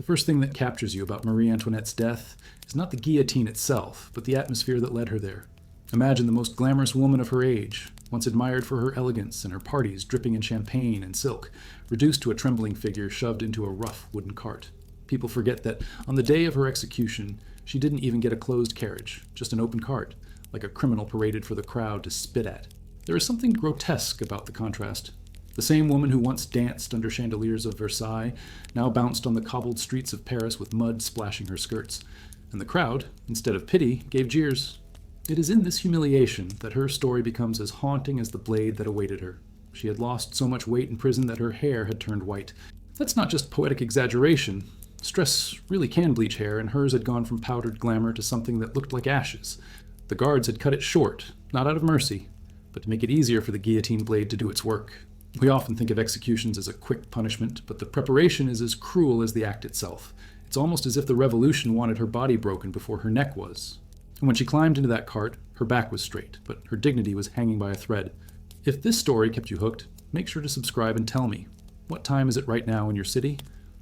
first thing that captures you about Marie Antoinette's death is not the guillotine itself, but the atmosphere that led her there. Imagine the most glamorous woman of her age, once admired for her elegance and her parties dripping in champagne and silk, reduced to a trembling figure shoved into a rough wooden cart. People forget that on the day of her execution, she didn't even get a closed carriage, just an open cart, like a criminal paraded for the crowd to spit at. There is something grotesque about the contrast. The same woman who once danced under chandeliers of Versailles now bounced on the cobbled streets of Paris with mud splashing her skirts, and the crowd, instead of pity, gave jeers. It is in this humiliation that her story becomes as haunting as the blade that awaited her. She had lost so much weight in prison that her hair had turned white. That's not just poetic exaggeration. Stress really can bleach hair, and hers had gone from powdered glamour to something that looked like ashes. The guards had cut it short, not out of mercy, but to make it easier for the guillotine blade to do its work. We often think of executions as a quick punishment, but the preparation is as cruel as the act itself. It's almost as if the revolution wanted her body broken before her neck was. And when she climbed into that cart, her back was straight, but her dignity was hanging by a thread. If this story kept you hooked, make sure to subscribe and tell me. What time is it right now in your city?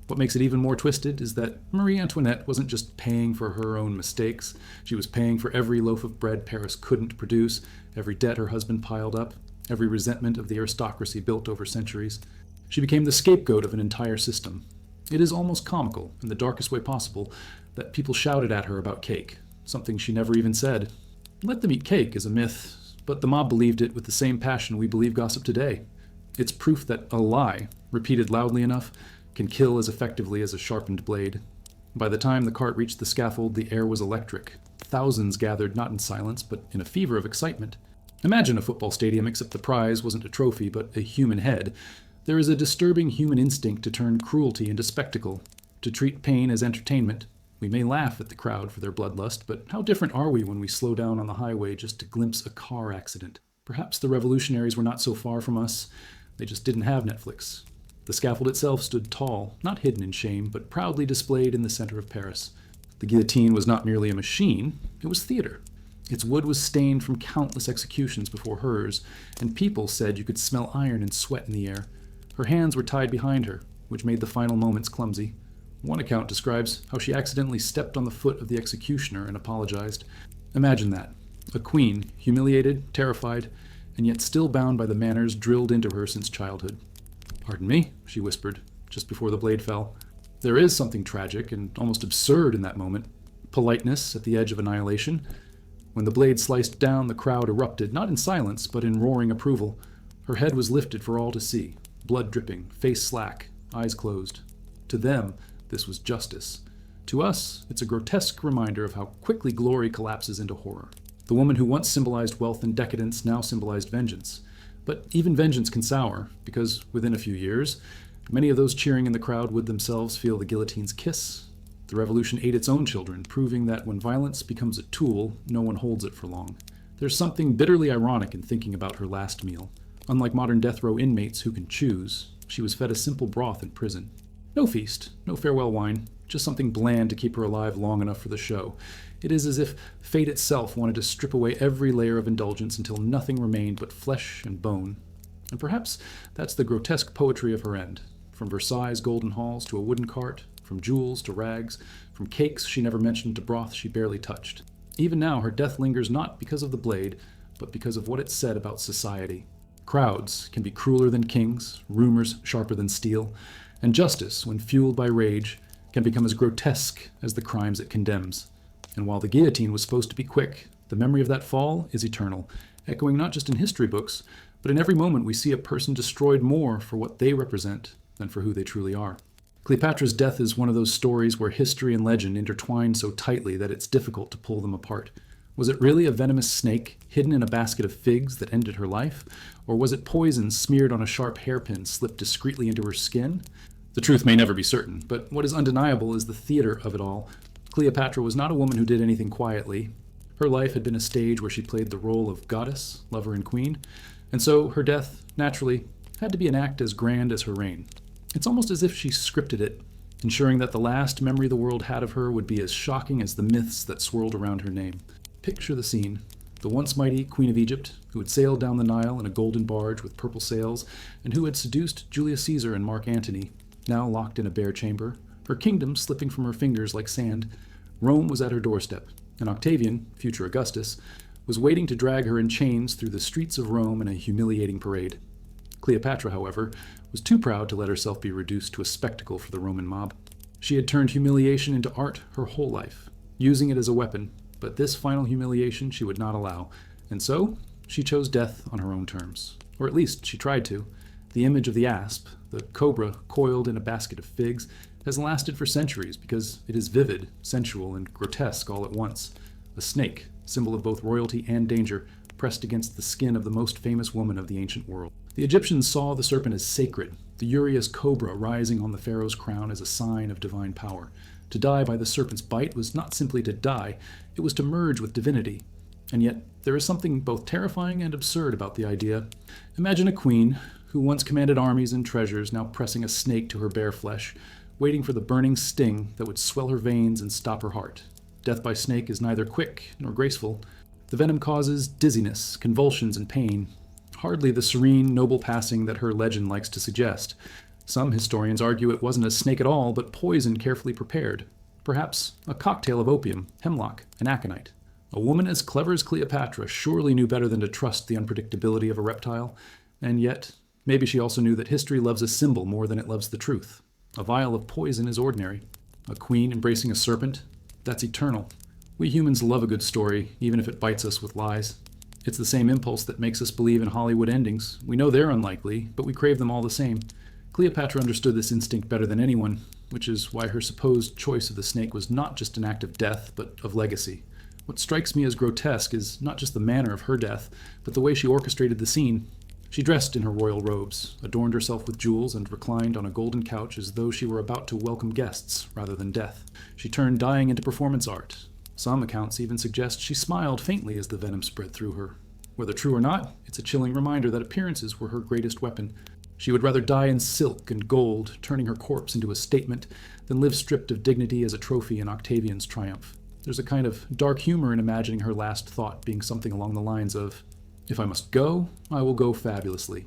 What makes it even more twisted is that Marie Antoinette wasn't just paying for her own mistakes. She was paying for every loaf of bread Paris couldn't produce, every debt her husband piled up, every resentment of the aristocracy built over centuries. She became the scapegoat of an entire system. It is almost comical, in the darkest way possible, that people shouted at her about cake, something she never even said. Let them eat cake is a myth, but the mob believed it with the same passion we believe gossip today. It's proof that a lie, repeated loudly enough, can kill as effectively as a sharpened blade. By the time the cart reached the scaffold, the air was electric. Thousands gathered not in silence, but in a fever of excitement. Imagine a football stadium, except the prize wasn't a trophy, but a human head. There is a disturbing human instinct to turn cruelty into spectacle, to treat pain as entertainment. We may laugh at the crowd for their bloodlust, but how different are we when we slow down on the highway just to glimpse a car accident? Perhaps the revolutionaries were not so far from us. They just didn't have Netflix. The scaffold itself stood tall, not hidden in shame, but proudly displayed in the center of Paris. The guillotine was not merely a machine, it was theater. Its wood was stained from countless executions before hers, and people said you could smell iron and sweat in the air. Her hands were tied behind her, which made the final moments clumsy. One account describes how she accidentally stepped on the foot of the executioner and apologized. Imagine that. A queen, humiliated, terrified, and yet still bound by the manners drilled into her since childhood. "Pardon me," she whispered, just before the blade fell. There is something tragic and almost absurd in that moment. Politeness at the edge of annihilation. When the blade sliced down, the crowd erupted, not in silence, but in roaring approval. Her head was lifted for all to see, blood dripping, face slack, eyes closed. To them, this was justice. To us, it's a grotesque reminder of how quickly glory collapses into horror. The woman who once symbolized wealth and decadence now symbolized vengeance. But even vengeance can sour, because within a few years, many of those cheering in the crowd would themselves feel the guillotine's kiss. The revolution ate its own children, proving that when violence becomes a tool, no one holds it for long. There's something bitterly ironic in thinking about her last meal. Unlike modern death row inmates who can choose, she was fed a simple broth in prison. No feast, no farewell wine, just something bland to keep her alive long enough for the show. It is as if fate itself wanted to strip away every layer of indulgence until nothing remained but flesh and bone. And perhaps that's the grotesque poetry of her end. From Versailles' golden halls to a wooden cart, from jewels to rags, from cakes she never mentioned to broth she barely touched. Even now, her death lingers not because of the blade, but because of what it said about society. Crowds can be crueler than kings, rumors sharper than steel, and justice, when fueled by rage, can become as grotesque as the crimes it condemns. And while the guillotine was supposed to be quick, the memory of that fall is eternal, echoing not just in history books, but in every moment we see a person destroyed more for what they represent than for who they truly are. Cleopatra's death is one of those stories where history and legend intertwine so tightly that it's difficult to pull them apart. Was it really a venomous snake hidden in a basket of figs that ended her life? Or was it poison smeared on a sharp hairpin slipped discreetly into her skin? The truth may never be certain, but what is undeniable is the theater of it all. Cleopatra was not a woman who did anything quietly. Her life had been a stage where she played the role of goddess, lover, and queen, and so her death, naturally, had to be an act as grand as her reign. It's almost as if she scripted it, ensuring that the last memory the world had of her would be as shocking as the myths that swirled around her name. Picture the scene. The once mighty Queen of Egypt, who had sailed down the Nile in a golden barge with purple sails, and who had seduced Julius Caesar and Mark Antony, now locked in a bare chamber, her kingdom slipping from her fingers like sand. Rome was at her doorstep, and Octavian, future Augustus, was waiting to drag her in chains through the streets of Rome in a humiliating parade. Cleopatra, however, was too proud to let herself be reduced to a spectacle for the Roman mob. She had turned humiliation into art her whole life, using it as a weapon, but this final humiliation she would not allow, and so she chose death on her own terms. Or at least she tried to. The image of the asp, the cobra coiled in a basket of figs, has lasted for centuries because it is vivid, sensual, and grotesque all at once. A snake, symbol of both royalty and danger, pressed against the skin of the most famous woman of the ancient world. The Egyptians saw the serpent as sacred, the urious cobra rising on the pharaoh's crown as a sign of divine power. To die by the serpent's bite was not simply to die, it was to merge with divinity. And yet, there is something both terrifying and absurd about the idea. Imagine a queen, who once commanded armies and treasures, now pressing a snake to her bare flesh, waiting for the burning sting that would swell her veins and stop her heart. Death by snake is neither quick nor graceful. The venom causes dizziness, convulsions, and pain. Hardly the serene, noble passing that her legend likes to suggest. Some historians argue it wasn't a snake at all, but poison carefully prepared. Perhaps a cocktail of opium, hemlock, and aconite. A woman as clever as Cleopatra surely knew better than to trust the unpredictability of a reptile, and yet, maybe she also knew that history loves a symbol more than it loves the truth. A vial of poison is ordinary. A queen embracing a serpent? That's eternal. We humans love a good story, even if it bites us with lies. It's the same impulse that makes us believe in Hollywood endings. We know they're unlikely, but we crave them all the same. Cleopatra understood this instinct better than anyone, which is why her supposed choice of the snake was not just an act of death, but of legacy. What strikes me as grotesque is not just the manner of her death, but the way she orchestrated the scene. She dressed in her royal robes, adorned herself with jewels, and reclined on a golden couch as though she were about to welcome guests rather than death. She turned dying into performance art. Some accounts even suggest she smiled faintly as the venom spread through her. Whether true or not, it's a chilling reminder that appearances were her greatest weapon. She would rather die in silk and gold, turning her corpse into a statement, than live stripped of dignity as a trophy in Octavian's triumph. There's a kind of dark humor in imagining her last thought being something along the lines of, "If I must go, I will go fabulously."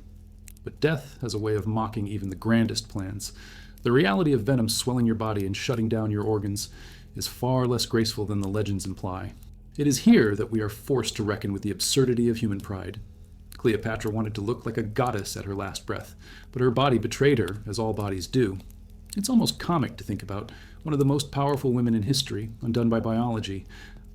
But death has a way of mocking even the grandest plans. The reality of venom swelling your body and shutting down your organs is far less graceful than the legends imply. It is here that we are forced to reckon with the absurdity of human pride. Cleopatra wanted to look like a goddess at her last breath, but her body betrayed her, as all bodies do. It's almost comic to think about one of the most powerful women in history, undone by biology,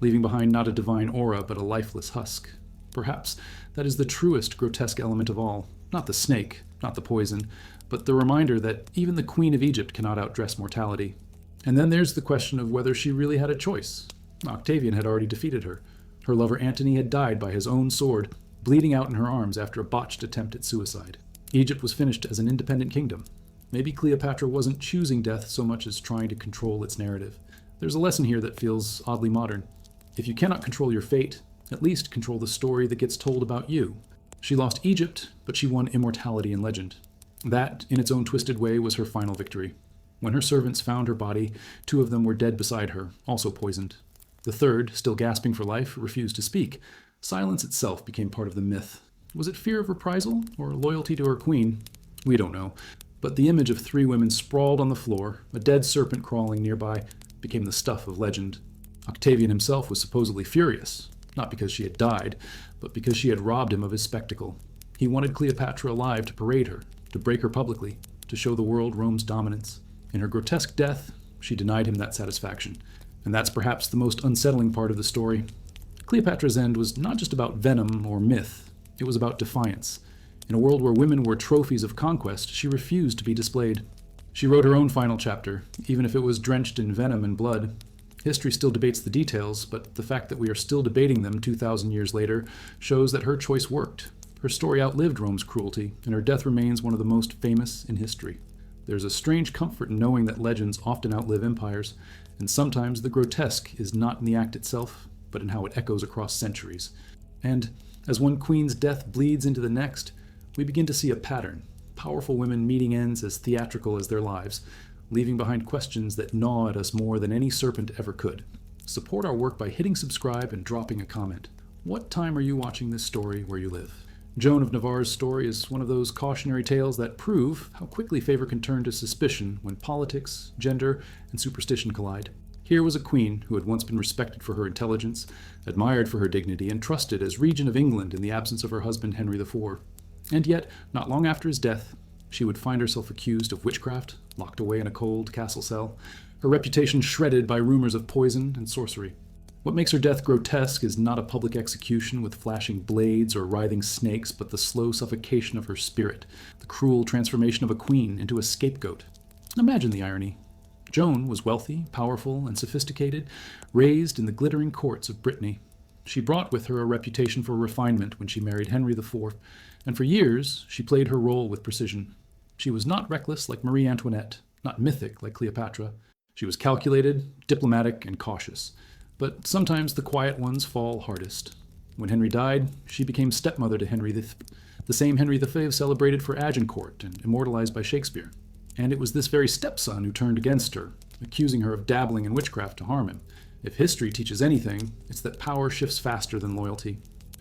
leaving behind not a divine aura but a lifeless husk. Perhaps that is the truest grotesque element of all, not the snake, not the poison, but the reminder that even the Queen of Egypt cannot outdress mortality. And then there's the question of whether she really had a choice. Octavian had already defeated her. Her lover Antony had died by his own sword, bleeding out in her arms after a botched attempt at suicide. Egypt was finished as an independent kingdom. Maybe Cleopatra wasn't choosing death so much as trying to control its narrative. There's a lesson here that feels oddly modern. If you cannot control your fate, at least control the story that gets told about you. She lost Egypt, but she won immortality in legend. That, in its own twisted way, was her final victory. When her servants found her body, 2 of them were dead beside her, also poisoned. The third, still gasping for life, refused to speak. Silence itself became part of the myth. Was it fear of reprisal, or loyalty to her queen? We don't know. But the image of 3 women sprawled on the floor, a dead serpent crawling nearby, became the stuff of legend. Octavian himself was supposedly furious, not because she had died, but because she had robbed him of his spectacle. He wanted Cleopatra alive to parade her, to break her publicly, to show the world Rome's dominance. In her grotesque death, she denied him that satisfaction. And that's perhaps the most unsettling part of the story. Cleopatra's end was not just about venom or myth, it was about defiance. In a world where women were trophies of conquest, she refused to be displayed. She wrote her own final chapter, even if it was drenched in venom and blood. History still debates the details, but the fact that we are still debating them 2,000 years later shows that her choice worked. Her story outlived Rome's cruelty, and her death remains one of the most famous in history. There's a strange comfort in knowing that legends often outlive empires, and sometimes the grotesque is not in the act itself, but in how it echoes across centuries. And as one queen's death bleeds into the next, we begin to see a pattern. Powerful women meeting ends as theatrical as their lives, leaving behind questions that gnaw at us more than any serpent ever could. Support our work by hitting subscribe and dropping a comment. What time are you watching this story where you live? Joan of Navarre's story is one of those cautionary tales that prove how quickly favor can turn to suspicion when politics, gender, and superstition collide. Here was a queen who had once been respected for her intelligence, admired for her dignity, and trusted as regent of England in the absence of her husband Henry IV. And yet, not long after his death, she would find herself accused of witchcraft, locked away in a cold castle cell, her reputation shredded by rumors of poison and sorcery. What makes her death grotesque is not a public execution with flashing blades or writhing snakes, but the slow suffocation of her spirit, the cruel transformation of a queen into a scapegoat. Imagine the irony. Joan was wealthy, powerful, and sophisticated, raised in the glittering courts of Brittany. She brought with her a reputation for refinement when she married Henry IV, and for years she played her role with precision. She was not reckless like Marie Antoinette, not mythic like Cleopatra. She was calculated, diplomatic, and cautious. But sometimes the quiet ones fall hardest. When Henry died, she became stepmother to Henry the same Henry V celebrated for Agincourt and immortalized by Shakespeare. And it was this very stepson who turned against her, accusing her of dabbling in witchcraft to harm him. If history teaches anything, it's that power shifts faster than loyalty.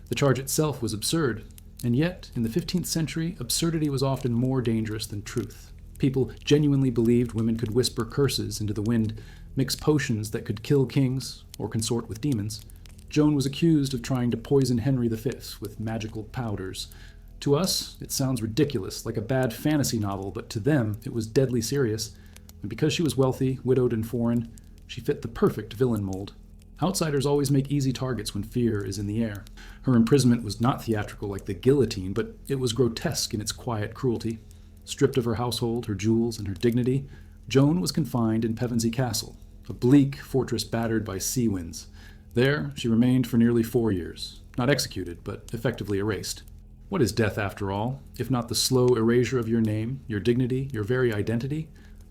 The charge itself was absurd, and yet, in the 15th century, absurdity was often more dangerous than truth. People genuinely believed women could whisper curses into the wind, mix potions that could kill kings, or consort with demons. Joan was accused of trying to poison Henry V with magical powders. To us, it sounds ridiculous, like a bad fantasy novel, but to them, it was deadly serious. And because she was wealthy, widowed, and foreign, she fit the perfect villain mold. Outsiders always make easy targets when fear is in the air. Her imprisonment was not theatrical like the guillotine, but it was grotesque in its quiet cruelty. Stripped of her household, her jewels, and her dignity, Joan was confined in Pevensey Castle, a bleak fortress battered by sea winds. There, she remained for nearly 4 years, not executed, but effectively erased. What is death, after all, if not the slow erasure of your name, your dignity, your very identity?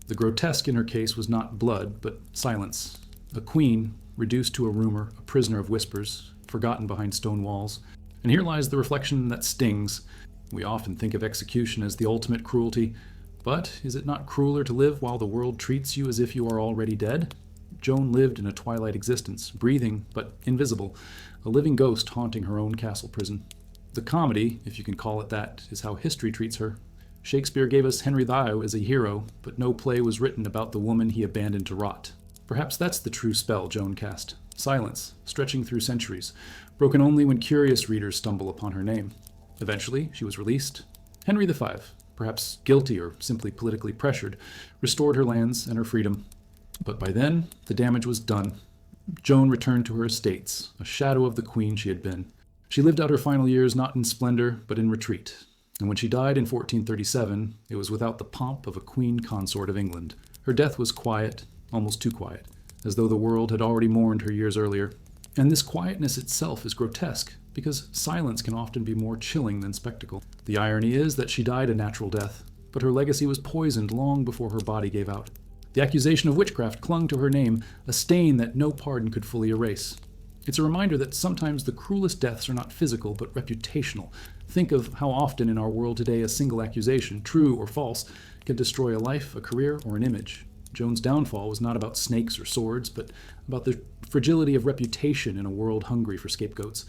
The grotesque in her case was not blood, but silence. A queen, reduced to a rumor, a prisoner of whispers, forgotten behind stone walls. And here lies the reflection that stings. We often think of execution as the ultimate cruelty, but is it not crueler to live while the world treats you as if you are already dead? Joan lived in a twilight existence, breathing but invisible, a living ghost haunting her own castle prison. The comedy, if you can call it that, is how history treats her. Shakespeare gave us Henry VI as a hero, but no play was written about the woman he abandoned to rot. Perhaps that's the true spell Joan cast. Silence, stretching through centuries, broken only when curious readers stumble upon her name. Eventually, she was released. Henry V, perhaps guilty or simply politically pressured, restored her lands and her freedom. But by then, the damage was done. Joan returned to her estates, a shadow of the queen she had been. She lived out her final years not in splendor, but in retreat. And when she died in 1437, it was without the pomp of a queen consort of England. Her death was quiet, almost too quiet, as though the world had already mourned her years earlier. And this quietness itself is grotesque, because silence can often be more chilling than spectacle. The irony is that she died a natural death, but her legacy was poisoned long before her body gave out. The accusation of witchcraft clung to her name, a stain that no pardon could fully erase. It's a reminder that sometimes the cruelest deaths are not physical, but reputational. Think of how often in our world today a single accusation, true or false, can destroy a life, a career, or an image. Joan's downfall was not about snakes or swords, but about the fragility of reputation in a world hungry for scapegoats.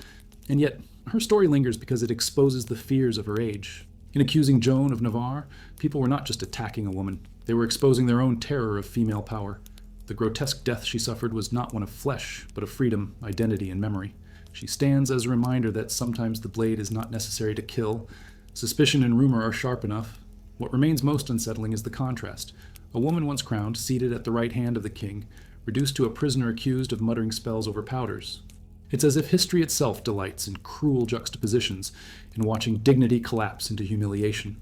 And yet, her story lingers because it exposes the fears of her age. In accusing Joan of Navarre, people were not just attacking a woman. They were exposing their own terror of female power. The grotesque death she suffered was not one of flesh, but of freedom, identity, and memory. She stands as a reminder that sometimes the blade is not necessary to kill. Suspicion and rumor are sharp enough. What remains most unsettling is the contrast. A woman once crowned, seated at the right hand of the king, reduced to a prisoner accused of muttering spells over powders. It's as if history itself delights in cruel juxtapositions, in watching dignity collapse into humiliation.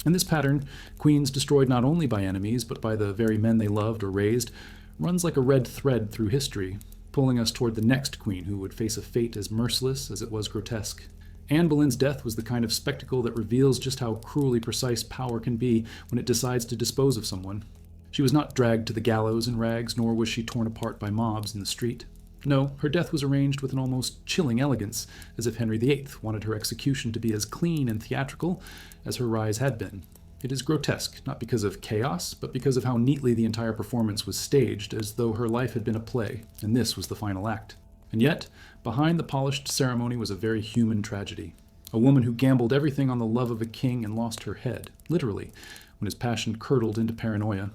And this pattern, queens destroyed not only by enemies, but by the very men they loved or raised, runs like a red thread through history, pulling us toward the next queen who would face a fate as merciless as it was grotesque. Anne Boleyn's death was the kind of spectacle that reveals just how cruelly precise power can be when it decides to dispose of someone. She was not dragged to the gallows in rags, nor was she torn apart by mobs in the street. No, her death was arranged with an almost chilling elegance, as if Henry VIII wanted her execution to be as clean and theatrical as her rise had been. It is grotesque, not because of chaos, but because of how neatly the entire performance was staged, as though her life had been a play, and this was the final act. And yet, behind the polished ceremony was a very human tragedy. A woman who gambled everything on the love of a king and lost her head, literally, when his passion curdled into paranoia.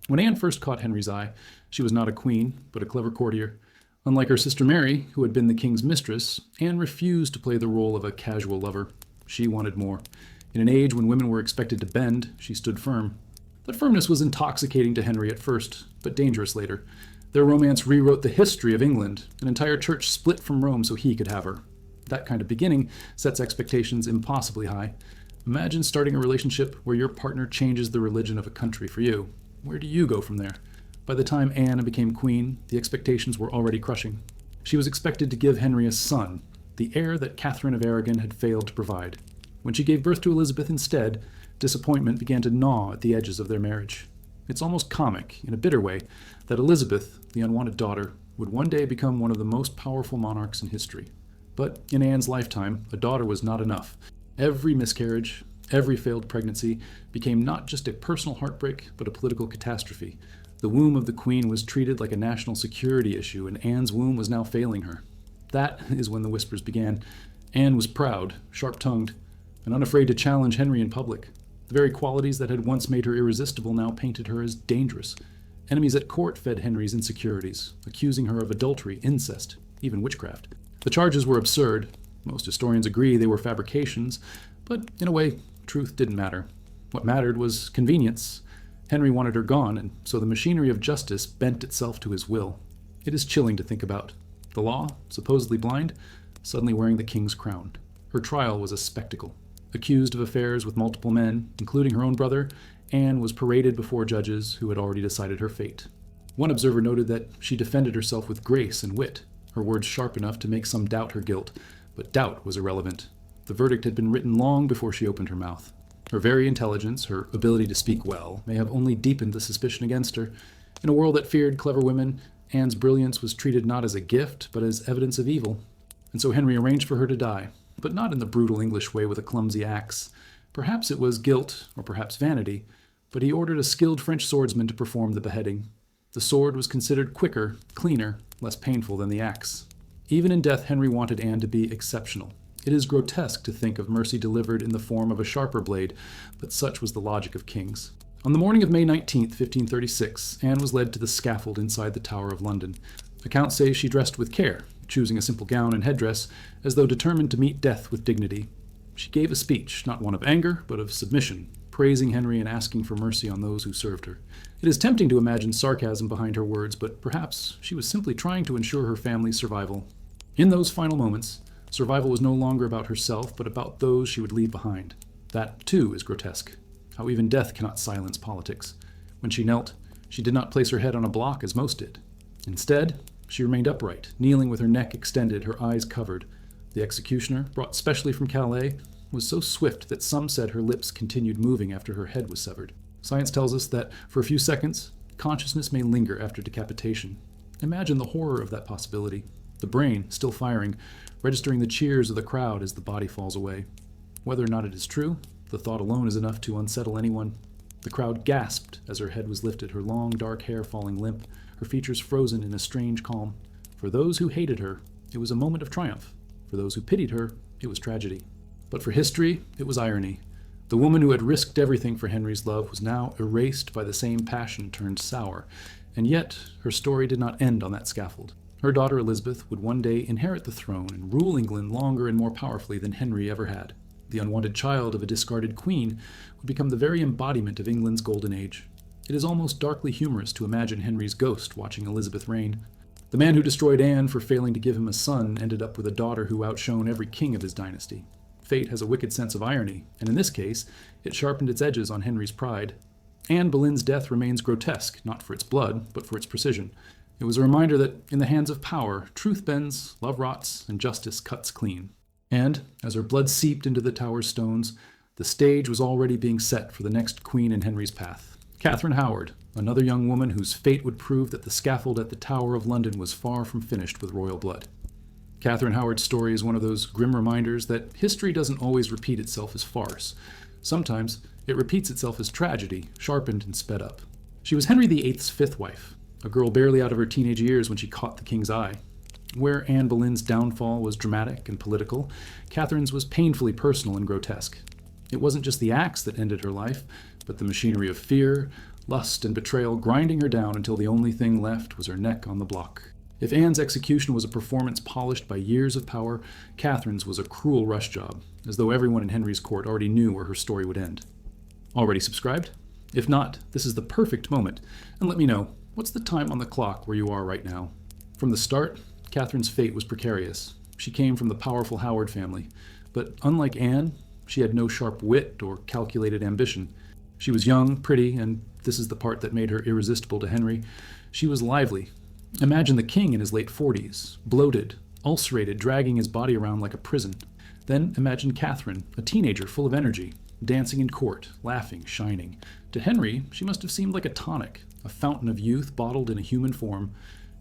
When Anne first caught Henry's eye, she was not a queen, but a clever courtier. Unlike her sister Mary, who had been the king's mistress, Anne refused to play the role of a casual lover. She wanted more. In an age when women were expected to bend, she stood firm. That firmness was intoxicating to Henry at first, but dangerous later. Their romance rewrote the history of England. An entire church split from Rome so he could have her. That kind of beginning sets expectations impossibly high. Imagine starting a relationship where your partner changes the religion of a country for you. Where do you go from there? By the time Anne became queen, the expectations were already crushing. She was expected to give Henry a son, the heir that Catherine of Aragon had failed to provide. When she gave birth to Elizabeth instead, disappointment began to gnaw at the edges of their marriage. It's almost comic, in a bitter way, that Elizabeth, the unwanted daughter, would one day become one of the most powerful monarchs in history. But in Anne's lifetime, a daughter was not enough. Every miscarriage, every failed pregnancy became not just a personal heartbreak, but a political catastrophe. The womb of the queen was treated like a national security issue, and Anne's womb was now failing her. That is when the whispers began. Anne was proud, sharp-tongued, and unafraid to challenge Henry in public. The very qualities that had once made her irresistible now painted her as dangerous. Enemies at court fed Henry's insecurities, accusing her of adultery, incest, even witchcraft. The charges were absurd. Most historians agree they were fabrications, but in a way, truth didn't matter. What mattered was convenience. Henry wanted her gone, and so the machinery of justice bent itself to his will. It is chilling to think about. The law, supposedly blind, suddenly wearing the king's crown. Her trial was a spectacle. Accused of affairs with multiple men, including her own brother, Anne was paraded before judges who had already decided her fate. One observer noted that she defended herself with grace and wit, her words sharp enough to make some doubt her guilt, but doubt was irrelevant. The verdict had been written long before she opened her mouth. Her very intelligence, her ability to speak well, may have only deepened the suspicion against her. In a world that feared clever women, Anne's brilliance was treated not as a gift, but as evidence of evil. And so Henry arranged for her to die, but not in the brutal English way with a clumsy axe. Perhaps it was guilt, or perhaps vanity, but he ordered a skilled French swordsman to perform the beheading. The sword was considered quicker, cleaner, less painful than the axe. Even in death, Henry wanted Anne to be exceptional. It is grotesque to think of mercy delivered in the form of a sharper blade, but such was the logic of kings. On the morning of May 19, 1536, Anne was led to the scaffold inside the Tower of London. Accounts say she dressed with care, choosing a simple gown and headdress, as though determined to meet death with dignity. She gave a speech, not one of anger, but of submission, praising Henry and asking for mercy on those who served her. It is tempting to imagine sarcasm behind her words, but perhaps she was simply trying to ensure her family's survival. In those final moments, survival was no longer about herself, but about those she would leave behind. That, too, is grotesque. How even death cannot silence politics. When she knelt, she did not place her head on a block as most did. Instead, she remained upright, kneeling with her neck extended, her eyes covered. The executioner, brought specially from Calais, was so swift that some said her lips continued moving after her head was severed. Science tells us that, for a few seconds, consciousness may linger after decapitation. Imagine the horror of that possibility. The brain, still firing, registering the cheers of the crowd as the body falls away. Whether or not it is true, the thought alone is enough to unsettle anyone. The crowd gasped as her head was lifted, her long dark hair falling limp, her features frozen in a strange calm. For those who hated her, it was a moment of triumph. For those who pitied her, it was tragedy. But for history, it was irony. The woman who had risked everything for Henry's love was now erased by the same passion turned sour, and yet her story did not end on that scaffold. Her daughter Elizabeth would one day inherit the throne and rule England longer and more powerfully than Henry ever had. The unwanted child of a discarded queen would become the very embodiment of England's golden age. It is almost darkly humorous to imagine Henry's ghost watching Elizabeth reign. The man who destroyed Anne for failing to give him a son ended up with a daughter who outshone every king of his dynasty. Fate has a wicked sense of irony, and in this case, it sharpened its edges on Henry's pride. Anne Boleyn's death remains grotesque, not for its blood, but for its precision. It was a reminder that, in the hands of power, truth bends, love rots, and justice cuts clean. And, as her blood seeped into the tower's stones, the stage was already being set for the next queen in Henry's path. Catherine Howard, another young woman whose fate would prove that the scaffold at the Tower of London was far from finished with royal blood. Catherine Howard's story is one of those grim reminders that history doesn't always repeat itself as farce. Sometimes it repeats itself as tragedy, sharpened and sped up. She was Henry VIII's fifth wife, a girl barely out of her teenage years when she caught the king's eye. Where Anne Boleyn's downfall was dramatic and political, Catherine's was painfully personal and grotesque. It wasn't just the axe that ended her life, but the machinery of fear, lust, and betrayal grinding her down until the only thing left was her neck on the block. If Anne's execution was a performance polished by years of power, Catherine's was a cruel rush job, as though everyone in Henry's court already knew where her story would end. Already subscribed? If not, this is the perfect moment, and let me know, what's the time on the clock where you are right now? From the start, Catherine's fate was precarious. She came from the powerful Howard family, but unlike Anne, she had no sharp wit or calculated ambition. She was young, pretty, and this is the part that made her irresistible to Henry. She was lively. Imagine the king in his late 40s, bloated, ulcerated, dragging his body around like a prison. Then imagine Catherine, a teenager full of energy, dancing in court, laughing, shining. To Henry, she must have seemed like a tonic, a fountain of youth bottled in a human form.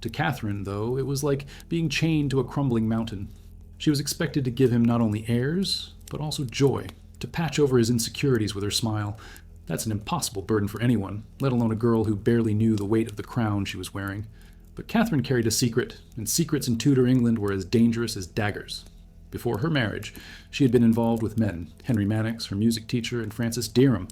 To Catherine, though, it was like being chained to a crumbling mountain. She was expected to give him not only airs, but also joy, to patch over his insecurities with her smile. That's an impossible burden for anyone, let alone a girl who barely knew the weight of the crown she was wearing. But Catherine carried a secret, and secrets in Tudor England were as dangerous as daggers. Before her marriage, she had been involved with men, Henry Mannix, her music teacher, and Francis Derham,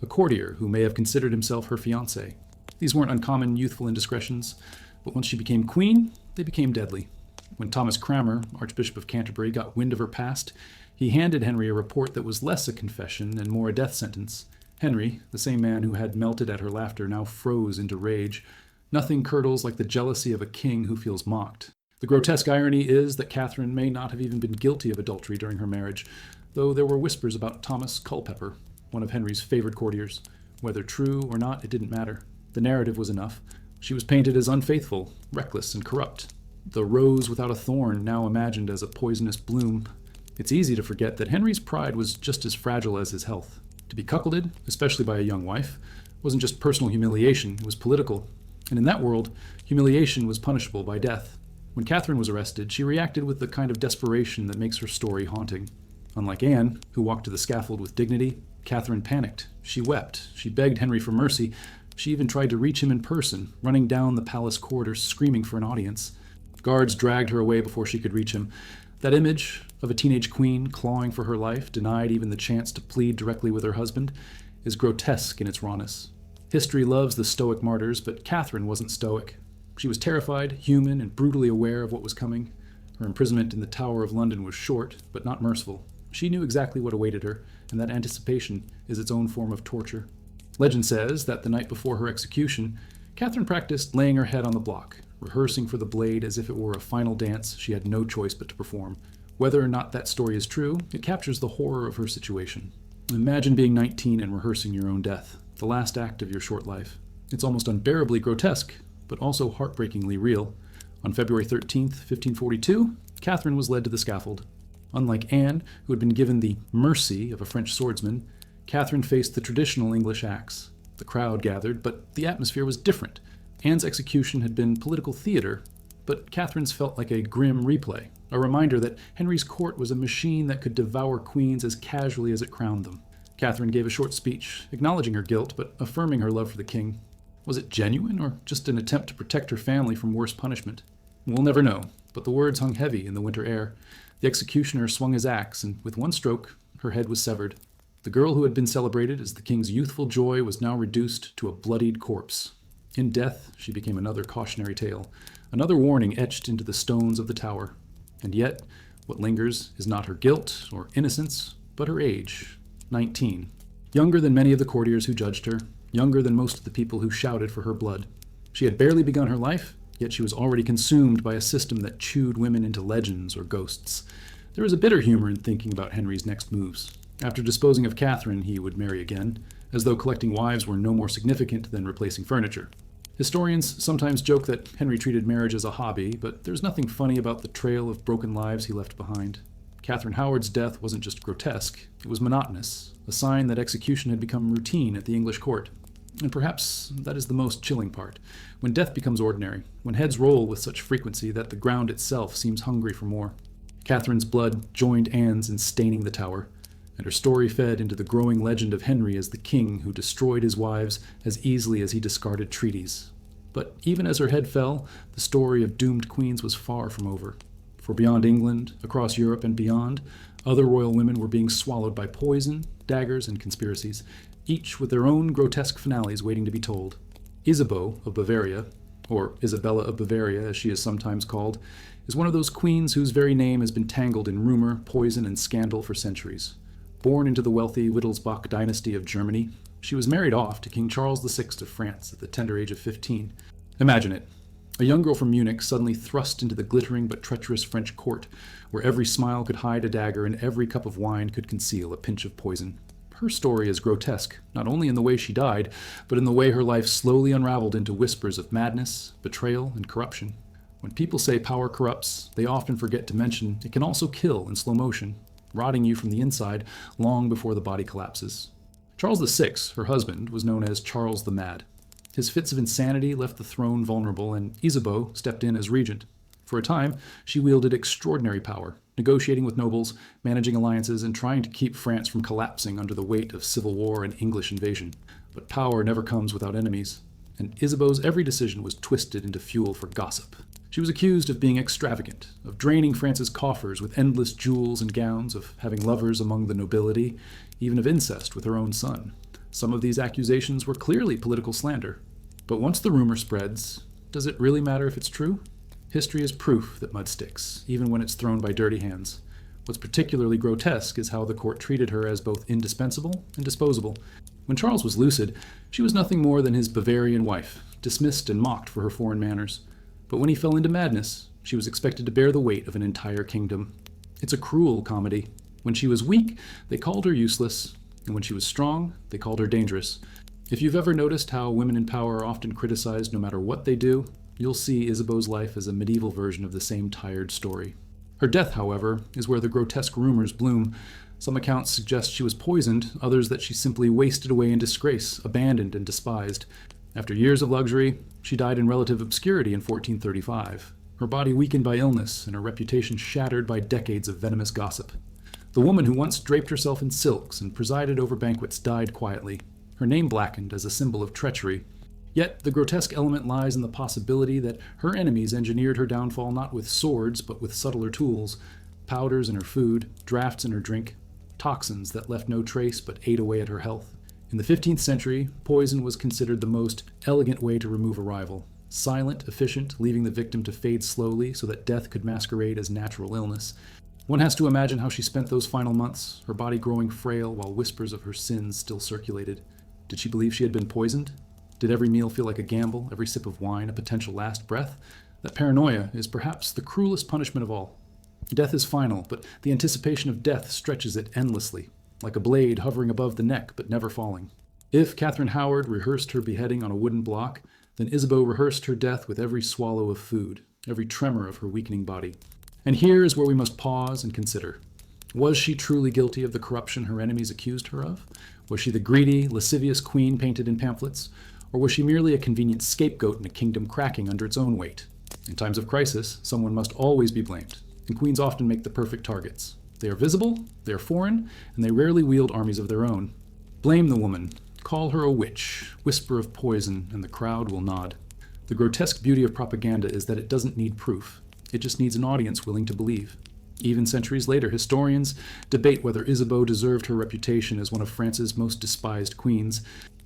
a courtier who may have considered himself her fiancé. These weren't uncommon youthful indiscretions, but once she became queen, they became deadly. When Thomas Cranmer, Archbishop of Canterbury, got wind of her past, he handed Henry a report that was less a confession and more a death sentence. Henry, the same man who had melted at her laughter, now froze into rage. Nothing curdles like the jealousy of a king who feels mocked. The grotesque irony is that Catherine may not have even been guilty of adultery during her marriage, though there were whispers about Thomas Culpeper, one of Henry's favored courtiers. Whether true or not, it didn't matter. The narrative was enough. She was painted as unfaithful, reckless, and corrupt. The rose without a thorn, now imagined as a poisonous bloom. It's easy to forget that Henry's pride was just as fragile as his health. To be cuckolded, especially by a young wife, wasn't just personal humiliation, it was political. And in that world, humiliation was punishable by death. When Catherine was arrested, she reacted with the kind of desperation that makes her story haunting. Unlike Anne, who walked to the scaffold with dignity, Catherine panicked. She wept. She begged Henry for mercy. She even tried to reach him in person, running down the palace corridors, screaming for an audience. Guards dragged her away before she could reach him. That image of a teenage queen clawing for her life, denied even the chance to plead directly with her husband, is grotesque in its rawness. History loves the stoic martyrs, but Catherine wasn't stoic. She was terrified, human, and brutally aware of what was coming. Her imprisonment in the Tower of London was short, but not merciful. She knew exactly what awaited her, and that anticipation is its own form of torture. Legend says that the night before her execution, Catherine practiced laying her head on the block, rehearsing for the blade as if it were a final dance she had no choice but to perform. Whether or not that story is true, it captures the horror of her situation. Imagine being 19 and rehearsing your own death, the last act of your short life. It's almost unbearably grotesque, but also heartbreakingly real. On February 13th, 1542, Catherine was led to the scaffold. Unlike Anne, who had been given the mercy of a French swordsman, Catherine faced the traditional English axe. The crowd gathered, but the atmosphere was different. Anne's execution had been political theater, but Catherine's felt like a grim replay, a reminder that Henry's court was a machine that could devour queens as casually as it crowned them. Catherine gave a short speech, acknowledging her guilt, but affirming her love for the king. Was it genuine, or just an attempt to protect her family from worse punishment? We'll never know, but the words hung heavy in the winter air. The executioner swung his axe, and with one stroke, her head was severed. The girl who had been celebrated as the king's youthful joy was now reduced to a bloodied corpse. In death, she became another cautionary tale, another warning etched into the stones of the tower. And yet, what lingers is not her guilt or innocence, but her age, 19. Younger than many of the courtiers who judged her, younger than most of the people who shouted for her blood. She had barely begun her life, yet she was already consumed by a system that chewed women into legends or ghosts. There was a bitter humor in thinking about Henry's next moves. After disposing of Catherine, he would marry again, as though collecting wives were no more significant than replacing furniture. Historians sometimes joke that Henry treated marriage as a hobby, but there's nothing funny about the trail of broken lives he left behind. Catherine Howard's death wasn't just grotesque, it was monotonous, a sign that execution had become routine at the English court. And perhaps that is the most chilling part, when death becomes ordinary, when heads roll with such frequency that the ground itself seems hungry for more. Catherine's blood joined Anne's in staining the tower, and her story fed into the growing legend of Henry as the king who destroyed his wives as easily as he discarded treaties. But even as her head fell, the story of doomed queens was far from over. For beyond England, across Europe and beyond, other royal women were being swallowed by poison, daggers, and conspiracies, each with their own grotesque finales waiting to be told. Isabeau of Bavaria, or Isabella of Bavaria as she is sometimes called, is one of those queens whose very name has been tangled in rumor, poison, and scandal for centuries. Born into the wealthy Wittelsbach dynasty of Germany, she was married off to King Charles VI of France at the tender age of 15. Imagine it. A young girl from Munich suddenly thrust into the glittering but treacherous French court, where every smile could hide a dagger and every cup of wine could conceal a pinch of poison. Her story is grotesque, not only in the way she died, but in the way her life slowly unraveled into whispers of madness, betrayal, and corruption. When people say power corrupts, they often forget to mention it can also kill in slow motion, rotting you from the inside long before the body collapses. Charles VI, her husband, was known as Charles the Mad. His fits of insanity left the throne vulnerable, and Isabeau stepped in as regent. For a time, she wielded extraordinary power, negotiating with nobles, managing alliances, and trying to keep France from collapsing under the weight of civil war and English invasion. But power never comes without enemies, and Isabeau's every decision was twisted into fuel for gossip. She was accused of being extravagant, of draining France's coffers with endless jewels and gowns, of having lovers among the nobility, even of incest with her own son. Some of these accusations were clearly political slander. But once the rumor spreads, does it really matter if it's true? History is proof that mud sticks, even when it's thrown by dirty hands. What's particularly grotesque is how the court treated her as both indispensable and disposable. When Charles was lucid, she was nothing more than his Bavarian wife, dismissed and mocked for her foreign manners. But when he fell into madness, she was expected to bear the weight of an entire kingdom. It's a cruel comedy. When she was weak, they called her useless, and when she was strong, they called her dangerous. If you've ever noticed how women in power are often criticized no matter what they do, you'll see Isabeau's life as a medieval version of the same tired story. Her death, however, is where the grotesque rumors bloom. Some accounts suggest she was poisoned, others that she simply wasted away in disgrace, abandoned and despised. After years of luxury, she died in relative obscurity in 1435, her body weakened by illness and her reputation shattered by decades of venomous gossip. The woman who once draped herself in silks and presided over banquets died quietly, her name blackened as a symbol of treachery. Yet the grotesque element lies in the possibility that her enemies engineered her downfall not with swords but with subtler tools, powders in her food, drafts in her drink, toxins that left no trace but ate away at her health. In the 15th century, poison was considered the most elegant way to remove a rival. Silent, efficient, leaving the victim to fade slowly so that death could masquerade as natural illness. One has to imagine how she spent those final months, her body growing frail while whispers of her sins still circulated. Did she believe she had been poisoned? Did every meal feel like a gamble, every sip of wine a potential last breath? That paranoia is perhaps the cruelest punishment of all. Death is final, but the anticipation of death stretches it endlessly, like a blade hovering above the neck but never falling. If Catherine Howard rehearsed her beheading on a wooden block, then Isabeau rehearsed her death with every swallow of food, every tremor of her weakening body. And here is where we must pause and consider. Was she truly guilty of the corruption her enemies accused her of? Was she the greedy, lascivious queen painted in pamphlets? Or was she merely a convenient scapegoat in a kingdom cracking under its own weight? In times of crisis, someone must always be blamed, and queens often make the perfect targets. They are visible, they are foreign, and they rarely wield armies of their own. Blame the woman, call her a witch, whisper of poison, and the crowd will nod. The grotesque beauty of propaganda is that it doesn't need proof. It just needs an audience willing to believe. Even centuries later, historians debate whether Isabeau deserved her reputation as one of France's most despised queens,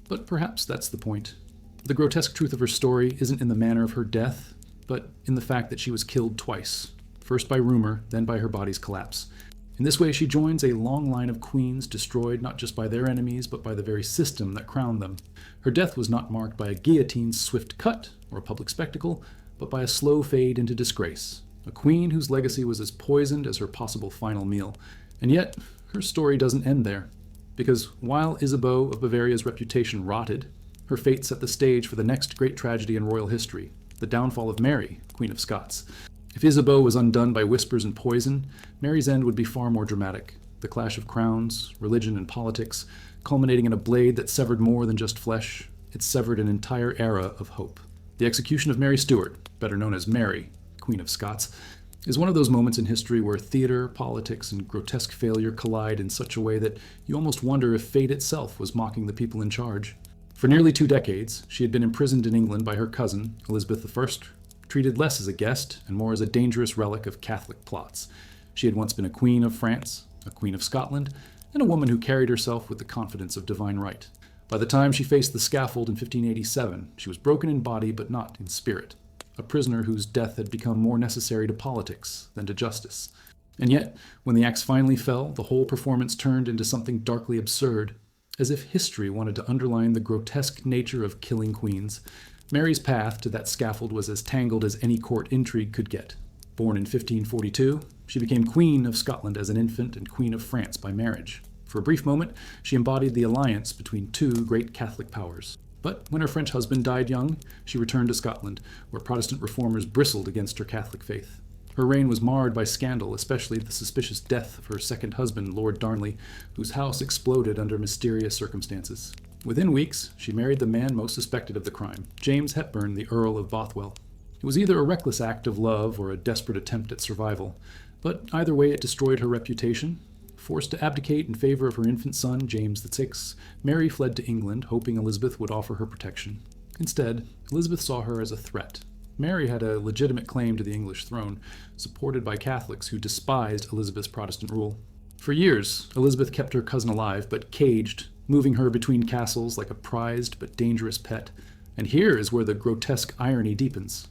but perhaps that's the point. The grotesque truth of her story isn't in the manner of her death, but in the fact that she was killed twice, first by rumor, then by her body's collapse. In this way, she joins a long line of queens destroyed not just by their enemies, but by the very system that crowned them. Her death was not marked by a guillotine's swift cut or a public spectacle, but by a slow fade into disgrace. A queen whose legacy was as poisoned as her possible final meal. And yet, her story doesn't end there. Because while Isabeau of Bavaria's reputation rotted, her fate set the stage for the next great tragedy in royal history, the downfall of Mary, Queen of Scots. If Isabeau was undone by whispers and poison, Mary's end would be far more dramatic. The clash of crowns, religion, and politics, culminating in a blade that severed more than just flesh. It severed an entire era of hope. The execution of Mary Stuart, better known as Mary, Queen of Scots, is one of those moments in history where theater, politics, and grotesque failure collide in such a way that you almost wonder if fate itself was mocking the people in charge. For nearly 2 decades, she had been imprisoned in England by her cousin, Elizabeth I, treated less as a guest and more as a dangerous relic of Catholic plots. She had once been a queen of France, a queen of Scotland, and a woman who carried herself with the confidence of divine right. By the time she faced the scaffold in 1587, she was broken in body but not in spirit, a prisoner whose death had become more necessary to politics than to justice. And yet, when the axe finally fell, the whole performance turned into something darkly absurd, as if history wanted to underline the grotesque nature of killing queens. Mary's path to that scaffold was as tangled as any court intrigue could get. Born in 1542, she became Queen of Scotland as an infant and Queen of France by marriage. For a brief moment, she embodied the alliance between two great Catholic powers. But when her French husband died young, she returned to Scotland, where Protestant reformers bristled against her Catholic faith. Her reign was marred by scandal, especially the suspicious death of her second husband, Lord Darnley, whose house exploded under mysterious circumstances. Within weeks, she married the man most suspected of the crime, James Hepburn, the Earl of Bothwell. It was either a reckless act of love or a desperate attempt at survival, but either way it destroyed her reputation. Forced to abdicate in favor of her infant son, James VI, Mary fled to England, hoping Elizabeth would offer her protection. Instead, Elizabeth saw her as a threat. Mary had a legitimate claim to the English throne, supported by Catholics who despised Elizabeth's Protestant rule. For years, Elizabeth kept her cousin alive, but caged, moving her between castles like a prized but dangerous pet. And here is where the grotesque irony deepens.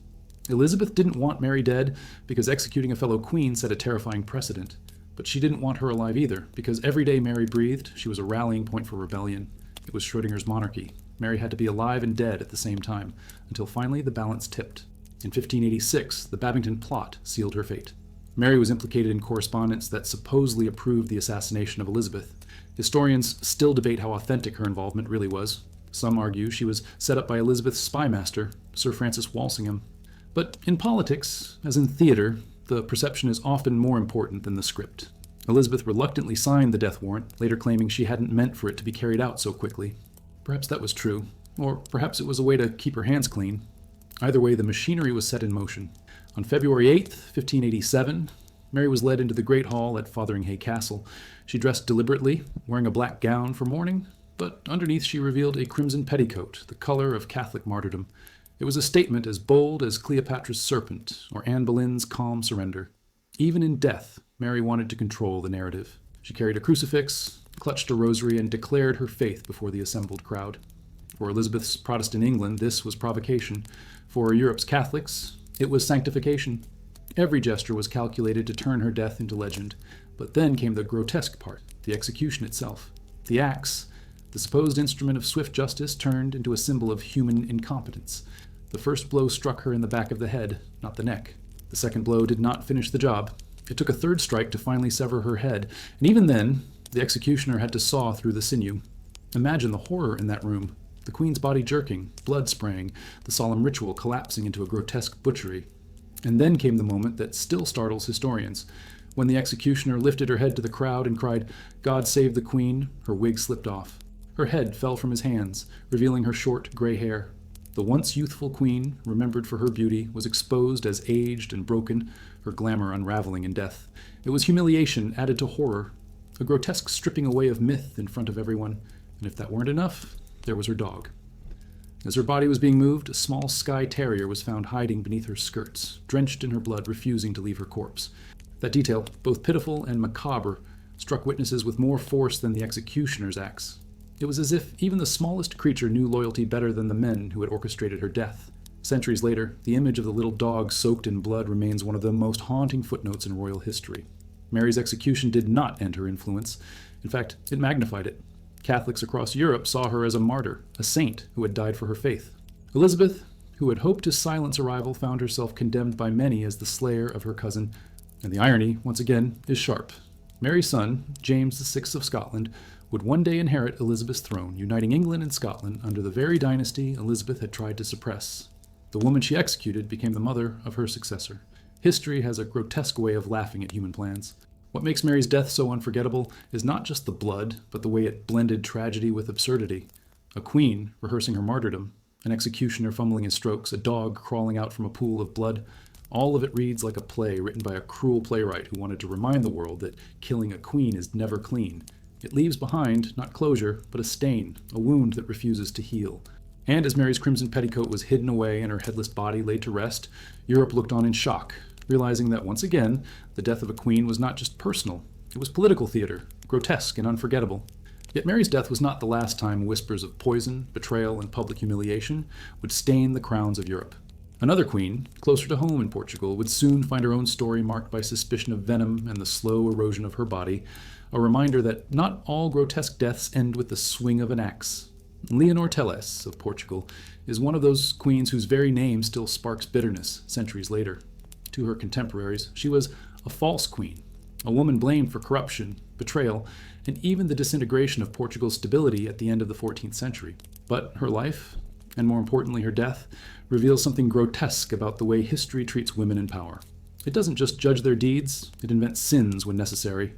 Elizabeth didn't want Mary dead because executing a fellow queen set a terrifying precedent. But she didn't want her alive either, because every day Mary breathed, she was a rallying point for rebellion. It was Schrodinger's monarchy. Mary had to be alive and dead at the same time, until finally the balance tipped. In 1586, the Babington Plot sealed her fate. Mary was implicated in correspondence that supposedly approved the assassination of Elizabeth. Historians still debate how authentic her involvement really was. Some argue she was set up by Elizabeth's spymaster, Sir Francis Walsingham. But in politics, as in theater, the perception is often more important than the script. Elizabeth reluctantly signed the death warrant, later claiming she hadn't meant for it to be carried out so quickly. Perhaps that was true, or perhaps it was a way to keep her hands clean. Either way, the machinery was set in motion. On February 8th, 1587, Mary was led into the Great Hall at Fotheringhay Castle. She dressed deliberately, wearing a black gown for mourning, but underneath she revealed a crimson petticoat, the color of Catholic martyrdom. It was a statement as bold as Cleopatra's serpent or Anne Boleyn's calm surrender. Even in death, Mary wanted to control the narrative. She carried a crucifix, clutched a rosary, and declared her faith before the assembled crowd. For Elizabeth's Protestant England, this was provocation. For Europe's Catholics, it was sanctification. Every gesture was calculated to turn her death into legend. But then came the grotesque part, the execution itself. The axe, the supposed instrument of swift justice, turned into a symbol of human incompetence. The first blow struck her in the back of the head, not the neck. The second blow did not finish the job. It took a third strike to finally sever her head, and even then, the executioner had to saw through the sinew. Imagine the horror in that room. The queen's body jerking, blood spraying, the solemn ritual collapsing into a grotesque butchery. And then came the moment that still startles historians. When the executioner lifted her head to the crowd and cried, "God save the Queen," her wig slipped off. Her head fell from his hands, revealing her short gray hair. The once youthful queen, remembered for her beauty, was exposed as aged and broken, her glamour unraveling in death. It was humiliation added to horror, a grotesque stripping away of myth in front of everyone. And if that weren't enough, there was her dog. As her body was being moved, a small Skye Terrier was found hiding beneath her skirts, drenched in her blood, refusing to leave her corpse. That detail, both pitiful and macabre, struck witnesses with more force than the executioner's axe. It was as if even the smallest creature knew loyalty better than the men who had orchestrated her death. Centuries later, the image of the little dog soaked in blood remains one of the most haunting footnotes in royal history. Mary's execution did not end her influence. In fact, it magnified it. Catholics across Europe saw her as a martyr, a saint who had died for her faith. Elizabeth, who had hoped to silence a rival, found herself condemned by many as the slayer of her cousin. And the irony, once again, is sharp. Mary's son, James VI of Scotland, would one day inherit Elizabeth's throne, uniting England and Scotland under the very dynasty Elizabeth had tried to suppress. The woman she executed became the mother of her successor. History has a grotesque way of laughing at human plans. What makes Mary's death so unforgettable is not just the blood, but the way it blended tragedy with absurdity. A queen rehearsing her martyrdom, an executioner fumbling his strokes, a dog crawling out from a pool of blood. All of it reads like a play written by a cruel playwright who wanted to remind the world that killing a queen is never clean. It leaves behind not closure, but a stain, a wound that refuses to heal. And as Mary's crimson petticoat was hidden away and her headless body laid to rest, Europe looked on in shock, realizing that once again, the death of a queen was not just personal, it was political theater, grotesque and unforgettable. Yet Mary's death was not the last time whispers of poison, betrayal, and public humiliation would stain the crowns of Europe. Another queen, closer to home in Portugal, would soon find her own story marked by suspicion of venom and the slow erosion of her body, a reminder that not all grotesque deaths end with the swing of an axe. Leonor Teles of Portugal is one of those queens whose very name still sparks bitterness centuries later. To her contemporaries, she was a false queen, a woman blamed for corruption, betrayal, and even the disintegration of Portugal's stability at the end of the 14th century. But her life, and more importantly her death, reveals something grotesque about the way history treats women in power. It doesn't just judge their deeds, it invents sins when necessary.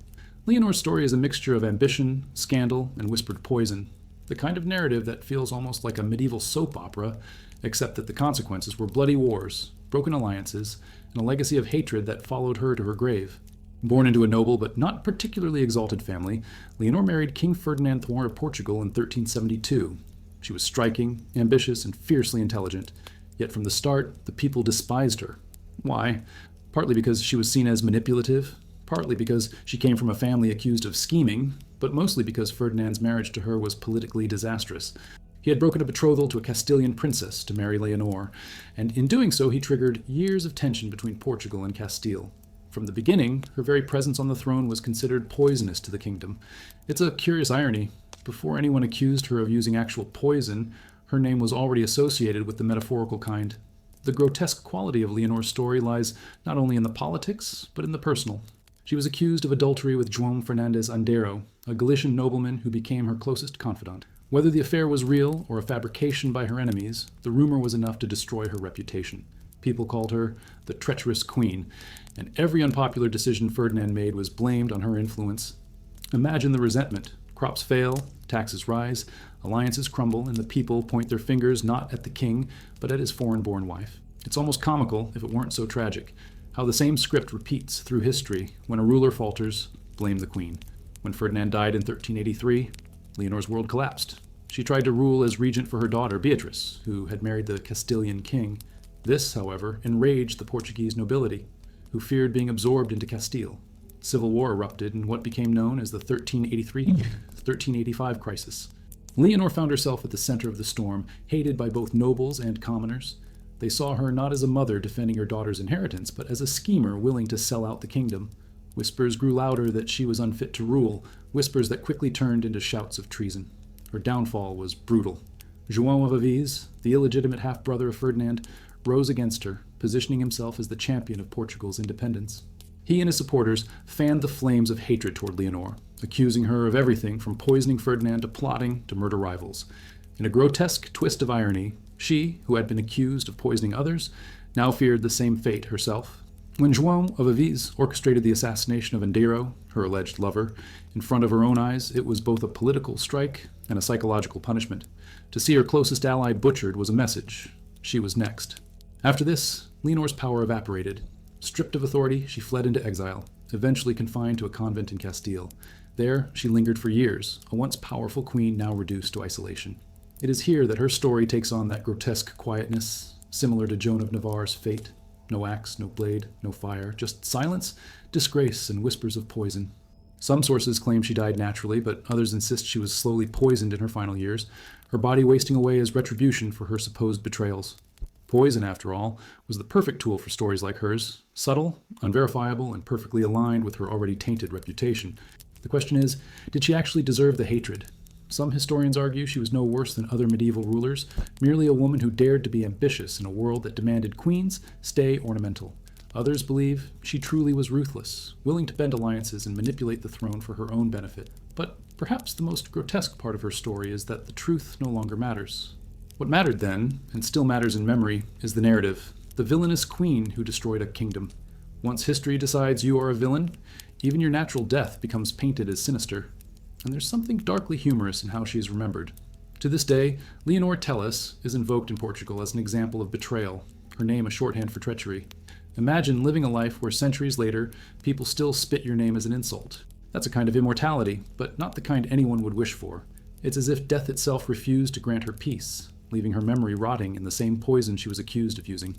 Leonor's story is a mixture of ambition, scandal, and whispered poison, the kind of narrative that feels almost like a medieval soap opera, except that the consequences were bloody wars, broken alliances, and a legacy of hatred that followed her to her grave. Born into a noble but not particularly exalted family, Leonor married King Ferdinand IV of Portugal in 1372. She was striking, ambitious, and fiercely intelligent, yet from the start, the people despised her. Why? Partly because she was seen as manipulative, partly because she came from a family accused of scheming, but mostly because Ferdinand's marriage to her was politically disastrous. He had broken a betrothal to a Castilian princess to marry Leonor, and in doing so he triggered years of tension between Portugal and Castile. From the beginning, her very presence on the throne was considered poisonous to the kingdom. It's a curious irony. Before anyone accused her of using actual poison, her name was already associated with the metaphorical kind. The grotesque quality of Leonor's story lies not only in the politics, but in the personal. She was accused of adultery with João Fernandes Andero, a Galician nobleman who became her closest confidant. Whether the affair was real or a fabrication by her enemies, the rumor was enough to destroy her reputation. People called her the treacherous queen, and every unpopular decision Ferdinand made was blamed on her influence. Imagine the resentment. Crops fail, taxes rise, alliances crumble, and the people point their fingers not at the king, but at his foreign-born wife. It's almost comical, if it weren't so tragic, how the same script repeats through history. When a ruler falters, blame the queen. When Ferdinand died in 1383, Leonor's world collapsed. She tried to rule as regent for her daughter, Beatrice, who had married the Castilian king. This, however, enraged the Portuguese nobility, who feared being absorbed into Castile. Civil war erupted in what became known as the 1383-1385 crisis. Leonor found herself at the center of the storm, hated by both nobles and commoners. They saw her not as a mother defending her daughter's inheritance, but as a schemer willing to sell out the kingdom. Whispers grew louder that she was unfit to rule, whispers that quickly turned into shouts of treason. Her downfall was brutal. João of Aviz, the illegitimate half-brother of Ferdinand, rose against her, positioning himself as the champion of Portugal's independence. He and his supporters fanned the flames of hatred toward Leonor, accusing her of everything from poisoning Ferdinand to plotting to murder rivals. In a grotesque twist of irony, she, who had been accused of poisoning others, now feared the same fate herself. When João of Aviz orchestrated the assassination of Andero, her alleged lover, in front of her own eyes, it was both a political strike and a psychological punishment. To see her closest ally butchered was a message. She was next. After this, Leonor's power evaporated. Stripped of authority, she fled into exile, eventually confined to a convent in Castile. There, she lingered for years, a once powerful queen now reduced to isolation. It is here that her story takes on that grotesque quietness, similar to Joan of Navarre's fate. No axe, no blade, no fire, just silence, disgrace, and whispers of poison. Some sources claim she died naturally, but others insist she was slowly poisoned in her final years, her body wasting away as retribution for her supposed betrayals. Poison, after all, was the perfect tool for stories like hers, subtle, unverifiable, and perfectly aligned with her already tainted reputation. The question is, did she actually deserve the hatred? Some historians argue she was no worse than other medieval rulers, merely a woman who dared to be ambitious in a world that demanded queens stay ornamental. Others believe she truly was ruthless, willing to bend alliances and manipulate the throne for her own benefit. But perhaps the most grotesque part of her story is that the truth no longer matters. What mattered then, and still matters in memory, is the narrative, the villainous queen who destroyed a kingdom. Once history decides you are a villain, even your natural death becomes painted as sinister. And there's something darkly humorous in how she is remembered. To this day, Leonor Teles is invoked in Portugal as an example of betrayal, her name a shorthand for treachery. Imagine living a life where centuries later, people still spit your name as an insult. That's a kind of immortality, but not the kind anyone would wish for. It's as if death itself refused to grant her peace, leaving her memory rotting in the same poison she was accused of using.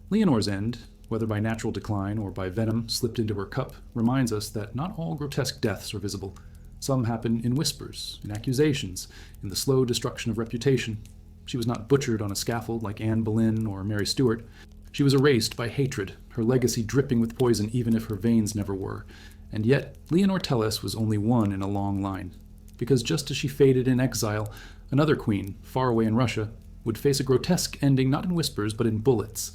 Leonore's end, whether by natural decline or by venom slipped into her cup, reminds us that not all grotesque deaths are visible. Some happen in whispers, in accusations, in the slow destruction of reputation. She was not butchered on a scaffold like Anne Boleyn or Mary Stuart. She was erased by hatred, her legacy dripping with poison even if her veins never were. And yet, Leonore Tellus was only one in a long line. Because just as she faded in exile, another queen, far away in Russia, would face a grotesque ending not in whispers but in bullets.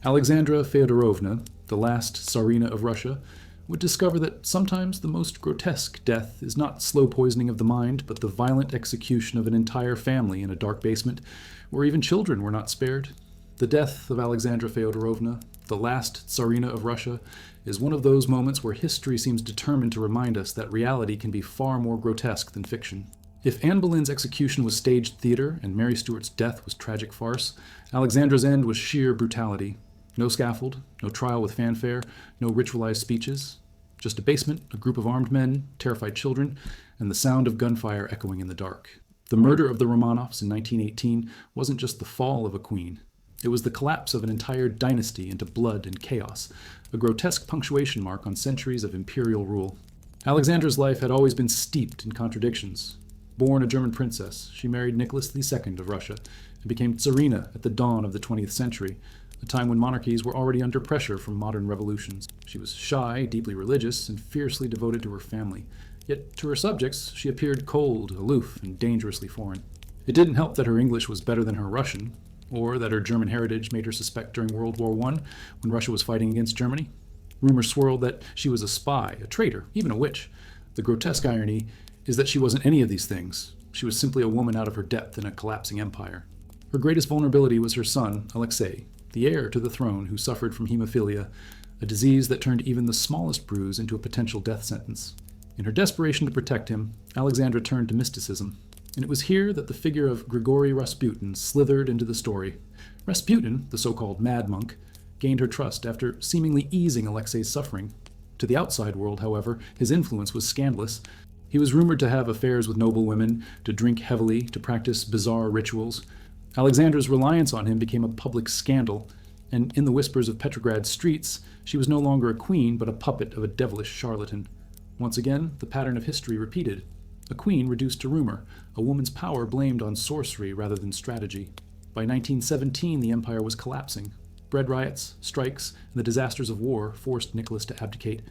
Alexandra Feodorovna, the last Tsarina of Russia, would discover that sometimes the most grotesque death is not slow poisoning of the mind, but the violent execution of an entire family in a dark basement, where even children were not spared. The death of Alexandra Feodorovna, the last Tsarina of Russia, is one of those moments where history seems determined to remind us that reality can be far more grotesque than fiction. If Anne Boleyn's execution was staged theater and Mary Stuart's death was tragic farce, Alexandra's end was sheer brutality. No scaffold, no trial with fanfare, no ritualized speeches. Just a basement, a group of armed men, terrified children, and the sound of gunfire echoing in the dark. The murder of the Romanovs in 1918 wasn't just the fall of a queen. It was the collapse of an entire dynasty into blood and chaos, a grotesque punctuation mark on centuries of imperial rule. Alexandra's life had always been steeped in contradictions. Born a German princess, she married Nicholas II of Russia and became Tsarina at the dawn of the 20th century, a time when monarchies were already under pressure from modern revolutions. She was shy, deeply religious, and fiercely devoted to her family. Yet to her subjects, she appeared cold, aloof, and dangerously foreign. It didn't help that her English was better than her Russian, or that her German heritage made her suspect during World War I, when Russia was fighting against Germany. Rumors swirled that she was a spy, a traitor, even a witch. The grotesque irony is that she wasn't any of these things. She was simply a woman out of her depth in a collapsing empire. Her greatest vulnerability was her son, Alexei, the heir to the throne who suffered from hemophilia, a disease that turned even the smallest bruise into a potential death sentence. In her desperation to protect him, Alexandra turned to mysticism. And it was here that the figure of Grigory Rasputin slithered into the story. Rasputin, the so-called mad monk, gained her trust after seemingly easing Alexei's suffering. To the outside world, however, his influence was scandalous. He was rumored to have affairs with noble women, to drink heavily, to practice bizarre rituals. Alexandra's reliance on him became a public scandal, and in the whispers of Petrograd's streets, she was no longer a queen, but a puppet of a devilish charlatan. Once again, the pattern of history repeated. A queen reduced to rumor, a woman's power blamed on sorcery rather than strategy. By 1917, the empire was collapsing. Bread riots, strikes, and the disasters of war forced Nicholas to abdicate.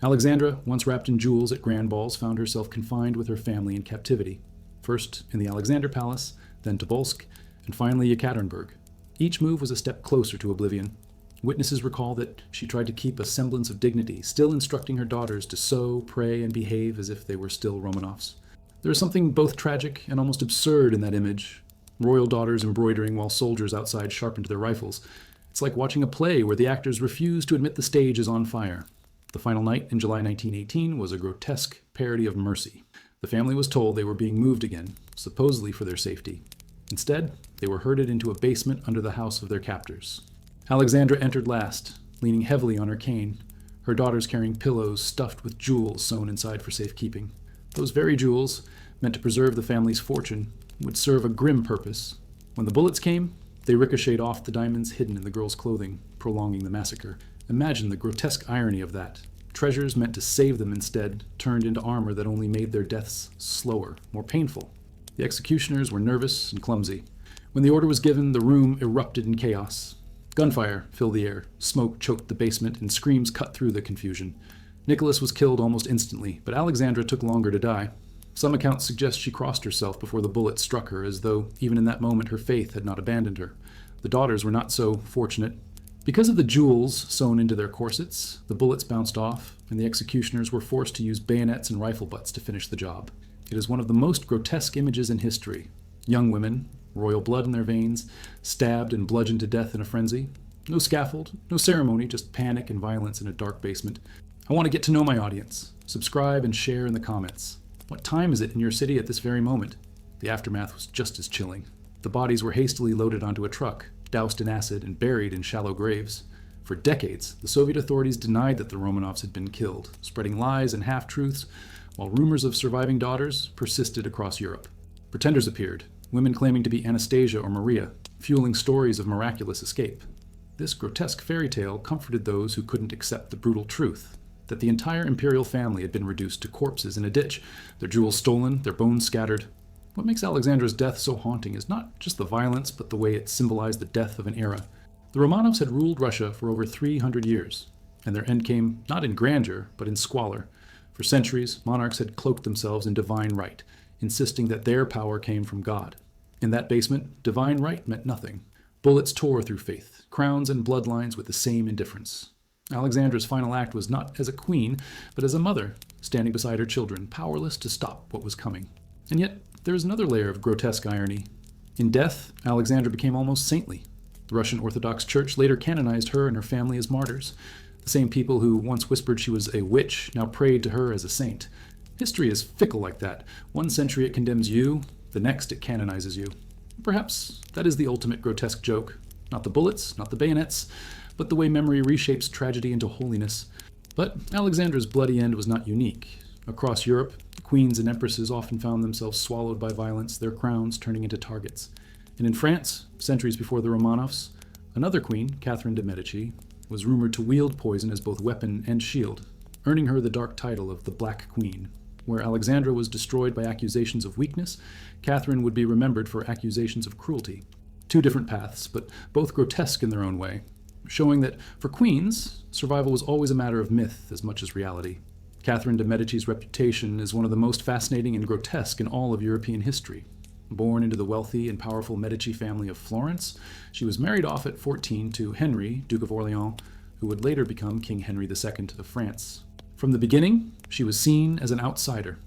Alexandra, once wrapped in jewels at grand balls, found herself confined with her family in captivity. First in the Alexander Palace, then Tobolsk, and finally Yekaterinburg. Each move was a step closer to oblivion. Witnesses recall that she tried to keep a semblance of dignity, still instructing her daughters to sew, pray, and behave as if they were still Romanovs. There is something both tragic and almost absurd in that image. Royal daughters embroidering while soldiers outside sharpened their rifles. It's like watching a play where the actors refuse to admit the stage is on fire. The final night in July 1918 was a grotesque parody of mercy. The family was told they were being moved again, supposedly for their safety. Instead, they were herded into a basement under the house of their captors. Alexandra entered last, leaning heavily on her cane, her daughters carrying pillows stuffed with jewels sewn inside for safekeeping. Those very jewels, meant to preserve the family's fortune, would serve a grim purpose. When the bullets came, they ricocheted off the diamonds hidden in the girls' clothing, prolonging the massacre. Imagine the grotesque irony of that. Treasures meant to save them instead turned into armor that only made their deaths slower, more painful. The executioners were nervous and clumsy. When the order was given, the room erupted in chaos. Gunfire filled the air, smoke choked the basement, and screams cut through the confusion. Nicholas was killed almost instantly, but Alexandra took longer to die. Some accounts suggest she crossed herself before the bullet struck her, as though even in that moment her faith had not abandoned her. The daughters were not so fortunate. Because of the jewels sewn into their corsets, the bullets bounced off, and the executioners were forced to use bayonets and rifle butts to finish the job. It is one of the most grotesque images in history. Young women, royal blood in their veins, stabbed and bludgeoned to death in a frenzy. No scaffold, no ceremony, just panic and violence in a dark basement. I want to get to know my audience. Subscribe and share in the comments. What time is it in your city at this very moment? The aftermath was just as chilling. The bodies were hastily loaded onto a truck, doused in acid, and buried in shallow graves. For decades, the Soviet authorities denied that the Romanovs had been killed, spreading lies and half-truths, while rumors of surviving daughters persisted across Europe. Pretenders appeared, women claiming to be Anastasia or Maria, fueling stories of miraculous escape. This grotesque fairy tale comforted those who couldn't accept the brutal truth that the entire imperial family had been reduced to corpses in a ditch, their jewels stolen, their bones scattered. What makes Alexandra's death so haunting is not just the violence, but the way it symbolized the death of an era. The Romanovs had ruled Russia for over 300 years, and their end came not in grandeur, but in squalor. For centuries, monarchs had cloaked themselves in divine right, insisting that their power came from God. In that basement, divine right meant nothing. Bullets tore through faith, crowns and bloodlines with the same indifference. Alexandra's final act was not as a queen, but as a mother, standing beside her children, powerless to stop what was coming. And yet, there is another layer of grotesque irony. In death, Alexandra became almost saintly. The Russian Orthodox Church later canonized her and her family as martyrs. The same people who once whispered she was a witch now prayed to her as a saint. History is fickle like that. One century it condemns you, the next it canonizes you. Perhaps that is the ultimate grotesque joke. Not the bullets, not the bayonets, but the way memory reshapes tragedy into holiness. But Alexandra's bloody end was not unique. Across Europe, queens and empresses often found themselves swallowed by violence, their crowns turning into targets. And in France, centuries before the Romanovs, another queen, Catherine de' Medici, was rumored to wield poison as both weapon and shield, earning her the dark title of the Black Queen. Where Alexandra was destroyed by accusations of weakness, Catherine would be remembered for accusations of cruelty. Two different paths, but both grotesque in their own way, showing that for queens, survival was always a matter of myth as much as reality. Catherine de' Medici's reputation is one of the most fascinating and grotesque in all of European history. Born into the wealthy and powerful Medici family of Florence, she was married off at 14 to Henry, Duke of Orleans, who would later become King Henry II of France. From the beginning, she was seen as an outsider,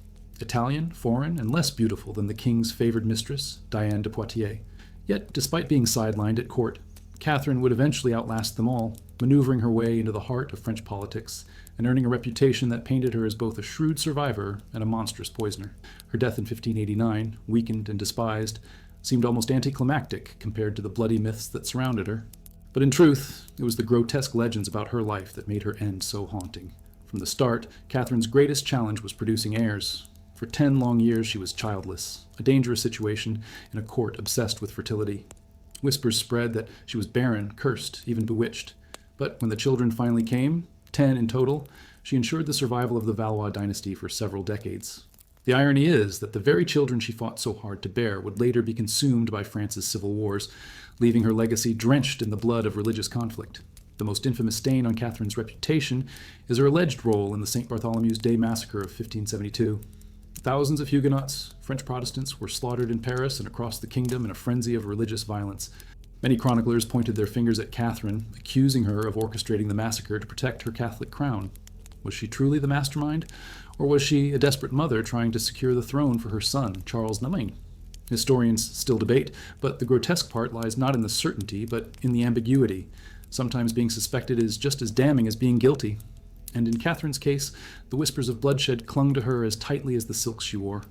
Italian, foreign, and less beautiful than the king's favored mistress, Diane de Poitiers. Yet, despite being sidelined at court, Catherine would eventually outlast them all, maneuvering her way into the heart of French politics and earning a reputation that painted her as both a shrewd survivor and a monstrous poisoner. Her death in 1589, weakened and despised, seemed almost anticlimactic compared to the bloody myths that surrounded her. But in truth, it was the grotesque legends about her life that made her end so haunting. From the start, Catherine's greatest challenge was producing heirs. For 10 long years she was childless, a dangerous situation in a court obsessed with fertility. Whispers spread that she was barren, cursed, even bewitched. But when the children finally came, 10 in total, she ensured the survival of the Valois dynasty for several decades. The irony is that the very children she fought so hard to bear would later be consumed by France's civil wars, leaving her legacy drenched in the blood of religious conflict. The most infamous stain on Catherine's reputation is her alleged role in the St. Bartholomew's Day massacre of 1572. Thousands of Huguenots, French Protestants, were slaughtered in Paris and across the kingdom in a frenzy of religious violence. Many chroniclers pointed their fingers at Catherine, accusing her of orchestrating the massacre to protect her Catholic crown. Was she truly the mastermind, or was she a desperate mother trying to secure the throne for her son, Charles IX? Historians still debate, but the grotesque part lies not in the certainty, but in the ambiguity. Sometimes being suspected is just as damning as being guilty. And in Catherine's case, the whispers of bloodshed clung to her as tightly as the silks she wore.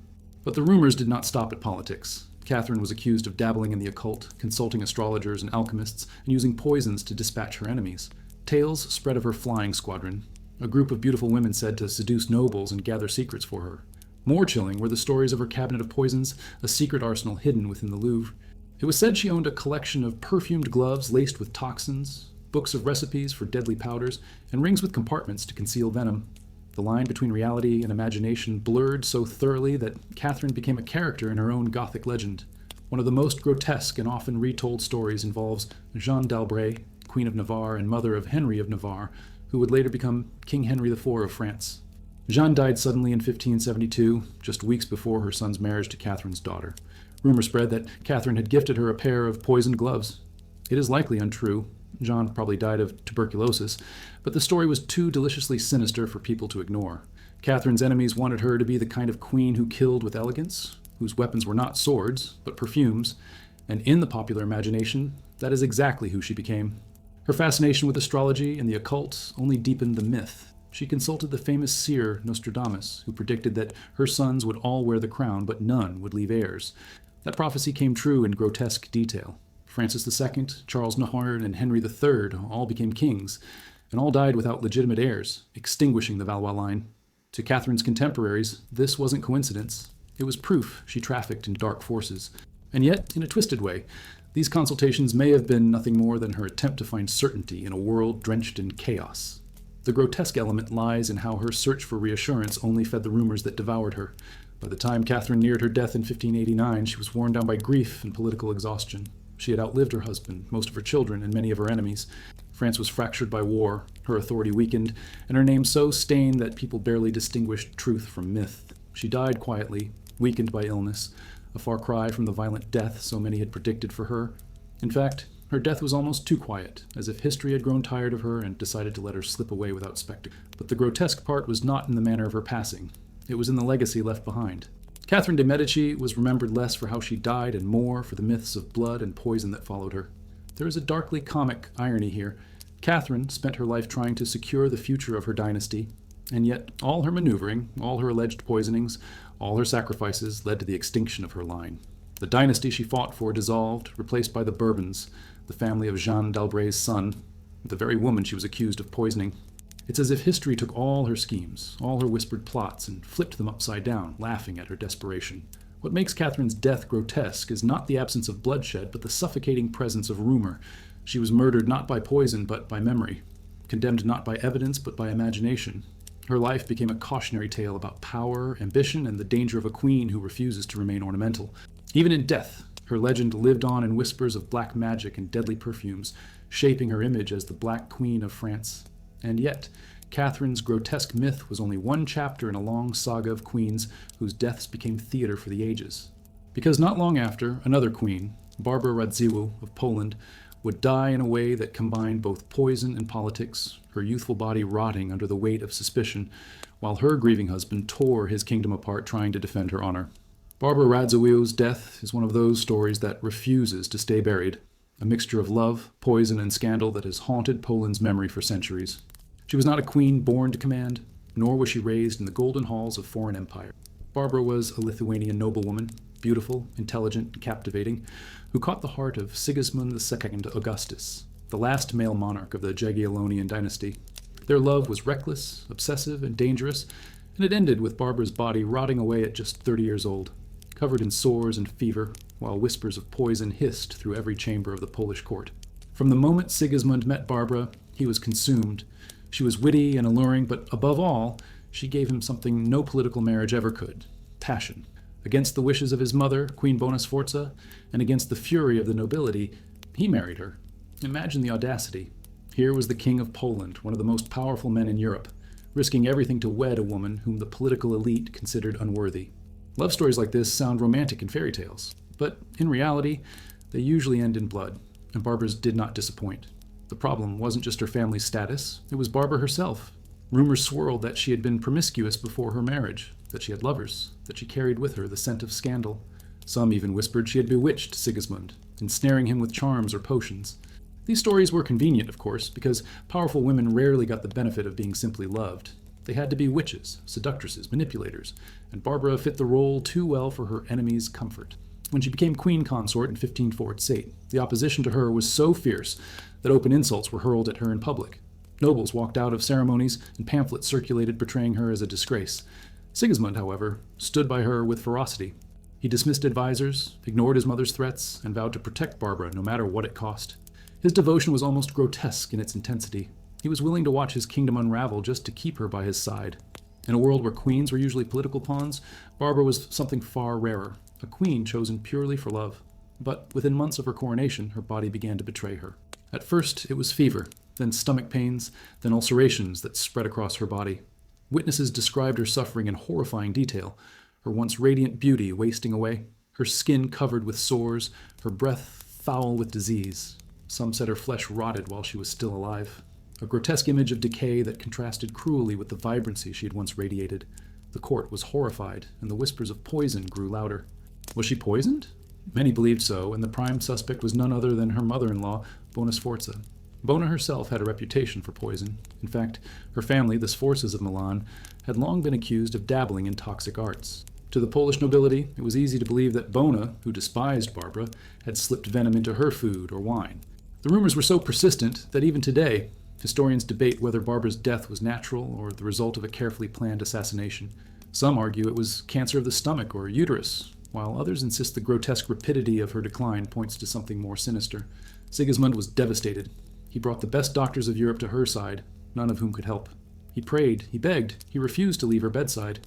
But the rumors did not stop at politics. Catherine was accused of dabbling in the occult, consulting astrologers and alchemists, and using poisons to dispatch her enemies. Tales spread of her flying squadron, a group of beautiful women said to seduce nobles and gather secrets for her. More chilling were the stories of her cabinet of poisons, a secret arsenal hidden within the Louvre. It was said she owned a collection of perfumed gloves laced with toxins, books of recipes for deadly powders, and rings with compartments to conceal venom. The line between reality and imagination blurred so thoroughly that Catherine became a character in her own Gothic legend. One of the most grotesque and often retold stories involves Jeanne d'Albret, Queen of Navarre and mother of Henry of Navarre, who would later become King Henry IV of France. Jeanne died suddenly in 1572, just weeks before her son's marriage to Catherine's daughter. Rumor spread that Catherine had gifted her a pair of poisoned gloves. It is likely untrue. Jeanne probably died of tuberculosis, but the story was too deliciously sinister for people to ignore. Catherine's enemies wanted her to be the kind of queen who killed with elegance, whose weapons were not swords, but perfumes, and in the popular imagination, that is exactly who she became. Her fascination with astrology and the occult only deepened the myth. She consulted the famous seer Nostradamus, who predicted that her sons would all wear the crown, but none would leave heirs. That prophecy came true in grotesque detail. Francis II, Charles IX, and Henry III all became kings, and all died without legitimate heirs, extinguishing the Valois line. To Catherine's contemporaries, this wasn't coincidence. It was proof she trafficked in dark forces. And yet, in a twisted way, these consultations may have been nothing more than her attempt to find certainty in a world drenched in chaos. The grotesque element lies in how her search for reassurance only fed the rumors that devoured her. By the time Catherine neared her death in 1589, she was worn down by grief and political exhaustion. She had outlived her husband, most of her children, and many of her enemies. France was fractured by war, her authority weakened, and her name so stained that people barely distinguished truth from myth. She died quietly, weakened by illness, a far cry from the violent death so many had predicted for her. In fact, her death was almost too quiet, as if history had grown tired of her and decided to let her slip away without spectacle. But the grotesque part was not in the manner of her passing. It was in the legacy left behind. Catherine de' Medici was remembered less for how she died and more for the myths of blood and poison that followed her. There is a darkly comic irony here. Catherine spent her life trying to secure the future of her dynasty, and yet all her maneuvering, all her alleged poisonings, all her sacrifices led to the extinction of her line. The dynasty she fought for dissolved, replaced by the Bourbons, the family of Jeanne d'Albret's son, the very woman she was accused of poisoning. It's as if history took all her schemes, all her whispered plots, and flipped them upside down, laughing at her desperation. What makes Catherine's death grotesque is not the absence of bloodshed, but the suffocating presence of rumor. She was murdered not by poison, but by memory, condemned not by evidence, but by imagination. Her life became a cautionary tale about power, ambition, and the danger of a queen who refuses to remain ornamental. Even in death, her legend lived on in whispers of black magic and deadly perfumes, shaping her image as the Black Queen of France. And yet, Catherine's grotesque myth was only one chapter in a long saga of queens whose deaths became theater for the ages. Because not long after, another queen, Barbara Radziwiłł of Poland, would die in a way that combined both poison and politics, her youthful body rotting under the weight of suspicion, while her grieving husband tore his kingdom apart trying to defend her honor. Barbara Radziwiłł's death is one of those stories that refuses to stay buried, a mixture of love, poison, and scandal that has haunted Poland's memory for centuries. She was not a queen born to command, nor was she raised in the golden halls of foreign empire. Barbara was a Lithuanian noblewoman, beautiful, intelligent, and captivating, who caught the heart of Sigismund II Augustus, the last male monarch of the Jagiellonian dynasty. Their love was reckless, obsessive, and dangerous, and it ended with Barbara's body rotting away at just 30 years old, covered in sores and fever, while whispers of poison hissed through every chamber of the Polish court. From the moment Sigismund met Barbara, he was consumed. She was witty and alluring, but above all, she gave him something no political marriage ever could: passion. Against the wishes of his mother, Queen Bona Sforza, and against the fury of the nobility, he married her. Imagine the audacity. Here was the King of Poland, one of the most powerful men in Europe, risking everything to wed a woman whom the political elite considered unworthy. Love stories like this sound romantic in fairy tales, but in reality, they usually end in blood, and Barbara's did not disappoint. The problem wasn't just her family's status, it was Barbara herself. Rumors swirled that she had been promiscuous before her marriage, that she had lovers, that she carried with her the scent of scandal. Some even whispered she had bewitched Sigismund, ensnaring him with charms or potions. These stories were convenient, of course, because powerful women rarely got the benefit of being simply loved. They had to be witches, seductresses, manipulators, and Barbara fit the role too well for her enemies' comfort. When she became queen consort in 1548, the opposition to her was so fierce that open insults were hurled at her in public. Nobles walked out of ceremonies, and pamphlets circulated portraying her as a disgrace. Sigismund, however, stood by her with ferocity. He dismissed advisors, ignored his mother's threats, and vowed to protect Barbara no matter what it cost. His devotion was almost grotesque in its intensity. He was willing to watch his kingdom unravel just to keep her by his side. In a world where queens were usually political pawns, Barbara was something far rarer, a queen chosen purely for love. But within months of her coronation, her body began to betray her. At first, it was fever, then stomach pains, then ulcerations that spread across her body. Witnesses described her suffering in horrifying detail, her once radiant beauty wasting away, her skin covered with sores, her breath foul with disease. Some said her flesh rotted while she was still alive. A grotesque image of decay that contrasted cruelly with the vibrancy she had once radiated. The court was horrified, and the whispers of poison grew louder. Was she poisoned? Many believed so, and the prime suspect was none other than her mother-in-law, Bona Sforza. Bona herself had a reputation for poison. In fact, her family, the Sforzas of Milan, had long been accused of dabbling in toxic arts. To the Polish nobility, it was easy to believe that Bona, who despised Barbara, had slipped venom into her food or wine. The rumors were so persistent that even today, Historians debate whether Barbara's death was natural or the result of a carefully planned assassination. Some argue it was cancer of the stomach or uterus, while others insist the grotesque rapidity of her decline points to something more sinister. Sigismund was devastated. He brought the best doctors of Europe to her side, none of whom could help. He prayed, he begged, he refused to leave her bedside.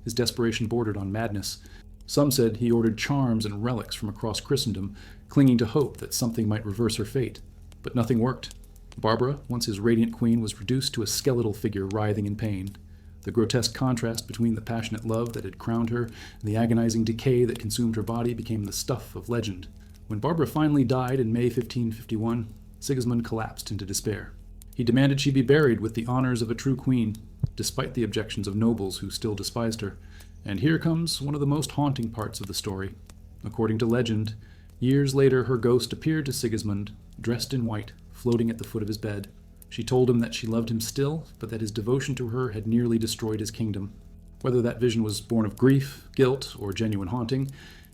His desperation bordered on madness. Some said he ordered charms and relics from across Christendom, clinging to hope that something might reverse her fate. But nothing worked. Barbara, once his radiant queen, was reduced to a skeletal figure writhing in pain. The grotesque contrast between the passionate love that had crowned her and the agonizing decay that consumed her body became the stuff of legend. When Barbara finally died in May 1551, Sigismund collapsed into despair. He demanded she be buried with the honors of a true queen, despite the objections of nobles who still despised her. And here comes one of the most haunting parts of the story. According to legend, years later her ghost appeared to Sigismund, dressed in white, floating at the foot of his bed. She told him that she loved him still, but that his devotion to her had nearly destroyed his kingdom. Whether that vision was born of grief, guilt, or genuine haunting,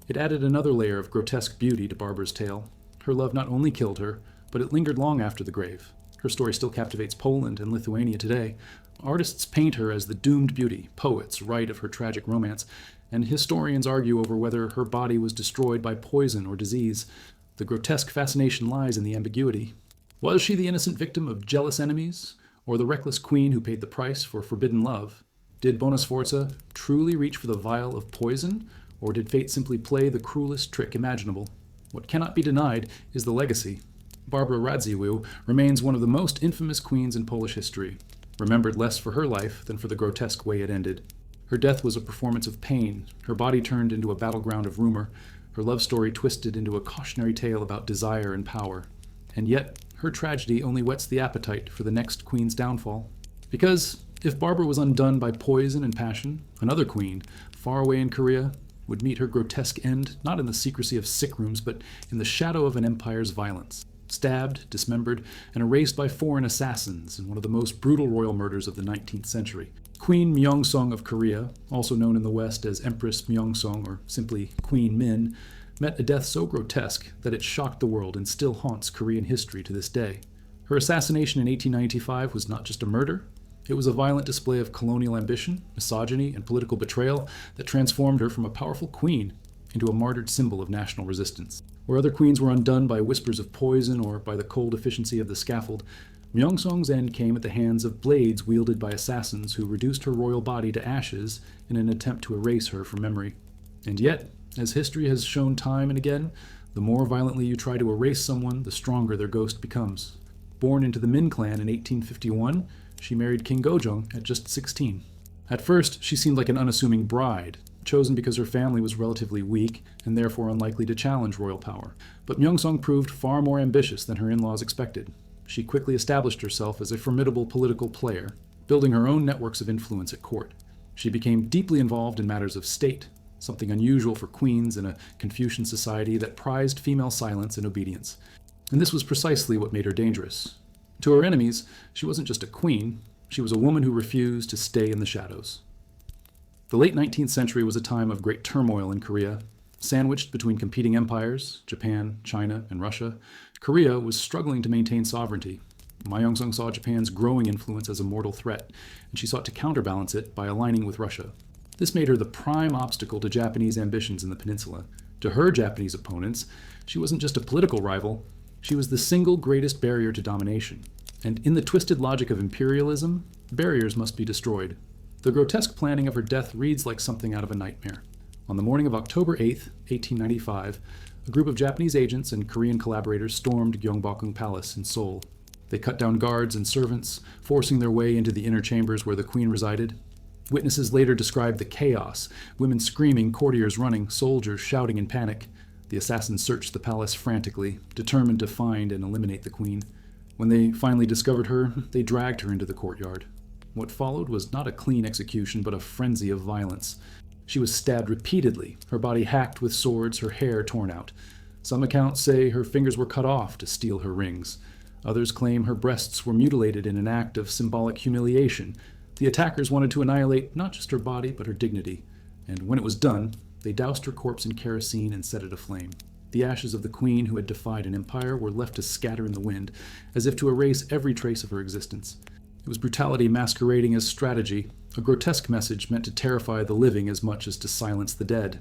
it added another layer of grotesque beauty to Barbara's tale. Her love not only killed her, but it lingered long after the grave. Her story still captivates Poland and Lithuania today. Artists paint her as the doomed beauty, poets write of her tragic romance, and historians argue over whether her body was destroyed by poison or disease. The grotesque fascination lies in the ambiguity. Was she the innocent victim of jealous enemies, or the reckless queen who paid the price for forbidden love? Did Bona Sforza truly reach for the vial of poison, or did fate simply play the cruelest trick imaginable? What cannot be denied is the legacy. Barbara Radziwiłł remains one of the most infamous queens in Polish history, remembered less for her life than for the grotesque way it ended. Her death was a performance of pain, her body turned into a battleground of rumor, her love story twisted into a cautionary tale about desire and power. And yet, her tragedy only whets the appetite for the next queen's downfall. Because if Barbara was undone by poison and passion, another queen, far away in Korea, would meet her grotesque end not in the secrecy of sick rooms, but in the shadow of an empire's violence. Stabbed, dismembered, and erased by foreign assassins in one of the most brutal royal murders of the 19th century. Queen Myeongsong of Korea, also known in the West as Empress Myeongsong or simply Queen Min, met a death so grotesque that it shocked the world and still haunts Korean history to this day. Her assassination in 1895 was not just a murder, it was a violent display of colonial ambition, misogyny, and political betrayal that transformed her from a powerful queen into a martyred symbol of national resistance. Where other queens were undone by whispers of poison or by the cold efficiency of the scaffold, Myeongsong's end came at the hands of blades wielded by assassins who reduced her royal body to ashes in an attempt to erase her from memory. And yet, as history has shown time and again, the more violently you try to erase someone, the stronger their ghost becomes. Born into the Min clan in 1851, she married King Gojong at just 16. At first, she seemed like an unassuming bride, chosen because her family was relatively weak and therefore unlikely to challenge royal power. But Myeongsong proved far more ambitious than her in-laws expected. She quickly established herself as a formidable political player, building her own networks of influence at court. She became deeply involved in matters of state, something unusual for queens in a Confucian society that prized female silence and obedience. And this was precisely what made her dangerous. To her enemies, she wasn't just a queen, she was a woman who refused to stay in the shadows. The late 19th century was a time of great turmoil in Korea. Sandwiched between competing empires, Japan, China, and Russia, Korea was struggling to maintain sovereignty. Myeongsong saw Japan's growing influence as a mortal threat, and she sought to counterbalance it by aligning with Russia. This made her the prime obstacle to Japanese ambitions in the peninsula. To her Japanese opponents, she wasn't just a political rival, she was the single greatest barrier to domination. And in the twisted logic of imperialism, barriers must be destroyed. The grotesque planning of her death reads like something out of a nightmare. On the morning of October 8, 1895, a group of Japanese agents and Korean collaborators stormed Gyeongbokgung Palace in Seoul. They cut down guards and servants, forcing their way into the inner chambers where the queen resided. Witnesses later described the chaos, women screaming, courtiers running, soldiers shouting in panic. The assassins searched the palace frantically, determined to find and eliminate the queen. When they finally discovered her, they dragged her into the courtyard. What followed was not a clean execution, but a frenzy of violence. She was stabbed repeatedly, her body hacked with swords, her hair torn out. Some accounts say her fingers were cut off to steal her rings. Others claim her breasts were mutilated in an act of symbolic humiliation. The attackers wanted to annihilate not just her body, but her dignity. And when it was done, they doused her corpse in kerosene and set it aflame. The ashes of the queen who had defied an empire were left to scatter in the wind, as if to erase every trace of her existence. It was brutality masquerading as strategy, a grotesque message meant to terrify the living as much as to silence the dead.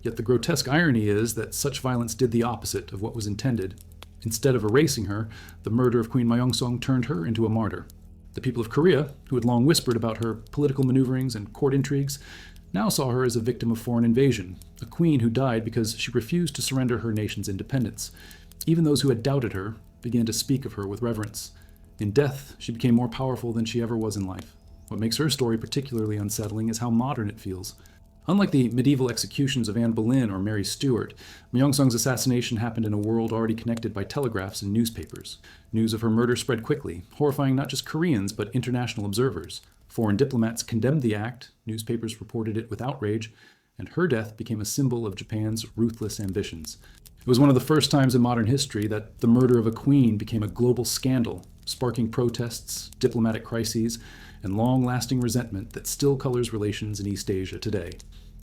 Yet the grotesque irony is that such violence did the opposite of what was intended. Instead of erasing her, the murder of Queen Myeongsong turned her into a martyr. The people of Korea, who had long whispered about her political maneuverings and court intrigues, now saw her as a victim of foreign invasion, a queen who died because she refused to surrender her nation's independence. Even those who had doubted her began to speak of her with reverence. In death, she became more powerful than she ever was in life. What makes her story particularly unsettling is how modern it feels. Unlike the medieval executions of Anne Boleyn or Mary Stuart, Myeongsong's assassination happened in a world already connected by telegraphs and newspapers. News of her murder spread quickly, horrifying not just Koreans but international observers. Foreign diplomats condemned the act, newspapers reported it with outrage, and her death became a symbol of Japan's ruthless ambitions. It was one of the first times in modern history that the murder of a queen became a global scandal, sparking protests, diplomatic crises, and long-lasting resentment that still colors relations in East Asia today.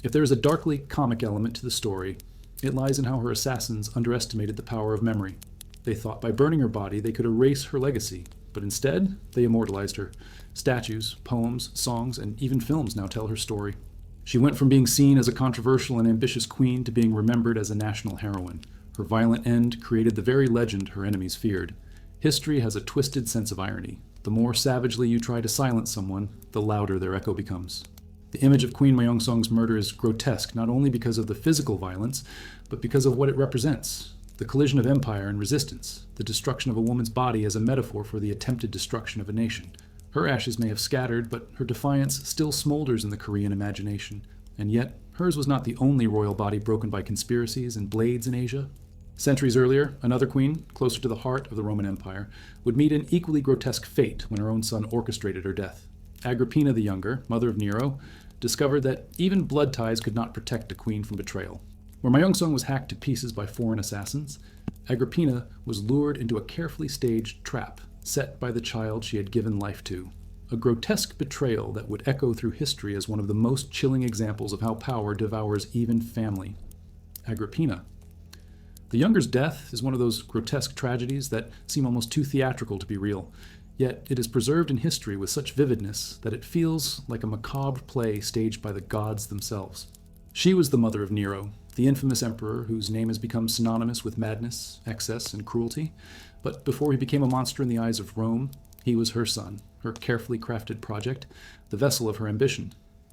If there is a darkly comic element to the story, it lies in how her assassins underestimated the power of memory. They thought by burning her body they could erase her legacy, but instead they immortalized her. Statues, poems, songs, and even films now tell her story. She went from being seen as a controversial and ambitious queen to being remembered as a national heroine. Her violent end created the very legend her enemies feared. History has a twisted sense of irony. The more savagely you try to silence someone, the louder their echo becomes. The image of Queen Myeongsong's murder is grotesque not only because of the physical violence, but because of what it represents. The collision of empire and resistance, the destruction of a woman's body as a metaphor for the attempted destruction of a nation. Her ashes may have scattered, but her defiance still smolders in the Korean imagination. And yet, hers was not the only royal body broken by conspiracies and blades in Asia. Centuries earlier, another queen, closer to the heart of the Roman Empire, would meet an equally grotesque fate when her own son orchestrated her death. Agrippina the Younger, mother of Nero, discovered that even blood ties could not protect a queen from betrayal. Where Myeongsong was hacked to pieces by foreign assassins, Agrippina was lured into a carefully staged trap set by the child she had given life to. A grotesque betrayal that would echo through history as one of the most chilling examples of how power devours even family. Agrippina. The Younger's death is one of those grotesque tragedies that seem almost too theatrical to be real, yet it is preserved in history with such vividness that it feels like a macabre play staged by the gods themselves. She was the mother of Nero, the infamous emperor whose name has become synonymous with madness, excess, and cruelty, but before he became a monster in the eyes of Rome, he was her son, her carefully crafted project, the vessel of her ambition.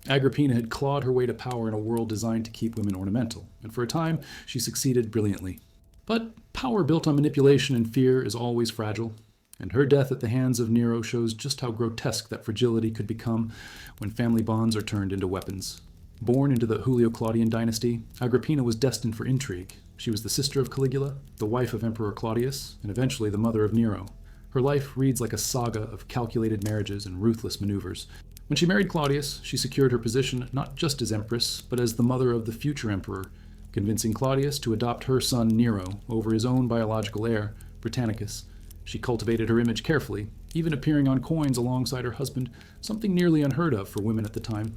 Agrippina had clawed her way to power in a world designed to keep women ornamental, and for a time she succeeded brilliantly. But power built on manipulation and fear is always fragile, and her death at the hands of Nero shows just how grotesque that fragility could become when family bonds are turned into weapons. Born into the Julio-Claudian dynasty, Agrippina was destined for intrigue. She was the sister of Caligula, the wife of Emperor Claudius, and eventually the mother of Nero. Her life reads like a saga of calculated marriages and ruthless maneuvers. When she married Claudius, she secured her position not just as empress, but as the mother of the future emperor, convincing Claudius to adopt her son Nero over his own biological heir, Britannicus. She cultivated her image carefully, even appearing on coins alongside her husband, something nearly unheard of for women at the time.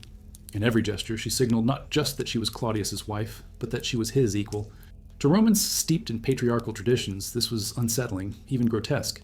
In every gesture, she signaled not just that she was Claudius's wife, but that she was his equal. To Romans steeped in patriarchal traditions, this was unsettling, even grotesque.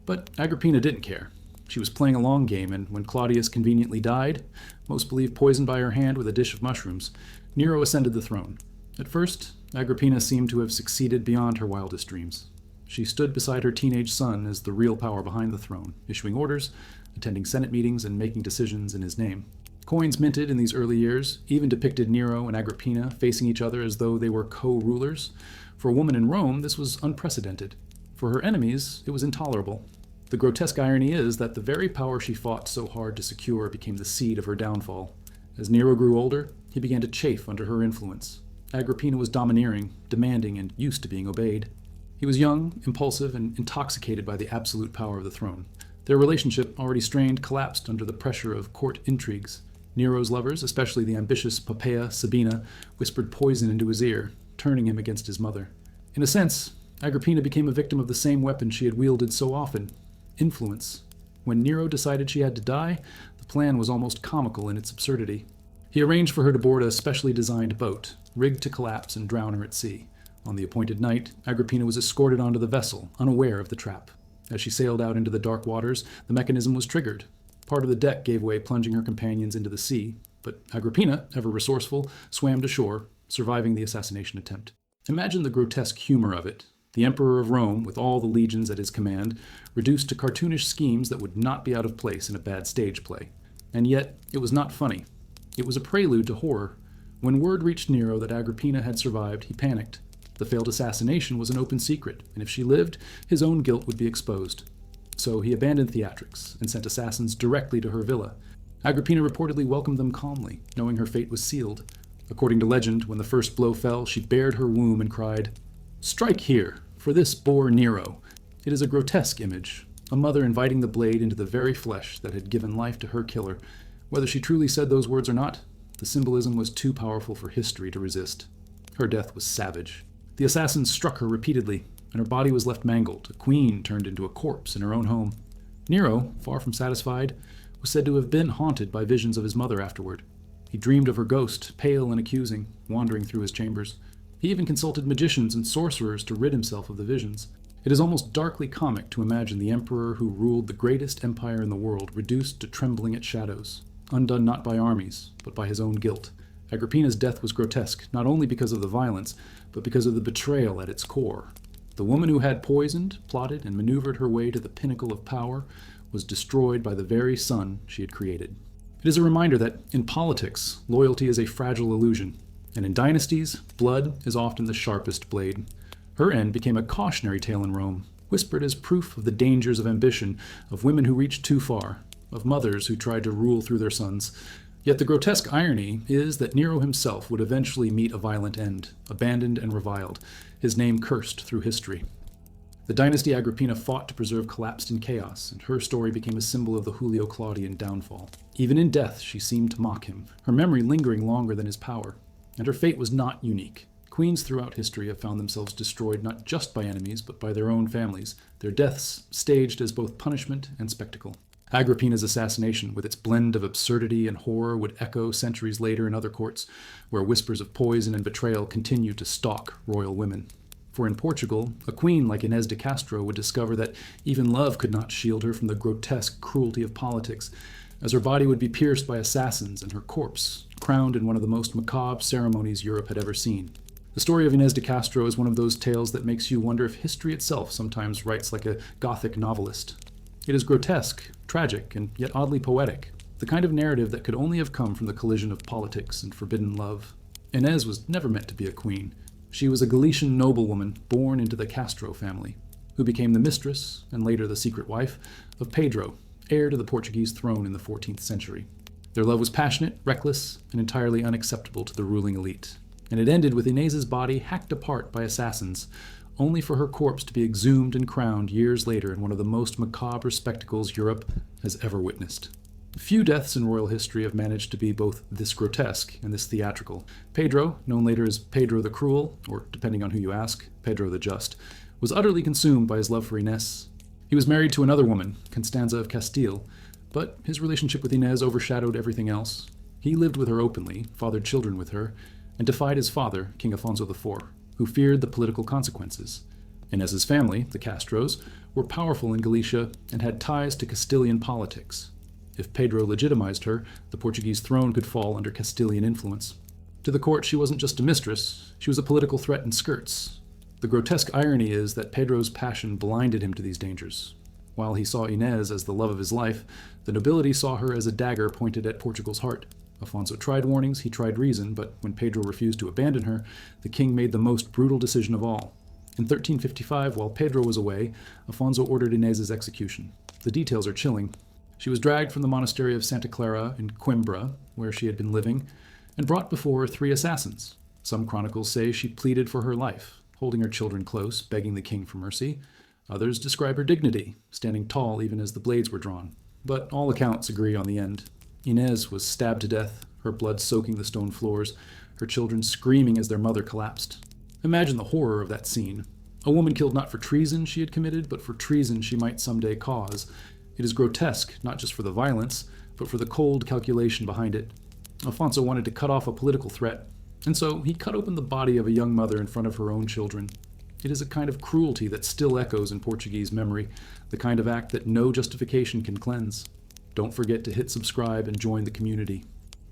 But Agrippina didn't care. She was playing a long game, and when Claudius conveniently died, most believe poisoned by her hand with a dish of mushrooms, Nero ascended the throne. At first, Agrippina seemed to have succeeded beyond her wildest dreams. She stood beside her teenage son as the real power behind the throne, issuing orders, attending Senate meetings, and making decisions in his name. Coins minted in these early years even depicted Nero and Agrippina facing each other as though they were co-rulers. For a woman in Rome, this was unprecedented. For her enemies, it was intolerable. The grotesque irony is that the very power she fought so hard to secure became the seed of her downfall. As Nero grew older, he began to chafe under her influence. Agrippina was domineering, demanding, and used to being obeyed. He was young, impulsive, and intoxicated by the absolute power of the throne. Their relationship, already strained, collapsed under the pressure of court intrigues. Nero's lovers, especially the ambitious Poppaea Sabina, whispered poison into his ear, turning him against his mother. In a sense, Agrippina became a victim of the same weapon she had wielded so often: influence. When Nero decided she had to die, the plan was almost comical in its absurdity. He arranged for her to board a specially designed boat, rigged to collapse and drown her at sea. On the appointed night, Agrippina was escorted onto the vessel, unaware of the trap. As she sailed out into the dark waters, the mechanism was triggered. Part of the deck gave way, plunging her companions into the sea, but Agrippina, ever resourceful, swam to shore, surviving the assassination attempt. Imagine the grotesque humor of it. The Emperor of Rome, with all the legions at his command, reduced to cartoonish schemes that would not be out of place in a bad stage play. And yet, it was not funny. It was a prelude to horror. When word reached Nero that Agrippina had survived, he panicked. The failed assassination was an open secret, and if she lived, his own guilt would be exposed. So he abandoned theatrics and sent assassins directly to her villa. Agrippina reportedly welcomed them calmly, knowing her fate was sealed. According to legend, when the first blow fell, she bared her womb and cried, "Strike here, for this bore Nero." It is a grotesque image, a mother inviting the blade into the very flesh that had given life to her killer. Whether she truly said those words or not, the symbolism was too powerful for history to resist. Her death was savage. The assassins struck her repeatedly, and her body was left mangled, a queen turned into a corpse in her own home. Nero, far from satisfied, was said to have been haunted by visions of his mother afterward. He dreamed of her ghost, pale and accusing, wandering through his chambers. He even consulted magicians and sorcerers to rid himself of the visions. It is almost darkly comic to imagine the emperor who ruled the greatest empire in the world reduced to trembling at shadows, undone not by armies, but by his own guilt. Agrippina's death was grotesque, not only because of the violence, but because of the betrayal at its core. The woman who had poisoned, plotted, and maneuvered her way to the pinnacle of power was destroyed by the very son she had created. It is a reminder that, in politics, loyalty is a fragile illusion, and in dynasties, blood is often the sharpest blade. Her end became a cautionary tale in Rome, whispered as proof of the dangers of ambition, of women who reached too far, of mothers who tried to rule through their sons. Yet the grotesque irony is that Nero himself would eventually meet a violent end, abandoned and reviled, his name cursed through history. The dynasty Agrippina fought to preserve collapsed in chaos, and her story became a symbol of the Julio-Claudian downfall. Even in death, she seemed to mock him, her memory lingering longer than his power. And her fate was not unique. Queens throughout history have found themselves destroyed not just by enemies, but by their own families, their deaths staged as both punishment and spectacle. Agrippina's assassination, with its blend of absurdity and horror, would echo centuries later in other courts, where whispers of poison and betrayal continue to stalk royal women. For in Portugal, a queen like Inés de Castro would discover that even love could not shield her from the grotesque cruelty of politics, as her body would be pierced by assassins and her corpse crowned in one of the most macabre ceremonies Europe had ever seen. The story of Inés de Castro is one of those tales that makes you wonder if history itself sometimes writes like a Gothic novelist. It is grotesque, tragic, and yet oddly poetic, the kind of narrative that could only have come from the collision of politics and forbidden love. Inés was never meant to be a queen. She was a Galician noblewoman born into the Castro family, who became the mistress, and later the secret wife, of Pedro, heir to the Portuguese throne in the 14th century. Their love was passionate, reckless, and entirely unacceptable to the ruling elite, and it ended with Inés's body hacked apart by assassins, only for her corpse to be exhumed and crowned years later in one of the most macabre spectacles Europe has ever witnessed. Few deaths in royal history have managed to be both this grotesque and this theatrical. Pedro, known later as Pedro the Cruel, or depending on who you ask, Pedro the Just, was utterly consumed by his love for Inés. He was married to another woman, Constanza of Castile, but his relationship with Inés overshadowed everything else. He lived with her openly, fathered children with her, and defied his father, King Afonso IV, who feared the political consequences. Inés's family, the Castros, were powerful in Galicia and had ties to Castilian politics. If Pedro legitimized her, the Portuguese throne could fall under Castilian influence. To the court, she wasn't just a mistress, she was a political threat in skirts. The grotesque irony is that Pedro's passion blinded him to these dangers. While he saw Inés as the love of his life, the nobility saw her as a dagger pointed at Portugal's heart. Afonso tried warnings, he tried reason, but when Pedro refused to abandon her, the king made the most brutal decision of all. In 1355, while Pedro was away, Afonso ordered Inés's execution. The details are chilling. She was dragged from the monastery of Santa Clara in Coimbra, where she had been living, and brought before 3 assassins. Some chronicles say she pleaded for her life, holding her children close, begging the king for mercy. Others describe her dignity, standing tall even as the blades were drawn. But all accounts agree on the end. Inés was stabbed to death, her blood soaking the stone floors, her children screaming as their mother collapsed. Imagine the horror of that scene. A woman killed not for treason she had committed, but for treason she might someday cause. It is grotesque, not just for the violence, but for the cold calculation behind it. Afonso wanted to cut off a political threat. And so he cut open the body of a young mother in front of her own children. It is a kind of cruelty that still echoes in Portuguese memory, the kind of act that no justification can cleanse. Don't forget to hit subscribe and join the community.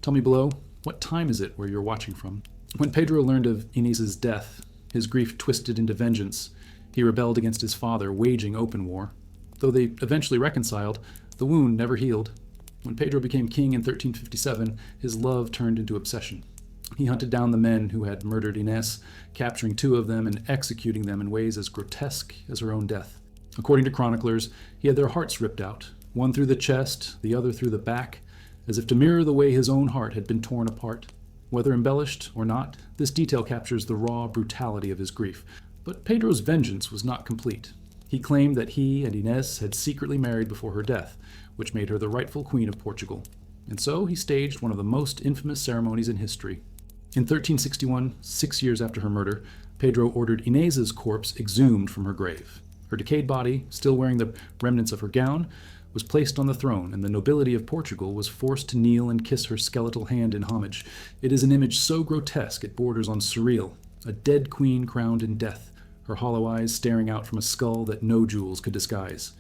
Tell me below, what time is it where you're watching from? When Pedro learned of Inés's death, his grief twisted into vengeance. He rebelled against his father, waging open war. Though they eventually reconciled, the wound never healed. When Pedro became king in 1357, his love turned into obsession. He hunted down the men who had murdered Inés, capturing 2 of them and executing them in ways as grotesque as her own death. According to chroniclers, he had their hearts ripped out, one through the chest, the other through the back, as if to mirror the way his own heart had been torn apart. Whether embellished or not, this detail captures the raw brutality of his grief. But Pedro's vengeance was not complete. He claimed that he and Inés had secretly married before her death, which made her the rightful queen of Portugal. And so he staged one of the most infamous ceremonies in history. In 1361, 6 years after her murder, Pedro ordered Inés's corpse exhumed from her grave. Her decayed body, still wearing the remnants of her gown, was placed on the throne, and the nobility of Portugal was forced to kneel and kiss her skeletal hand in homage. It is an image so grotesque it borders on surreal, a dead queen crowned in death, her hollow eyes staring out from a skull that no jewels could disguise.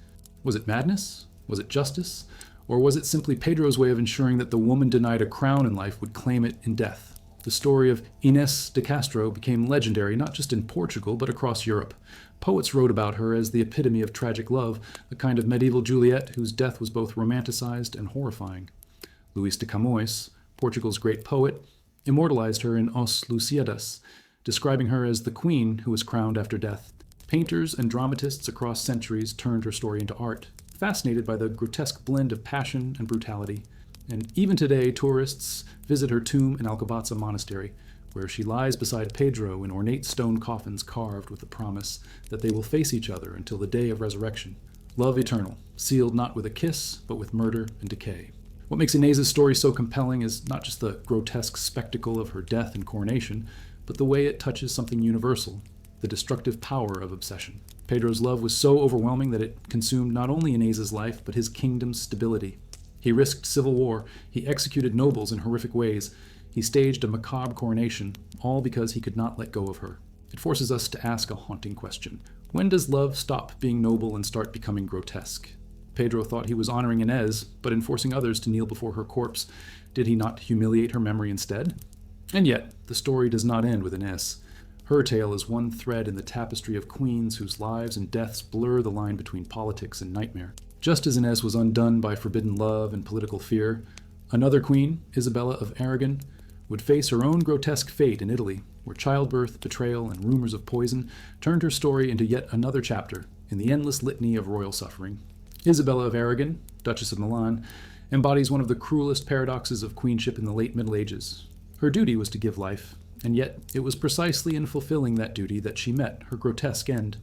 Was it madness? Was it justice? Or was it simply Pedro's way of ensuring that the woman denied a crown in life would claim it in death? The story of Inés de Castro became legendary not just in Portugal, but across Europe. Poets wrote about her as the epitome of tragic love, a kind of medieval Juliet whose death was both romanticized and horrifying. Luís de Camões, Portugal's great poet, immortalized her in Os Lusíadas, describing her as the queen who was crowned after death. Painters and dramatists across centuries turned her story into art, fascinated by the grotesque blend of passion and brutality. And even today, tourists visit her tomb in Alcobaça Monastery, where she lies beside Pedro in ornate stone coffins carved with the promise that they will face each other until the day of resurrection. Love eternal, sealed not with a kiss, but with murder and decay. What makes Inés's story so compelling is not just the grotesque spectacle of her death and coronation, but the way it touches something universal, the destructive power of obsession. Pedro's love was so overwhelming that it consumed not only Inés's life, but his kingdom's stability. He risked civil war, he executed nobles in horrific ways, he staged a macabre coronation, all because he could not let go of her. It forces us to ask a haunting question. When does love stop being noble and start becoming grotesque? Pedro thought he was honoring Inés, but in forcing others to kneel before her corpse, did he not humiliate her memory instead? And yet, the story does not end with Inés. Her tale is one thread in the tapestry of queens whose lives and deaths blur the line between politics and nightmare. Just as Inés was undone by forbidden love and political fear, another queen, Isabella of Aragon, would face her own grotesque fate in Italy, where childbirth, betrayal, and rumors of poison turned her story into yet another chapter in the endless litany of royal suffering. Isabella of Aragon, Duchess of Milan, embodies one of the cruelest paradoxes of queenship in the late Middle Ages. Her duty was to give life, and yet it was precisely in fulfilling that duty that she met her grotesque end.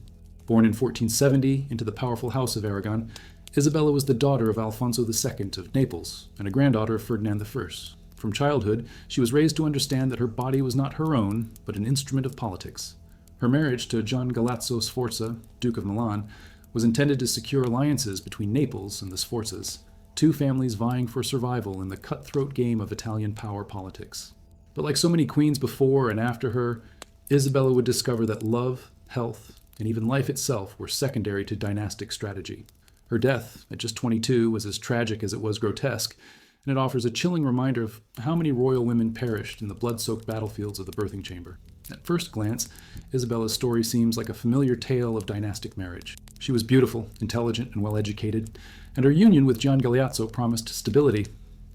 Born in 1470 into the powerful House of Aragon, Isabella was the daughter of Alfonso II of Naples and a granddaughter of Ferdinand I. From childhood, she was raised to understand that her body was not her own, but an instrument of politics. Her marriage to Gian Galeazzo Sforza, Duke of Milan, was intended to secure alliances between Naples and the Sforzas, 2 families vying for survival in the cutthroat game of Italian power politics. But like so many queens before and after her, Isabella would discover that love, health, and even life itself were secondary to dynastic strategy. Her death, at just 22, was as tragic as it was grotesque, and it offers a chilling reminder of how many royal women perished in the blood-soaked battlefields of the birthing chamber. At first glance, Isabella's story seems like a familiar tale of dynastic marriage. She was beautiful, intelligent, and well-educated, and her union with Gian Galeazzo promised stability.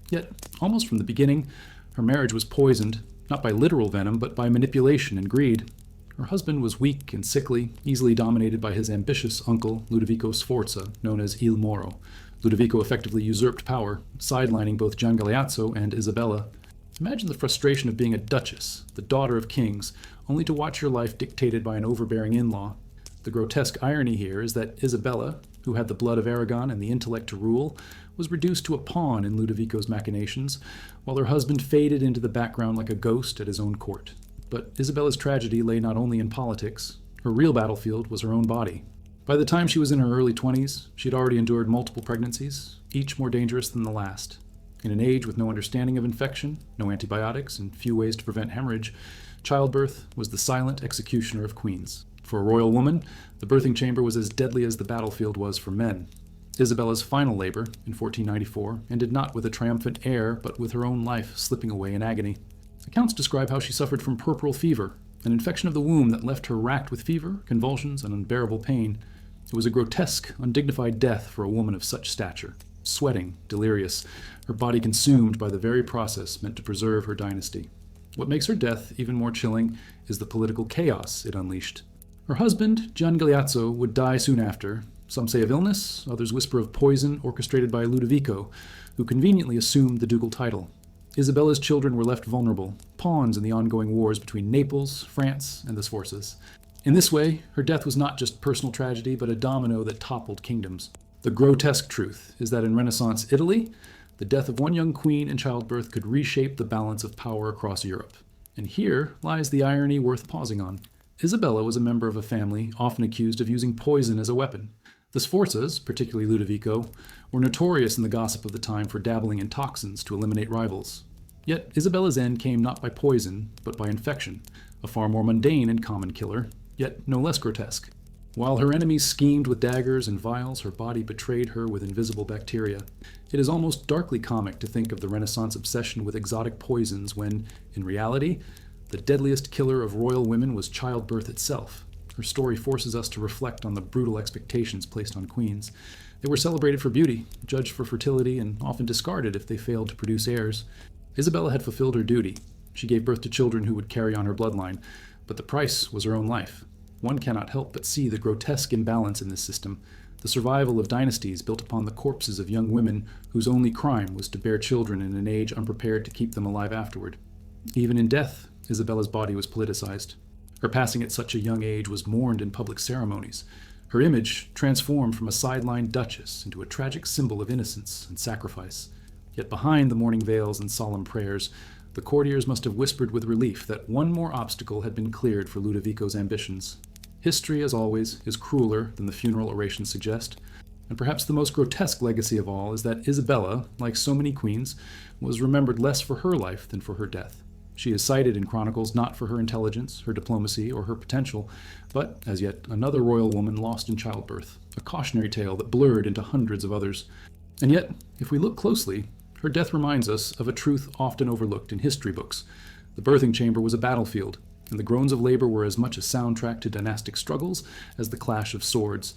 Yet, almost from the beginning, her marriage was poisoned, not by literal venom, but by manipulation and greed. Her husband was weak and sickly, easily dominated by his ambitious uncle, Ludovico Sforza, known as Il Moro. Ludovico effectively usurped power, sidelining both Gian Galeazzo and Isabella. Imagine the frustration of being a duchess, the daughter of kings, only to watch your life dictated by an overbearing in-law. The grotesque irony here is that Isabella, who had the blood of Aragon and the intellect to rule, was reduced to a pawn in Ludovico's machinations, while her husband faded into the background like a ghost at his own court. But Isabella's tragedy lay not only in politics. Her real battlefield was her own body. By the time she was in her early 20s, she had already endured multiple pregnancies, each more dangerous than the last. In an age with no understanding of infection, no antibiotics, and few ways to prevent hemorrhage, childbirth was the silent executioner of queens. For a royal woman, the birthing chamber was as deadly as the battlefield was for men. Isabella's final labor, in 1494, ended not with a triumphant heir, but with her own life slipping away in agony. Accounts describe how she suffered from puerperal fever, an infection of the womb that left her racked with fever, convulsions, and unbearable pain. It was a grotesque, undignified death for a woman of such stature. Sweating, delirious, her body consumed by the very process meant to preserve her dynasty. What makes her death even more chilling is the political chaos it unleashed. Her husband, Gian Galeazzo, would die soon after. Some say of illness, others whisper of poison orchestrated by Ludovico, who conveniently assumed the ducal title. Isabella's children were left vulnerable, pawns in the ongoing wars between Naples, France, and the Sforzas. In this way, her death was not just personal tragedy, but a domino that toppled kingdoms. The grotesque truth is that in Renaissance Italy, the death of one young queen in childbirth could reshape the balance of power across Europe. And here lies the irony worth pausing on. Isabella was a member of a family often accused of using poison as a weapon. The Sforzas, particularly Ludovico, were notorious in the gossip of the time for dabbling in toxins to eliminate rivals. Yet Isabella's end came not by poison, but by infection, a far more mundane and common killer, yet no less grotesque. While her enemies schemed with daggers and vials, her body betrayed her with invisible bacteria. It is almost darkly comic to think of the Renaissance obsession with exotic poisons when, in reality, the deadliest killer of royal women was childbirth itself. Her story forces us to reflect on the brutal expectations placed on queens. They were celebrated for beauty, judged for fertility, and often discarded if they failed to produce heirs. Isabella had fulfilled her duty. She gave birth to children who would carry on her bloodline, but the price was her own life. One cannot help but see the grotesque imbalance in this system, the survival of dynasties built upon the corpses of young women whose only crime was to bear children in an age unprepared to keep them alive afterward. Even in death, Isabella's body was politicized. Her passing at such a young age was mourned in public ceremonies. Her image transformed from a sideline duchess into a tragic symbol of innocence and sacrifice. Yet behind the mourning veils and solemn prayers, the courtiers must have whispered with relief that one more obstacle had been cleared for Ludovico's ambitions. History, as always, is crueler than the funeral orations suggest, and perhaps the most grotesque legacy of all is that Isabella, like so many queens, was remembered less for her life than for her death. She is cited in chronicles not for her intelligence, her diplomacy, or her potential, but as yet another royal woman lost in childbirth, a cautionary tale that blurred into hundreds of others. And yet, if we look closely, her death reminds us of a truth often overlooked in history books. The birthing chamber was a battlefield, and the groans of labor were as much a soundtrack to dynastic struggles as the clash of swords.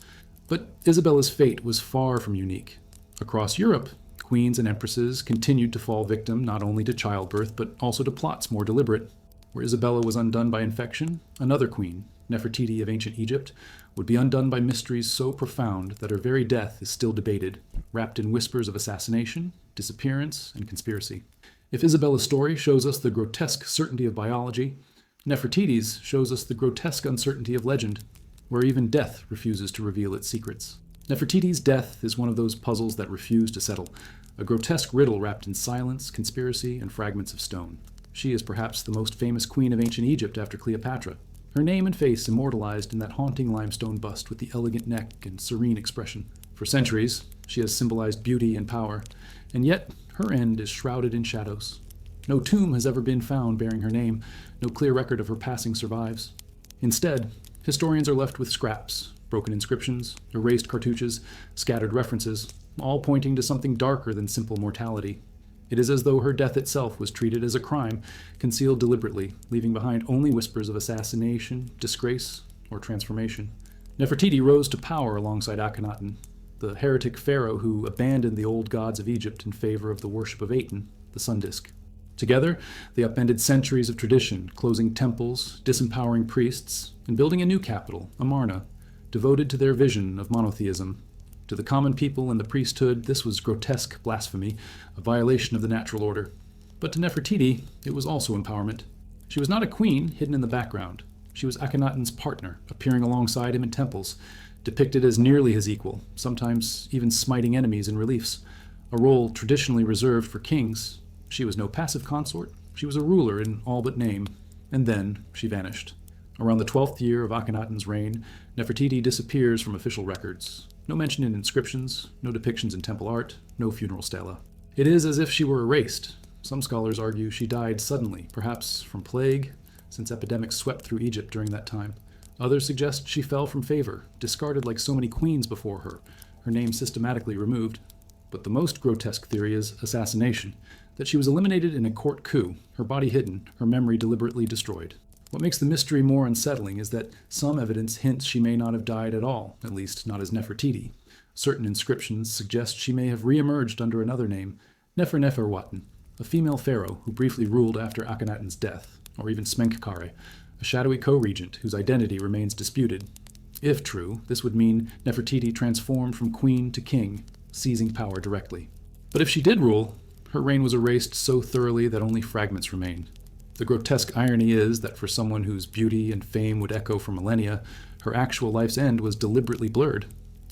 But Isabella's fate was far from unique. Across Europe, queens and empresses continued to fall victim not only to childbirth, but also to plots more deliberate. Where Isabella was undone by infection, another queen, Nefertiti of ancient Egypt, would be undone by mysteries so profound that her very death is still debated, wrapped in whispers of assassination, disappearance, and conspiracy. If Isabella's story shows us the grotesque certainty of biology, Nefertiti's shows us the grotesque uncertainty of legend, where even death refuses to reveal its secrets. Nefertiti's death is one of those puzzles that refuse to settle, a grotesque riddle wrapped in silence, conspiracy, and fragments of stone. She is perhaps the most famous queen of ancient Egypt after Cleopatra, her name and face immortalized in that haunting limestone bust with the elegant neck and serene expression. For centuries, she has symbolized beauty and power, and yet her end is shrouded in shadows. No tomb has ever been found bearing her name, no clear record of her passing survives. Instead, historians are left with scraps, broken inscriptions, erased cartouches, scattered references, all pointing to something darker than simple mortality. It is as though her death itself was treated as a crime, concealed deliberately, leaving behind only whispers of assassination, disgrace, or transformation. Nefertiti rose to power alongside Akhenaten, the heretic pharaoh who abandoned the old gods of Egypt in favor of the worship of Aten, the sun disk. Together, they upended centuries of tradition, closing temples, disempowering priests, and building a new capital, Amarna, devoted to their vision of monotheism. To the common people and the priesthood, this was grotesque blasphemy, a violation of the natural order. But to Nefertiti, it was also empowerment. She was not a queen hidden in the background. She was Akhenaten's partner, appearing alongside him in temples, depicted as nearly his equal, sometimes even smiting enemies in reliefs, a role traditionally reserved for kings. She was no passive consort. She was a ruler in all but name. And then she vanished. Around the 12th year of Akhenaten's reign, Nefertiti disappears from official records. No mention in inscriptions, no depictions in temple art, no funeral stela. It is as if she were erased. Some scholars argue she died suddenly, perhaps from plague, since epidemics swept through Egypt during that time. Others suggest she fell from favor, discarded like so many queens before her name systematically removed. But the most grotesque theory is assassination, that she was eliminated in a court coup, her body hidden, her memory deliberately destroyed. What makes the mystery more unsettling is that some evidence hints she may not have died at all, at least not as Nefertiti. Certain inscriptions suggest she may have re-emerged under another name, Neferneferuaten, a female pharaoh who briefly ruled after Akhenaten's death, or even Smenkhkare, a shadowy co-regent whose identity remains disputed. If true, this would mean Nefertiti transformed from queen to king, seizing power directly. But if she did rule, her reign was erased so thoroughly that only fragments remain. The grotesque irony is that for someone whose beauty and fame would echo for millennia, her actual life's end was deliberately blurred,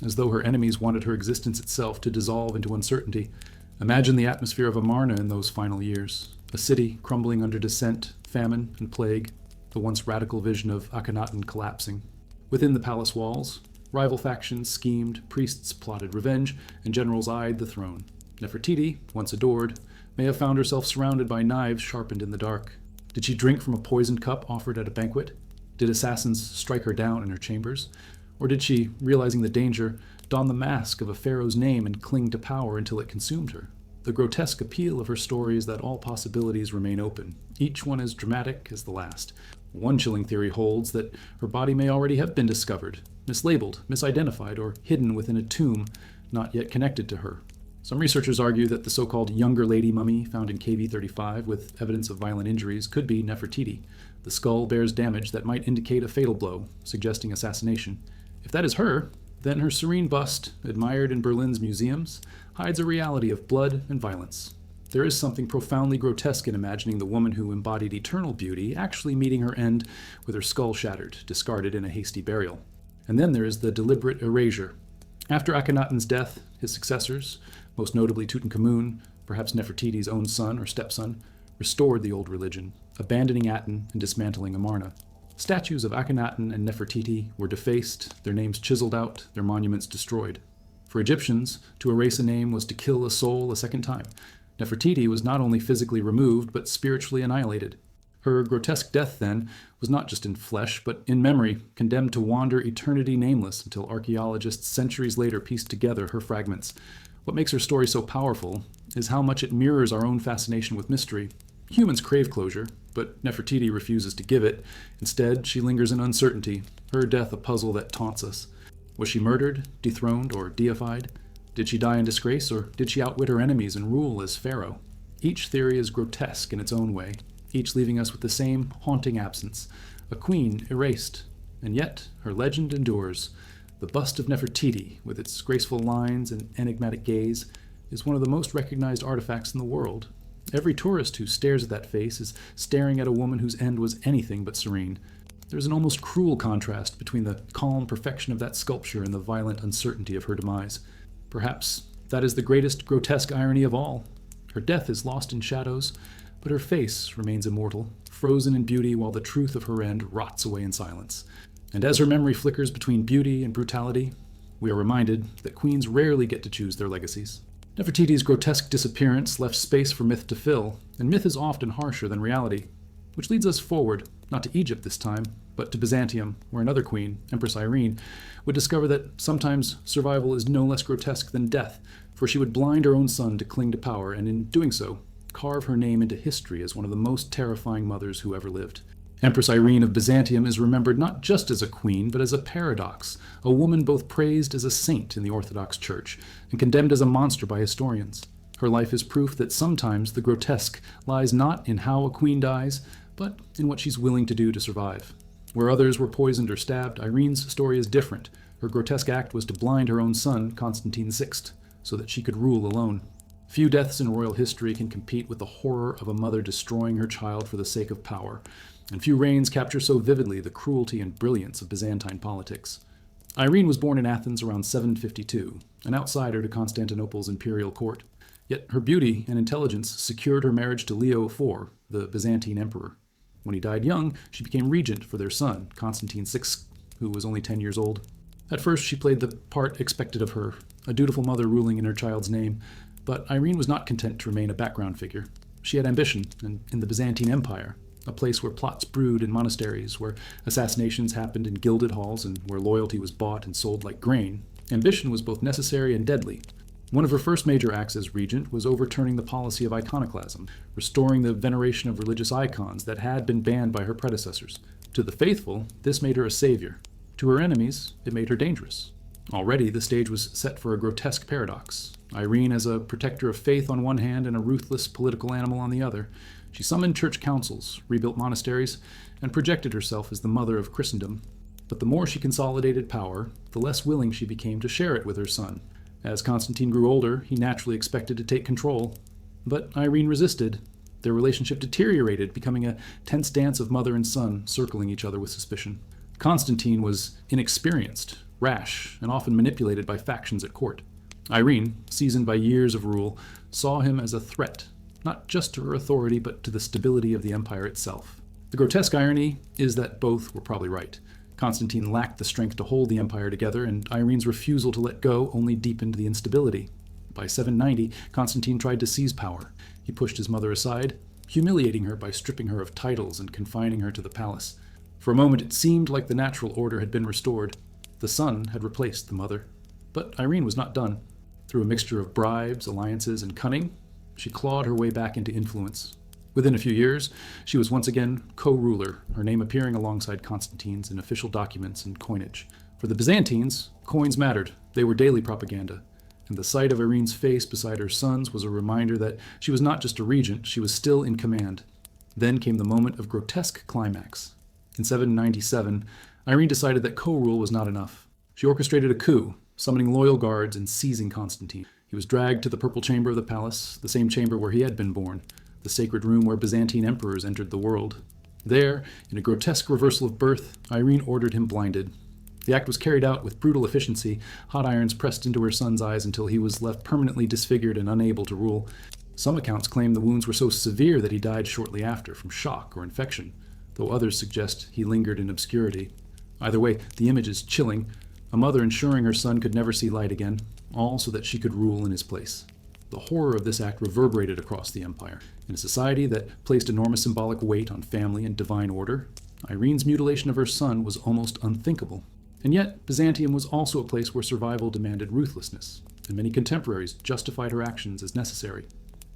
as though her enemies wanted her existence itself to dissolve into uncertainty. Imagine the atmosphere of Amarna in those final years, a city crumbling under dissent, famine, and plague, the once radical vision of Akhenaten collapsing. Within the palace walls, rival factions schemed, priests plotted revenge, and generals eyed the throne. Nefertiti, once adored, may have found herself surrounded by knives sharpened in the dark. Did she drink from a poisoned cup offered at a banquet? Did assassins strike her down in her chambers? Or did she, realizing the danger, don the mask of a pharaoh's name and cling to power until it consumed her? The grotesque appeal of her story is that all possibilities remain open, each one as dramatic as the last. One chilling theory holds that her body may already have been discovered, mislabeled, misidentified, or hidden within a tomb not yet connected to her. Some researchers argue that the so-called younger lady mummy found in KV-35 with evidence of violent injuries could be Nefertiti. The skull bears damage that might indicate a fatal blow, suggesting assassination. If that is her, then her serene bust, admired in Berlin's museums, hides a reality of blood and violence. There is something profoundly grotesque in imagining the woman who embodied eternal beauty actually meeting her end with her skull shattered, discarded in a hasty burial. And then there is the deliberate erasure. After Akhenaten's death, his successors, most notably Tutankhamun, perhaps Nefertiti's own son or stepson, restored the old religion, abandoning Aten and dismantling Amarna. Statues of Akhenaten and Nefertiti were defaced, their names chiseled out, their monuments destroyed. For Egyptians, to erase a name was to kill a soul a second time. Nefertiti was not only physically removed, but spiritually annihilated. Her grotesque death, then, was not just in flesh, but in memory, condemned to wander eternity nameless until archaeologists centuries later pieced together her fragments. What makes her story so powerful is how much it mirrors our own fascination with mystery. Humans crave closure, but Nefertiti refuses to give it. Instead, she lingers in uncertainty, her death a puzzle that taunts us. Was she murdered, dethroned, or deified? Did she die in disgrace, or did she outwit her enemies and rule as pharaoh? Each theory is grotesque in its own way, each leaving us with the same haunting absence, a queen erased, and yet her legend endures. The bust of Nefertiti, with its graceful lines and enigmatic gaze, is one of the most recognized artifacts in the world. Every tourist who stares at that face is staring at a woman whose end was anything but serene. There's an almost cruel contrast between the calm perfection of that sculpture and the violent uncertainty of her demise. Perhaps that is the greatest grotesque irony of all. Her death is lost in shadows, but her face remains immortal, frozen in beauty while the truth of her end rots away in silence. And as her memory flickers between beauty and brutality, we are reminded that queens rarely get to choose their legacies. Nefertiti's grotesque disappearance left space for myth to fill, and myth is often harsher than reality, which leads us forward, not to Egypt this time, but to Byzantium, where another queen, Empress Irene, would discover that sometimes survival is no less grotesque than death, for she would blind her own son to cling to power, and in doing so, carve her name into history as one of the most terrifying mothers who ever lived. Empress Irene of Byzantium is remembered not just as a queen, but as a paradox, a woman both praised as a saint in the Orthodox Church and condemned as a monster by historians. Her life is proof that sometimes the grotesque lies not in how a queen dies, but in what she's willing to do to survive. Where others were poisoned or stabbed, Irene's story is different. Her grotesque act was to blind her own son, Constantine VI, so that she could rule alone. Few deaths in royal history can compete with the horror of a mother destroying her child for the sake of power, and few reigns capture so vividly the cruelty and brilliance of Byzantine politics. Irene was born in Athens around 752, an outsider to Constantinople's imperial court. Yet her beauty and intelligence secured her marriage to Leo IV, the Byzantine emperor. When he died young, she became regent for their son, Constantine VI, who was only 10 years old. At first, she played the part expected of her, a dutiful mother ruling in her child's name. But Irene was not content to remain a background figure. She had ambition, and in the Byzantine Empire, a place where plots brewed in monasteries, where assassinations happened in gilded halls, and where loyalty was bought and sold like grain, ambition was both necessary and deadly. One of her first major acts as regent was overturning the policy of iconoclasm, restoring the veneration of religious icons that had been banned by her predecessors. To the faithful, this made her a savior. To her enemies, it made her dangerous. Already, the stage was set for a grotesque paradox. Irene as a protector of faith on one hand and a ruthless political animal on the other. She summoned church councils, rebuilt monasteries, and projected herself as the mother of Christendom. But the more she consolidated power, the less willing she became to share it with her son. As Constantine grew older, he naturally expected to take control. But Irene resisted. Their relationship deteriorated, becoming a tense dance of mother and son circling each other with suspicion. Constantine was inexperienced, rash, and often manipulated by factions at court. Irene, seasoned by years of rule, saw him as a threat, not just to her authority, but to the stability of the empire itself. The grotesque irony is that both were probably right. Constantine lacked the strength to hold the empire together, and Irene's refusal to let go only deepened the instability. By 790, Constantine tried to seize power. He pushed his mother aside, humiliating her by stripping her of titles and confining her to the palace. For a moment, it seemed like the natural order had been restored. The son had replaced the mother. But Irene was not done. Through a mixture of bribes, alliances, and cunning, she clawed her way back into influence. Within a few years, she was once again co-ruler, her name appearing alongside Constantine's in official documents and coinage. For the Byzantines, coins mattered. They were daily propaganda. And the sight of Irene's face beside her son's was a reminder that she was not just a regent, she was still in command. Then came the moment of grotesque climax. In 797, Irene decided that co-rule was not enough. She orchestrated a coup, summoning loyal guards and seizing Constantine. He was dragged to the purple chamber of the palace, the same chamber where he had been born, the sacred room where Byzantine emperors entered the world. There, in a grotesque reversal of birth, Irene ordered him blinded. The act was carried out with brutal efficiency, hot irons pressed into her son's eyes until he was left permanently disfigured and unable to rule. Some accounts claim the wounds were so severe that he died shortly after, from shock or infection, though others suggest he lingered in obscurity. Either way, the image is chilling, a mother ensuring her son could never see light again, all so that she could rule in his place. The horror of this act reverberated across the empire. In a society that placed enormous symbolic weight on family and divine order, Irene's mutilation of her son was almost unthinkable. And yet, Byzantium was also a place where survival demanded ruthlessness, and many contemporaries justified her actions as necessary.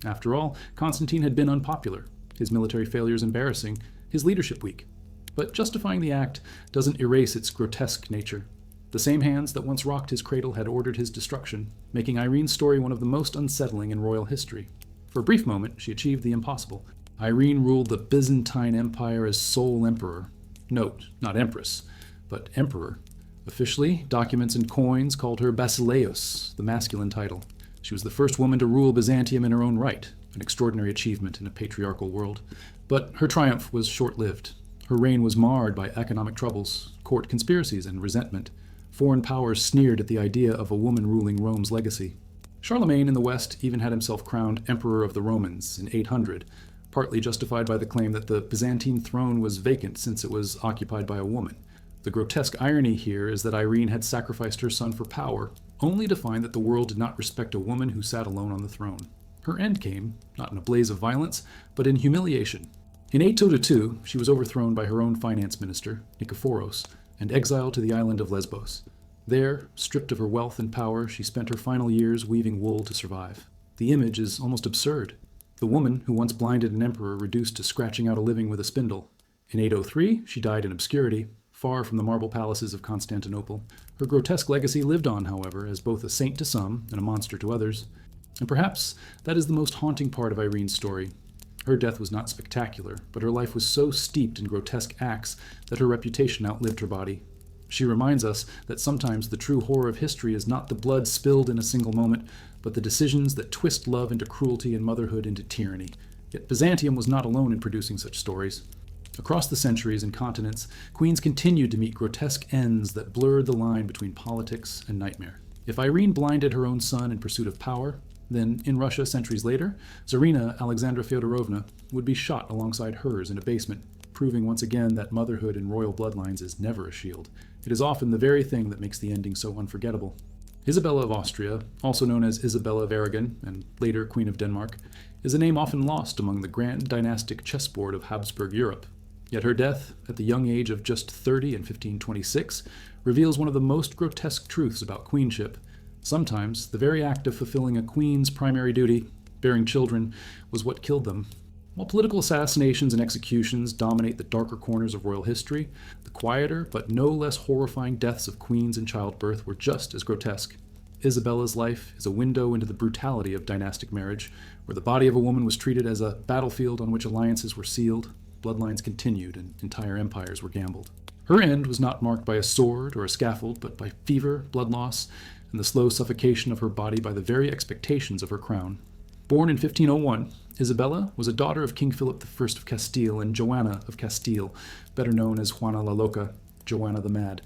After all, Constantine had been unpopular, his military failures embarrassing, his leadership weak. But justifying the act doesn't erase its grotesque nature. The same hands that once rocked his cradle had ordered his destruction, making Irene's story one of the most unsettling in royal history. For a brief moment, she achieved the impossible. Irene ruled the Byzantine Empire as sole emperor. Note, not empress, but emperor. Officially, documents and coins called her Basileus, the masculine title. She was the first woman to rule Byzantium in her own right, an extraordinary achievement in a patriarchal world. But her triumph was short-lived. Her reign was marred by economic troubles, court conspiracies, and resentment. Foreign powers sneered at the idea of a woman ruling Rome's legacy. Charlemagne in the West even had himself crowned Emperor of the Romans in 800, partly justified by the claim that the Byzantine throne was vacant since it was occupied by a woman. The grotesque irony here is that Irene had sacrificed her son for power, only to find that the world did not respect a woman who sat alone on the throne. Her end came, not in a blaze of violence, but in humiliation. In 802, she was overthrown by her own finance minister, Nikephoros, and exiled to the island of Lesbos. There, stripped of her wealth and power, she spent her final years weaving wool to survive. The image is almost absurd. The woman who once blinded an emperor reduced to scratching out a living with a spindle. In 803, she died in obscurity, far from the marble palaces of Constantinople. Her grotesque legacy lived on, however, as both a saint to some and a monster to others. And perhaps that is the most haunting part of Irene's story. Her death was not spectacular, but her life was so steeped in grotesque acts that her reputation outlived her body. She reminds us that sometimes the true horror of history is not the blood spilled in a single moment, but the decisions that twist love into cruelty and motherhood into tyranny. Yet Byzantium was not alone in producing such stories. Across the centuries and continents, queens continued to meet grotesque ends that blurred the line between politics and nightmare. If Irene blinded her own son in pursuit of power, then, in Russia centuries later, Tsarina Alexandra Feodorovna would be shot alongside hers in a basement, proving once again that motherhood in royal bloodlines is never a shield. It is often the very thing that makes the ending so unforgettable. Isabella of Austria, also known as Isabella of Aragon and later Queen of Denmark, is a name often lost among the grand dynastic chessboard of Habsburg Europe. Yet her death, at the young age of just 30 in 1526, reveals one of the most grotesque truths about queenship. Sometimes, the very act of fulfilling a queen's primary duty, bearing children, was what killed them. While political assassinations and executions dominate the darker corners of royal history, the quieter but no less horrifying deaths of queens in childbirth were just as grotesque. Isabella's life is a window into the brutality of dynastic marriage, where the body of a woman was treated as a battlefield on which alliances were sealed, bloodlines continued, and entire empires were gambled. Her end was not marked by a sword or a scaffold, but by fever, blood loss, and the slow suffocation of her body by the very expectations of her crown. Born in 1501, Isabella was a daughter of King Philip I of Castile and Joanna of Castile, better known as Juana la Loca, Joanna the Mad.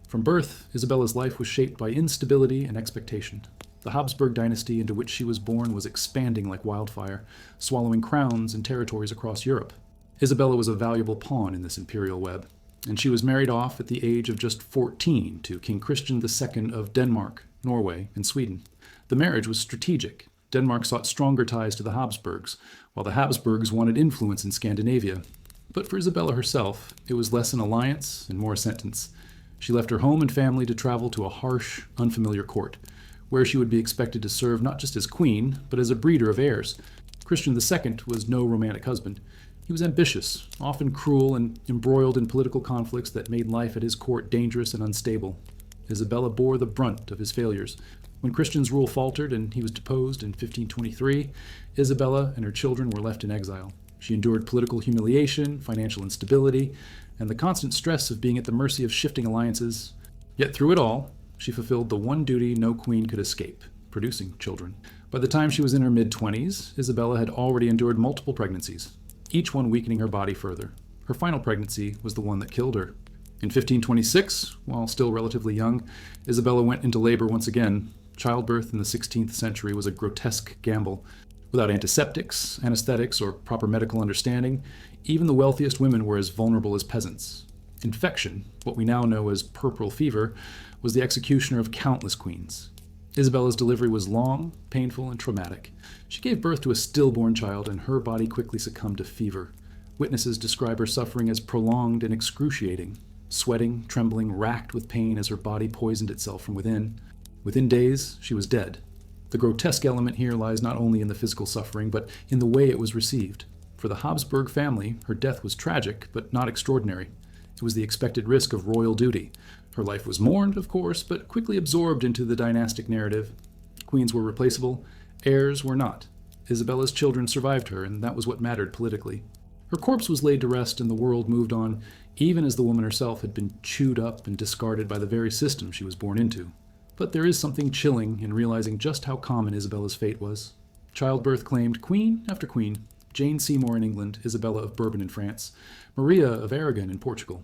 From birth, Isabella's life was shaped by instability and expectation. The Habsburg dynasty into which she was born was expanding like wildfire, swallowing crowns and territories across Europe. Isabella was a valuable pawn in this imperial web, and she was married off at the age of just 14 to King Christian II of Denmark, Norway, and Sweden. The marriage was strategic. Denmark sought stronger ties to the Habsburgs, while the Habsburgs wanted influence in Scandinavia. But for Isabella herself, it was less an alliance and more a sentence. She left her home and family to travel to a harsh, unfamiliar court, where she would be expected to serve not just as queen, but as a breeder of heirs. Christian II was no romantic husband. He was ambitious, often cruel, and embroiled in political conflicts that made life at his court dangerous and unstable. Isabella bore the brunt of his failures. When Christian's rule faltered and he was deposed in 1523, Isabella and her children were left in exile. She endured political humiliation, financial instability, and the constant stress of being at the mercy of shifting alliances. Yet through it all, she fulfilled the one duty no queen could escape, producing children. By the time she was in her mid-20s, Isabella had already endured multiple pregnancies, each one weakening her body further. Her final pregnancy was the one that killed her. In 1526, while still relatively young, Isabella went into labor once again. Childbirth in the 16th century was a grotesque gamble. Without antiseptics, anesthetics, or proper medical understanding, even the wealthiest women were as vulnerable as peasants. Infection, what we now know as puerperal fever, was the executioner of countless queens. Isabella's delivery was long, painful, and traumatic. She gave birth to a stillborn child, and her body quickly succumbed to fever. Witnesses describe her suffering as prolonged and excruciating, sweating, trembling, racked with pain as her body poisoned itself from within. Within days, she was dead. The grotesque element here lies not only in the physical suffering, but in the way it was received. For the Habsburg family, her death was tragic, but not extraordinary. It was the expected risk of royal duty. Her life was mourned, of course, but quickly absorbed into the dynastic narrative. Queens were replaceable, heirs were not. Isabella's children survived her, and that was what mattered politically. Her corpse was laid to rest, and the world moved on, even as the woman herself had been chewed up and discarded by the very system she was born into. But there is something chilling in realizing just how common Isabella's fate was. Childbirth claimed queen after queen: Jane Seymour in England, Isabella of Bourbon in France, Maria of Aragon in Portugal.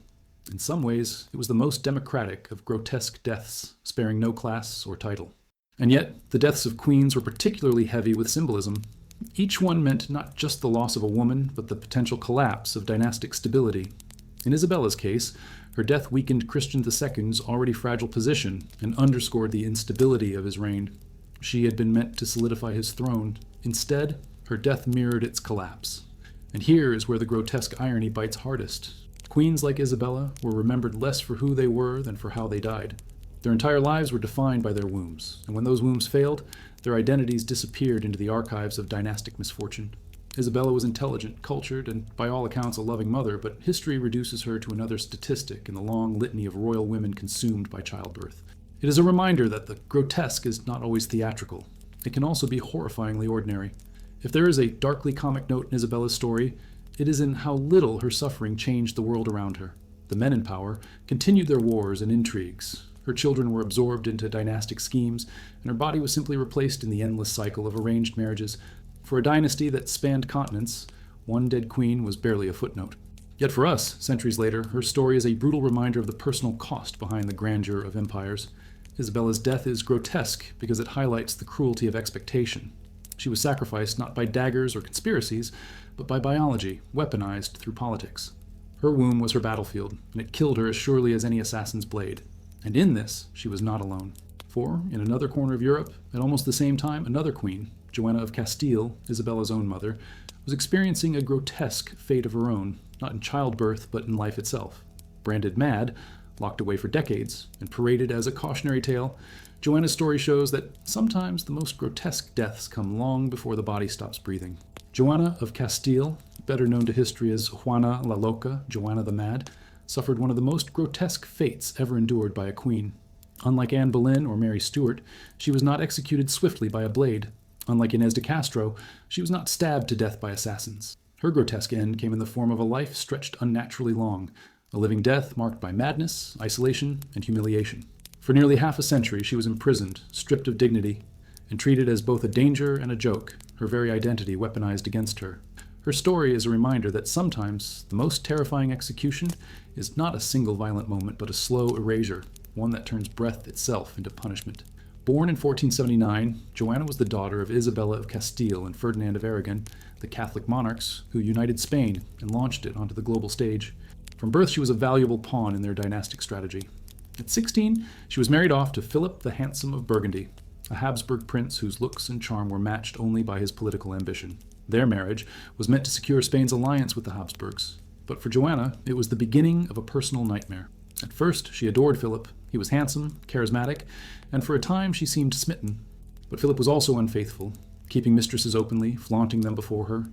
In some ways, it was the most democratic of grotesque deaths, sparing no class or title. And yet, the deaths of queens were particularly heavy with symbolism. Each one meant not just the loss of a woman, but the potential collapse of dynastic stability. In Isabella's case, her death weakened Christian II's already fragile position and underscored the instability of his reign. She had been meant to solidify his throne. Instead, her death mirrored its collapse. And here is where the grotesque irony bites hardest. Queens like Isabella were remembered less for who they were than for how they died. Their entire lives were defined by their wombs, and when those wombs failed, their identities disappeared into the archives of dynastic misfortune. Isabella was intelligent, cultured, and by all accounts a loving mother, but history reduces her to another statistic in the long litany of royal women consumed by childbirth. It is a reminder that the grotesque is not always theatrical. It can also be horrifyingly ordinary. If there is a darkly comic note in Isabella's story, it is in how little her suffering changed the world around her. The men in power continued their wars and intrigues. Her children were absorbed into dynastic schemes, and her body was simply replaced in the endless cycle of arranged marriages. For a dynasty that spanned continents, one dead queen was barely a footnote. Yet for us, centuries later, her story is a brutal reminder of the personal cost behind the grandeur of empires. Isabella's death is grotesque because it highlights the cruelty of expectation. She was sacrificed not by daggers or conspiracies, but by biology, weaponized through politics. Her womb was her battlefield, and it killed her as surely as any assassin's blade. And in this, she was not alone. For, in another corner of Europe, at almost the same time, another queen, Joanna of Castile, Isabella's own mother, was experiencing a grotesque fate of her own, not in childbirth, but in life itself. Branded mad, locked away for decades, and paraded as a cautionary tale, Joanna's story shows that sometimes the most grotesque deaths come long before the body stops breathing. Joanna of Castile, better known to history as Juana la Loca, Joanna the Mad, suffered one of the most grotesque fates ever endured by a queen. Unlike Anne Boleyn or Mary Stuart, she was not executed swiftly by a blade. Unlike Inez de Castro, she was not stabbed to death by assassins. Her grotesque end came in the form of a life stretched unnaturally long, a living death marked by madness, isolation, and humiliation. For nearly half a century, she was imprisoned, stripped of dignity, and treated as both a danger and a joke, her very identity weaponized against her. Her story is a reminder that sometimes the most terrifying execution is not a single violent moment, but a slow erasure, one that turns breath itself into punishment. Born in 1479, Joanna was the daughter of Isabella of Castile and Ferdinand of Aragon, the Catholic monarchs who united Spain and launched it onto the global stage. From birth, she was a valuable pawn in their dynastic strategy. At 16, she was married off to Philip the Handsome of Burgundy, a Habsburg prince whose looks and charm were matched only by his political ambition. Their marriage was meant to secure Spain's alliance with the Habsburgs, but for Joanna, it was the beginning of a personal nightmare. At first, she adored Philip. He was handsome, charismatic, and for a time she seemed smitten. But Philip was also unfaithful, keeping mistresses openly, flaunting them before her.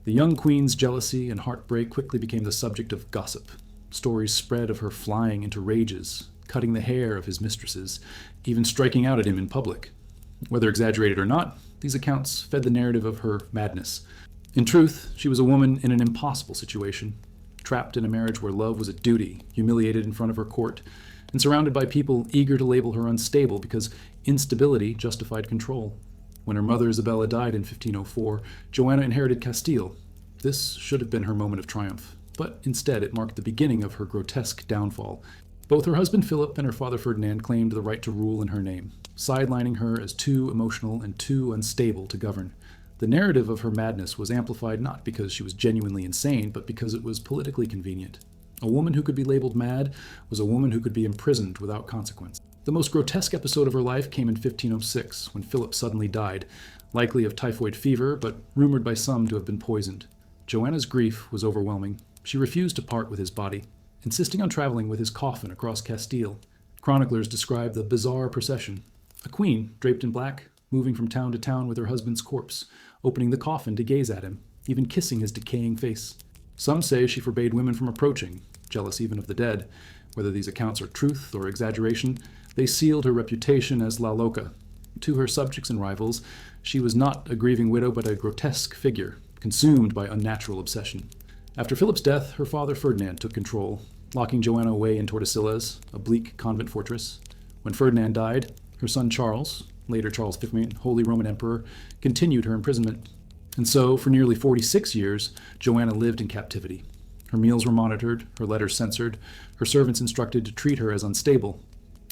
The young queen's jealousy and heartbreak quickly became the subject of gossip. Stories spread of her flying into rages, cutting the hair of his mistresses, even striking out at him in public. Whether exaggerated or not, these accounts fed the narrative of her madness. In truth, she was a woman in an impossible situation, trapped in a marriage where love was a duty, humiliated in front of her court, and surrounded by people eager to label her unstable because instability justified control. When her mother Isabella died in 1504, Joanna inherited Castile. This should have been her moment of triumph, but instead it marked the beginning of her grotesque downfall. Both her husband Philip and her father Ferdinand claimed the right to rule in her name, sidelining her as too emotional and too unstable to govern. The narrative of her madness was amplified not because she was genuinely insane, but because it was politically convenient. A woman who could be labeled mad was a woman who could be imprisoned without consequence. The most grotesque episode of her life came in 1506, when Philip suddenly died, likely of typhoid fever, but rumored by some to have been poisoned. Joanna's grief was overwhelming. She refused to part with his body, insisting on traveling with his coffin across Castile. Chroniclers describe the bizarre procession. A queen, draped in black, moving from town to town with her husband's corpse, opening the coffin to gaze at him, even kissing his decaying face. Some say she forbade women from approaching, jealous even of the dead. Whether these accounts are truth or exaggeration, they sealed her reputation as La Loca. To her subjects and rivals, she was not a grieving widow but a grotesque figure, consumed by unnatural obsession. After Philip's death, her father Ferdinand took control, locking Joanna away in Tordesillas, a bleak convent fortress. When Ferdinand died, her son Charles, later Charles V, Holy Roman Emperor, continued her imprisonment. And so, for nearly 46 years, Joanna lived in captivity. Her meals were monitored, her letters censored, her servants instructed to treat her as unstable.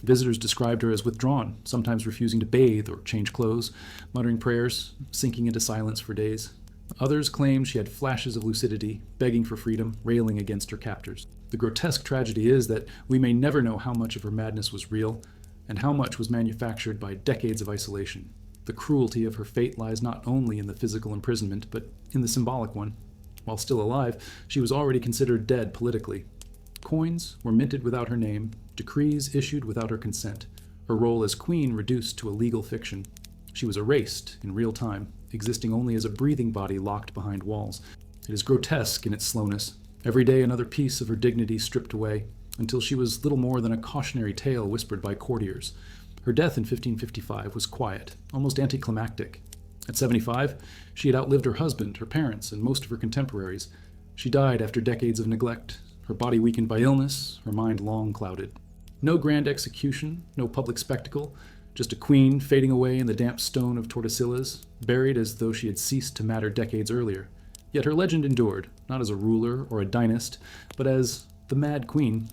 Visitors described her as withdrawn, sometimes refusing to bathe or change clothes, muttering prayers, sinking into silence for days. Others claimed she had flashes of lucidity, begging for freedom, railing against her captors. The grotesque tragedy is that we may never know how much of her madness was real and how much was manufactured by decades of isolation. The cruelty of her fate lies not only in the physical imprisonment, but in the symbolic one. While still alive, she was already considered dead politically. Coins were minted without her name, decrees issued without her consent, her role as queen reduced to a legal fiction. She was erased in real time, existing only as a breathing body locked behind walls. It is grotesque in its slowness. Every day another piece of her dignity stripped away, until she was little more than a cautionary tale whispered by courtiers. Her death in 1555 was quiet, almost anticlimactic. At 75, she had outlived her husband, her parents, and most of her contemporaries. She died after decades of neglect, her body weakened by illness, her mind long clouded. No grand execution, no public spectacle, just a queen fading away in the damp stone of Tordesillas, buried as though she had ceased to matter decades earlier. Yet her legend endured, not as a ruler or a dynast, but as the Mad Queen.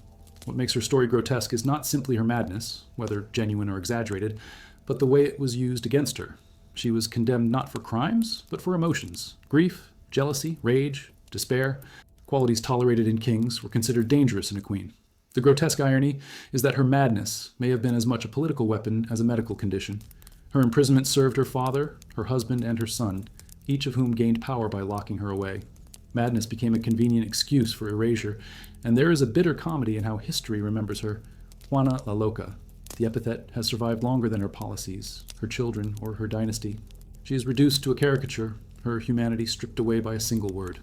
What makes her story grotesque is not simply her madness, whether genuine or exaggerated, but the way it was used against her. She was condemned not for crimes, but for emotions. Grief, jealousy, rage, despair, qualities tolerated in kings, were considered dangerous in a queen. The grotesque irony is that her madness may have been as much a political weapon as a medical condition. Her imprisonment served her father, her husband, and her son, each of whom gained power by locking her away. Madness became a convenient excuse for erasure, and there is a bitter comedy in how history remembers her. Juana la Loca. The epithet has survived longer than her policies, her children, or her dynasty. She is reduced to a caricature, her humanity stripped away by a single word.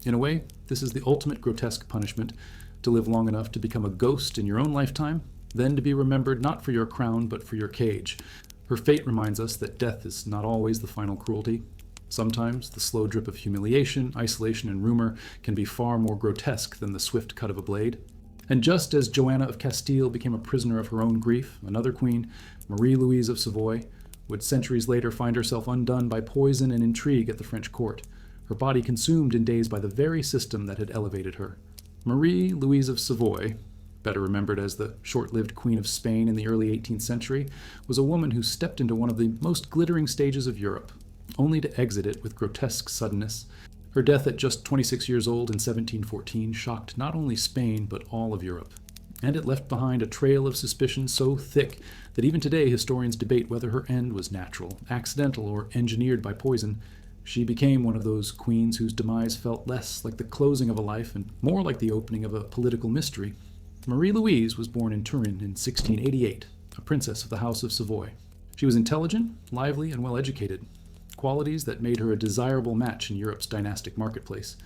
In a way, this is the ultimate grotesque punishment, to live long enough to become a ghost in your own lifetime, then to be remembered not for your crown but for your cage. Her fate reminds us that death is not always the final cruelty. Sometimes the slow drip of humiliation, isolation, and rumor can be far more grotesque than the swift cut of a blade. And just as Joanna of Castile became a prisoner of her own grief, another queen, Marie Louise of Savoy, would centuries later find herself undone by poison and intrigue at the French court, her body consumed in days by the very system that had elevated her. Marie Louise of Savoy, better remembered as the short-lived Queen of Spain in the early 18th century, was a woman who stepped into one of the most glittering stages of Europe, only to exit it with grotesque suddenness. Her death at just 26 years old in 1714 shocked not only Spain but all of Europe, and it left behind a trail of suspicion so thick that even today historians debate whether her end was natural, accidental, or engineered by poison. She became one of those queens whose demise felt less like the closing of a life and more like the opening of a political mystery. Marie Louise was born in Turin in 1688, a princess of the House of Savoy. She was intelligent, lively, and well-educated, qualities that made her a desirable match in Europe's dynastic marketplace.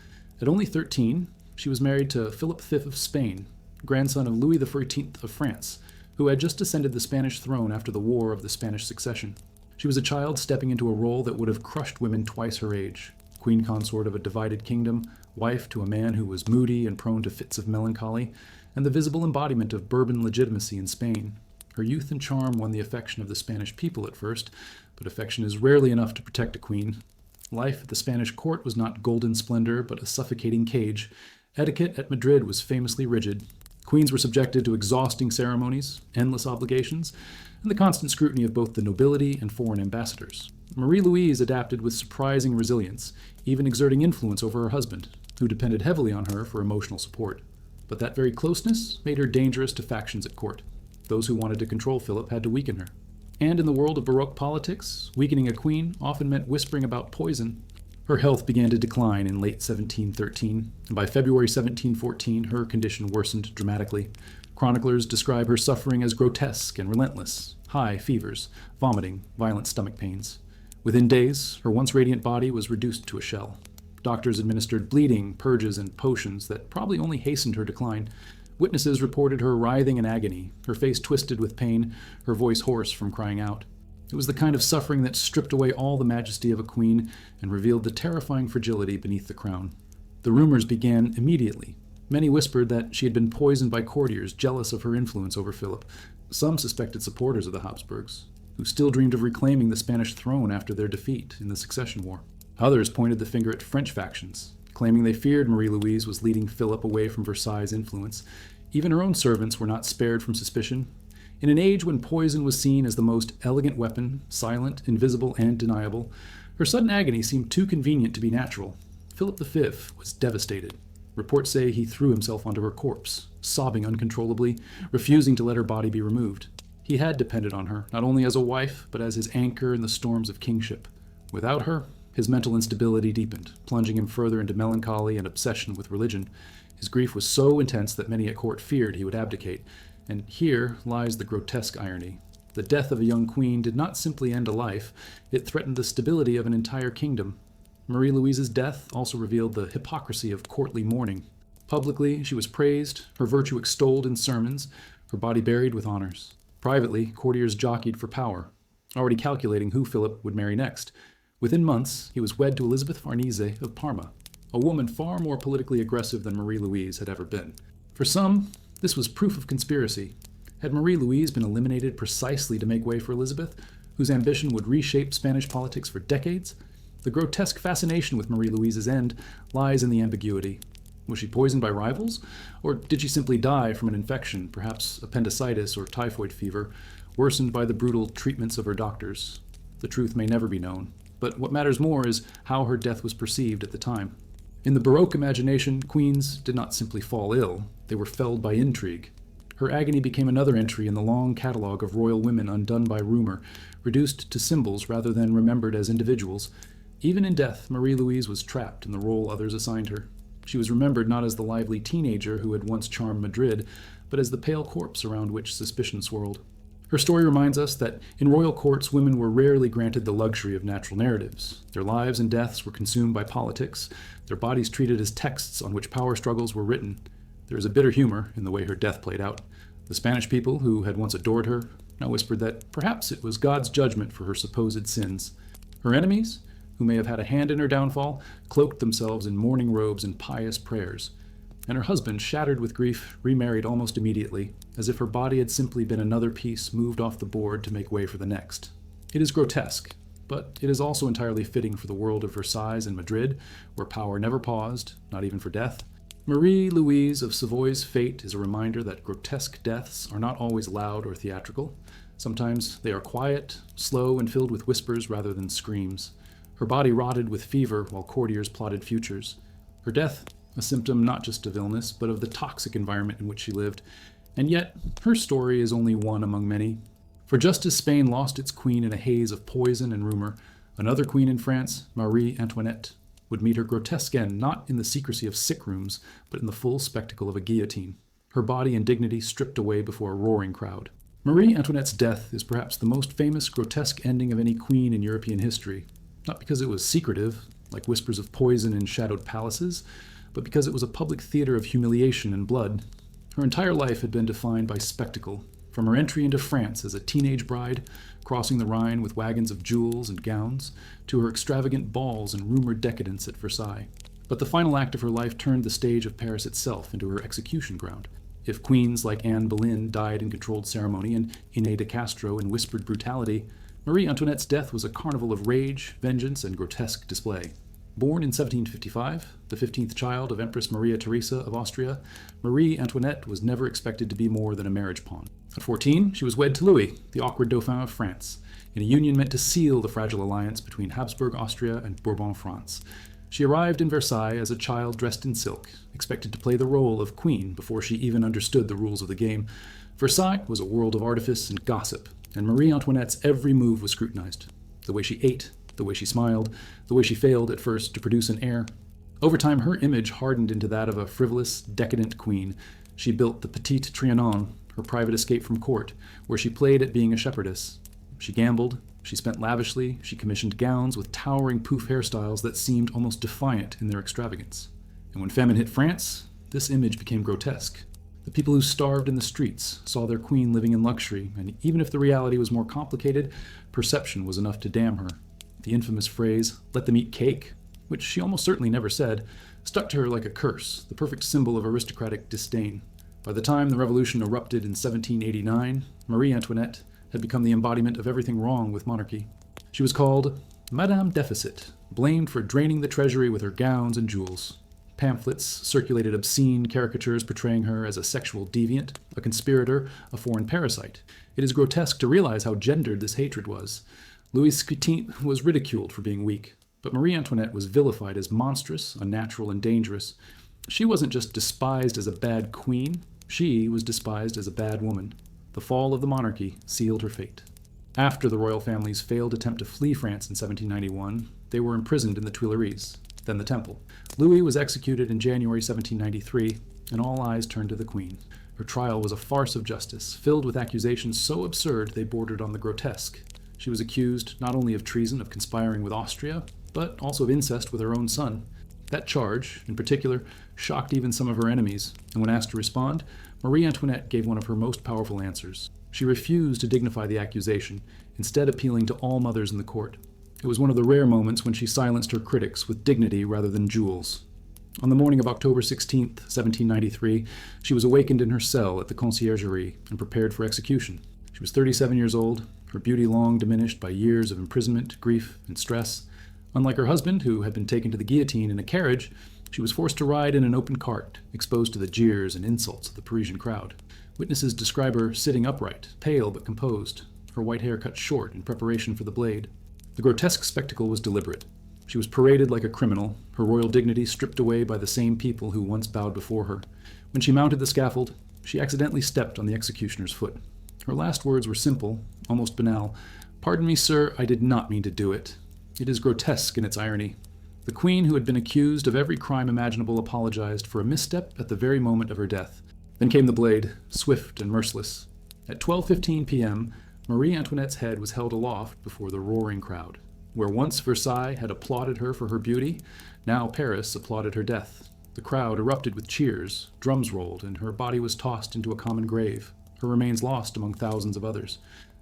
At only 13, she was married to Philip V of Spain, grandson of Louis XIV of France, who had just ascended the Spanish throne after the War of the Spanish Succession. She was a child stepping into a role that would have crushed women twice her age: queen consort of a divided kingdom, wife to a man who was moody and prone to fits of melancholy, and the visible embodiment of Bourbon legitimacy in Spain. Her youth and charm won the affection of the Spanish people at first, but affection is rarely enough to protect a queen. Life at the Spanish court was not golden splendor, but a suffocating cage. Etiquette at Madrid was famously rigid. Queens were subjected to exhausting ceremonies, endless obligations, and the constant scrutiny of both the nobility and foreign ambassadors. Marie Louise adapted with surprising resilience, even exerting influence over her husband, who depended heavily on her for emotional support. But that very closeness made her dangerous to factions at court. Those who wanted to control Philip had to weaken her. And in the world of Baroque politics, weakening a queen often meant whispering about poison. Her health began to decline in late 1713, and by February 1714 her condition worsened dramatically. Chroniclers describe her suffering as grotesque and relentless: high fevers, vomiting, violent stomach pains. Within days, her once radiant body was reduced to a shell. Doctors administered bleeding, purges, and potions that probably only hastened her decline. Witnesses reported her writhing in agony, her face twisted with pain, her voice hoarse from crying out. It was the kind of suffering that stripped away all the majesty of a queen and revealed the terrifying fragility beneath the crown. The rumors began immediately. Many whispered that she had been poisoned by courtiers jealous of her influence over Philip. Some suspected supporters of the Habsburgs, who still dreamed of reclaiming the Spanish throne after their defeat in the Succession War. Others pointed the finger at French factions, claiming they feared Marie Louise was leading Philip away from Versailles' influence. Even her own servants were not spared from suspicion. In an age when poison was seen as the most elegant weapon, silent, invisible, and deniable, her sudden agony seemed too convenient to be natural. Philip V was devastated. Reports say he threw himself onto her corpse, sobbing uncontrollably, refusing to let her body be removed. He had depended on her, not only as a wife, but as his anchor in the storms of kingship. Without her, his mental instability deepened, plunging him further into melancholy and obsession with religion. His grief was so intense that many at court feared he would abdicate. And here lies the grotesque irony. The death of a young queen did not simply end a life, it threatened the stability of an entire kingdom. Marie Louise's death also revealed the hypocrisy of courtly mourning. Publicly, she was praised, her virtue extolled in sermons, her body buried with honors. Privately, courtiers jockeyed for power, already calculating who Philip would marry next. Within months, he was wed to Elizabeth Farnese of Parma, a woman far more politically aggressive than Marie Louise had ever been. For some, this was proof of conspiracy. Had Marie Louise been eliminated precisely to make way for Elizabeth, whose ambition would reshape Spanish politics for decades? The grotesque fascination with Marie Louise's end lies in the ambiguity. Was she poisoned by rivals? Or did she simply die from an infection, perhaps appendicitis or typhoid fever, worsened by the brutal treatments of her doctors? The truth may never be known, but what matters more is how her death was perceived at the time. In the Baroque imagination, queens did not simply fall ill, they were felled by intrigue. Her agony became another entry in the long catalogue of royal women undone by rumor, reduced to symbols rather than remembered as individuals. Even in death, Marie-Louise was trapped in the role others assigned her. She was remembered not as the lively teenager who had once charmed Madrid, but as the pale corpse around which suspicion swirled. Her story reminds us that in royal courts, women were rarely granted the luxury of natural narratives. Their lives and deaths were consumed by politics, their bodies treated as texts on which power struggles were written. There is a bitter humor in the way her death played out. The Spanish people, who had once adored her, now whispered that perhaps it was God's judgment for her supposed sins. Her enemies, who may have had a hand in her downfall, cloaked themselves in mourning robes and pious prayers. And her husband, shattered with grief, remarried almost immediately, as if her body had simply been another piece moved off the board to make way for the next. It is grotesque, but it is also entirely fitting for the world of Versailles and Madrid, where power never paused, not even for death. Marie-Louise of Savoy's fate is a reminder that grotesque deaths are not always loud or theatrical. Sometimes they are quiet, slow, and filled with whispers rather than screams. Her body rotted with fever while courtiers plotted futures. Her death, a symptom not just of illness, but of the toxic environment in which she lived. And yet, her story is only one among many. For just as Spain lost its queen in a haze of poison and rumor, another queen in France, Marie Antoinette, would meet her grotesque end not in the secrecy of sick rooms, but in the full spectacle of a guillotine, her body and dignity stripped away before a roaring crowd. Marie Antoinette's death is perhaps the most famous grotesque ending of any queen in European history, not because it was secretive, like whispers of poison in shadowed palaces, but because it was a public theater of humiliation and blood. Her entire life had been defined by spectacle, from her entry into France as a teenage bride, crossing the Rhine with wagons of jewels and gowns, to her extravagant balls and rumored decadence at Versailles. But the final act of her life turned the stage of Paris itself into her execution ground. If queens like Anne Boleyn died in controlled ceremony and Inés de Castro in whispered brutality, Marie Antoinette's death was a carnival of rage, vengeance, and grotesque display. Born in 1755, the 15th child of Empress Maria Theresa of Austria, Marie Antoinette was never expected to be more than a marriage pawn. At 14, she was wed to Louis, the awkward Dauphin of France, in a union meant to seal the fragile alliance between Habsburg Austria and Bourbon France. She arrived in Versailles as a child dressed in silk, expected to play the role of queen before she even understood the rules of the game. Versailles was a world of artifice and gossip, and Marie Antoinette's every move was scrutinized. The way she ate, the way she smiled, the way she failed at first to produce an heir. Over time, her image hardened into that of a frivolous, decadent queen. She built the Petite Trianon, her private escape from court, where she played at being a shepherdess. She gambled, she spent lavishly, she commissioned gowns with towering poof hairstyles that seemed almost defiant in their extravagance. And when famine hit France, this image became grotesque. The people who starved in the streets saw their queen living in luxury, and even if the reality was more complicated, perception was enough to damn her. The infamous phrase, "let them eat cake," which she almost certainly never said, stuck to her like a curse, the perfect symbol of aristocratic disdain. By the time the revolution erupted in 1789, Marie Antoinette had become the embodiment of everything wrong with monarchy. She was called Madame Deficit, blamed for draining the treasury with her gowns and jewels. Pamphlets circulated obscene caricatures portraying her as a sexual deviant, a conspirator, a foreign parasite. It is grotesque to realize how gendered this hatred was. Louis XV was ridiculed for being weak, but Marie Antoinette was vilified as monstrous, unnatural, and dangerous. She wasn't just despised as a bad queen, she was despised as a bad woman. The fall of the monarchy sealed her fate. After the royal family's failed attempt to flee France in 1791, they were imprisoned in the Tuileries, then the Temple. Louis was executed in January 1793, and all eyes turned to the Queen. Her trial was a farce of justice, filled with accusations so absurd they bordered on the grotesque. She was accused not only of treason of conspiring with Austria, but also of incest with her own son. That charge, in particular, shocked even some of her enemies, and when asked to respond, Marie Antoinette gave one of her most powerful answers. She refused to dignify the accusation, instead appealing to all mothers in the court. It was one of the rare moments when she silenced her critics with dignity rather than jewels. On the morning of October 16, 1793, she was awakened in her cell at the Conciergerie and prepared for execution. She was 37 years old, her beauty long diminished by years of imprisonment, grief, and stress. Unlike her husband, who had been taken to the guillotine in a carriage, she was forced to ride in an open cart, exposed to the jeers and insults of the Parisian crowd. Witnesses describe her sitting upright, pale but composed, her white hair cut short in preparation for the blade. The grotesque spectacle was deliberate. She was paraded like a criminal, her royal dignity stripped away by the same people who once bowed before her. When she mounted the scaffold, she accidentally stepped on the executioner's foot. Her last words were simple, almost banal. "Pardon me, sir, I did not mean to do it." It is grotesque in its irony. The queen, who had been accused of every crime imaginable, apologized for a misstep at the very moment of her death. Then came the blade, swift and merciless. At 12:15 p.m., Marie Antoinette's head was held aloft before the roaring crowd. Where once Versailles had applauded her for her beauty, now Paris applauded her death. The crowd erupted with cheers, drums rolled, and her body was tossed into a common grave, her remains lost among thousands of others.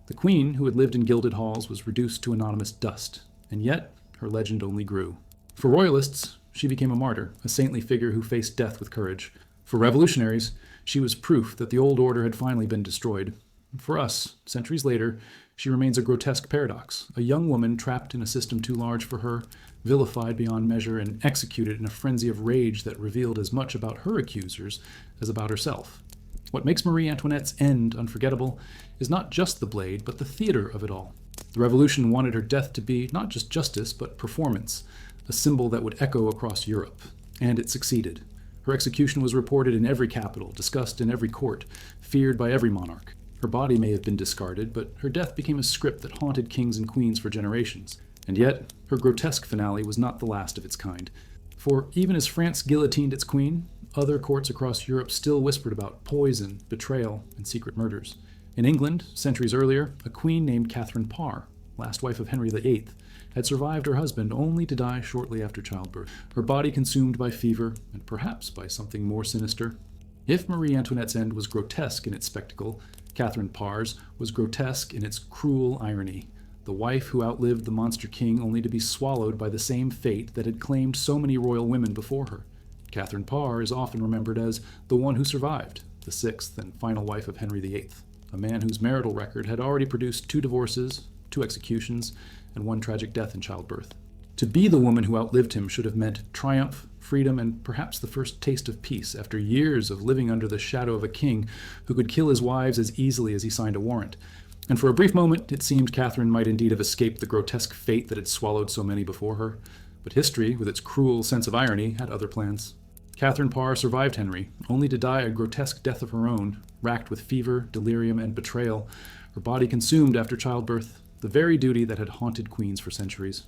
The queen, who had lived in gilded halls, was reduced to anonymous dust, and yet her legend only grew. For royalists, she became a martyr, a saintly figure who faced death with courage. For revolutionaries, she was proof that the old order had finally been destroyed. For us, centuries later, she remains a grotesque paradox, a young woman trapped in a system too large for her, vilified beyond measure, and executed in a frenzy of rage that revealed as much about her accusers as about herself. What makes Marie Antoinette's end unforgettable is not just the blade, but the theater of it all. The revolution wanted her death to be not just justice, but performance, a symbol that would echo across Europe. And it succeeded. Her execution was reported in every capital, discussed in every court, feared by every monarch. Her body may have been discarded, but her death became a script that haunted kings and queens for generations. And yet, her grotesque finale was not the last of its kind. For even as France guillotined its queen, other courts across Europe still whispered about poison, betrayal, and secret murders. In England, centuries earlier, a queen named Catherine Parr, last wife of Henry VIII, had survived her husband only to die shortly after childbirth, her body consumed by fever, and perhaps by something more sinister. If Marie Antoinette's end was grotesque in its spectacle, Catherine Parr's was grotesque in its cruel irony. The wife who outlived the monster king only to be swallowed by the same fate that had claimed so many royal women before her. Catherine Parr is often remembered as the one who survived, the sixth and final wife of Henry VIII, a man whose marital record had already produced 2 divorces, 2 executions, and 1 tragic death in childbirth. To be the woman who outlived him should have meant triumph, freedom, and perhaps the first taste of peace after years of living under the shadow of a king who could kill his wives as easily as he signed a warrant. And for a brief moment, it seemed Catherine might indeed have escaped the grotesque fate that had swallowed so many before her. But history, with its cruel sense of irony, had other plans. Catherine Parr survived Henry, only to die a grotesque death of her own, racked with fever, delirium, and betrayal, her body consumed after childbirth, the very duty that had haunted queens for centuries.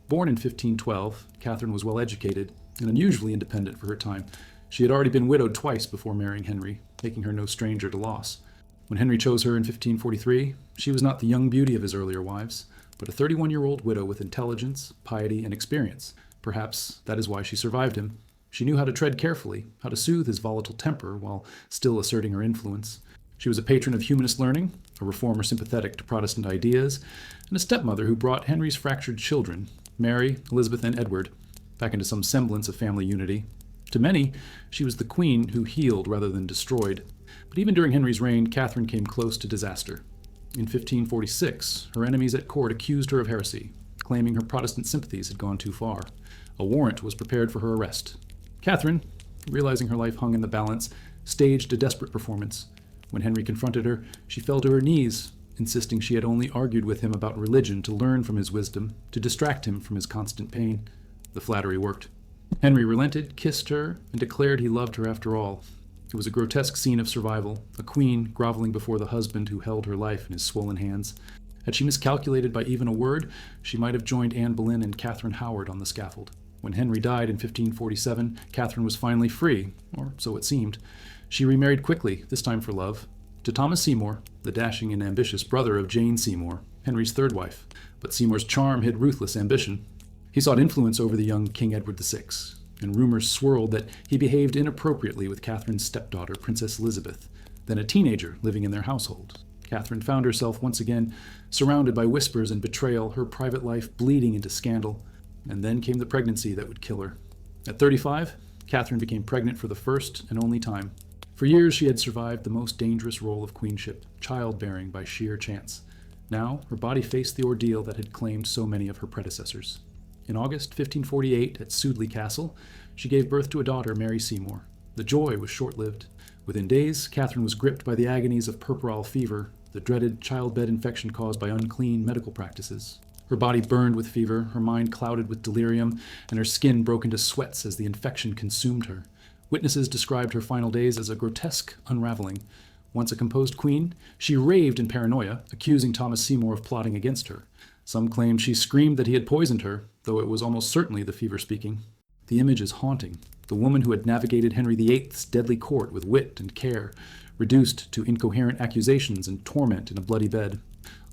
Born in 1512, Catherine was well educated and unusually independent for her time. She had already been widowed twice before marrying Henry, making her no stranger to loss. When Henry chose her in 1543, she was not the young beauty of his earlier wives, but a 31-year-old widow with intelligence, piety, and experience. Perhaps that is why she survived him. She knew how to tread carefully, how to soothe his volatile temper while still asserting her influence. She was a patron of humanist learning, a reformer sympathetic to Protestant ideas, and a stepmother who brought Henry's fractured children, Mary, Elizabeth, and Edward, back into some semblance of family unity. To many, she was the queen who healed rather than destroyed. But even during Henry's reign, Catherine came close to disaster. In 1546, her enemies at court accused her of heresy, claiming her Protestant sympathies had gone too far. A warrant was prepared for her arrest. Catherine, realizing her life hung in the balance, staged a desperate performance. When Henry confronted her, she fell to her knees, insisting she had only argued with him about religion to learn from his wisdom, to distract him from his constant pain. The flattery worked. Henry relented, kissed her, and declared he loved her after all. It was a grotesque scene of survival, a queen groveling before the husband who held her life in his swollen hands. Had she miscalculated by even a word, she might have joined Anne Boleyn and Catherine Howard on the scaffold. When Henry died in 1547, Catherine was finally free, or so it seemed. She remarried quickly, this time for love, to Thomas Seymour, the dashing and ambitious brother of Jane Seymour, Henry's 3rd wife. But Seymour's charm hid ruthless ambition. He sought influence over the young King Edward VI, and rumors swirled that he behaved inappropriately with Catherine's stepdaughter, Princess Elizabeth, then a teenager living in their household. Catherine found herself once again surrounded by whispers and betrayal, her private life bleeding into scandal. And then came the pregnancy that would kill her. At 35, Catherine became pregnant for the first and only time. For years, she had survived the most dangerous role of queenship, childbearing by sheer chance. Now, her body faced the ordeal that had claimed so many of her predecessors. In August 1548, at Sudeley Castle, she gave birth to a daughter, Mary Seymour. The joy was short-lived. Within days, Catherine was gripped by the agonies of puerperal fever, the dreaded childbed infection caused by unclean medical practices. Her body burned with fever, her mind clouded with delirium, and her skin broke into sweats as the infection consumed her. Witnesses described her final days as a grotesque unraveling. Once a composed queen, she raved in paranoia, accusing Thomas Seymour of plotting against her. Some claimed she screamed that he had poisoned her, though it was almost certainly the fever speaking. The image is haunting. The woman who had navigated Henry VIII's deadly court with wit and care, reduced to incoherent accusations and torment in a bloody bed.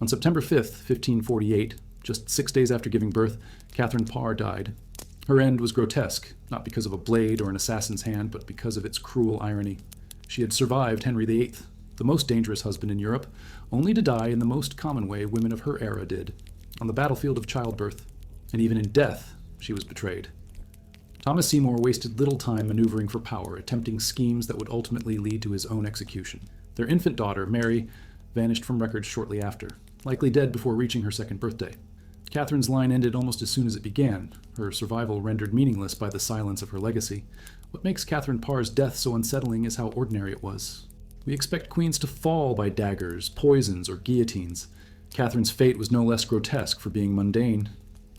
On September 5th, 1548, just 6 days after giving birth, Catherine Parr died. Her end was grotesque, not because of a blade or an assassin's hand, but because of its cruel irony. She had survived Henry VIII, the most dangerous husband in Europe, only to die in the most common way women of her era did, on the battlefield of childbirth. And even in death, she was betrayed. Thomas Seymour wasted little time maneuvering for power, attempting schemes that would ultimately lead to his own execution. Their infant daughter, Mary, vanished from records shortly after, likely dead before reaching her second birthday. Catherine's line ended almost as soon as it began, her survival rendered meaningless by the silence of her legacy. What makes Catherine Parr's death so unsettling is how ordinary it was. We expect queens to fall by daggers, poisons, or guillotines. Catherine's fate was no less grotesque for being mundane.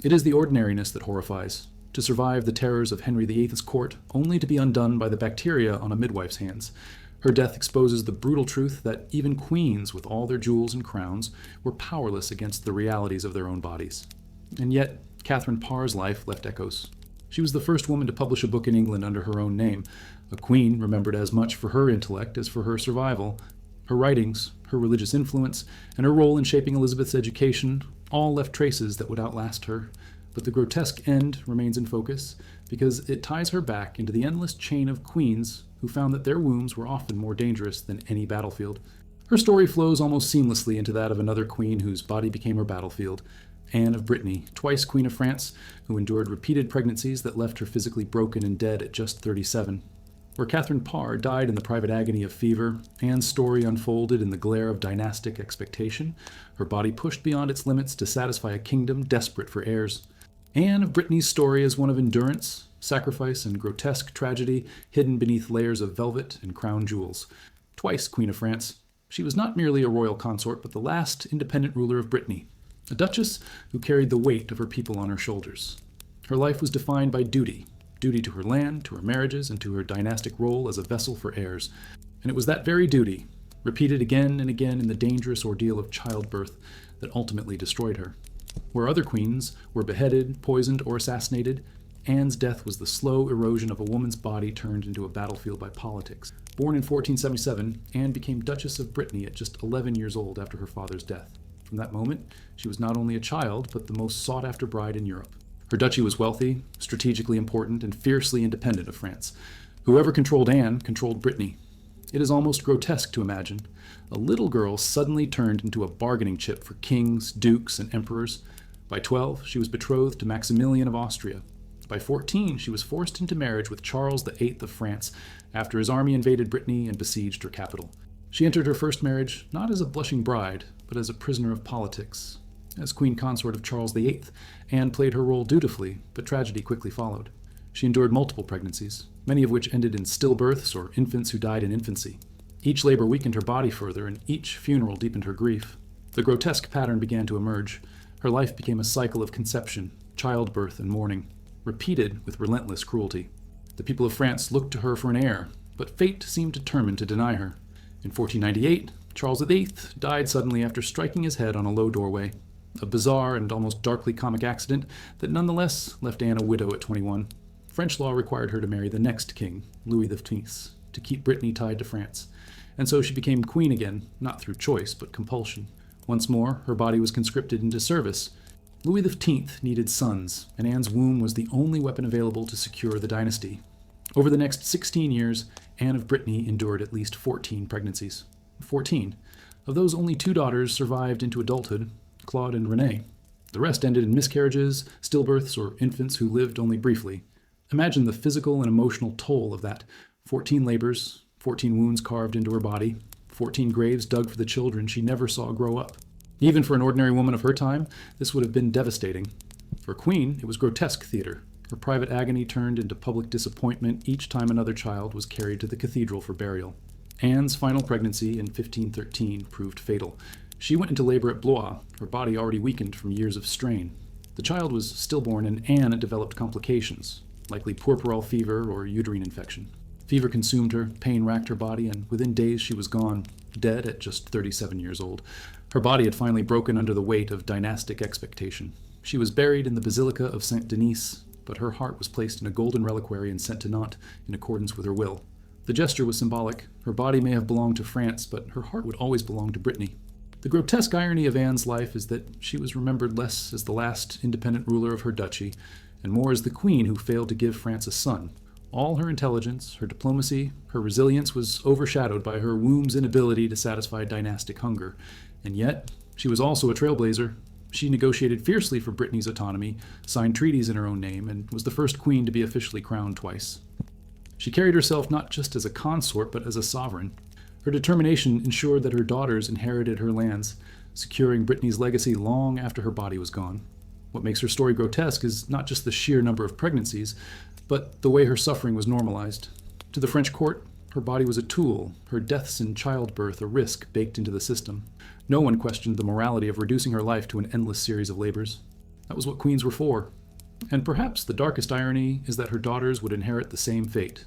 It is the ordinariness that horrifies. To survive the terrors of Henry VIII's court, only to be undone by the bacteria on a midwife's hands. Her death exposes the brutal truth that even queens, with all their jewels and crowns, were powerless against the realities of their own bodies. And yet, Catherine Parr's life left echoes. She was the first woman to publish a book in England under her own name, a queen remembered as much for her intellect as for her survival. Her writings, her religious influence, and her role in shaping Elizabeth's education all left traces that would outlast her. But the grotesque end remains in focus because it ties her back into the endless chain of queens who found that their wombs were often more dangerous than any battlefield. Her story flows almost seamlessly into that of another queen whose body became her battlefield, Anne of Brittany, twice Queen of France, who endured repeated pregnancies that left her physically broken and dead at just 37. Where Catherine Parr died in the private agony of fever, Anne's story unfolded in the glare of dynastic expectation, her body pushed beyond its limits to satisfy a kingdom desperate for heirs. Anne of Brittany's story is one of endurance, sacrifice, and grotesque tragedy hidden beneath layers of velvet and crown jewels. Twice Queen of France, she was not merely a royal consort, but the last independent ruler of Brittany, a duchess who carried the weight of her people on her shoulders. Her life was defined by duty to her land, to her marriages, and to her dynastic role as a vessel for heirs. And it was that very duty, repeated again and again in the dangerous ordeal of childbirth, that ultimately destroyed her. Where other queens were beheaded, poisoned, or assassinated, Anne's death was the slow erosion of a woman's body turned into a battlefield by politics. Born in 1477, Anne became Duchess of Brittany at just 11 years old after her father's death. From that moment, she was not only a child, but the most sought-after bride in Europe. Her duchy was wealthy, strategically important, and fiercely independent of France. Whoever controlled Anne controlled Brittany. It is almost grotesque to imagine. A little girl suddenly turned into a bargaining chip for kings, dukes, and emperors. By 12, she was betrothed to Maximilian of Austria. By 14, she was forced into marriage with Charles VIII of France after his army invaded Brittany and besieged her capital. She entered her first marriage not as a blushing bride, but as a prisoner of politics. As queen consort of Charles VIII, Anne played her role dutifully, but tragedy quickly followed. She endured multiple pregnancies, many of which ended in stillbirths or infants who died in infancy. Each labor weakened her body further, and each funeral deepened her grief. The grotesque pattern began to emerge. Her life became a cycle of conception, childbirth, and mourning, repeated with relentless cruelty. The people of France looked to her for an heir, but fate seemed determined to deny her. In 1498, Charles VIII died suddenly after striking his head on a low doorway, a bizarre and almost darkly comic accident that nonetheless left Anne a widow at 21. French law required her to marry the next king, Louis XV, to keep Brittany tied to France, and so she became queen again, not through choice, but compulsion. Once more, her body was conscripted into service. Louis XV needed sons, and Anne's womb was the only weapon available to secure the dynasty. Over the next 16 years, Anne of Brittany endured at least 14 pregnancies. 14. Of those, only 2 daughters survived into adulthood, Claude and Renee. The rest ended in miscarriages, stillbirths, or infants who lived only briefly. Imagine the physical and emotional toll of that. 14 labors, 14 wounds carved into her body, 14 graves dug for the children she never saw grow up. Even for an ordinary woman of her time, this would have been devastating. For a queen, it was grotesque theater. Her private agony turned into public disappointment each time another child was carried to the cathedral for burial. Anne's final pregnancy in 1513 proved fatal. She went into labor at Blois, her body already weakened from years of strain. The child was stillborn, and Anne developed complications, likely puerperal fever or uterine infection. Fever consumed her, pain racked her body, and within days she was gone, dead at just 37 years old. Her body had finally broken under the weight of dynastic expectation. She was buried in the Basilica of Saint Denis, but her heart was placed in a golden reliquary and sent to Nantes in accordance with her will. The gesture was symbolic. Her body may have belonged to France, but her heart would always belong to Brittany. The grotesque irony of Anne's life is that she was remembered less as the last independent ruler of her duchy, and more as the queen who failed to give France a son. All her intelligence, her diplomacy, her resilience was overshadowed by her womb's inability to satisfy dynastic hunger. And yet, she was also a trailblazer. She negotiated fiercely for Brittany's autonomy, signed treaties in her own name, and was the first queen to be officially crowned twice. She carried herself not just as a consort, but as a sovereign. Her determination ensured that her daughters inherited her lands, securing Brittany's legacy long after her body was gone. What makes her story grotesque is not just the sheer number of pregnancies, but the way her suffering was normalized. To the French court, her body was a tool, her deaths in childbirth a risk baked into the system. No one questioned the morality of reducing her life to an endless series of labors. That was what queens were for. And perhaps the darkest irony is that her daughters would inherit the same fate.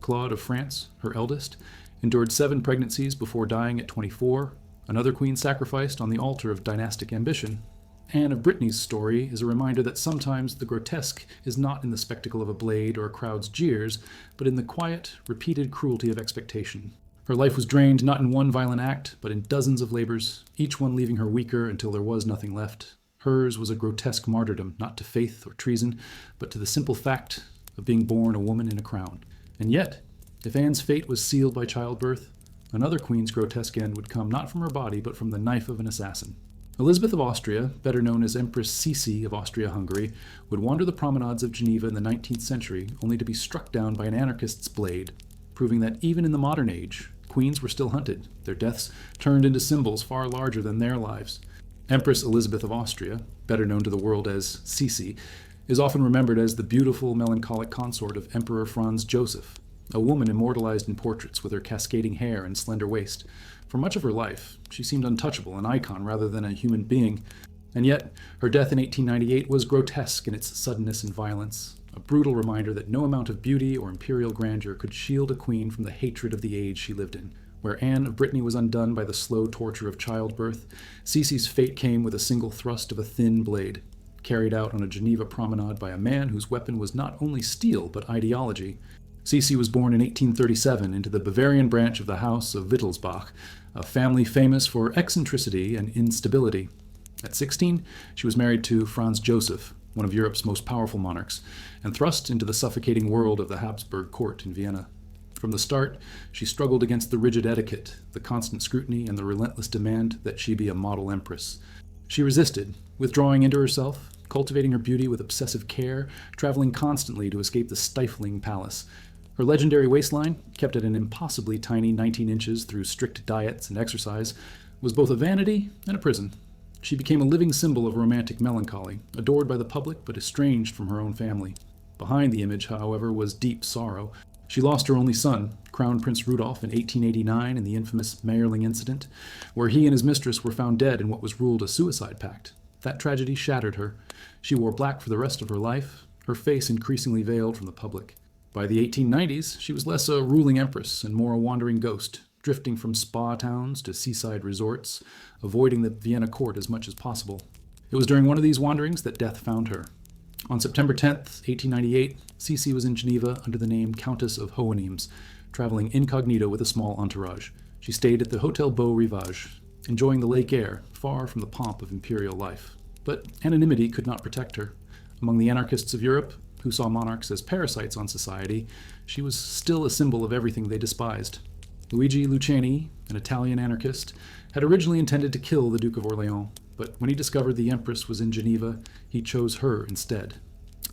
Claude of France, her eldest, endured 7 pregnancies before dying at 24, another queen sacrificed on the altar of dynastic ambition. Anne of Brittany's story is a reminder that sometimes the grotesque is not in the spectacle of a blade or a crowd's jeers, but in the quiet, repeated cruelty of expectation. Her life was drained not in one violent act, but in dozens of labors, each one leaving her weaker until there was nothing left. Hers was a grotesque martyrdom, not to faith or treason, but to the simple fact of being born a woman in a crown. And yet, if Anne's fate was sealed by childbirth, another queen's grotesque end would come not from her body, but from the knife of an assassin. Elizabeth of Austria, better known as Empress Sisi of Austria-Hungary, would wander the promenades of Geneva in the 19th century only to be struck down by an anarchist's blade, proving that even in the modern age, queens were still hunted, their deaths turned into symbols far larger than their lives. Empress Elizabeth of Austria, better known to the world as Sisi, is often remembered as the beautiful, melancholic consort of Emperor Franz Joseph, a woman immortalized in portraits with her cascading hair and slender waist. For much of her life, she seemed untouchable, an icon rather than a human being. And yet, her death in 1898 was grotesque in its suddenness and violence, a brutal reminder that no amount of beauty or imperial grandeur could shield a queen from the hatred of the age she lived in. Where Anne of Brittany was undone by the slow torture of childbirth, Sisi's fate came with a single thrust of a thin blade, carried out on a Geneva promenade by a man whose weapon was not only steel but ideology. Sisi was born in 1837 into the Bavarian branch of the House of Wittelsbach, a family famous for eccentricity and instability. At 16, she was married to Franz Joseph, one of Europe's most powerful monarchs, and thrust into the suffocating world of the Habsburg court in Vienna. From the start, she struggled against the rigid etiquette, the constant scrutiny, and the relentless demand that she be a model empress. She resisted, withdrawing into herself, cultivating her beauty with obsessive care, traveling constantly to escape the stifling palace. Her legendary waistline, kept at an impossibly tiny 19 inches through strict diets and exercise, was both a vanity and a prison. She became a living symbol of romantic melancholy, adored by the public but estranged from her own family. Behind the image, however, was deep sorrow. She lost her only son, Crown Prince Rudolf, in 1889 in the infamous Mayerling incident, where he and his mistress were found dead in what was ruled a suicide pact. That tragedy shattered her. She wore black for the rest of her life, her face increasingly veiled from the public. By the 1890s, she was less a ruling empress and more a wandering ghost, drifting from spa towns to seaside resorts, avoiding the Vienna court as much as possible. It was during one of these wanderings that death found her. On September 10th, 1898, Sisi was in Geneva under the name Countess of Hohenems, traveling incognito with a small entourage. She stayed at the Hotel Beau Rivage, enjoying the lake air, far from the pomp of imperial life. But anonymity could not protect her. Among the anarchists of Europe, who saw monarchs as parasites on society, she was still a symbol of everything they despised. Luigi Luciani, an Italian anarchist, had originally intended to kill the Duke of Orleans, but when he discovered the Empress was in Geneva, he chose her instead.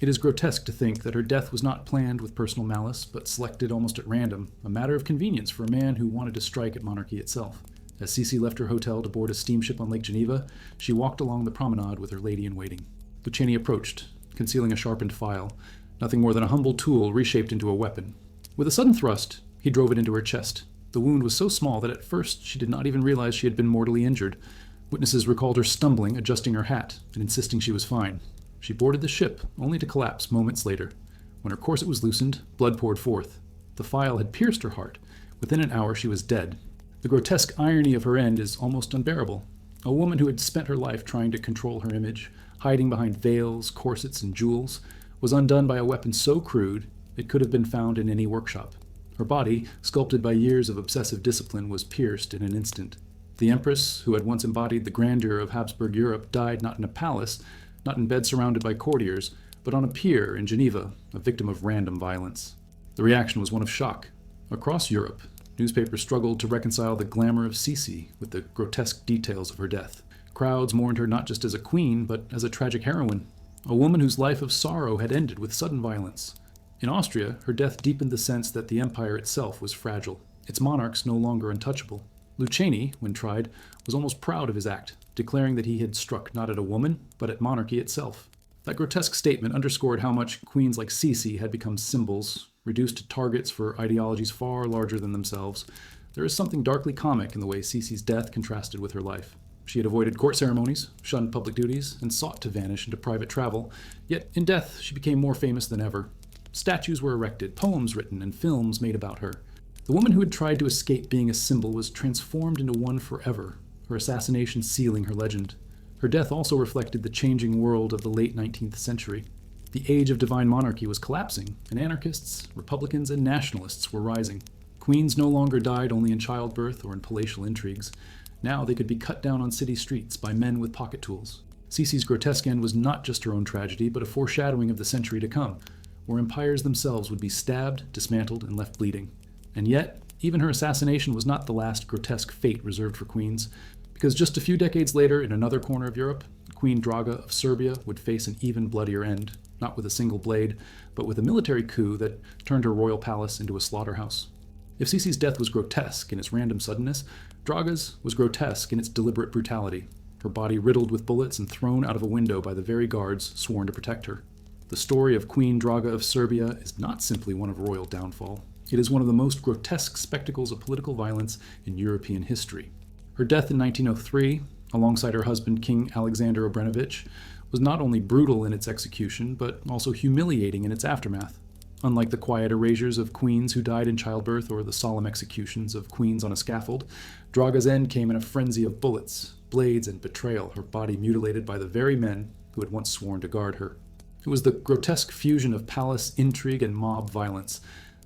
It is grotesque to think that her death was not planned with personal malice, but selected almost at random, a matter of convenience for a man who wanted to strike at monarchy itself. As Sisi left her hotel to board a steamship on Lake Geneva, she walked along the promenade with her lady-in-waiting. Luciani approached, concealing a sharpened file, nothing more than a humble tool reshaped into a weapon. With a sudden thrust, he drove it into her chest. The wound was so small that at first she did not even realize she had been mortally injured. Witnesses recalled her stumbling, adjusting her hat, and insisting she was fine. She boarded the ship, only to collapse moments later. When her corset was loosened, blood poured forth. The file had pierced her heart. Within an hour, she was dead. The grotesque irony of her end is almost unbearable. A woman who had spent her life trying to control her image, hiding behind veils, corsets, and jewels, was undone by a weapon so crude it could have been found in any workshop. Her body, sculpted by years of obsessive discipline, was pierced in an instant. The Empress, who had once embodied the grandeur of Habsburg Europe, died not in a palace, not in bed surrounded by courtiers, but on a pier in Geneva, a victim of random violence. The reaction was one of shock. Across Europe, newspapers struggled to reconcile the glamour of Sisi with the grotesque details of her death. Crowds mourned her not just as a queen, but as a tragic heroine, a woman whose life of sorrow had ended with sudden violence. In Austria, her death deepened the sense that the empire itself was fragile, its monarchs no longer untouchable. Lucchini, when tried, was almost proud of his act, declaring that he had struck not at a woman, but at monarchy itself. That grotesque statement underscored how much queens like Sisi had become symbols, reduced to targets for ideologies far larger than themselves. There is something darkly comic in the way Sisi's death contrasted with her life. She had avoided court ceremonies, shunned public duties, and sought to vanish into private travel, yet in death she became more famous than ever. Statues were erected, poems written, and films made about her. The woman who had tried to escape being a symbol was transformed into one forever, her assassination sealing her legend. Her death also reflected the changing world of the late 19th century. The age of divine monarchy was collapsing, and anarchists, republicans, and nationalists were rising. Queens no longer died only in childbirth or in palatial intrigues. Now they could be cut down on city streets by men with pocket tools. Sisi's grotesque end was not just her own tragedy, but a foreshadowing of the century to come, where empires themselves would be stabbed, dismantled, and left bleeding. And yet, even her assassination was not the last grotesque fate reserved for queens, because just a few decades later, in another corner of Europe, Queen Draga of Serbia would face an even bloodier end, not with a single blade, but with a military coup that turned her royal palace into a slaughterhouse. If Sisi's death was grotesque in its random suddenness, Draga's was grotesque in its deliberate brutality, her body riddled with bullets and thrown out of a window by the very guards sworn to protect her. The story of Queen Draga of Serbia is not simply one of royal downfall. It is one of the most grotesque spectacles of political violence in European history. Her death in 1903, alongside her husband King Alexander Obrenović, was not only brutal in its execution, but also humiliating in its aftermath. Unlike the quiet erasures of queens who died in childbirth or the solemn executions of queens on a scaffold, Draga's end came in a frenzy of bullets, blades, and betrayal, her body mutilated by the very men who had once sworn to guard her. It was the grotesque fusion of palace intrigue and mob violence,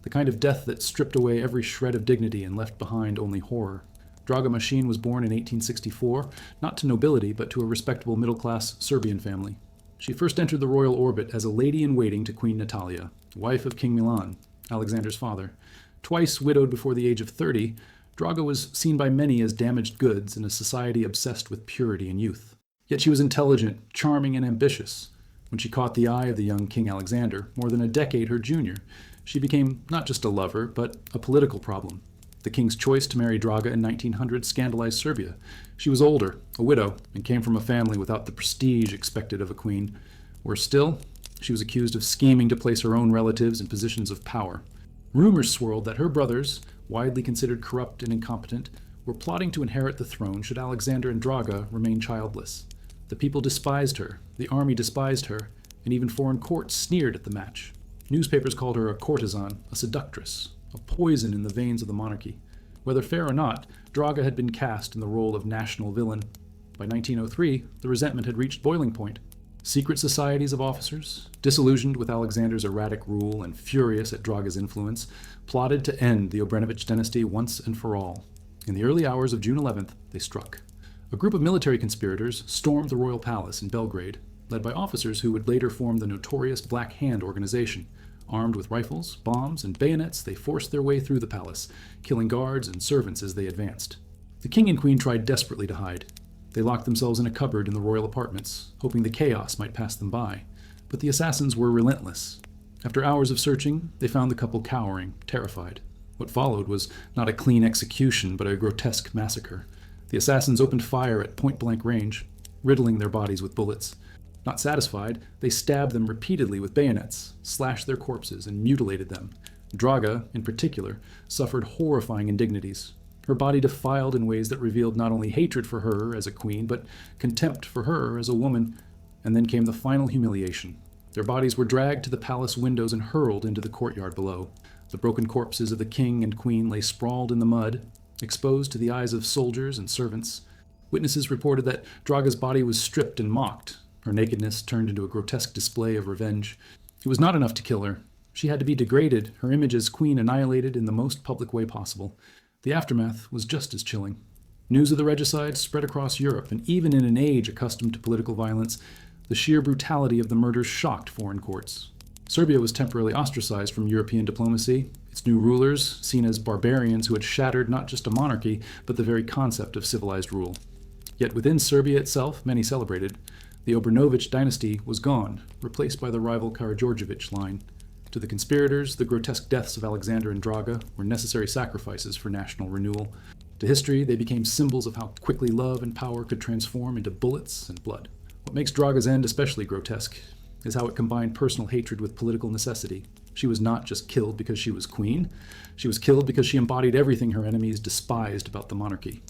the kind of death that stripped away every shred of dignity and left behind only horror. Draga Mašin was born in 1864, not to nobility, but to a respectable middle-class Serbian family. She first entered the royal orbit as a lady-in-waiting to Queen Natalia, wife of King Milan, Alexander's father. Twice widowed before the age of 30, Draga was seen by many as damaged goods in a society obsessed with purity and youth. Yet she was intelligent, charming, and ambitious. When she caught the eye of the young King Alexander, more than a decade her junior, she became not just a lover, but a political problem. The king's choice to marry Draga in 1900 scandalized Serbia. She was older, a widow, and came from a family without the prestige expected of a queen. Worse still, she was accused of scheming to place her own relatives in positions of power. Rumors swirled that her brothers, widely considered corrupt and incompetent, were plotting to inherit the throne should Alexander and Draga remain childless. The people despised her, the army despised her, and even foreign courts sneered at the match. Newspapers called her a courtesan, a seductress, a poison in the veins of the monarchy. Whether fair or not, Draga had been cast in the role of national villain. By 1903, the resentment had reached boiling point. Secret societies of officers, disillusioned with Alexander's erratic rule and furious at Draga's influence, plotted to end the Obrenović dynasty once and for all. In the early hours of June 11th, they struck. A group of military conspirators stormed the royal palace in Belgrade, led by officers who would later form the notorious Black Hand organization. Armed with rifles, bombs, and bayonets, they forced their way through the palace, killing guards and servants as they advanced. The king and queen tried desperately to hide. They locked themselves in a cupboard in the royal apartments, hoping the chaos might pass them by. But the assassins were relentless. After hours of searching, they found the couple cowering, terrified. What followed was not a clean execution, but a grotesque massacre. The assassins opened fire at point-blank range, riddling their bodies with bullets. Not satisfied, they stabbed them repeatedly with bayonets, slashed their corpses, and mutilated them. Draga, in particular, suffered horrifying indignities. Her body defiled in ways that revealed not only hatred for her as a queen, but contempt for her as a woman. And then came the final humiliation. Their bodies were dragged to the palace windows and hurled into the courtyard below. The broken corpses of the king and queen lay sprawled in the mud, exposed to the eyes of soldiers and servants. Witnesses reported that Draga's body was stripped and mocked, her nakedness turned into a grotesque display of revenge. It was not enough to kill her. She had to be degraded, her image as queen annihilated in the most public way possible. The aftermath was just as chilling. News of the regicide spread across Europe, and even in an age accustomed to political violence, the sheer brutality of the murders shocked foreign courts. Serbia was temporarily ostracized from European diplomacy, its new rulers seen as barbarians who had shattered not just a monarchy, but the very concept of civilized rule. Yet within Serbia itself, many celebrated. The Obrenović dynasty was gone, replaced by the rival Karađorđević line. To the conspirators, the grotesque deaths of Alexander and Draga were necessary sacrifices for national renewal. To history, they became symbols of how quickly love and power could transform into bullets and blood. What makes Draga's end especially grotesque is how it combined personal hatred with political necessity. She was not just killed because she was queen. She was killed because she embodied everything her enemies despised about the monarchy.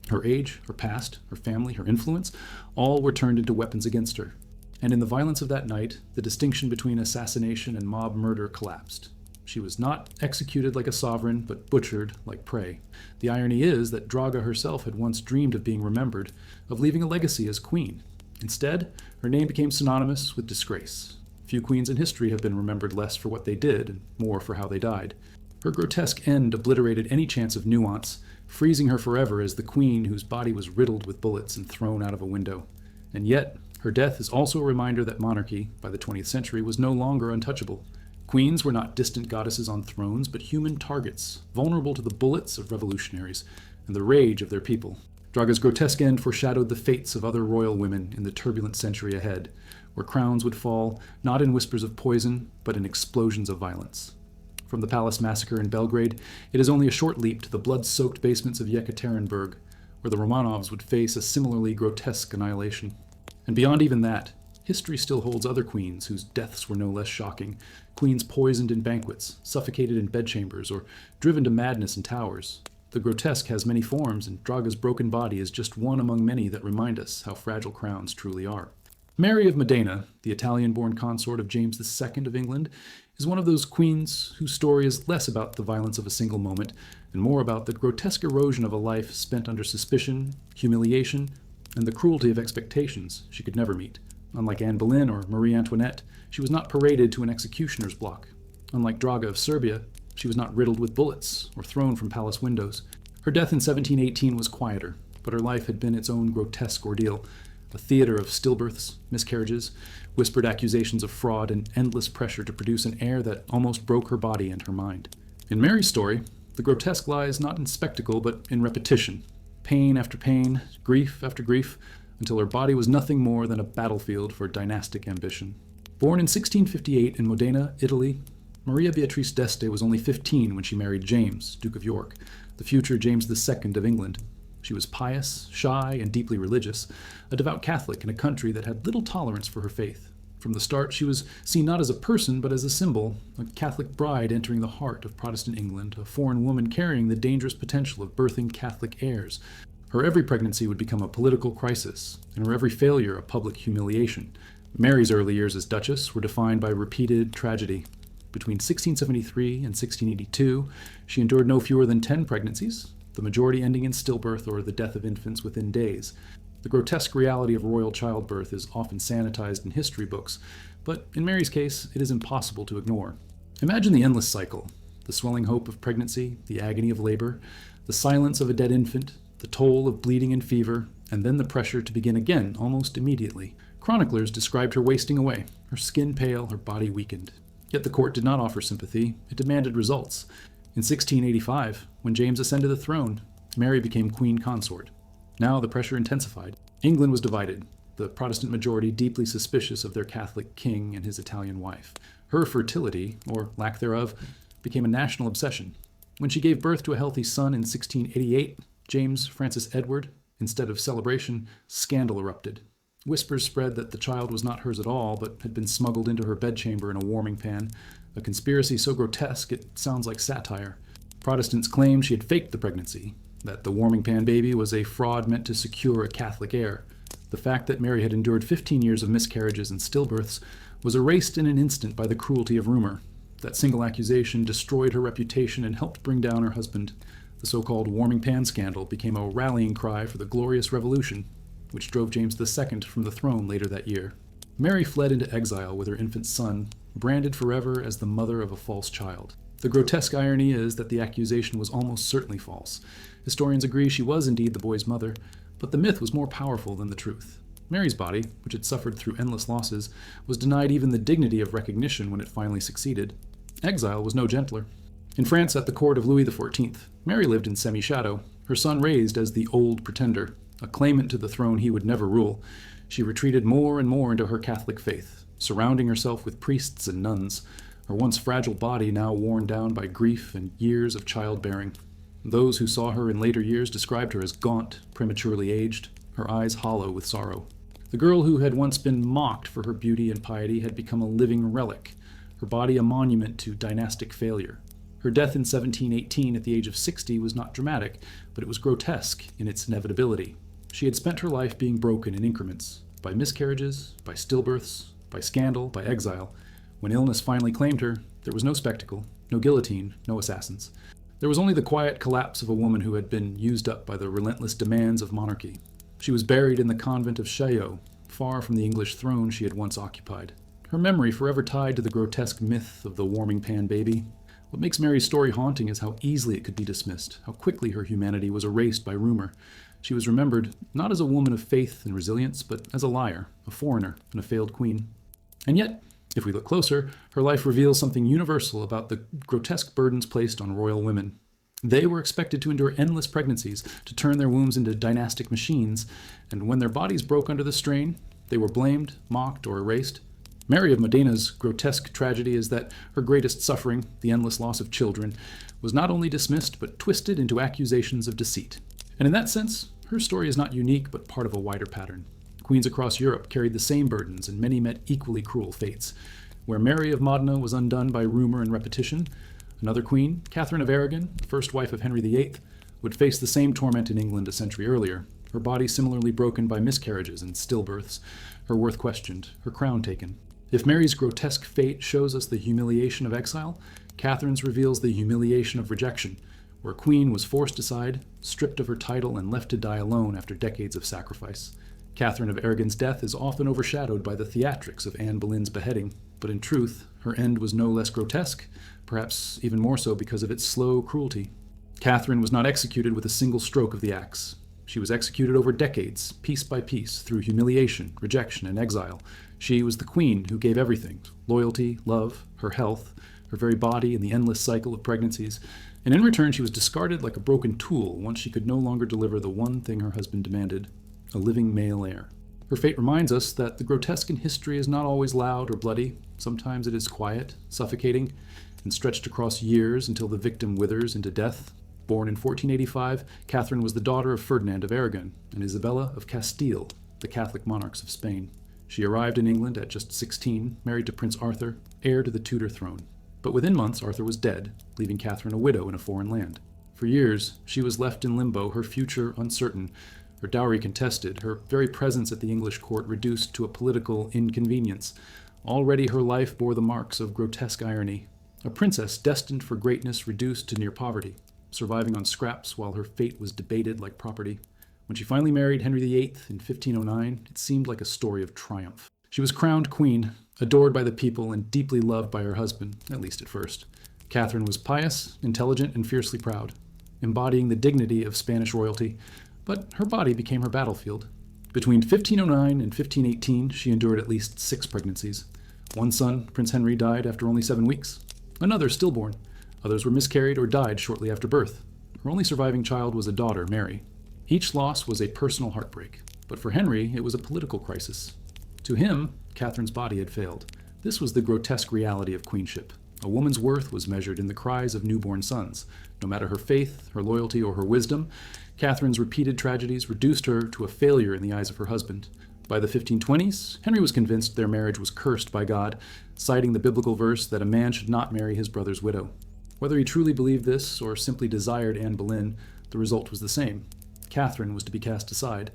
Her age, her past, her family, her influence, all were turned into weapons against her. And in the violence of that night, the distinction between assassination and mob murder collapsed. She was not executed like a sovereign, but butchered like prey. The irony is that Draga herself had once dreamed of being remembered, of leaving a legacy as queen. Instead, her name became synonymous with disgrace. Few queens in history have been remembered less for what they did and more for how they died. Her grotesque end obliterated any chance of nuance, freezing her forever as the queen whose body was riddled with bullets and thrown out of a window. And yet, her death is also a reminder that monarchy, by the 20th century, was no longer untouchable. Queens were not distant goddesses on thrones, but human targets, vulnerable to the bullets of revolutionaries and the rage of their people. Draga's grotesque end foreshadowed the fates of other royal women in the turbulent century ahead, where crowns would fall not in whispers of poison, but in explosions of violence. From the palace massacre in Belgrade, it is only a short leap to the blood-soaked basements of Yekaterinburg, where the Romanovs would face a similarly grotesque annihilation. And beyond even that, history still holds other queens whose deaths were no less shocking, queens poisoned in banquets, suffocated in bedchambers, or driven to madness in towers. The grotesque has many forms, and Draga's broken body is just one among many that remind us how fragile crowns truly are. Mary of Modena, the Italian-born consort of James II of England, is one of those queens whose story is less about the violence of a single moment and more about the grotesque erosion of a life spent under suspicion, humiliation, and the cruelty of expectations she could never meet. Unlike Anne Boleyn or Marie Antoinette, she was not paraded to an executioner's block. Unlike Draga of Serbia, she was not riddled with bullets or thrown from palace windows. Her death in 1718 was quieter, but her life had been its own grotesque ordeal, a theater of stillbirths, miscarriages, whispered accusations of fraud, and endless pressure to produce an heir that almost broke her body and her mind. In Mary's story, the grotesque lies not in spectacle, but in repetition. Pain after pain, grief after grief, until her body was nothing more than a battlefield for dynastic ambition. Born in 1658 in Modena, Italy, Maria Beatrice d'Este was only 15 when she married James, Duke of York, the future James II of England. She was pious, shy, and deeply religious, a devout Catholic in a country that had little tolerance for her faith. From the start, she was seen not as a person, but as a symbol, a Catholic bride entering the heart of Protestant England, a foreign woman carrying the dangerous potential of birthing Catholic heirs. Her every pregnancy would become a political crisis, and her every failure a public humiliation. Mary's early years as Duchess were defined by repeated tragedy. Between 1673 and 1682, she endured no fewer than 10 pregnancies, the majority ending in stillbirth or the death of infants within days. The grotesque reality of royal childbirth is often sanitized in history books, but in Mary's case, it is impossible to ignore. Imagine the endless cycle: the swelling hope of pregnancy, the agony of labor, the silence of a dead infant, the toll of bleeding and fever, and then the pressure to begin again almost immediately. Chroniclers described her wasting away, her skin pale, her body weakened. Yet the court did not offer sympathy, it demanded results. In 1685, when James ascended the throne, Mary became queen consort. Now the pressure intensified. England was divided, the Protestant majority deeply suspicious of their Catholic king and his Italian wife. Her fertility, or lack thereof, became a national obsession. When she gave birth to a healthy son in 1688, James Francis Edward, instead of celebration, scandal erupted. Whispers spread that the child was not hers at all, but had been smuggled into her bedchamber in a warming pan, a conspiracy so grotesque it sounds like satire. Protestants claimed she had faked the pregnancy, that the warming pan baby was a fraud meant to secure a Catholic heir. The fact that Mary had endured 15 years of miscarriages and stillbirths was erased in an instant by the cruelty of rumor. That single accusation destroyed her reputation and helped bring down her husband. The so-called warming pan scandal became a rallying cry for the Glorious Revolution, which drove James II from the throne later that year. Mary fled into exile with her infant son, branded forever as the mother of a false child. The grotesque irony is that the accusation was almost certainly false. Historians agree she was indeed the boy's mother, but the myth was more powerful than the truth. Mary's body, which had suffered through endless losses, was denied even the dignity of recognition when it finally succeeded. Exile was no gentler. In France, at the court of Louis XIV, Mary lived in semi-shadow, her son raised as the Old Pretender, a claimant to the throne he would never rule. She retreated more and more into her Catholic faith, surrounding herself with priests and nuns, her once fragile body now worn down by grief and years of childbearing. Those who saw her in later years described her as gaunt, prematurely aged, her eyes hollow with sorrow. The girl who had once been mocked for her beauty and piety had become a living relic, her body a monument to dynastic failure. Her death in 1718 at the age of 60 was not dramatic, but it was grotesque in its inevitability. She had spent her life being broken in increments, by miscarriages, by stillbirths, by scandal, by exile. When illness finally claimed her, there was no spectacle, no guillotine, no assassins. There was only the quiet collapse of a woman who had been used up by the relentless demands of monarchy. She was buried in the convent of Chaillot, far from the English throne she had once occupied. Her memory forever tied to the grotesque myth of the warming pan baby. What makes Mary's story haunting is how easily it could be dismissed, how quickly her humanity was erased by rumor. She was remembered not as a woman of faith and resilience, but as a liar, a foreigner, and a failed queen. And yet, if we look closer, her life reveals something universal about the grotesque burdens placed on royal women. They were expected to endure endless pregnancies, to turn their wombs into dynastic machines, and when their bodies broke under the strain, they were blamed, mocked, or erased. Mary of Modena's grotesque tragedy is that her greatest suffering, the endless loss of children, was not only dismissed but twisted into accusations of deceit. And in that sense, her story is not unique but part of a wider pattern. Queens across Europe carried the same burdens, and many met equally cruel fates. Where Mary of Modena was undone by rumor and repetition, another queen, Catherine of Aragon, first wife of Henry VIII, would face the same torment in England a century earlier, her body similarly broken by miscarriages and stillbirths, her worth questioned, her crown taken. If Mary's grotesque fate shows us the humiliation of exile, Catherine's reveals the humiliation of rejection, where a queen was forced aside, stripped of her title, and left to die alone after decades of sacrifice. Catherine of Aragon's death is often overshadowed by the theatrics of Anne Boleyn's beheading, but in truth, her end was no less grotesque, perhaps even more so because of its slow cruelty. Catherine was not executed with a single stroke of the axe. She was executed over decades, piece by piece, through humiliation, rejection, and exile. She was the queen who gave everything: loyalty, love, her health, her very body in the endless cycle of pregnancies, and in return she was discarded like a broken tool once she could no longer deliver the one thing her husband demanded: a living male heir. Her fate reminds us that the grotesque in history is not always loud or bloody. Sometimes it is quiet, suffocating, and stretched across years until the victim withers into death. Born in 1485, Catherine was the daughter of Ferdinand of Aragon and Isabella of Castile, the Catholic monarchs of Spain. She arrived in England at just 16, married to Prince Arthur, heir to the Tudor throne. But within months, Arthur was dead, leaving Catherine a widow in a foreign land. For years, she was left in limbo, her future uncertain, her dowry contested, her very presence at the English court reduced to a political inconvenience. Already her life bore the marks of grotesque irony. A princess destined for greatness reduced to near poverty, surviving on scraps while her fate was debated like property. When she finally married Henry VIII in 1509, it seemed like a story of triumph. She was crowned queen, adored by the people and deeply loved by her husband, at least at first. Catherine was pious, intelligent, and fiercely proud, embodying the dignity of Spanish royalty, but her body became her battlefield. Between 1509 and 1518, she endured at least 6 pregnancies. One son, Prince Henry, died after only 7 weeks. Another stillborn. Others were miscarried or died shortly after birth. Her only surviving child was a daughter, Mary. Each loss was a personal heartbreak, but for Henry, it was a political crisis. To him, Catherine's body had failed. This was the grotesque reality of queenship. A woman's worth was measured in the cries of newborn sons. No matter her faith, her loyalty, or her wisdom, Catherine's repeated tragedies reduced her to a failure in the eyes of her husband. By the 1520s, Henry was convinced their marriage was cursed by God, citing the biblical verse that a man should not marry his brother's widow. Whether he truly believed this or simply desired Anne Boleyn, the result was the same. Catherine was to be cast aside.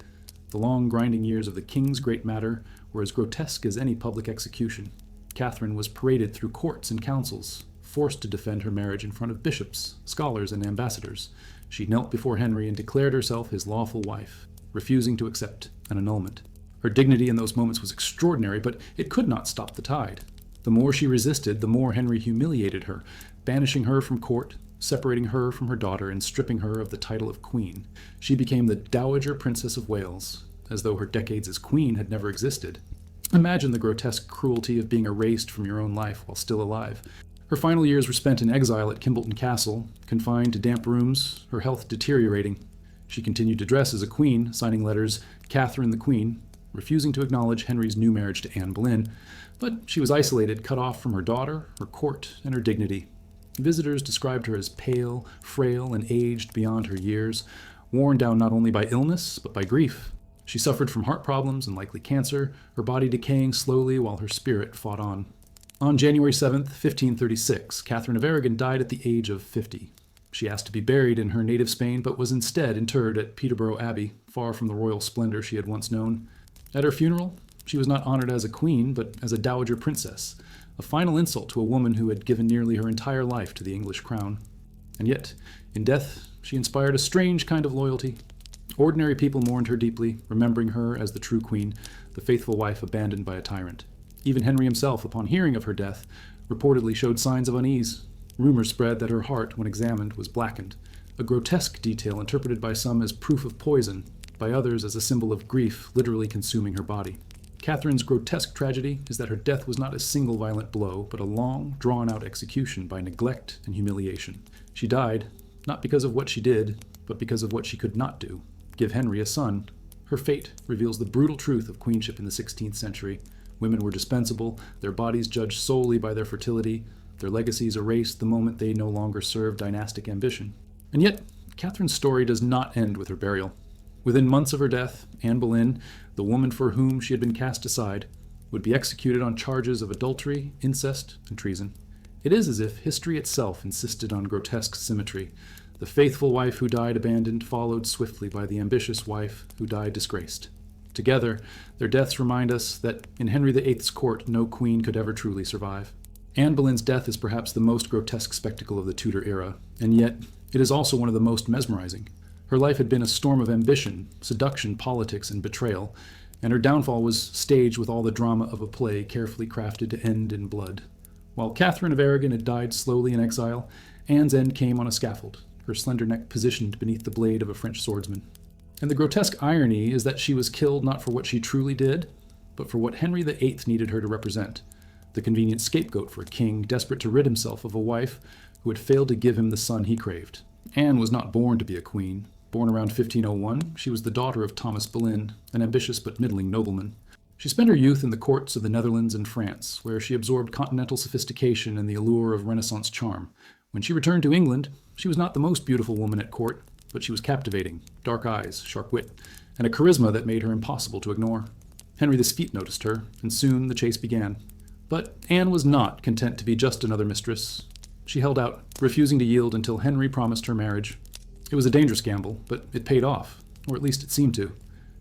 The long, grinding years of the king's great matter were as grotesque as any public execution. Catherine was paraded through courts and councils, forced to defend her marriage in front of bishops, scholars, and ambassadors. She knelt before Henry and declared herself his lawful wife, refusing to accept an annulment. Her dignity in those moments was extraordinary, but it could not stop the tide. The more she resisted, the more Henry humiliated her, banishing her from court, separating her from her daughter, and stripping her of the title of queen. She became the Dowager Princess of Wales, as though her decades as queen had never existed. Imagine the grotesque cruelty of being erased from your own life while still alive. Her final years were spent in exile at Kimbolton Castle, confined to damp rooms, her health deteriorating. She continued to dress as a queen, signing letters, Catherine the Queen, refusing to acknowledge Henry's new marriage to Anne Boleyn, but she was isolated, cut off from her daughter, her court, and her dignity. Visitors described her as pale, frail, and aged beyond her years, worn down not only by illness, but by grief. She suffered from heart problems and likely cancer, her body decaying slowly while her spirit fought on. On January 7th, 1536, Catherine of Aragon died at the age of 50. She asked to be buried in her native Spain, but was instead interred at Peterborough Abbey, far from the royal splendor she had once known. At her funeral, she was not honored as a queen, but as a dowager princess, a final insult to a woman who had given nearly her entire life to the English crown. And yet, in death, she inspired a strange kind of loyalty. Ordinary people mourned her deeply, remembering her as the true queen, the faithful wife abandoned by a tyrant. Even Henry himself, upon hearing of her death, reportedly showed signs of unease. Rumors spread that her heart, when examined, was blackened, a grotesque detail interpreted by some as proof of poison, by others as a symbol of grief literally consuming her body. Catherine's grotesque tragedy is that her death was not a single violent blow, but a long, drawn-out execution by neglect and humiliation. She died, not because of what she did, but because of what she could not do, give Henry a son. Her fate reveals the brutal truth of queenship in the 16th century. Women were dispensable, their bodies judged solely by their fertility, their legacies erased the moment they no longer served dynastic ambition. And yet, Catherine's story does not end with her burial. Within months of her death, Anne Boleyn, the woman for whom she had been cast aside, would be executed on charges of adultery, incest, and treason. It is as if history itself insisted on grotesque symmetry. The faithful wife who died abandoned followed swiftly by the ambitious wife who died disgraced. Together, their deaths remind us that in Henry VIII's court no queen could ever truly survive. Anne Boleyn's death is perhaps the most grotesque spectacle of the Tudor era, and yet it is also one of the most mesmerizing. Her life had been a storm of ambition, seduction, politics, and betrayal, and her downfall was staged with all the drama of a play carefully crafted to end in blood. While Catherine of Aragon had died slowly in exile, Anne's end came on a scaffold, her slender neck positioned beneath the blade of a French swordsman. And the grotesque irony is that she was killed not for what she truly did, but for what Henry VIII needed her to represent, the convenient scapegoat for a king desperate to rid himself of a wife who had failed to give him the son he craved. Anne was not born to be a queen. Born around 1501, she was the daughter of Thomas Boleyn, an ambitious but middling nobleman. She spent her youth in the courts of the Netherlands and France, where she absorbed continental sophistication and the allure of Renaissance charm. When she returned to England, she was not the most beautiful woman at court, but she was captivating, dark eyes, sharp wit, and a charisma that made her impossible to ignore. Henry VIII noticed her, and soon the chase began. But Anne was not content to be just another mistress. She held out, refusing to yield until Henry promised her marriage. It was a dangerous gamble, but it paid off, or at least it seemed to.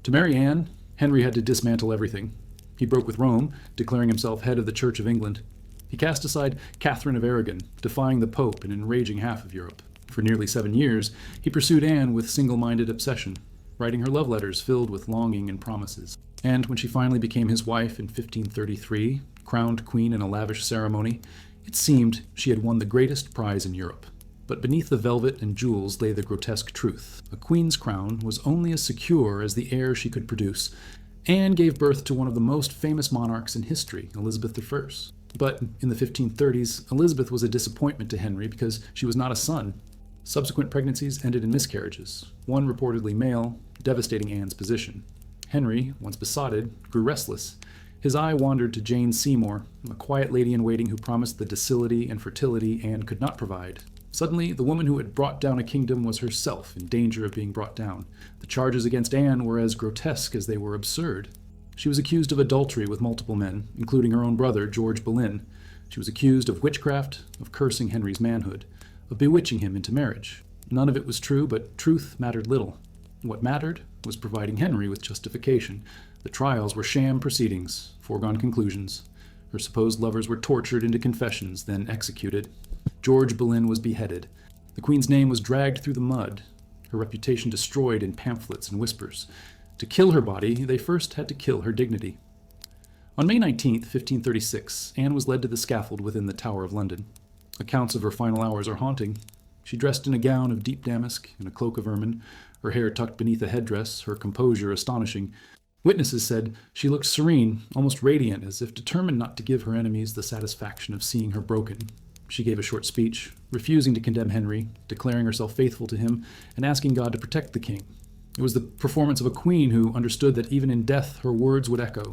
To marry Anne, Henry had to dismantle everything. He broke with Rome, declaring himself head of the Church of England. He cast aside Catherine of Aragon, defying the Pope and enraging half of Europe. For nearly 7 years, he pursued Anne with single-minded obsession, writing her love letters filled with longing and promises. And when she finally became his wife in 1533, crowned queen in a lavish ceremony, it seemed she had won the greatest prize in Europe. But beneath the velvet and jewels lay the grotesque truth. A queen's crown was only as secure as the heir she could produce. Anne gave birth to one of the most famous monarchs in history, Elizabeth I. But in the 1530s, Elizabeth was a disappointment to Henry because she was not a son. Subsequent pregnancies ended in miscarriages, one reportedly male, devastating Anne's position. Henry, once besotted, grew restless. His eye wandered to Jane Seymour, a quiet lady-in-waiting who promised the docility and fertility Anne could not provide. Suddenly, the woman who had brought down a kingdom was herself in danger of being brought down. The charges against Anne were as grotesque as they were absurd. She was accused of adultery with multiple men, including her own brother, George Boleyn. She was accused of witchcraft, of cursing Henry's manhood, of bewitching him into marriage. None of it was true, but truth mattered little. What mattered was providing Henry with justification. The trials were sham proceedings, foregone conclusions. Her supposed lovers were tortured into confessions, then executed. George Boleyn was beheaded. The Queen's name was dragged through the mud, her reputation destroyed in pamphlets and whispers. To kill her body, they first had to kill her dignity. On May 19, 1536, Anne was led to the scaffold within the Tower of London. Accounts of her final hours are haunting. She dressed in a gown of deep damask and a cloak of ermine, her hair tucked beneath a headdress, her composure astonishing. Witnesses said she looked serene, almost radiant, as if determined not to give her enemies the satisfaction of seeing her broken. She gave a short speech, refusing to condemn Henry, declaring herself faithful to him, and asking God to protect the king. It was the performance of a queen who understood that even in death her words would echo.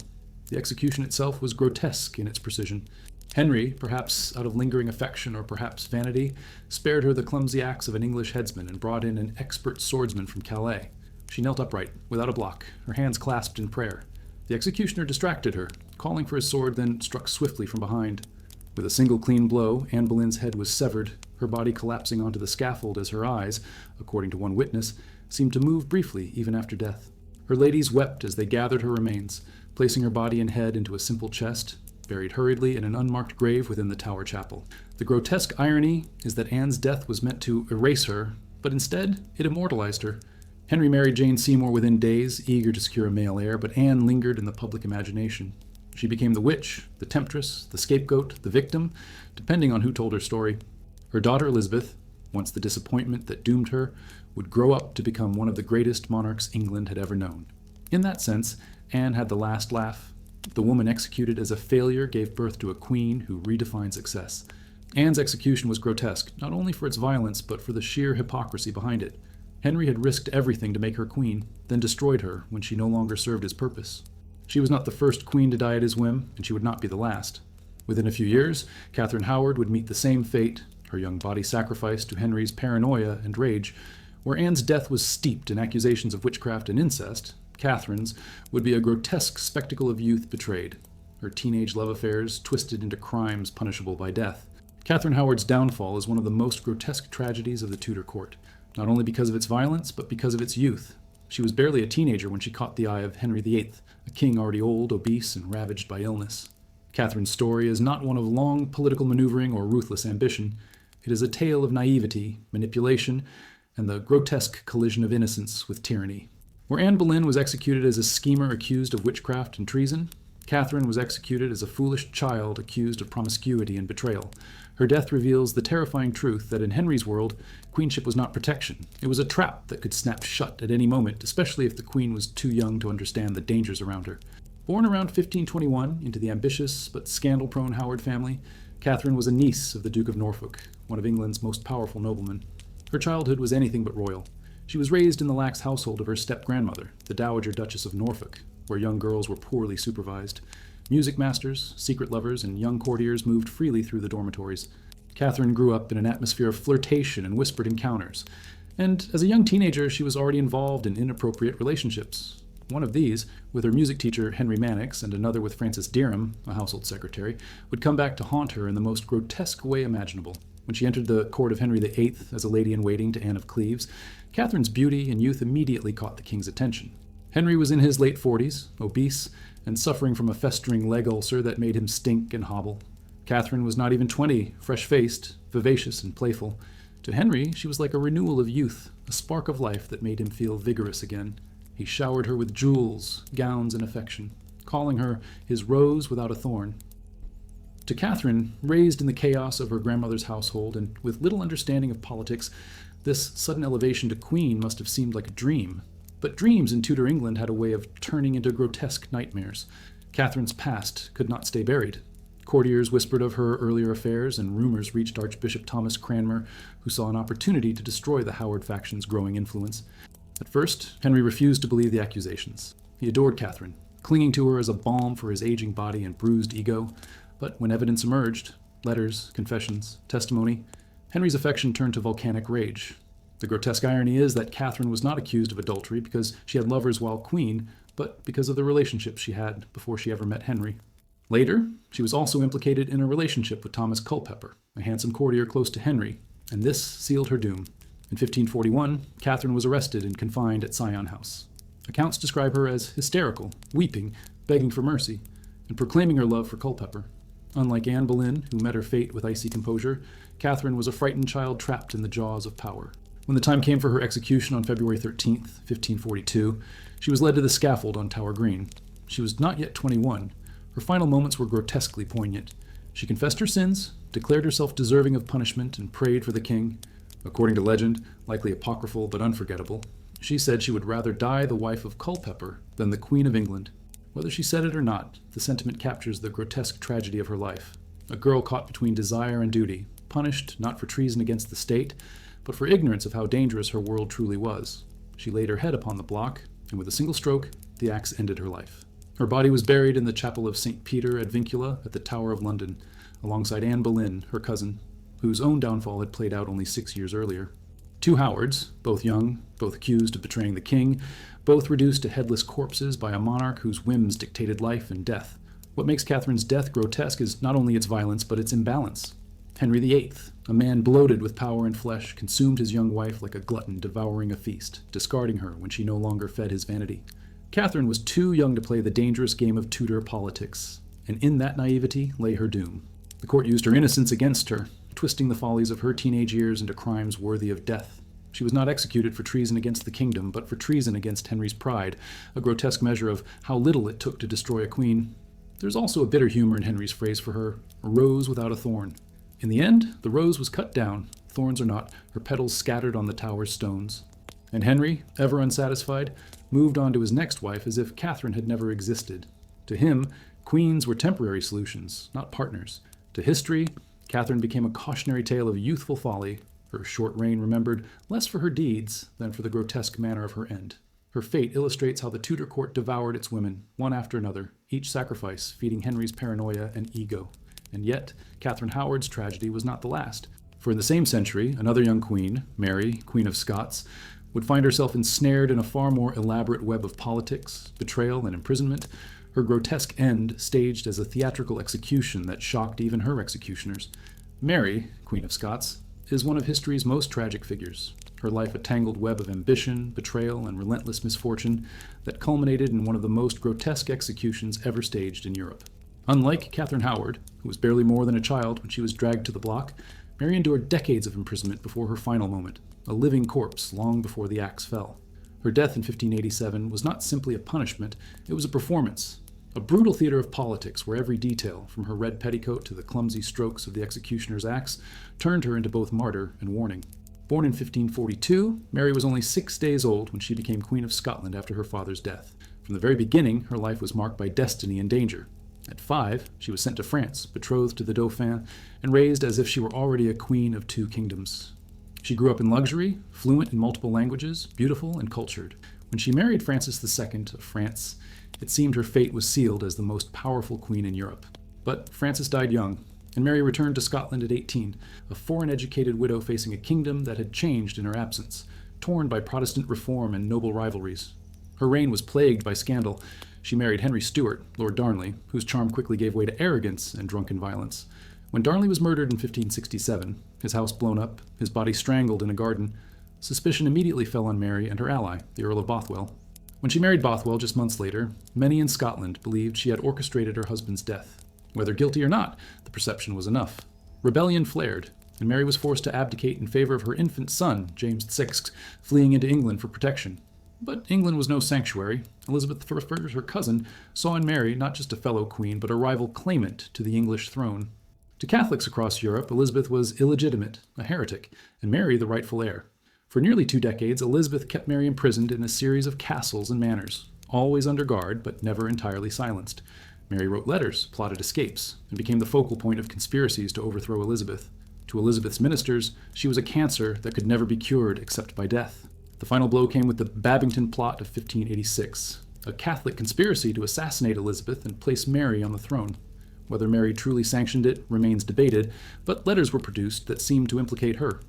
The execution itself was grotesque in its precision. Henry, perhaps out of lingering affection or perhaps vanity, spared her the clumsy axe of an English headsman and brought in an expert swordsman from Calais. She knelt upright, without a block, her hands clasped in prayer. The executioner distracted her, calling for his sword, then struck swiftly from behind. With a single clean blow, Anne Boleyn's head was severed, her body collapsing onto the scaffold as her eyes, according to one witness, seemed to move briefly even after death. Her ladies wept as they gathered her remains, placing her body and head into a simple chest, buried hurriedly in an unmarked grave within the Tower Chapel. The grotesque irony is that Anne's death was meant to erase her, but instead it immortalized her. Henry married Jane Seymour within days, eager to secure a male heir, but Anne lingered in the public imagination. She became the witch, the temptress, the scapegoat, the victim, depending on who told her story. Her daughter Elizabeth, once the disappointment that doomed her, would grow up to become one of the greatest monarchs England had ever known. In that sense, Anne had the last laugh. The woman executed as a failure gave birth to a queen who redefined success. Anne's execution was grotesque, not only for its violence, but for the sheer hypocrisy behind it. Henry had risked everything to make her queen, then destroyed her when she no longer served his purpose. She was not the first queen to die at his whim, and she would not be the last. Within a few years, Catherine Howard would meet the same fate, her young body sacrificed to Henry's paranoia and rage. Where Anne's death was steeped in accusations of witchcraft and incest, Catherine's would be a grotesque spectacle of youth betrayed, her teenage love affairs twisted into crimes punishable by death. Catherine Howard's downfall is one of the most grotesque tragedies of the Tudor court, not only because of its violence, but because of its youth. She was barely a teenager when she caught the eye of Henry VIII, a king already old, obese, and ravaged by illness. Catherine's story is not one of long political maneuvering or ruthless ambition. It is a tale of naivety, manipulation, and the grotesque collision of innocence with tyranny. Where Anne Boleyn was executed as a schemer accused of witchcraft and treason, Catherine was executed as a foolish child accused of promiscuity and betrayal. Her death reveals the terrifying truth that in Henry's world, queenship was not protection. It was a trap that could snap shut at any moment, especially if the queen was too young to understand the dangers around her. Born around 1521 into the ambitious but scandal-prone Howard family, Catherine was a niece of the Duke of Norfolk, one of England's most powerful noblemen. Her childhood was anything but royal. She was raised in the lax household of her step-grandmother, the Dowager Duchess of Norfolk, where young girls were poorly supervised. Music masters, secret lovers, and young courtiers moved freely through the dormitories. Catherine grew up in an atmosphere of flirtation and whispered encounters, and as a young teenager she was already involved in inappropriate relationships. One of these, with her music teacher Henry Mannix, and another with Frances Dereham, a household secretary, would come back to haunt her in the most grotesque way imaginable. When she entered the court of Henry VIII as a lady-in-waiting to Anne of Cleves, Catherine's beauty and youth immediately caught the king's attention. Henry was in his late 40s, obese, and suffering from a festering leg ulcer that made him stink and hobble. Catherine was not even 20, fresh-faced, vivacious, and playful. To Henry, she was like a renewal of youth, a spark of life that made him feel vigorous again. He showered her with jewels, gowns, and affection, calling her his rose without a thorn. To Catherine, raised in the chaos of her grandmother's household and with little understanding of politics, this sudden elevation to queen must have seemed like a dream. But dreams in Tudor England had a way of turning into grotesque nightmares. Catherine's past could not stay buried. Courtiers whispered of her earlier affairs, and rumors reached Archbishop Thomas Cranmer, who saw an opportunity to destroy the Howard faction's growing influence. At first, Henry refused to believe the accusations. He adored Catherine, clinging to her as a balm for his aging body and bruised ego. But when evidence emerged, letters, confessions, testimony, Henry's affection turned to volcanic rage. The grotesque irony is that Catherine was not accused of adultery because she had lovers while queen, but because of the relationship she had before she ever met Henry. Later, she was also implicated in a relationship with Thomas Culpeper, a handsome courtier close to Henry, and this sealed her doom. In 1541, Catherine was arrested and confined at Sion House. Accounts describe her as hysterical, weeping, begging for mercy, and proclaiming her love for Culpeper. Unlike Anne Boleyn, who met her fate with icy composure, Catherine was a frightened child trapped in the jaws of power. When the time came for her execution on February 13th, 1542, she was led to the scaffold on Tower Green. She was not yet 21. Her final moments were grotesquely poignant. She confessed her sins, declared herself deserving of punishment, and prayed for the king. According to legend, likely apocryphal but unforgettable, she said she would rather die the wife of Culpeper than the Queen of England. Whether she said it or not, the sentiment captures the grotesque tragedy of her life. A girl caught between desire and duty, punished not for treason against the state, but for ignorance of how dangerous her world truly was. She laid her head upon the block, and with a single stroke, the axe ended her life. Her body was buried in the chapel of St. Peter ad Vincula at the Tower of London, alongside Anne Boleyn, her cousin, whose own downfall had played out only 6 years earlier. Two Howards, both young, both accused of betraying the king, both reduced to headless corpses by a monarch whose whims dictated life and death. What makes Catherine's death grotesque is not only its violence, but its imbalance. Henry VIII, a man bloated with power and flesh, consumed his young wife like a glutton devouring a feast, discarding her when she no longer fed his vanity. Catherine was too young to play the dangerous game of Tudor politics, and in that naivety lay her doom. The court used her innocence against her, twisting the follies of her teenage years into crimes worthy of death. She was not executed for treason against the kingdom, but for treason against Henry's pride, a grotesque measure of how little it took to destroy a queen. There's also a bitter humor in Henry's phrase for her, a rose without a thorn. In the end, the rose was cut down, thorns or not, her petals scattered on the tower's stones. And Henry, ever unsatisfied, moved on to his next wife as if Catherine had never existed. To him, queens were temporary solutions, not partners. To history, Catherine became a cautionary tale of youthful folly, her short reign remembered less for her deeds than for the grotesque manner of her end. Her fate illustrates how the Tudor court devoured its women, one after another, each sacrifice feeding Henry's paranoia and ego. And yet, Catherine Howard's tragedy was not the last. For in the same century, another young queen, Mary, Queen of Scots, would find herself ensnared in a far more elaborate web of politics, betrayal, and imprisonment, her grotesque end staged as a theatrical execution that shocked even her executioners. Mary, Queen of Scots, is one of history's most tragic figures, her life a tangled web of ambition, betrayal, and relentless misfortune that culminated in one of the most grotesque executions ever staged in Europe. Unlike Catherine Howard, who was barely more than a child when she was dragged to the block, Mary endured decades of imprisonment before her final moment, a living corpse long before the axe fell. Her death in 1587 was not simply a punishment, it was a performance, a brutal theater of politics where every detail, from her red petticoat to the clumsy strokes of the executioner's axe, turned her into both martyr and warning. Born in 1542, Mary was only 6 days old when she became Queen of Scotland after her father's death. From the very beginning, her life was marked by destiny and danger. At 5, she was sent to France, betrothed to the Dauphin, and raised as if she were already a queen of 2 kingdoms. She grew up in luxury, fluent in multiple languages, beautiful and cultured. When she married Francis II of France, it seemed her fate was sealed as the most powerful queen in Europe. But Francis died young, and Mary returned to Scotland at 18, a foreign-educated widow facing a kingdom that had changed in her absence, torn by Protestant reform and noble rivalries. Her reign was plagued by scandal. She married Henry Stuart, Lord Darnley, whose charm quickly gave way to arrogance and drunken violence. When Darnley was murdered in 1567, his house blown up, his body strangled in a garden, suspicion immediately fell on Mary and her ally, the Earl of Bothwell. When she married Bothwell just months later, many in Scotland believed she had orchestrated her husband's death. Whether guilty or not, the perception was enough. Rebellion flared, and Mary was forced to abdicate in favor of her infant son, James VI, fleeing into England for protection. But England was no sanctuary. Elizabeth I, her cousin, saw in Mary not just a fellow queen, but a rival claimant to the English throne. To Catholics across Europe, Elizabeth was illegitimate, a heretic, and Mary the rightful heir. For nearly 2 decades, Elizabeth kept Mary imprisoned in a series of castles and manors, always under guard, but never entirely silenced. Mary wrote letters, plotted escapes, and became the focal point of conspiracies to overthrow Elizabeth. To Elizabeth's ministers, she was a cancer that could never be cured except by death. The final blow came with the Babington Plot of 1586, a Catholic conspiracy to assassinate Elizabeth and place Mary on the throne. Whether Mary truly sanctioned it remains debated, but letters were produced that seemed to implicate her.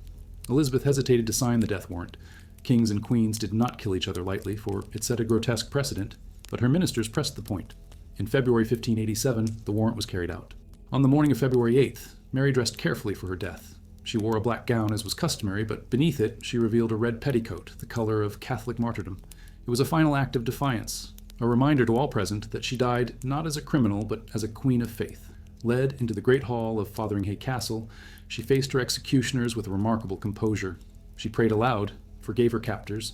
Elizabeth hesitated to sign the death warrant. Kings and queens did not kill each other lightly, for it set a grotesque precedent, but her ministers pressed the point. In February 1587, the warrant was carried out. On the morning of February 8th, Mary dressed carefully for her death. She wore a black gown as was customary, but beneath it she revealed a red petticoat, the color of Catholic martyrdom. It was a final act of defiance, a reminder to all present that she died not as a criminal, but as a queen of faith. Led into the great hall of Fotheringhay Castle, she faced her executioners with a remarkable composure. She prayed aloud, forgave her captors,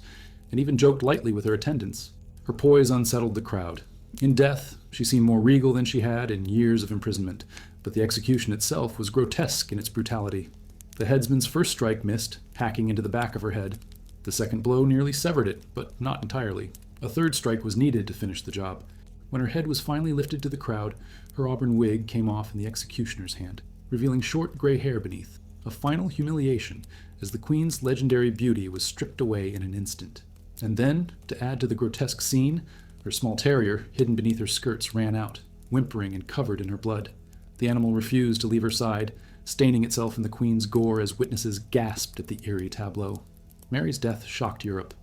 and even joked lightly with her attendants. Her poise unsettled the crowd. In death, she seemed more regal than she had in years of imprisonment, but the execution itself was grotesque in its brutality. The headsman's first strike missed, hacking into the back of her head. The second blow nearly severed it, but not entirely. A third strike was needed to finish the job. When her head was finally lifted to the crowd, her auburn wig came off in the executioner's hand, revealing short gray hair beneath. A final humiliation, as the Queen's legendary beauty was stripped away in an instant. And then, to add to the grotesque scene, her small terrier, hidden beneath her skirts, ran out, whimpering and covered in her blood. The animal refused to leave her side, staining itself in the Queen's gore as witnesses gasped at the eerie tableau. Mary's death shocked Europe.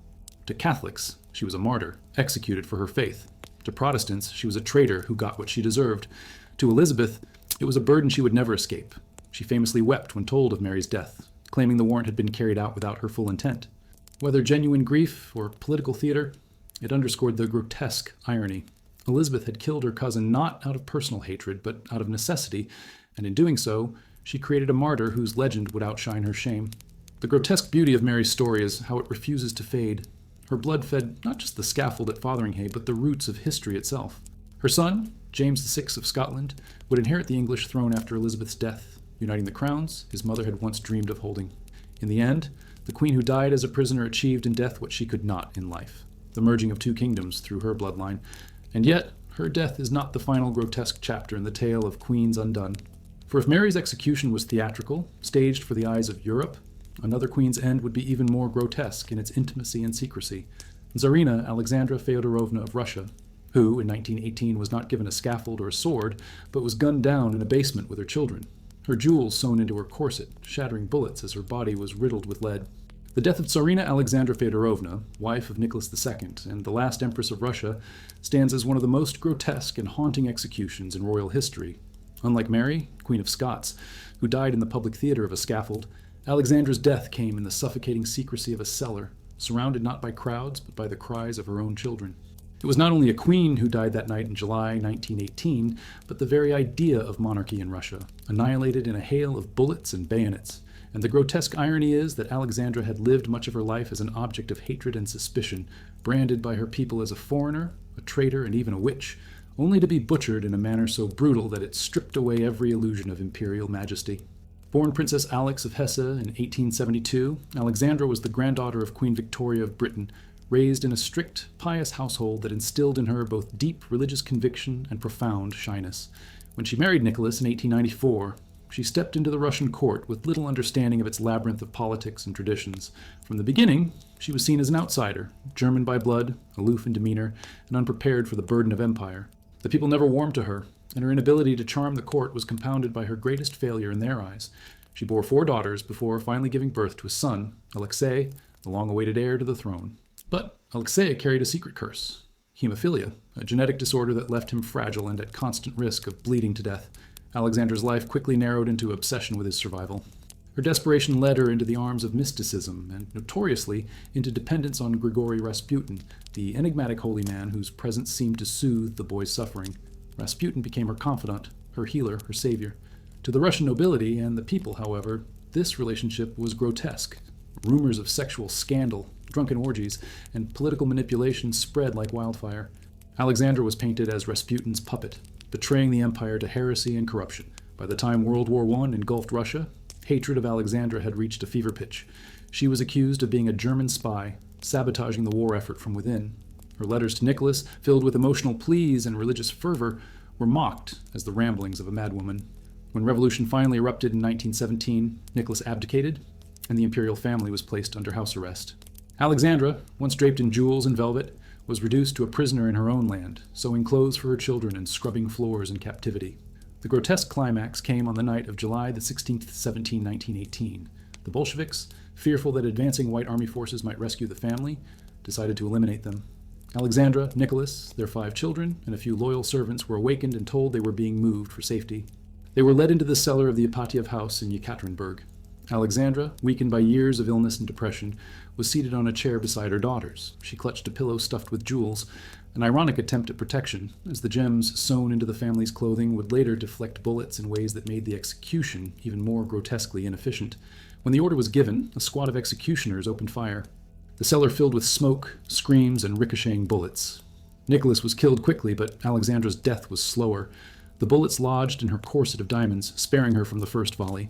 To Catholics, she was a martyr, executed for her faith. To Protestants, she was a traitor who got what she deserved. To Elizabeth, it was a burden she would never escape. She famously wept when told of Mary's death, claiming the warrant had been carried out without her full intent. Whether genuine grief or political theater, it underscored the grotesque irony. Elizabeth had killed her cousin not out of personal hatred, but out of necessity, and in doing so, she created a martyr whose legend would outshine her shame. The grotesque beauty of Mary's story is how it refuses to fade. Her blood fed not just the scaffold at Fotheringhay, but the roots of history itself. Her son, James VI of Scotland, would inherit the English throne after Elizabeth's death, uniting the crowns his mother had once dreamed of holding. In the end, the Queen who died as a prisoner achieved in death what she could not in life, the merging of two kingdoms through her bloodline. And yet, her death is not the final grotesque chapter in the tale of queens undone. For if Mary's execution was theatrical, staged for the eyes of Europe, another queen's end would be even more grotesque in its intimacy and secrecy. Tsarina Alexandra Feodorovna of Russia, who, in 1918, was not given a scaffold or a sword, but was gunned down in a basement with her children, her jewels sewn into her corset, shattering bullets as her body was riddled with lead. The death of Tsarina Alexandra Feodorovna, wife of Nicholas II and the last Empress of Russia, stands as one of the most grotesque and haunting executions in royal history. Unlike Mary, Queen of Scots, who died in the public theater of a scaffold, Alexandra's death came in the suffocating secrecy of a cellar, surrounded not by crowds, but by the cries of her own children. It was not only a queen who died that night in July 1918, but the very idea of monarchy in Russia, annihilated in a hail of bullets and bayonets. And the grotesque irony is that Alexandra had lived much of her life as an object of hatred and suspicion, branded by her people as a foreigner, a traitor, and even a witch, only to be butchered in a manner so brutal that it stripped away every illusion of imperial majesty. Born Princess Alix of Hesse in 1872, Alexandra was the granddaughter of Queen Victoria of Britain, raised in a strict, pious household that instilled in her both deep religious conviction and profound shyness. When she married Nicholas in 1894, she stepped into the Russian court with little understanding of its labyrinth of politics and traditions. From the beginning, she was seen as an outsider, German by blood, aloof in demeanor, and unprepared for the burden of empire. The people never warmed to her, and her inability to charm the court was compounded by her greatest failure in their eyes. She bore 4 daughters before finally giving birth to a son, Alexei, the long-awaited heir to the throne. But Alexei carried a secret curse, hemophilia, a genetic disorder that left him fragile and at constant risk of bleeding to death. Alexandra's life quickly narrowed into obsession with his survival. Her desperation led her into the arms of mysticism and, notoriously, into dependence on Grigory Rasputin, the enigmatic holy man whose presence seemed to soothe the boy's suffering. Rasputin became her confidant, her healer, her savior. To the Russian nobility and the people, however, this relationship was grotesque. Rumors of sexual scandal, drunken orgies, and political manipulation spread like wildfire. Alexandra was painted as Rasputin's puppet, betraying the empire to heresy and corruption. By the time World War I engulfed Russia, hatred of Alexandra had reached a fever pitch. She was accused of being a German spy, sabotaging the war effort from within. Her letters to Nicholas, filled with emotional pleas and religious fervor, were mocked as the ramblings of a madwoman. When revolution finally erupted in 1917, Nicholas abdicated, and the imperial family was placed under house arrest. Alexandra, once draped in jewels and velvet, was reduced to a prisoner in her own land, sewing clothes for her children and scrubbing floors in captivity. The grotesque climax came on the night of July the 16th, 1918. The Bolsheviks, fearful that advancing white army forces might rescue the family, decided to eliminate them. Alexandra, Nicholas, their 5 children, and a few loyal servants were awakened and told they were being moved for safety. They were led into the cellar of the Ipatiev house in Yekaterinburg. Alexandra, weakened by years of illness and depression, was seated on a chair beside her daughters. She clutched a pillow stuffed with jewels, an ironic attempt at protection, as the gems sewn into the family's clothing would later deflect bullets in ways that made the execution even more grotesquely inefficient. When the order was given, a squad of executioners opened fire. The cellar filled with smoke, screams, and ricocheting bullets. Nicholas was killed quickly, but Alexandra's death was slower. The bullets lodged in her corset of diamonds, sparing her from the first volley.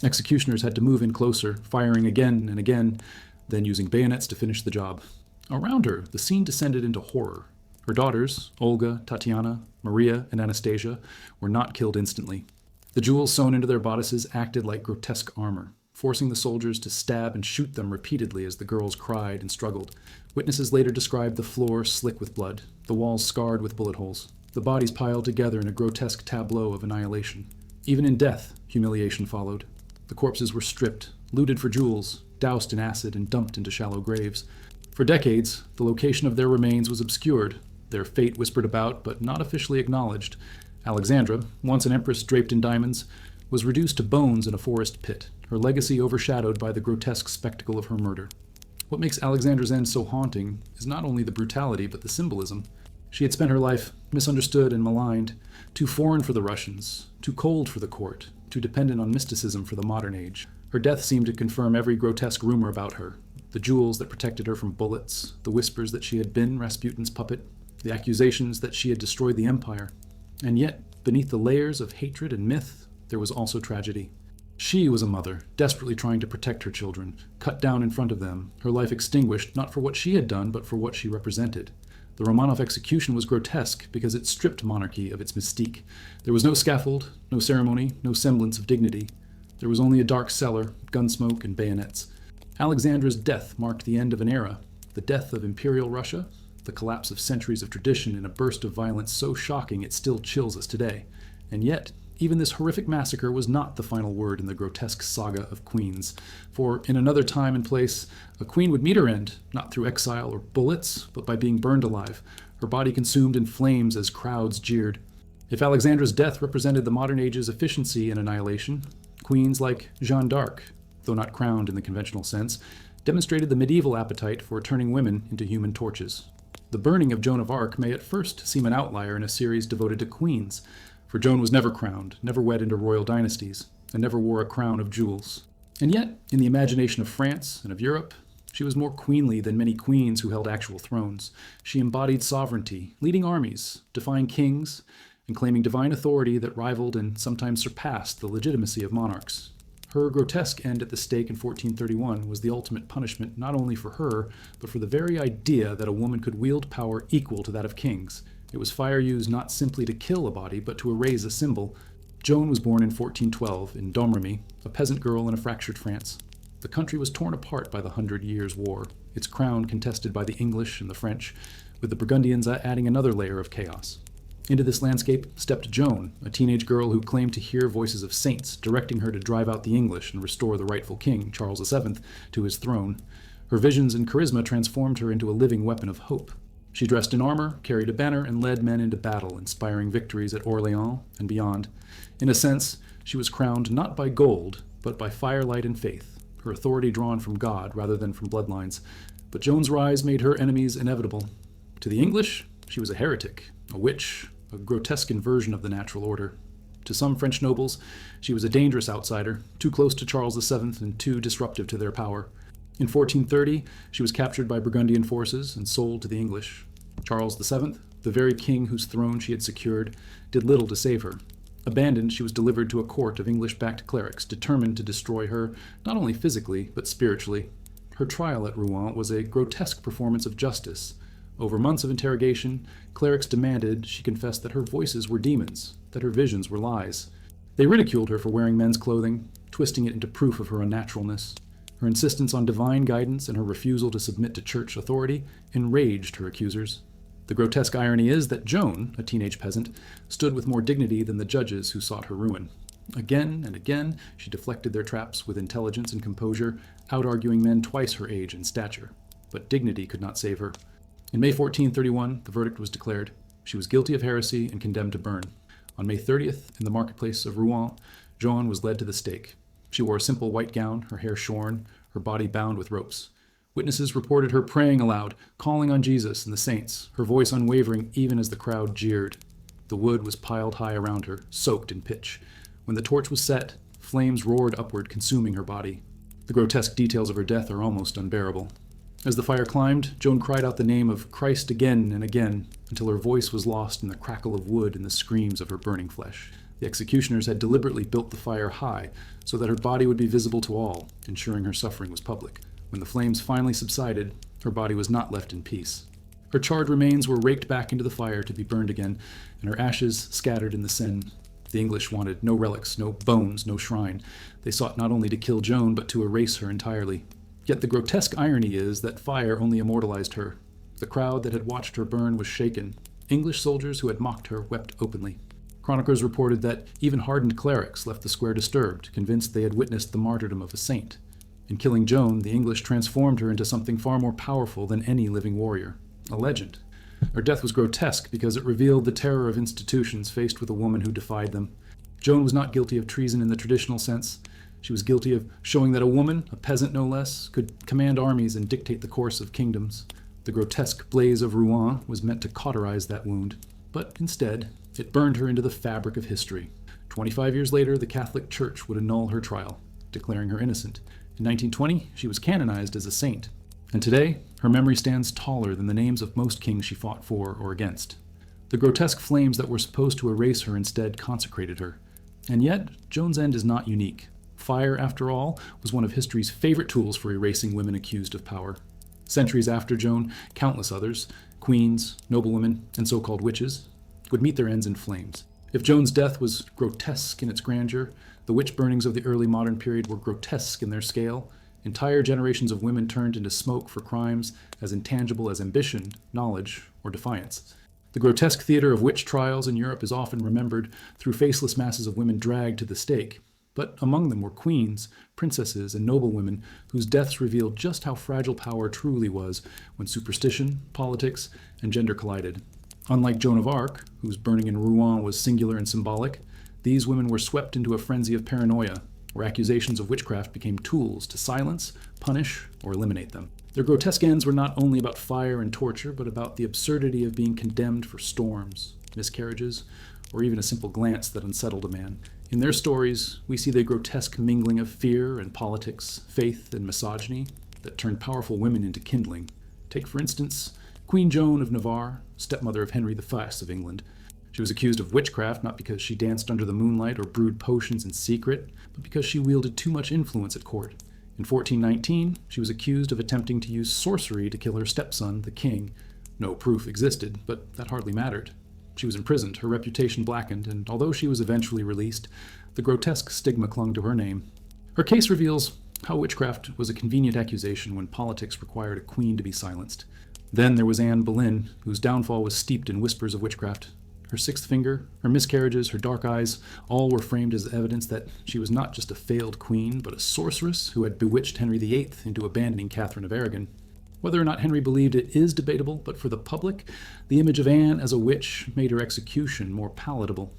Executioners had to move in closer, firing again and again, then using bayonets to finish the job. Around her, the scene descended into horror. Her daughters, Olga, Tatiana, Maria, and Anastasia, were not killed instantly. The jewels sewn into their bodices acted like grotesque armor, forcing the soldiers to stab and shoot them repeatedly as the girls cried and struggled. Witnesses later described the floor slick with blood, the walls scarred with bullet holes, the bodies piled together in a grotesque tableau of annihilation. Even in death, humiliation followed. The corpses were stripped, looted for jewels, doused in acid, and dumped into shallow graves. For decades, the location of their remains was obscured, their fate whispered about but not officially acknowledged. Alexandra, once an empress draped in diamonds, was reduced to bones in a forest pit, her legacy overshadowed by the grotesque spectacle of her murder. What makes Alexandra's end so haunting is not only the brutality but the symbolism. She had spent her life misunderstood and maligned, too foreign for the Russians, too cold for the court, too dependent on mysticism for the modern age. Her death seemed to confirm every grotesque rumor about her, the jewels that protected her from bullets, the whispers that she had been Rasputin's puppet, the accusations that she had destroyed the empire. And yet, beneath the layers of hatred and myth, there was also tragedy. She was a mother, desperately trying to protect her children, cut down in front of them, her life extinguished not for what she had done, but for what she represented. The Romanov execution was grotesque because it stripped monarchy of its mystique. There was no scaffold, no ceremony, no semblance of dignity. There was only a dark cellar, gunsmoke, and bayonets. Alexandra's death marked the end of an era, the death of Imperial Russia, the collapse of centuries of tradition in a burst of violence so shocking it still chills us today. And yet, even this horrific massacre was not the final word in the grotesque saga of queens, for in another time and place, a queen would meet her end, not through exile or bullets, but by being burned alive, her body consumed in flames as crowds jeered. If Alexandra's death represented the modern age's efficiency and annihilation, queens like Jeanne d'Arc, though not crowned in the conventional sense, demonstrated the medieval appetite for turning women into human torches. The burning of Joan of Arc may at first seem an outlier in a series devoted to queens, for Joan was never crowned, never wed into royal dynasties, and never wore a crown of jewels. And yet, in the imagination of France and of Europe, she was more queenly than many queens who held actual thrones. She embodied sovereignty, leading armies, defying kings, and claiming divine authority that rivaled and sometimes surpassed the legitimacy of monarchs. Her grotesque end at the stake in 1431 was the ultimate punishment not only for her, but for the very idea that a woman could wield power equal to that of kings. It was fire used not simply to kill a body, but to erase a symbol. Joan was born in 1412 in Domremy, a peasant girl in a fractured France. The country was torn apart by the 100 Years' War, its crown contested by the English and the French, with the Burgundians adding another layer of chaos. Into this landscape stepped Joan, a teenage girl who claimed to hear voices of saints directing her to drive out the English and restore the rightful king, Charles VII, to his throne. Her visions and charisma transformed her into a living weapon of hope. She dressed in armor, carried a banner, and led men into battle, inspiring victories at Orleans and beyond. In a sense, she was crowned not by gold, but by firelight and faith, her authority drawn from God rather than from bloodlines. But Joan's rise made her enemies inevitable. To the English, she was a heretic, a witch, a grotesque inversion of the natural order. To some French nobles, she was a dangerous outsider, too close to Charles VII and too disruptive to their power. In 1430, she was captured by Burgundian forces and sold to the English. Charles VII, the very king whose throne she had secured, did little to save her. Abandoned, she was delivered to a court of English-backed clerics determined to destroy her not only physically, but spiritually. Her trial at Rouen was a grotesque performance of justice. Over months of interrogation, clerics demanded she confess that her voices were demons, that her visions were lies. They ridiculed her for wearing men's clothing, twisting it into proof of her unnaturalness. Her insistence on divine guidance and her refusal to submit to church authority enraged her accusers. The grotesque irony is that Joan, a teenage peasant, stood with more dignity than the judges who sought her ruin. Again and again, she deflected their traps with intelligence and composure, out-arguing men twice her age and stature. But dignity could not save her. In May 1431, the verdict was declared. She was guilty of heresy and condemned to burn. On May 30th, in the marketplace of Rouen, Joan was led to the stake. She wore a simple white gown, her hair shorn, her body bound with ropes. Witnesses reported her praying aloud, calling on Jesus and the saints, her voice unwavering even as the crowd jeered. The wood was piled high around her, soaked in pitch. When the torch was set, flames roared upward, consuming her body. The grotesque details of her death are almost unbearable. As the fire climbed, Joan cried out the name of Christ again and again, until her voice was lost in the crackle of wood and the screams of her burning flesh. The executioners had deliberately built the fire high, so that her body would be visible to all, ensuring her suffering was public. When the flames finally subsided, her body was not left in peace. Her charred remains were raked back into the fire to be burned again, and her ashes scattered in the Seine. The English wanted no relics, no bones, no shrine. They sought not only to kill Joan, but to erase her entirely. Yet the grotesque irony is that fire only immortalized her. The crowd that had watched her burn was shaken. English soldiers who had mocked her wept openly. Chroniclers reported that even hardened clerics left the square disturbed, convinced they had witnessed the martyrdom of a saint. In killing Joan, the English transformed her into something far more powerful than any living warrior, a legend. Her death was grotesque because it revealed the terror of institutions faced with a woman who defied them. Joan was not guilty of treason in the traditional sense. She was guilty of showing that a woman, a peasant no less, could command armies and dictate the course of kingdoms. The grotesque blaze of Rouen was meant to cauterize that wound, but instead, it burned her into the fabric of history. 25 years later, the Catholic Church would annul her trial, declaring her innocent. In 1920, she was canonized as a saint, and today, her memory stands taller than the names of most kings she fought for or against. The grotesque flames that were supposed to erase her instead consecrated her. And yet, Joan's end is not unique. Fire, after all, was one of history's favorite tools for erasing women accused of power. Centuries after Joan, countless others, queens, noblewomen, and so-called witches, would meet their ends in flames. If Joan's death was grotesque in its grandeur, the witch burnings of the early modern period were grotesque in their scale. Entire generations of women turned into smoke for crimes as intangible as ambition, knowledge, or defiance. The grotesque theater of witch trials in Europe is often remembered through faceless masses of women dragged to the stake. But among them were queens, princesses, and noblewomen whose deaths revealed just how fragile power truly was when superstition, politics, and gender collided. Unlike Joan of Arc, whose burning in Rouen was singular and symbolic, these women were swept into a frenzy of paranoia, where accusations of witchcraft became tools to silence, punish, or eliminate them. Their grotesque ends were not only about fire and torture, but about the absurdity of being condemned for storms, miscarriages, or even a simple glance that unsettled a man. In their stories, we see the grotesque mingling of fear and politics, faith and misogyny that turned powerful women into kindling. Take, for instance, Queen Joan of Navarre, stepmother of Henry I of England. She was accused of witchcraft not because she danced under the moonlight or brewed potions in secret, but because she wielded too much influence at court. In 1419, she was accused of attempting to use sorcery to kill her stepson, the king. No proof existed, but that hardly mattered. She was imprisoned, her reputation blackened, and although she was eventually released, the grotesque stigma clung to her name. Her case reveals how witchcraft was a convenient accusation when politics required a queen to be silenced. Then there was Anne Boleyn, whose downfall was steeped in whispers of witchcraft. Her sixth finger, her miscarriages, her dark eyes, all were framed as evidence that she was not just a failed queen, but a sorceress who had bewitched Henry VIII into abandoning Catherine of Aragon. Whether or not Henry believed it is debatable, but for the public, the image of Anne as a witch made her execution more palatable.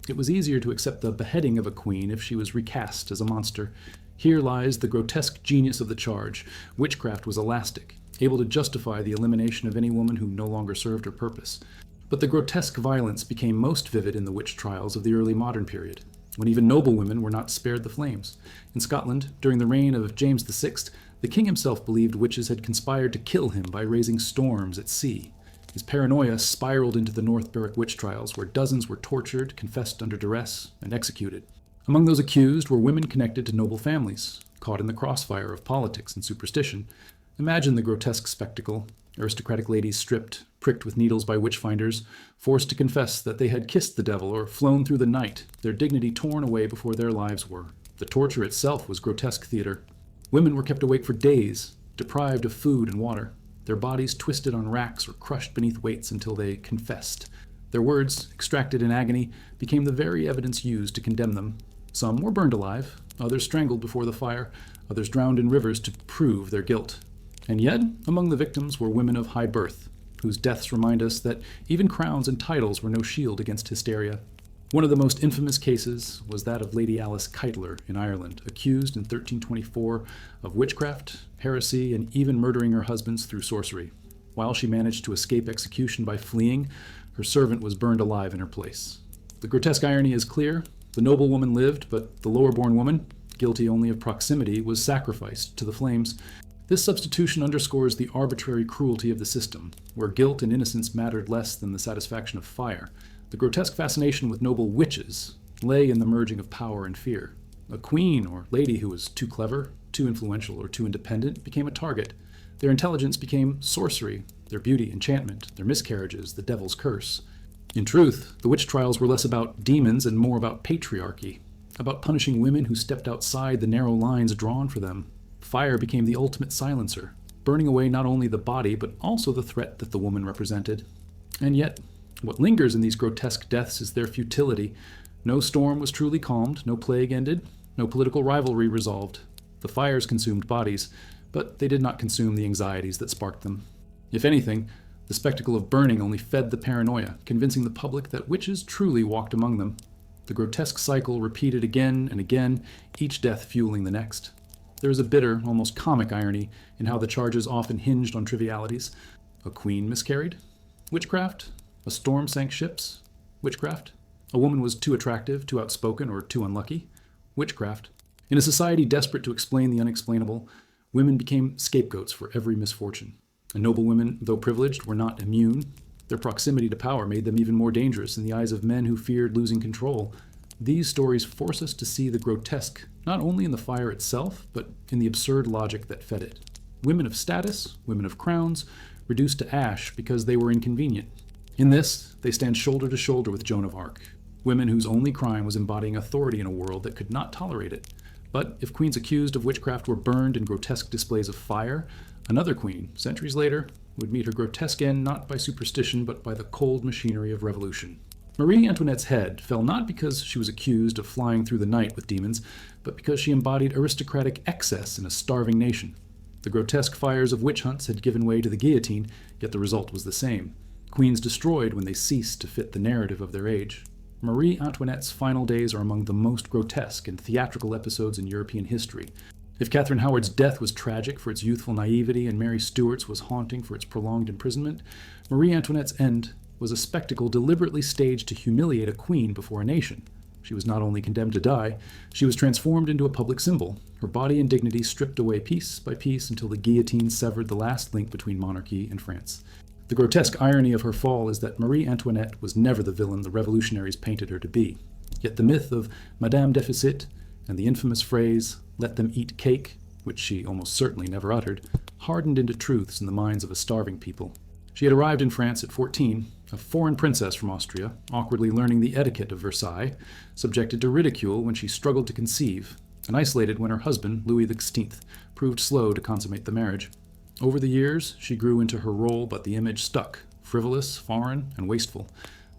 It was easier to accept the beheading of a queen if she was recast as a monster. Here lies the grotesque genius of the charge. Witchcraft was elastic, able to justify the elimination of any woman who no longer served her purpose. But the grotesque violence became most vivid in the witch trials of the early modern period, when even noblewomen were not spared the flames. In Scotland, during the reign of James VI, the king himself believed witches had conspired to kill him by raising storms at sea. His paranoia spiraled into the North Berwick witch trials, where dozens were tortured, confessed under duress, and executed. Among those accused were women connected to noble families, caught in the crossfire of politics and superstition. Imagine the grotesque spectacle: aristocratic ladies stripped, pricked with needles by witch-finders, forced to confess that they had kissed the devil or flown through the night, their dignity torn away before their lives were. The torture itself was grotesque theater. Women were kept awake for days, deprived of food and water, their bodies twisted on racks or crushed beneath weights until they confessed. Their words, extracted in agony, became the very evidence used to condemn them. Some were burned alive, others strangled before the fire, others drowned in rivers to prove their guilt. And yet, among the victims were women of high birth, whose deaths remind us that even crowns and titles were no shield against hysteria. One of the most infamous cases was that of Lady Alice Keitler in Ireland, accused in 1324 of witchcraft, heresy, and even murdering her husbands through sorcery. While she managed to escape execution by fleeing, her servant was burned alive in her place. The grotesque irony is clear. The noblewoman lived, but the lower-born woman, guilty only of proximity, was sacrificed to the flames. This substitution underscores the arbitrary cruelty of the system, where guilt and innocence mattered less than the satisfaction of fire. The grotesque fascination with noble witches lay in the merging of power and fear. A queen or lady who was too clever, too influential, or too independent became a target. Their intelligence became sorcery, their beauty enchantment, their miscarriages the devil's curse. In truth, the witch trials were less about demons and more about patriarchy, about punishing women who stepped outside the narrow lines drawn for them. Fire became the ultimate silencer, burning away not only the body but also the threat that the woman represented. And yet, what lingers in these grotesque deaths is their futility. No storm was truly calmed, no plague ended, no political rivalry resolved. The fires consumed bodies, but they did not consume the anxieties that sparked them. If anything, the spectacle of burning only fed the paranoia, convincing the public that witches truly walked among them. The grotesque cycle repeated again and again, each death fueling the next. There is a bitter, almost comic irony in how the charges often hinged on trivialities. A queen miscarried? Witchcraft? A storm sank ships? Witchcraft? A woman was too attractive, too outspoken, or too unlucky? Witchcraft. In a society desperate to explain the unexplainable, women became scapegoats for every misfortune. And noble women, though privileged, were not immune. Their proximity to power made them even more dangerous in the eyes of men who feared losing control. These stories force us to see the grotesque, not only in the fire itself, but in the absurd logic that fed it. Women of status, women of crowns, reduced to ash because they were inconvenient. In this, they stand shoulder to shoulder with Joan of Arc, women whose only crime was embodying authority in a world that could not tolerate it. But if queens accused of witchcraft were burned in grotesque displays of fire, another queen, centuries later, would meet her grotesque end not by superstition but by the cold machinery of revolution. Marie Antoinette's head fell not because she was accused of flying through the night with demons, but because she embodied aristocratic excess in a starving nation. The grotesque fires of witch hunts had given way to the guillotine, yet the result was the same. Queens destroyed when they ceased to fit the narrative of their age. Marie Antoinette's final days are among the most grotesque and theatrical episodes in European history. If Catherine Howard's death was tragic for its youthful naivety and Mary Stuart's was haunting for its prolonged imprisonment, Marie Antoinette's end was a spectacle deliberately staged to humiliate a queen before a nation. She was not only condemned to die, she was transformed into a public symbol, her body and dignity stripped away piece by piece until the guillotine severed the last link between monarchy and France. The grotesque irony of her fall is that Marie Antoinette was never the villain the revolutionaries painted her to be. Yet the myth of Madame Deficit and the infamous phrase, "let them eat cake," which she almost certainly never uttered, hardened into truths in the minds of a starving people. She had arrived in France at 14, a foreign princess from Austria, awkwardly learning the etiquette of Versailles, subjected to ridicule when she struggled to conceive, and isolated when her husband, Louis XVI, proved slow to consummate the marriage. Over the years, she grew into her role, but the image stuck, frivolous, foreign, and wasteful.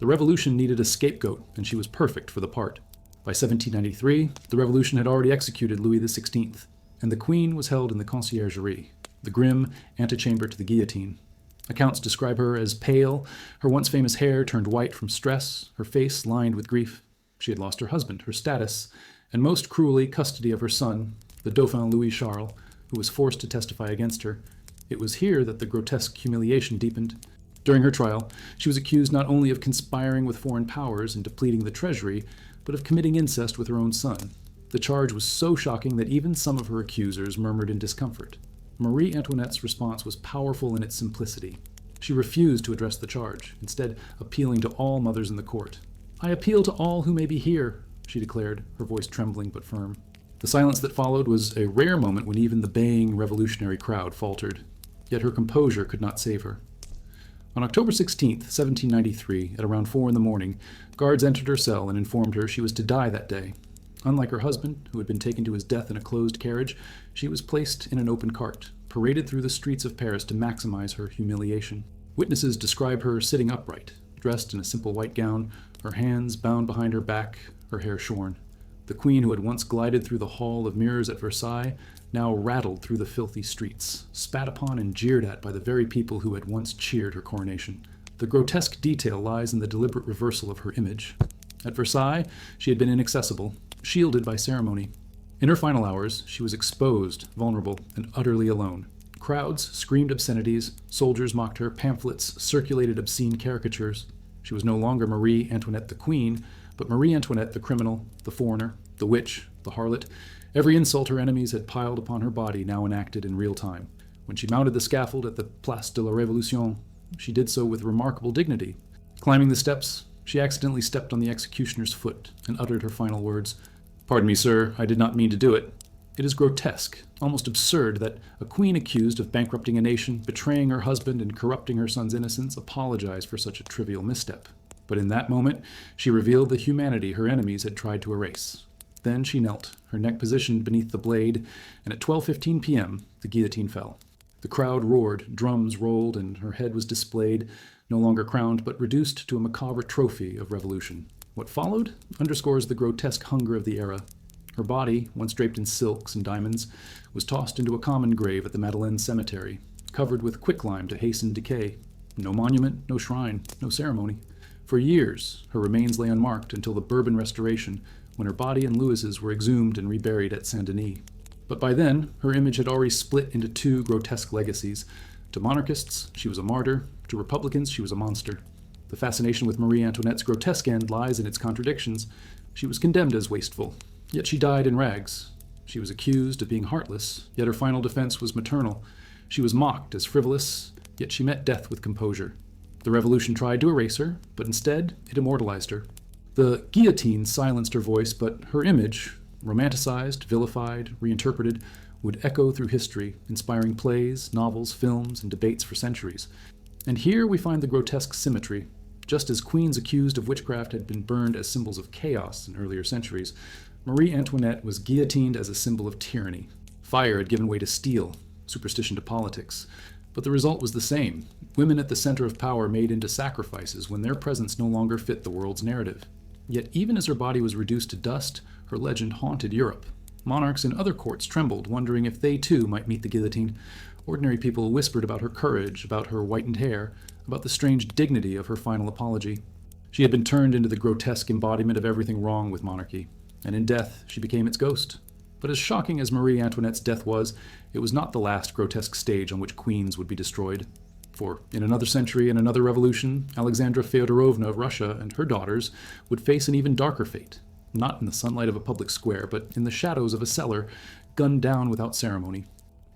The revolution needed a scapegoat, and she was perfect for the part. By 1793, the revolution had already executed Louis XVI, and the queen was held in the conciergerie, the grim antechamber to the guillotine. Accounts describe her as pale, her once famous hair turned white from stress, her face lined with grief. She had lost her husband, her status, and most cruelly custody of her son, the Dauphin Louis Charles, who was forced to testify against her. It was here that the grotesque humiliation deepened. During her trial, she was accused not only of conspiring with foreign powers and depleting the treasury, but of committing incest with her own son. The charge was so shocking that even some of her accusers murmured in discomfort. Marie Antoinette's response was powerful in its simplicity. She refused to address the charge, instead appealing to all mothers in the court. "I appeal to all who may be here," she declared, her voice trembling but firm. The silence that followed was a rare moment when even the baying revolutionary crowd faltered. Yet her composure could not save her. On October 16, 1793, at around 4 a.m, guards entered her cell and informed her she was to die that day. Unlike her husband, who had been taken to his death in a closed carriage, she was placed in an open cart, paraded through the streets of Paris to maximize her humiliation. Witnesses describe her sitting upright, dressed in a simple white gown, her hands bound behind her back, her hair shorn. The queen who had once glided through the hall of mirrors at Versailles now rattled through the filthy streets, spat upon and jeered at by the very people who had once cheered her coronation. The grotesque detail lies in the deliberate reversal of her image. At Versailles, she had been inaccessible, shielded by ceremony. In her final hours, she was exposed, vulnerable, and utterly alone. Crowds screamed obscenities, soldiers mocked her, pamphlets circulated obscene caricatures. She was no longer Marie Antoinette the Queen, but Marie Antoinette the criminal, the foreigner, the witch, the harlot. Every insult her enemies had piled upon her body now enacted in real time. When she mounted the scaffold at the Place de la Révolution, she did so with remarkable dignity. Climbing the steps, she accidentally stepped on the executioner's foot and uttered her final words. "Pardon me, sir, I did not mean to do it." It is grotesque, almost absurd, that a queen accused of bankrupting a nation, betraying her husband, and corrupting her son's innocence apologized for such a trivial misstep. But in that moment, she revealed the humanity her enemies had tried to erase. Then she knelt, her neck positioned beneath the blade, and at 12:15 p.m., the guillotine fell. The crowd roared, drums rolled, and her head was displayed, no longer crowned, but reduced to a macabre trophy of revolution. What followed underscores the grotesque hunger of the era. Her body, once draped in silks and diamonds, was tossed into a common grave at the Madeleine Cemetery, covered with quicklime to hasten decay. No monument, no shrine, no ceremony. For years, her remains lay unmarked until the Bourbon Restoration, when her body and Louis's were exhumed and reburied at Saint-Denis. But by then, her image had already split into two grotesque legacies. To monarchists, she was a martyr. To Republicans, she was a monster. The fascination with Marie Antoinette's grotesque end lies in its contradictions. She was condemned as wasteful, yet she died in rags. She was accused of being heartless, yet her final defense was maternal. She was mocked as frivolous, yet she met death with composure. The revolution tried to erase her, but instead it immortalized her. The guillotine silenced her voice, but her image, romanticized, vilified, reinterpreted, would echo through history, inspiring plays, novels, films, and debates for centuries. And here we find the grotesque symmetry. Just as queens accused of witchcraft had been burned as symbols of chaos in earlier centuries, Marie Antoinette was guillotined as a symbol of tyranny. Fire had given way to steel, superstition to politics. But the result was the same. Women at the center of power made into sacrifices when their presence no longer fit the world's narrative. Yet even as her body was reduced to dust, her legend haunted Europe. Monarchs in other courts trembled, wondering if they too might meet the guillotine. Ordinary people whispered about her courage, about her whitened hair, about the strange dignity of her final apology. She had been turned into the grotesque embodiment of everything wrong with monarchy, and in death she became its ghost. But as shocking as Marie Antoinette's death was, it was not the last grotesque stage on which queens would be destroyed. For in another century and another revolution, Alexandra Feodorovna of Russia and her daughters would face an even darker fate, not in the sunlight of a public square, but in the shadows of a cellar, gunned down without ceremony.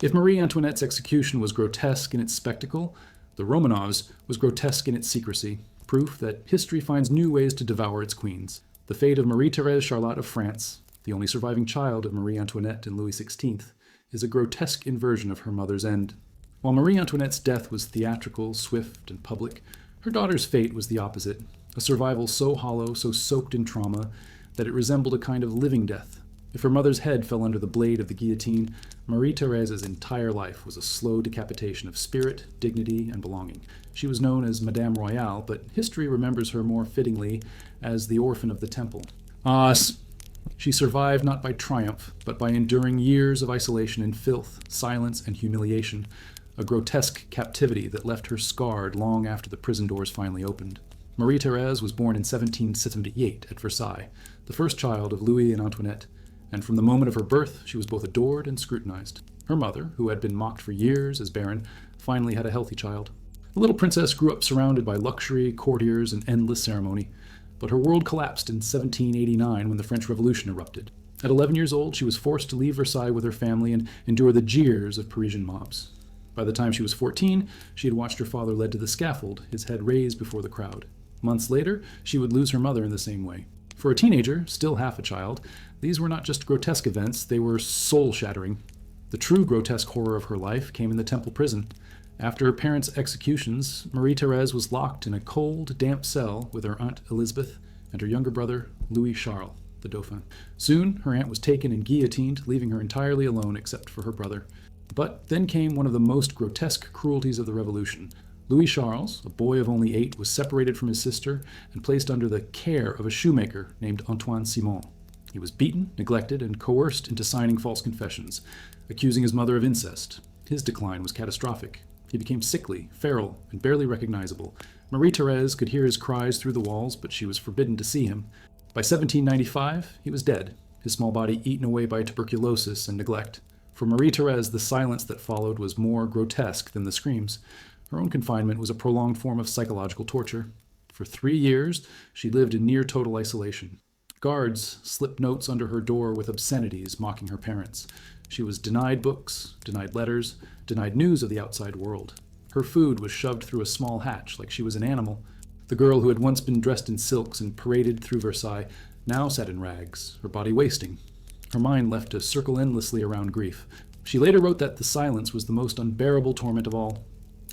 If Marie Antoinette's execution was grotesque in its spectacle, the Romanovs was grotesque in its secrecy, proof that history finds new ways to devour its queens. The fate of Marie-Thérèse Charlotte of France, the only surviving child of Marie Antoinette and Louis XVI, is a grotesque inversion of her mother's end. While Marie Antoinette's death was theatrical, swift, and public, her daughter's fate was the opposite, a survival so hollow, so soaked in trauma, that it resembled a kind of living death. If her mother's head fell under the blade of the guillotine, Marie-Thérèse's entire life was a slow decapitation of spirit, dignity, and belonging. She was known as Madame Royale, but history remembers her more fittingly as the orphan of the temple. She survived not by triumph, but by enduring years of isolation in filth, silence, and humiliation, a grotesque captivity that left her scarred long after the prison doors finally opened. Marie-Thérèse was born in 1778 at Versailles, the first child of Louis and Antoinette, and from the moment of her birth she was both adored and scrutinized. Her mother, who had been mocked for years as barren, finally had a healthy child. The little princess grew up surrounded by luxury, courtiers, and endless ceremony, but her world collapsed in 1789 when the French Revolution erupted. At 11 years old, she was forced to leave Versailles with her family and endure the jeers of Parisian mobs. By the time she was 14, she had watched her father led to the scaffold, his head raised before the crowd. Months later, she would lose her mother in the same way. For a teenager, still half a child, these were not just grotesque events, they were soul-shattering. The true grotesque horror of her life came in the Temple prison. After her parents' executions, Marie-Thérèse was locked in a cold, damp cell with her aunt Elizabeth and her younger brother, Louis Charles, the Dauphin. Soon, her aunt was taken and guillotined, leaving her entirely alone except for her brother. But then came one of the most grotesque cruelties of the Revolution. Louis Charles, a boy of only 8, was separated from his sister and placed under the care of a shoemaker named Antoine Simon. He was beaten, neglected, and coerced into signing false confessions, accusing his mother of incest. His decline was catastrophic. He became sickly, feral, and barely recognizable. Marie-Thérèse could hear his cries through the walls, but she was forbidden to see him. By 1795, he was dead, his small body eaten away by tuberculosis and neglect. For Marie-Thérèse, the silence that followed was more grotesque than the screams. Her own confinement was a prolonged form of psychological torture. For 3 years, she lived in near total isolation. Guards slipped notes under her door with obscenities mocking her parents. She was denied books, denied letters, denied news of the outside world. Her food was shoved through a small hatch like she was an animal. The girl who had once been dressed in silks and paraded through Versailles now sat in rags, her body wasting. Her mind left to circle endlessly around grief. She later wrote that the silence was the most unbearable torment of all.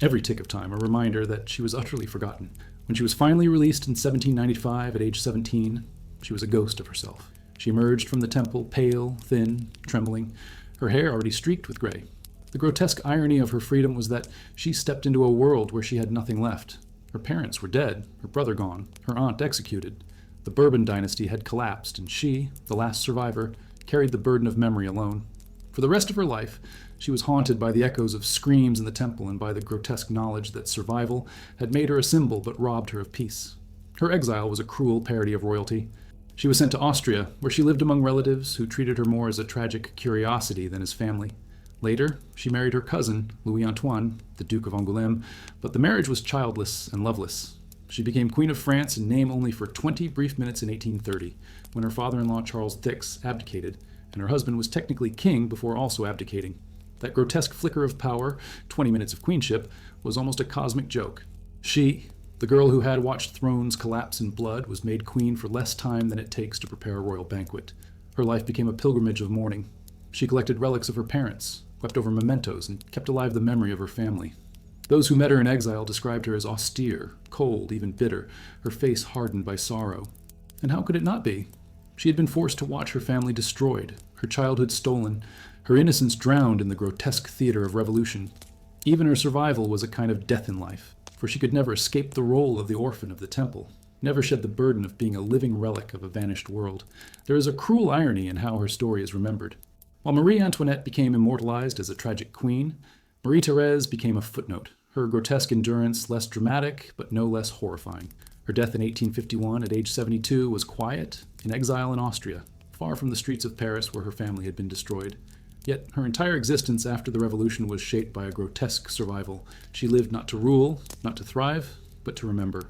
Every tick of time a reminder that she was utterly forgotten. When she was finally released in 1795 at age 17, she was a ghost of herself. She emerged from the temple, pale, thin, trembling, her hair already streaked with gray. The grotesque irony of her freedom was that she stepped into a world where she had nothing left. Her parents were dead, her brother gone, her aunt executed. The Bourbon dynasty had collapsed, and she, the last survivor, carried the burden of memory alone. For the rest of her life, she was haunted by the echoes of screams in the temple and by the grotesque knowledge that survival had made her a symbol but robbed her of peace. Her exile was a cruel parody of royalty. She was sent to Austria, where she lived among relatives who treated her more as a tragic curiosity than as family. Later, she married her cousin, Louis Antoine, the Duke of Angoulême, but the marriage was childless and loveless. She became Queen of France in name only for 20 brief minutes in 1830, when her father-in-law Charles Dix abdicated, and her husband was technically king before also abdicating. That grotesque flicker of power, 20 minutes of queenship, was almost a cosmic joke. She, the girl who had watched thrones collapse in blood, was made queen for less time than it takes to prepare a royal banquet. Her life became a pilgrimage of mourning. She collected relics of her parents, wept over mementos, and kept alive the memory of her family. Those who met her in exile described her as austere, cold, even bitter, her face hardened by sorrow. And how could it not be? She had been forced to watch her family destroyed, her childhood stolen, her innocence drowned in the grotesque theater of revolution. Even her survival was a kind of death in life, for she could never escape the role of the orphan of the temple, never shed the burden of being a living relic of a vanished world. There is a cruel irony in how her story is remembered. While Marie Antoinette became immortalized as a tragic queen, Marie-Thérèse became a footnote, her grotesque endurance less dramatic but no less horrifying. Her death in 1851 at age 72 was quiet, in exile in Austria, far from the streets of Paris where her family had been destroyed. Yet her entire existence after the revolution was shaped by a grotesque survival. She lived not to rule, not to thrive, but to remember.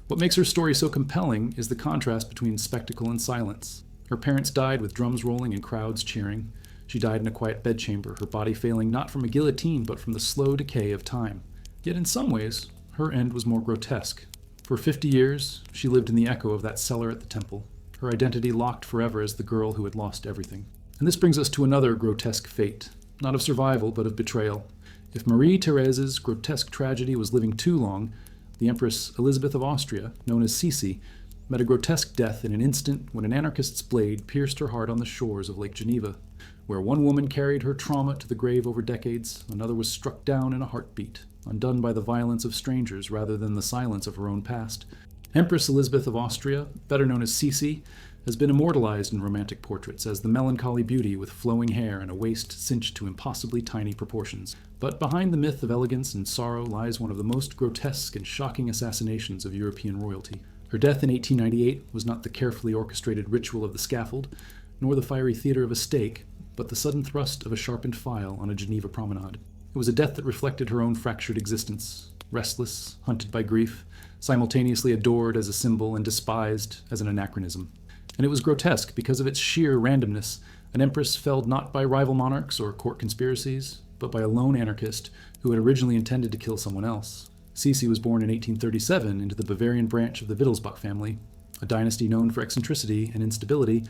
What makes her story so compelling is the contrast between spectacle and silence. Her parents died with drums rolling and crowds cheering. She died in a quiet bedchamber, her body failing not from a guillotine but from the slow decay of time. Yet in some ways, her end was more grotesque. For 50 years, she lived in the echo of that cellar at the temple, her identity locked forever as the girl who had lost everything. And this brings us to another grotesque fate, not of survival but of betrayal. If Marie-Thérèse's grotesque tragedy was living too long, the Empress Elizabeth of Austria, known as Sisi, met a grotesque death in an instant when an anarchist's blade pierced her heart on the shores of Lake Geneva. Where one woman carried her trauma to the grave over decades, another was struck down in a heartbeat, undone by the violence of strangers rather than the silence of her own past. Empress Elizabeth of Austria, better known as Sisi, has been immortalized in romantic portraits as the melancholy beauty with flowing hair and a waist cinched to impossibly tiny proportions. But behind the myth of elegance and sorrow lies one of the most grotesque and shocking assassinations of European royalty. Her death in 1898 was not the carefully orchestrated ritual of the scaffold, nor the fiery theater of a stake, but the sudden thrust of a sharpened file on a Geneva promenade. It was a death that reflected her own fractured existence, restless, hunted by grief, simultaneously adored as a symbol and despised as an anachronism. And it was grotesque because of its sheer randomness, an empress felled not by rival monarchs or court conspiracies, but by a lone anarchist who had originally intended to kill someone else. Sisi was born in 1837 into the Bavarian branch of the Wittelsbach family, a dynasty known for eccentricity and instability.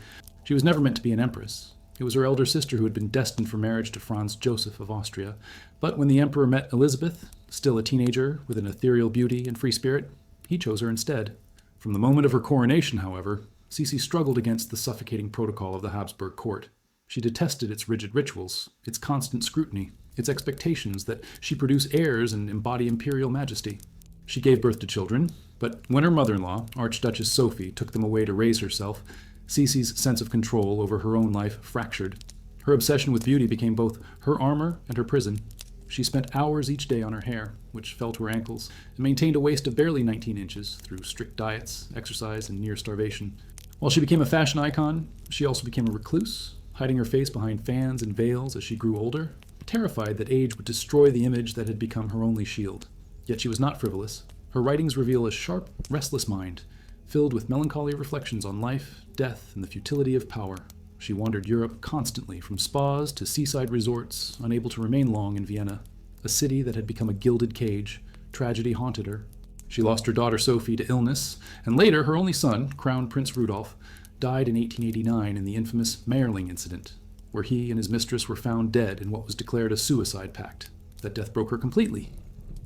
She was never meant to be an empress. It was her elder sister who had been destined for marriage to Franz Joseph of Austria. But when the emperor met Elizabeth, still a teenager with an ethereal beauty and free spirit, he chose her instead. From the moment of her coronation, however, Sisi struggled against the suffocating protocol of the Habsburg court. She detested its rigid rituals, its constant scrutiny, its expectations that she produce heirs and embody imperial majesty. She gave birth to children, but when her mother-in-law, Archduchess Sophie, took them away to raise herself, Sisi's sense of control over her own life fractured. Her obsession with beauty became both her armor and her prison. She spent hours each day on her hair, which fell to her ankles, and maintained a waist of barely 19 inches through strict diets, exercise, and near starvation. While she became a fashion icon, she also became a recluse, hiding her face behind fans and veils as she grew older, terrified that age would destroy the image that had become her only shield. Yet she was not frivolous. Her writings reveal a sharp, restless mind, filled with melancholy reflections on life, death, and the futility of power. She wandered Europe constantly, from spas to seaside resorts, unable to remain long in Vienna, a city that had become a gilded cage. Tragedy haunted her. She lost her daughter Sophie to illness, and later her only son, Crown Prince Rudolf, died in 1889 in the infamous Mayerling incident, where he and his mistress were found dead in what was declared a suicide pact. That death broke her completely.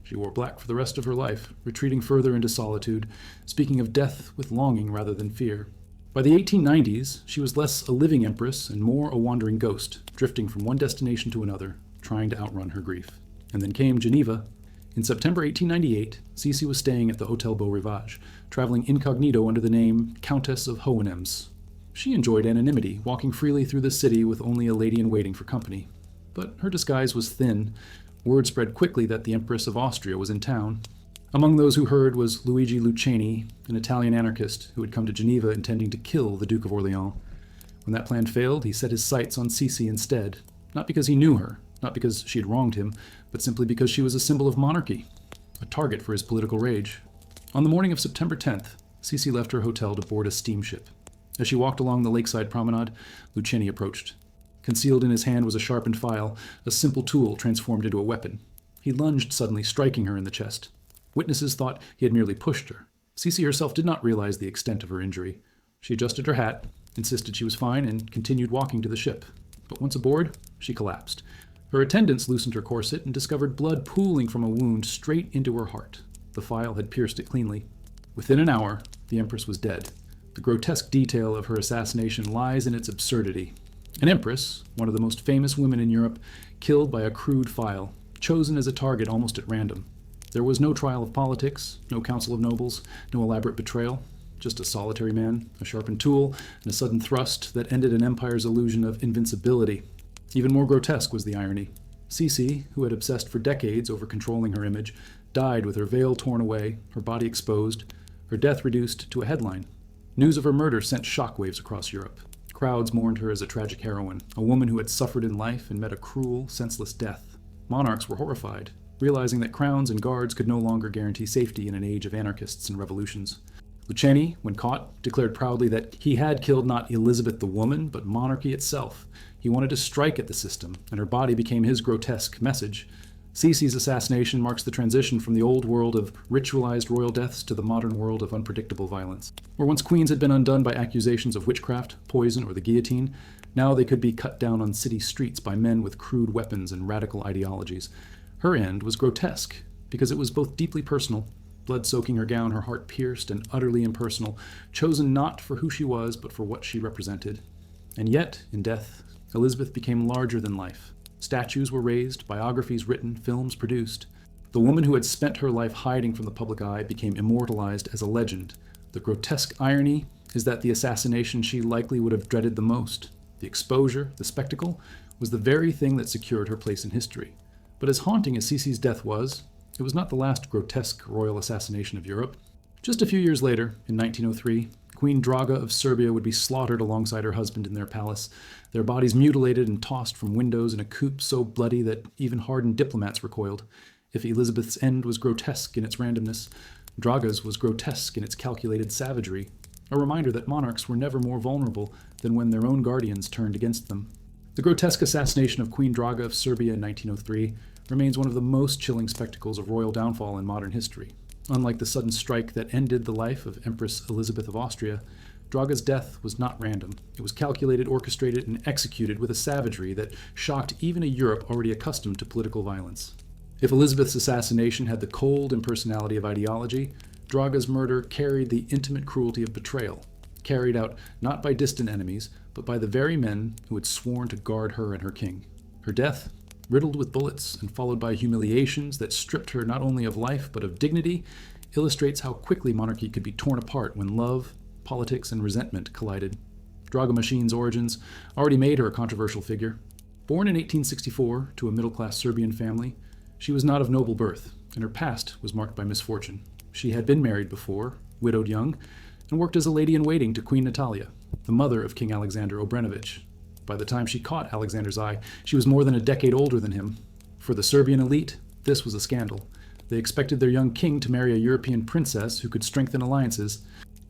She wore black for the rest of her life, retreating further into solitude, speaking of death with longing rather than fear. By the 1890s, she was less a living empress and more a wandering ghost, drifting from one destination to another, trying to outrun her grief. And then came Geneva. In September 1898, Sisi was staying at the Hotel Beau Rivage, traveling incognito under the name Countess of Hohenems. She enjoyed anonymity, walking freely through the city with only a lady-in-waiting for company. But her disguise was thin. Word spread quickly that the Empress of Austria was in town. Among those who heard was Luigi Lucchini, an Italian anarchist who had come to Geneva intending to kill the Duke of Orleans. When that plan failed, he set his sights on Sisi instead, not because he knew her, not because she had wronged him, but simply because she was a symbol of monarchy, a target for his political rage. On the morning of September 10th, Sisi left her hotel to board a steamship. As she walked along the lakeside promenade, Lucchini approached. Concealed in his hand was a sharpened file, a simple tool transformed into a weapon. He lunged suddenly, striking her in the chest. Witnesses thought he had merely pushed her. Sisi herself did not realize the extent of her injury. She adjusted her hat, insisted she was fine, and continued walking to the ship. But once aboard, she collapsed. Her attendants loosened her corset and discovered blood pooling from a wound straight into her heart. The file had pierced it cleanly. Within an hour, the Empress was dead. The grotesque detail of her assassination lies in its absurdity. An empress, one of the most famous women in Europe, killed by a crude file, chosen as a target almost at random. There was no trial of politics, no council of nobles, no elaborate betrayal, just a solitary man, a sharpened tool, and a sudden thrust that ended an empire's illusion of invincibility. Even more grotesque was the irony. Sisi, who had obsessed for decades over controlling her image, died with her veil torn away, her body exposed, her death reduced to a headline. News of her murder sent shockwaves across Europe. Crowds mourned her as a tragic heroine, a woman who had suffered in life and met a cruel, senseless death. Monarchs were horrified, realizing that crowns and guards could no longer guarantee safety in an age of anarchists and revolutions. Lucchini, when caught, declared proudly that he had killed not Elizabeth the woman, but monarchy itself. He wanted to strike at the system, and her body became his grotesque message. Sisi's assassination marks the transition from the old world of ritualized royal deaths to the modern world of unpredictable violence. Where once queens had been undone by accusations of witchcraft, poison, or the guillotine, now they could be cut down on city streets by men with crude weapons and radical ideologies. Her end was grotesque, because it was both deeply personal, blood soaking her gown, her heart pierced, and utterly impersonal, chosen not for who she was, but for what she represented. And yet, in death, Elizabeth became larger than life. Statues were raised, biographies written, films produced. The woman who had spent her life hiding from the public eye became immortalized as a legend. The grotesque irony is that the assassination she likely would have dreaded the most, the exposure, the spectacle, was the very thing that secured her place in history. But as haunting as Sisi's death was, it was not the last grotesque royal assassination of Europe. Just a few years later, in 1903, Queen Draga of Serbia would be slaughtered alongside her husband in their palace, their bodies mutilated and tossed from windows in a coup so bloody that even hardened diplomats recoiled. If Elizabeth's end was grotesque in its randomness, Draga's was grotesque in its calculated savagery, a reminder that monarchs were never more vulnerable than when their own guardians turned against them. The grotesque assassination of Queen Draga of Serbia in 1903 remains one of the most chilling spectacles of royal downfall in modern history. Unlike the sudden strike that ended the life of Empress Elizabeth of Austria, Draga's death was not random. It was calculated, orchestrated, and executed with a savagery that shocked even a Europe already accustomed to political violence. If Elizabeth's assassination had the cold impersonality of ideology, Draga's murder carried the intimate cruelty of betrayal, carried out not by distant enemies, but by the very men who had sworn to guard her and her king. Her death, riddled with bullets and followed by humiliations that stripped her not only of life but of dignity, illustrates how quickly monarchy could be torn apart when love, politics, and resentment collided. Draga Machine's origins already made her a controversial figure. Born in 1864 to a middle-class Serbian family, she was not of noble birth, and her past was marked by misfortune. She had been married before, widowed young, and worked as a lady-in-waiting to Queen Natalia, the mother of King Alexander Obrenovich. By the time she caught Alexander's eye, she was more than a decade older than him. For the Serbian elite, this was a scandal. They expected their young king to marry a European princess who could strengthen alliances.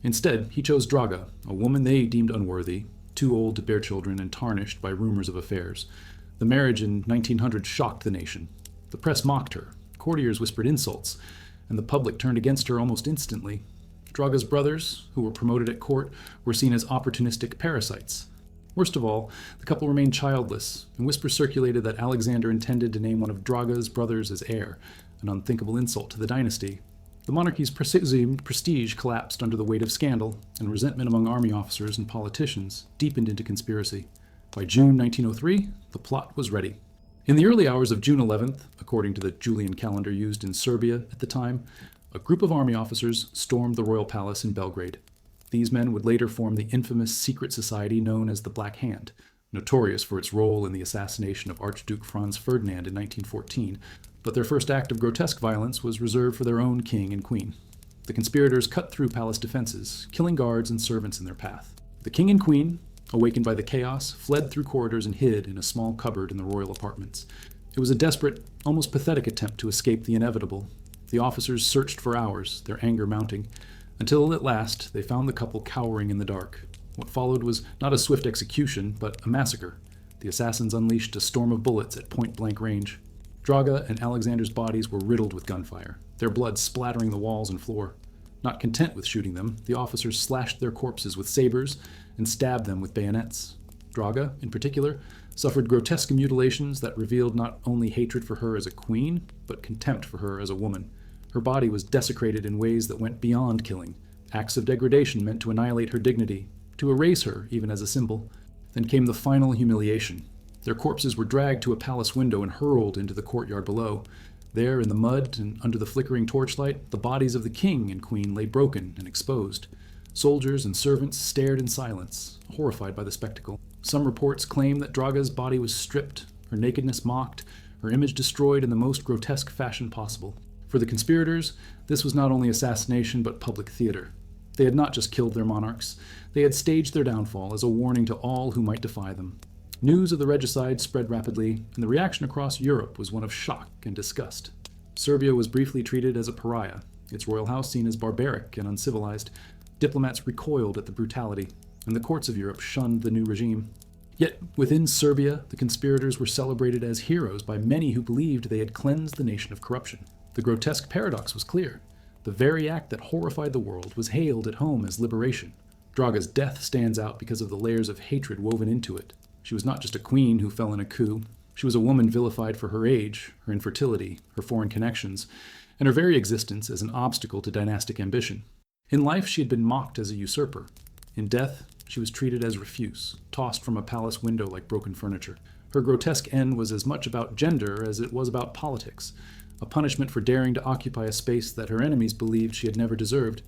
Instead, he chose Draga, a woman they deemed unworthy, too old to bear children and tarnished by rumors of affairs. The marriage in 1900 shocked the nation. The press mocked her, courtiers whispered insults, and the public turned against her almost instantly. Draga's brothers, who were promoted at court, were seen as opportunistic parasites. Worst of all, the couple remained childless, and whispers circulated that Alexander intended to name one of Draga's brothers as heir, an unthinkable insult to the dynasty. The monarchy's presumed prestige collapsed under the weight of scandal, and resentment among army officers and politicians deepened into conspiracy. By June 1903, the plot was ready. In the early hours of June 11th, according to the Julian calendar used in Serbia at the time, a group of army officers stormed the royal palace in Belgrade. These men would later form the infamous secret society known as the Black Hand, notorious for its role in the assassination of Archduke Franz Ferdinand in 1914, but their first act of grotesque violence was reserved for their own king and queen. The conspirators cut through palace defenses, killing guards and servants in their path. The king and queen, awakened by the chaos, fled through corridors and hid in a small cupboard in the royal apartments. It was a desperate, almost pathetic attempt to escape the inevitable. The officers searched for hours, their anger mounting, until at last they found the couple cowering in the dark. What followed was not a swift execution, but a massacre. The assassins unleashed a storm of bullets at point-blank range. Draga and Alexander's bodies were riddled with gunfire, their blood splattering the walls and floor. Not content with shooting them, the officers slashed their corpses with sabers and stabbed them with bayonets. Draga, in particular, suffered grotesque mutilations that revealed not only hatred for her as a queen, but contempt for her as a woman. Her body was desecrated in ways that went beyond killing, acts of degradation meant to annihilate her dignity, to erase her even as a symbol. Then came the final humiliation. Their corpses were dragged to a palace window and hurled into the courtyard below. There, in the mud and under the flickering torchlight, the bodies of the king and queen lay broken and exposed. Soldiers and servants stared in silence, horrified by the spectacle. Some reports claim that Draga's body was stripped, her nakedness mocked, her image destroyed in the most grotesque fashion possible. For the conspirators, this was not only assassination but public theater. They had not just killed their monarchs, they had staged their downfall as a warning to all who might defy them. News of the regicide spread rapidly, and the reaction across Europe was one of shock and disgust. Serbia was briefly treated as a pariah, its royal house seen as barbaric and uncivilized. Diplomats recoiled at the brutality, and the courts of Europe shunned the new regime. Yet, within Serbia, the conspirators were celebrated as heroes by many who believed they had cleansed the nation of corruption. The grotesque paradox was clear. The very act that horrified the world was hailed at home as liberation. Draga's death stands out because of the layers of hatred woven into it. She was not just a queen who fell in a coup. She was a woman vilified for her age, her infertility, her foreign connections, and her very existence as an obstacle to dynastic ambition. In life, she had been mocked as a usurper. In death, she was treated as refuse, tossed from a palace window like broken furniture. Her grotesque end was as much about gender as it was about politics, a punishment for daring to occupy a space that her enemies believed she had never deserved.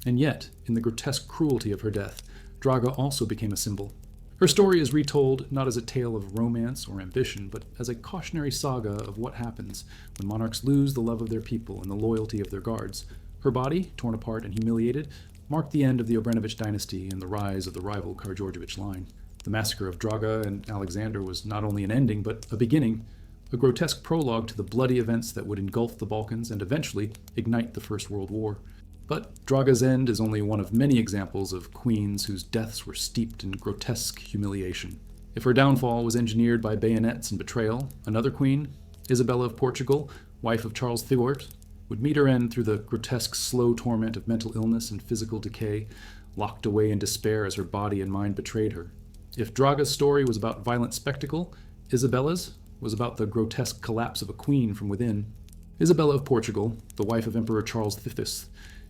And yet, in the grotesque cruelty of her death, Draga also became a symbol. Her story is retold not as a tale of romance or ambition, but as a cautionary saga of what happens when monarchs lose the love of their people and the loyalty of their guards. Her body, torn apart and humiliated, marked the end of the Obrenovich dynasty and the rise of the rival Karađorđević line. The massacre of Draga and Alexander was not only an ending, but a beginning, a grotesque prologue to the bloody events that would engulf the Balkans and eventually ignite the First World War. But Draga's end is only one of many examples of queens whose deaths were steeped in grotesque humiliation. If her downfall was engineered by bayonets and betrayal, another queen, Isabella of Portugal, wife of Charles Thibaut, would meet her end through the grotesque slow torment of mental illness and physical decay, locked away in despair as her body and mind betrayed her. If Draga's story was about violent spectacle, Isabella's was about the grotesque collapse of a queen from within. Isabella of Portugal, the wife of Emperor Charles V,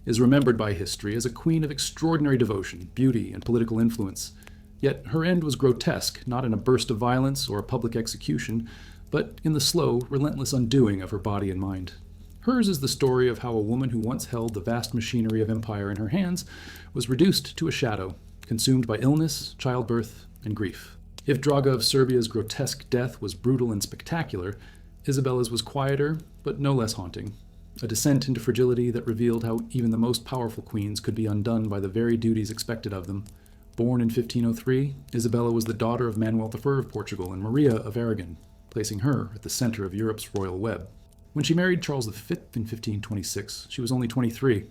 is remembered by history as a queen of extraordinary devotion, beauty, and political influence. Yet her end was grotesque, not in a burst of violence or a public execution, but in the slow, relentless undoing of her body and mind. Hers is the story of how a woman who once held the vast machinery of empire in her hands was reduced to a shadow, consumed by illness, childbirth, and grief. If Draga of Serbia's grotesque death was brutal and spectacular, Isabella's was quieter, but no less haunting. a descent into fragility that revealed how even the most powerful queens could be undone by the very duties expected of them. Born in 1503, Isabella was the daughter of Manuel I of Portugal and Maria of Aragon, placing her at the center of Europe's royal web. When she married Charles V in 1526, she was only 23,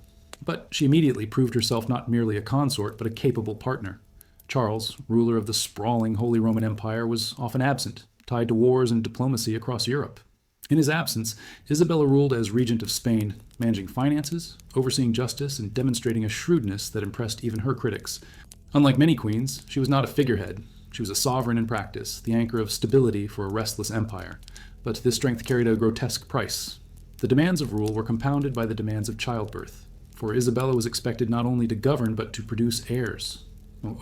but she immediately proved herself not merely a consort, but a capable partner. Charles, ruler of the sprawling Holy Roman Empire, was often absent, tied to wars and diplomacy across Europe. In his absence, Isabella ruled as regent of Spain, managing finances, overseeing justice, and demonstrating a shrewdness that impressed even her critics. Unlike many queens, she was not a figurehead. She was a sovereign in practice, the anchor of stability for a restless empire. But this strength carried a grotesque price. The demands of rule were compounded by the demands of childbirth, for Isabella was expected not only to govern but to produce heirs.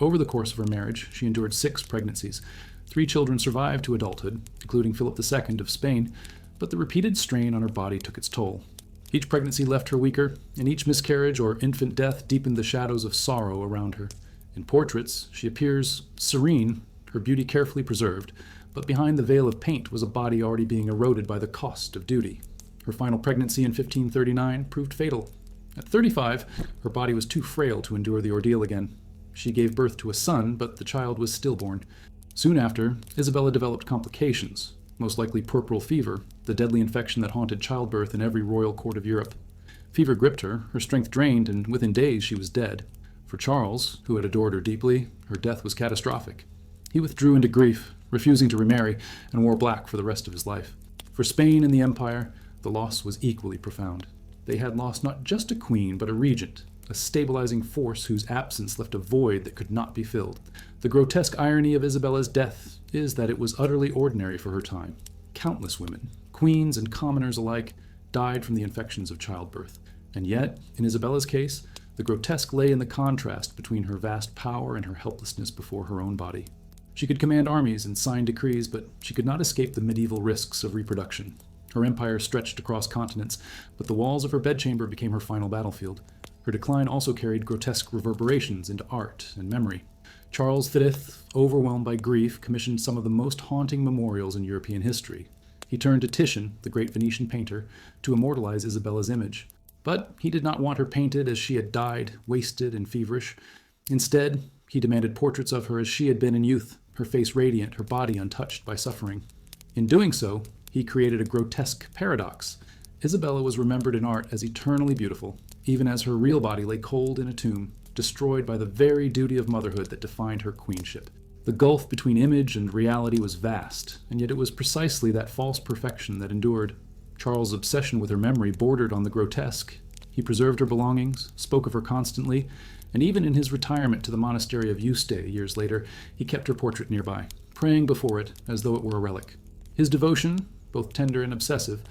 Over the course of her marriage, she endured 6 pregnancies. 3 children survived to adulthood, including Philip II of Spain, but the repeated strain on her body took its toll. Each pregnancy left her weaker, and each miscarriage or infant death deepened the shadows of sorrow around her. In portraits, she appears serene, her beauty carefully preserved, but behind the veil of paint was a body already being eroded by the cost of duty. Her final pregnancy in 1539 proved fatal. At 35, her body was too frail to endure the ordeal again. She gave birth to a son, but the child was stillborn. Soon after, Isabella developed complications, most likely puerperal fever, the deadly infection that haunted childbirth in every royal court of Europe. Fever gripped her, her strength drained, and within days she was dead. For Charles, who had adored her deeply, her death was catastrophic. He withdrew into grief, refusing to remarry, and wore black for the rest of his life. For Spain and the Empire, the loss was equally profound. They had lost not just a queen, but a regent, a stabilizing force whose absence left a void that could not be filled. The grotesque irony of Isabella's death is that it was utterly ordinary for her time. Countless women, queens and commoners alike, died from the infections of childbirth. And yet, in Isabella's case, the grotesque lay in the contrast between her vast power and her helplessness before her own body. She could command armies and sign decrees, but she could not escape the medieval risks of reproduction. Her empire stretched across continents, but the walls of her bedchamber became her final battlefield. Her decline also carried grotesque reverberations into art and memory. Charles V, overwhelmed by grief, commissioned some of the most haunting memorials in European history. He turned to Titian, the great Venetian painter, to immortalize Isabella's image. But he did not want her painted as she had died, wasted and feverish. Instead, he demanded portraits of her as she had been in youth, her face radiant, her body untouched by suffering. In doing so, he created a grotesque paradox. Isabella was remembered in art as eternally beautiful, even as her real body lay cold in a tomb, destroyed by the very duty of motherhood that defined her queenship. The gulf between image and reality was vast, and yet it was precisely that false perfection that endured. Charles' obsession with her memory bordered on the grotesque. He preserved her belongings, spoke of her constantly, and even in his retirement to the monastery of Yuste years later, he kept her portrait nearby, praying before it as though it were a relic. His devotion, both tender and obsessive,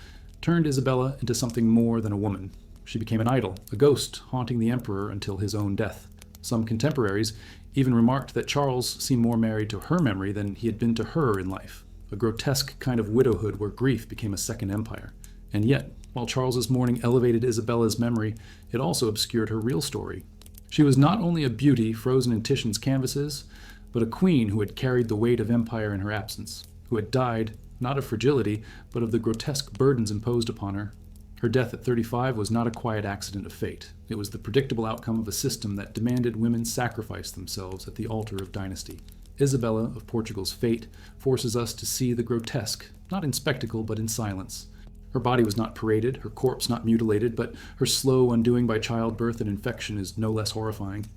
turned Isabella into something more than a woman. She became an idol, a ghost haunting the emperor until his own death. Some contemporaries even remarked that Charles seemed more married to her memory than he had been to her in life, a grotesque kind of widowhood where grief became a second empire. And yet, while Charles's mourning elevated Isabella's memory, it also obscured her real story. She was not only a beauty frozen in Titian's canvases, but a queen who had carried the weight of empire in her absence, who had died, not of fragility, but of the grotesque burdens imposed upon her. Her death at 35 was not a quiet accident of fate. It was the predictable outcome of a system that demanded women sacrifice themselves at the altar of dynasty. Isabella of Portugal's fate forces us to see the grotesque, not in spectacle, but in silence. Her body was not paraded, her corpse not mutilated, but her slow undoing by childbirth and infection is no less horrifying.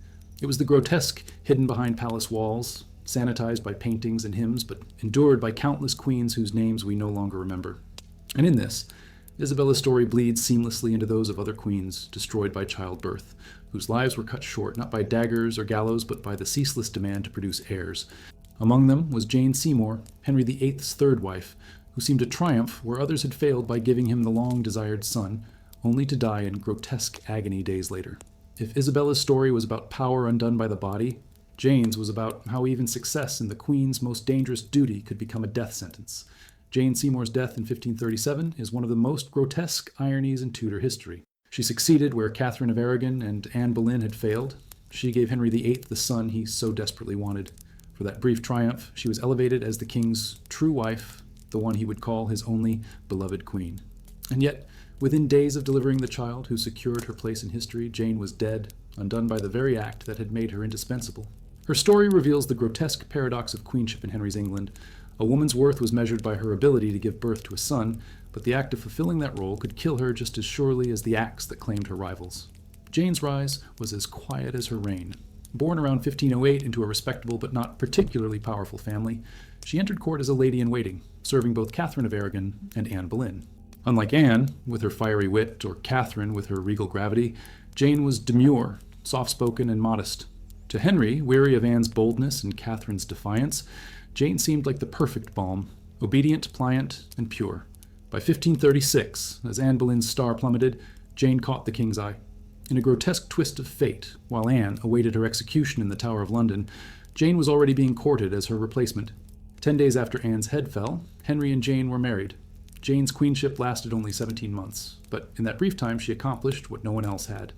It was the grotesque hidden behind palace walls, sanitized by paintings and hymns, but endured by countless queens whose names we no longer remember. And in this, Isabella's story bleeds seamlessly into those of other queens destroyed by childbirth, whose lives were cut short not by daggers or gallows, but by the ceaseless demand to produce heirs. Among them was Jane Seymour, Henry VIII's third wife, who seemed to triumph where others had failed by giving him the long-desired son, only to die in grotesque agony days later. If Isabella's story was about power undone by the body, Jane's was about how even success in the queen's most dangerous duty could become a death sentence. Jane Seymour's death in 1537 is one of the most grotesque ironies in Tudor history. She succeeded where Catherine of Aragon and Anne Boleyn had failed. She gave Henry VIII the son he so desperately wanted. For that brief triumph, she was elevated as the king's true wife, the one he would call his only beloved queen. And yet, Within days of delivering the child who secured her place in history, Jane was dead, undone by the very act that had made her indispensable. Her story reveals the grotesque paradox of queenship in Henry's England. A woman's worth was measured by her ability to give birth to a son, but the act of fulfilling that role could kill her just as surely as the axe that claimed her rivals. Jane's rise was as quiet as her reign. Born around 1508 into a respectable but not particularly powerful family, she entered court as a lady-in-waiting, serving both Catherine of Aragon and Anne Boleyn. Unlike Anne, with her fiery wit, or Catherine with her regal gravity, Jane was demure, soft-spoken, and modest. To Henry, weary of Anne's boldness and Catherine's defiance, Jane seemed like the perfect balm, obedient, pliant, and pure. By 1536, as Anne Boleyn's star plummeted, Jane caught the king's eye. In a grotesque twist of fate, while Anne awaited her execution in the Tower of London, Jane was already being courted as her replacement. 10 days after Anne's head fell, Henry and Jane were married. Jane's queenship lasted only 17 months, but in that brief time she accomplished what no one else had.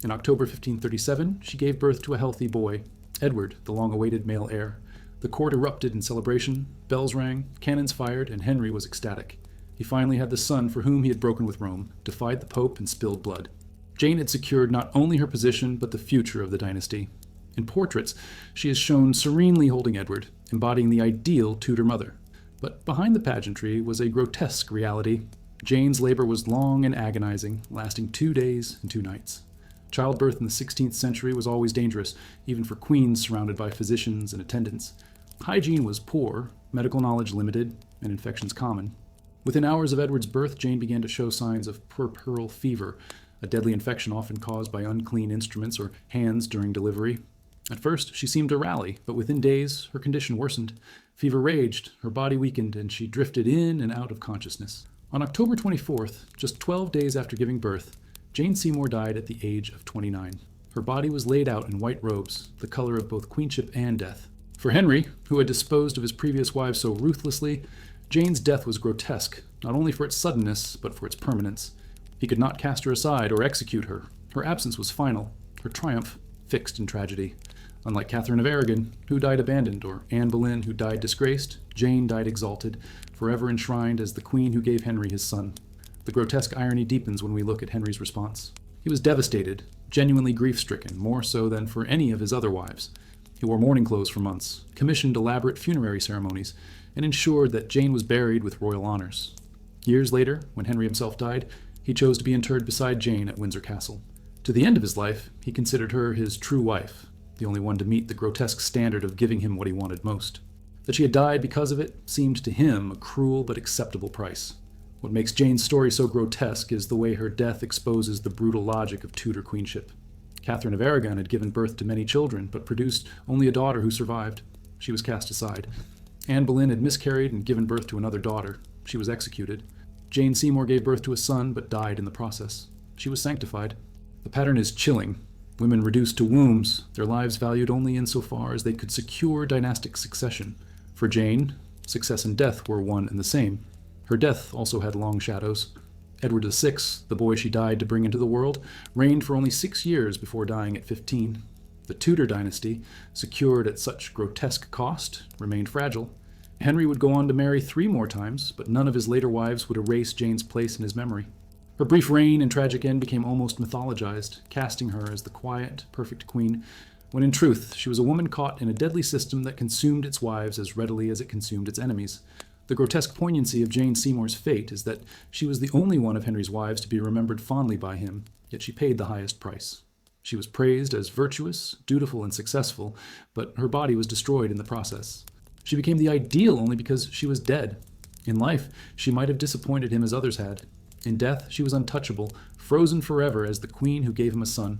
In October 1537, she gave birth to a healthy boy, Edward, the long-awaited male heir. The court erupted in celebration, bells rang, cannons fired, and Henry was ecstatic. He finally had the son for whom he had broken with Rome, defied the Pope, and spilled blood. Jane had secured not only her position, but the future of the dynasty. In portraits, she is shown serenely holding Edward, embodying the ideal Tudor mother. But behind the pageantry was a grotesque reality. Jane's labor was long and agonizing, lasting 2 days and 2 nights. Childbirth in the 16th century was always dangerous, even for queens surrounded by physicians and attendants. Hygiene was poor, medical knowledge limited, and infections common. Within hours of Edward's birth, Jane began to show signs of puerperal fever, a deadly infection often caused by unclean instruments or hands during delivery. At first, she seemed to rally, but within days, her condition worsened. Fever raged, her body weakened, and she drifted in and out of consciousness. On October 24th, just 12 days after giving birth, Jane Seymour died at the age of 29. Her body was laid out in white robes, the color of both queenship and death. For Henry, who had disposed of his previous wives so ruthlessly, Jane's death was grotesque, not only for its suddenness, but for its permanence. He could not cast her aside or execute her. Her absence was final, her triumph fixed in tragedy. Unlike Catherine of Aragon, who died abandoned, or Anne Boleyn, who died disgraced, Jane died exalted, forever enshrined as the queen who gave Henry his son. The grotesque irony deepens when we look at Henry's response. He was devastated, genuinely grief-stricken, more so than for any of his other wives. He wore mourning clothes for months, commissioned elaborate funerary ceremonies, and ensured that Jane was buried with royal honors. Years later, when Henry himself died, he chose to be interred beside Jane at Windsor Castle. To the end of his life, he considered her his true wife, the only one to meet the grotesque standard of giving him what he wanted most. That she had died because of it seemed to him a cruel but acceptable price. What makes Jane's story so grotesque is the way her death exposes the brutal logic of Tudor queenship. Catherine of Aragon had given birth to many children, but produced only a daughter who survived. She was cast aside. Anne Boleyn had miscarried and given birth to another daughter. She was executed. Jane Seymour gave birth to a son, but died in the process. She was sanctified. The pattern is chilling. Women reduced to wombs, their lives valued only insofar as they could secure dynastic succession. For Jane, success and death were one and the same. Her death also had long shadows. Edward VI, the boy she died to bring into the world, reigned for only 6 years before dying at 15. The Tudor dynasty, secured at such grotesque cost, remained fragile. Henry would go on to marry 3 more times, but none of his later wives would erase Jane's place in his memory. Her brief reign and tragic end became almost mythologized, casting her as the quiet, perfect queen, when in truth she was a woman caught in a deadly system that consumed its wives as readily as it consumed its enemies. The grotesque poignancy of Jane Seymour's fate is that she was the only one of Henry's wives to be remembered fondly by him, yet she paid the highest price. She was praised as virtuous, dutiful, and successful, but her body was destroyed in the process. She became the ideal only because she was dead. In life, she might have disappointed him as others had. In death, she was untouchable, frozen forever as the queen who gave him a son.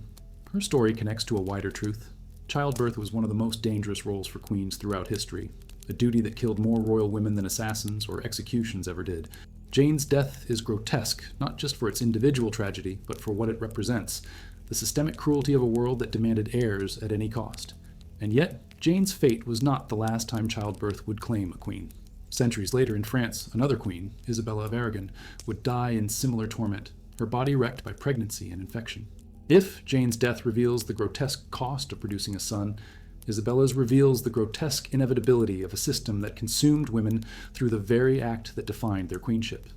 Her story connects to a wider truth. Childbirth was one of the most dangerous roles for queens throughout history, a duty that killed more royal women than assassins or executions ever did. Jane's death is grotesque, not just for its individual tragedy, but for what it represents, the systemic cruelty of a world that demanded heirs at any cost. And yet, Jane's fate was not the last time childbirth would claim a queen. Centuries later in France, another queen, Isabella of Aragon, would die in similar torment, her body wrecked by pregnancy and infection. If Jane's death reveals the grotesque cost of producing a son, Isabella's reveals the grotesque inevitability of a system that consumed women through the very act that defined their queenship.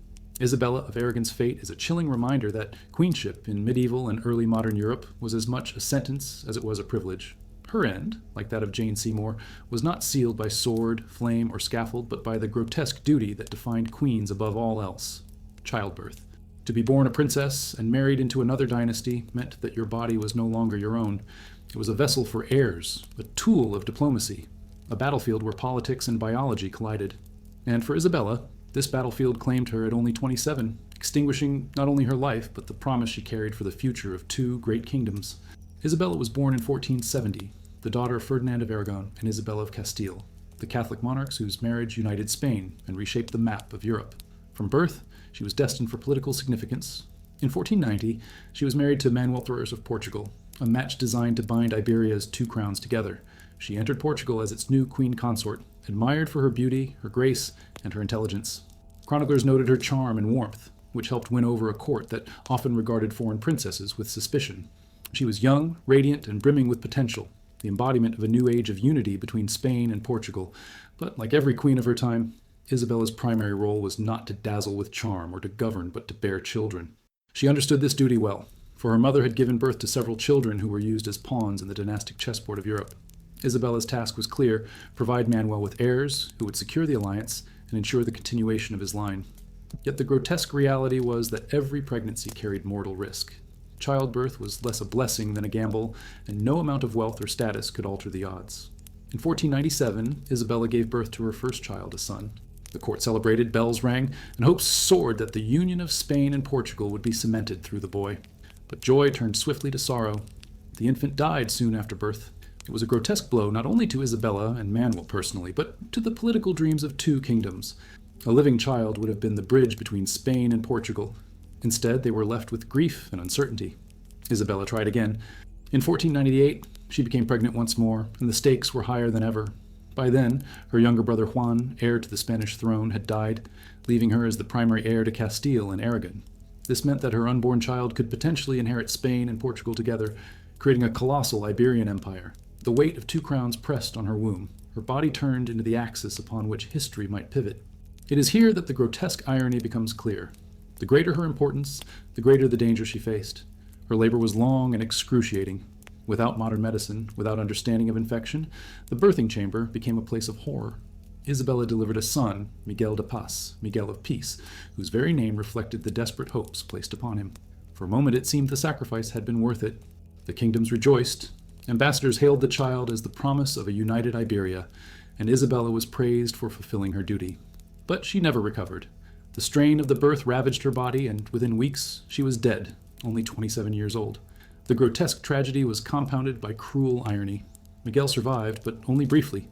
Isabella of Aragon's fate is a chilling reminder that queenship in medieval and early modern Europe was as much a sentence as it was a privilege. Her end, like that of Jane Seymour, was not sealed by sword, flame, or scaffold, but by the grotesque duty that defined queens above all else: childbirth. To be born a princess and married into another dynasty meant that your body was no longer your own. It was a vessel for heirs, a tool of diplomacy, a battlefield where politics and biology collided. And for Isabella, this battlefield claimed her at only 27, extinguishing not only her life, but the promise she carried for the future of two great kingdoms. Isabella was born in 1470, the daughter of Ferdinand of Aragon and Isabella of Castile, the Catholic monarchs whose marriage united Spain and reshaped the map of Europe. From birth, she was destined for political significance. In 1490, she was married to Manuel I of Portugal, a match designed to bind Iberia's two crowns together. She entered Portugal as its new queen consort, admired for her beauty, her grace, and her intelligence. Chroniclers noted her charm and warmth, which helped win over a court that often regarded foreign princesses with suspicion. She was young, radiant, and brimming with potential, the embodiment of a new age of unity between Spain and Portugal. But like every queen of her time, Isabella's primary role was not to dazzle with charm or to govern, but to bear children. She understood this duty well, for her mother had given birth to several children who were used as pawns in the dynastic chessboard of Europe. Isabella's task was clear: provide Manuel with heirs who would secure the alliance and ensure the continuation of his line. Yet the grotesque reality was that every pregnancy carried mortal risk. Childbirth was less a blessing than a gamble, and no amount of wealth or status could alter the odds. In 1497, Isabella gave birth to her first child, a son. The court celebrated, bells rang, and hopes soared that the union of Spain and Portugal would be cemented through the boy. But joy turned swiftly to sorrow. The infant died soon after birth. It was a grotesque blow not only to Isabella and Manuel personally, but to the political dreams of two kingdoms. A living child would have been the bridge between Spain and Portugal. Instead, they were left with grief and uncertainty. Isabella tried again. In 1498, she became pregnant once more, and the stakes were higher than ever. By then, her younger brother Juan, heir to the Spanish throne, had died, leaving her as the primary heir to Castile and Aragon. This meant that her unborn child could potentially inherit Spain and Portugal together, creating a colossal Iberian empire. The weight of two crowns pressed on her womb. Her body turned into the axis upon which history might pivot. It is here that the grotesque irony becomes clear. The greater her importance, the greater the danger she faced. Her labor was long and excruciating. Without modern medicine, without understanding of infection, the birthing chamber became a place of horror. Isabella delivered a son, Miguel de Paz, Miguel of Peace, whose very name reflected the desperate hopes placed upon him. For a moment it seemed the sacrifice had been worth it. The kingdoms rejoiced. Ambassadors hailed the child as the promise of a united Iberia, and Isabella was praised for fulfilling her duty. But she never recovered. The strain of the birth ravaged her body, and within weeks she was dead, only 27 years old. The grotesque tragedy was compounded by cruel irony. Miguel survived, but only briefly.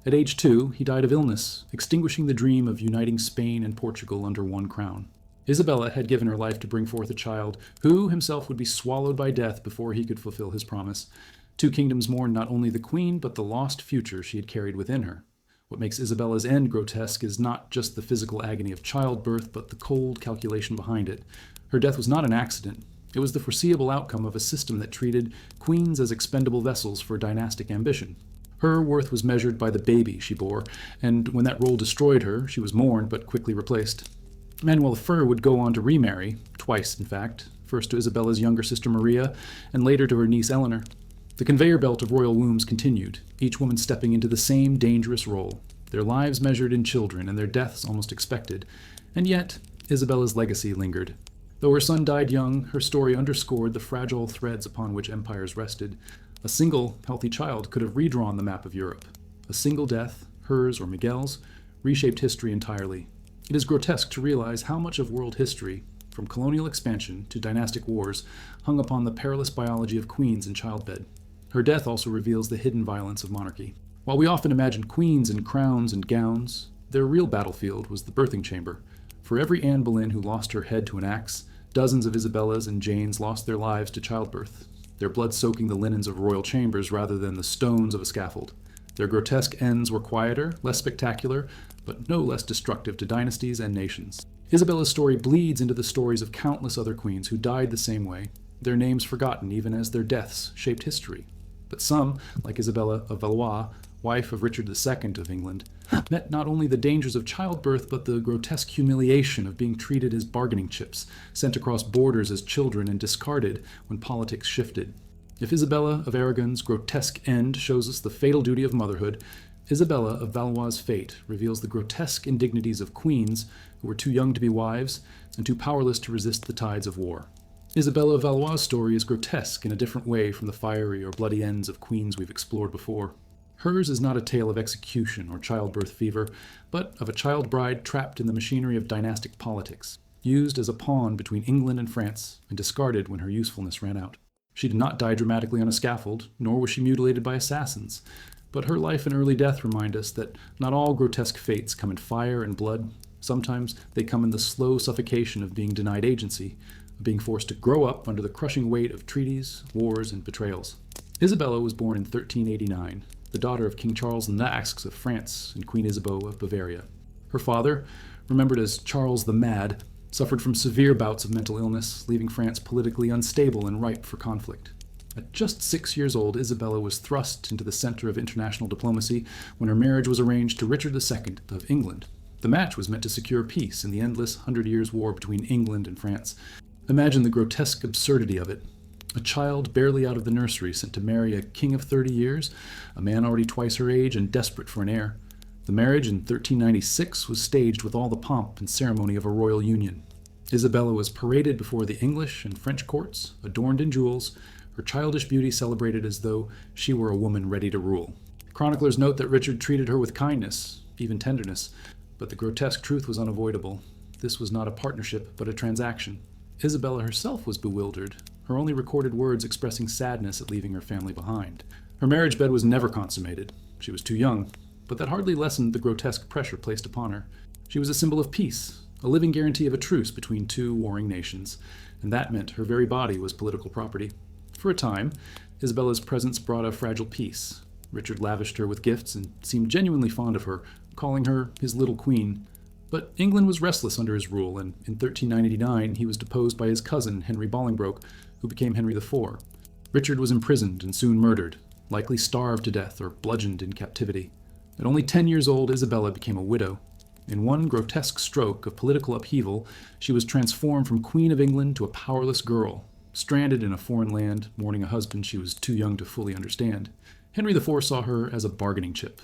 At age 2, he died of illness, extinguishing the dream of uniting Spain and Portugal under one crown. Isabella had given her life to bring forth a child who himself would be swallowed by death before he could fulfill his promise. Two kingdoms mourned not only the queen, but the lost future she had carried within her. What makes Isabella's end grotesque is not just the physical agony of childbirth, but the cold calculation behind it. Her death was not an accident. It was the foreseeable outcome of a system that treated queens as expendable vessels for dynastic ambition. Her worth was measured by the baby she bore, and when that role destroyed her, she was mourned but quickly replaced. Manuel I would go on to remarry, twice in fact, first to Isabella's younger sister Maria, and later to her niece Eleanor. The conveyor belt of royal wombs continued, each woman stepping into the same dangerous role, their lives measured in children and their deaths almost expected. And yet, Isabella's legacy lingered. Though her son died young, her story underscored the fragile threads upon which empires rested. A single healthy child could have redrawn the map of Europe. A single death, hers or Miguel's, reshaped history entirely. It is grotesque to realize how much of world history, from colonial expansion to dynastic wars, hung upon the perilous biology of queens in childbed. Her death also reveals the hidden violence of monarchy. While we often imagine queens in crowns and gowns, their real battlefield was the birthing chamber. For every Anne Boleyn who lost her head to an axe, dozens of Isabellas and Janes lost their lives to childbirth, their blood soaking the linens of royal chambers rather than the stones of a scaffold. Their grotesque ends were quieter, less spectacular, but no less destructive to dynasties and nations. Isabella's story bleeds into the stories of countless other queens who died the same way, their names forgotten even as their deaths shaped history. But some, like Isabella of Valois, wife of Richard II of England, met not only the dangers of childbirth, but the grotesque humiliation of being treated as bargaining chips, sent across borders as children, and discarded when politics shifted. If Isabella of Aragon's grotesque end shows us the fatal duty of motherhood, Isabella of Valois' fate reveals the grotesque indignities of queens who were too young to be wives and too powerless to resist the tides of war. Isabella of Valois' story is grotesque in a different way from the fiery or bloody ends of queens we've explored before. Hers is not a tale of execution or childbirth fever, but of a child bride trapped in the machinery of dynastic politics, used as a pawn between England and France, and discarded when her usefulness ran out. She did not die dramatically on a scaffold, nor was she mutilated by assassins, but her life and early death remind us that not all grotesque fates come in fire and blood. Sometimes they come in the slow suffocation of being denied agency, of being forced to grow up under the crushing weight of treaties, wars, and betrayals. Isabella was born in 1389, the daughter of King Charles IX of France and Queen Isabeau of Bavaria. Her father, remembered as Charles the Mad, suffered from severe bouts of mental illness, leaving France politically unstable and ripe for conflict. At just 6 years old, Isabella was thrust into the center of international diplomacy when her marriage was arranged to Richard II of England. The match was meant to secure peace in the endless 100 Years' War between England and France. Imagine the grotesque absurdity of it. A child barely out of the nursery sent to marry a king of 30 years, a man already twice her age and desperate for an heir. The marriage in 1396 was staged with all the pomp and ceremony of a royal union. Isabella was paraded before the English and French courts, adorned in jewels, her childish beauty celebrated as though she were a woman ready to rule. Chroniclers note that Richard treated her with kindness, even tenderness, but the grotesque truth was unavoidable. This was not a partnership, but a transaction. Isabella herself was bewildered, her only recorded words expressing sadness at leaving her family behind. Her marriage bed was never consummated. She was too young, but that hardly lessened the grotesque pressure placed upon her. She was a symbol of peace, a living guarantee of a truce between two warring nations, and that meant her very body was political property. For a time, Isabella's presence brought a fragile peace. Richard lavished her with gifts and seemed genuinely fond of her, calling her his little queen. But England was restless under his rule, and in 1399 he was deposed by his cousin, Henry Bolingbroke, who became Henry IV. Richard was imprisoned and soon murdered, likely starved to death or bludgeoned in captivity. At only 10 years old, Isabella became a widow. In one grotesque stroke of political upheaval, she was transformed from Queen of England to a powerless girl, stranded in a foreign land, mourning a husband she was too young to fully understand. Henry IV saw her as a bargaining chip.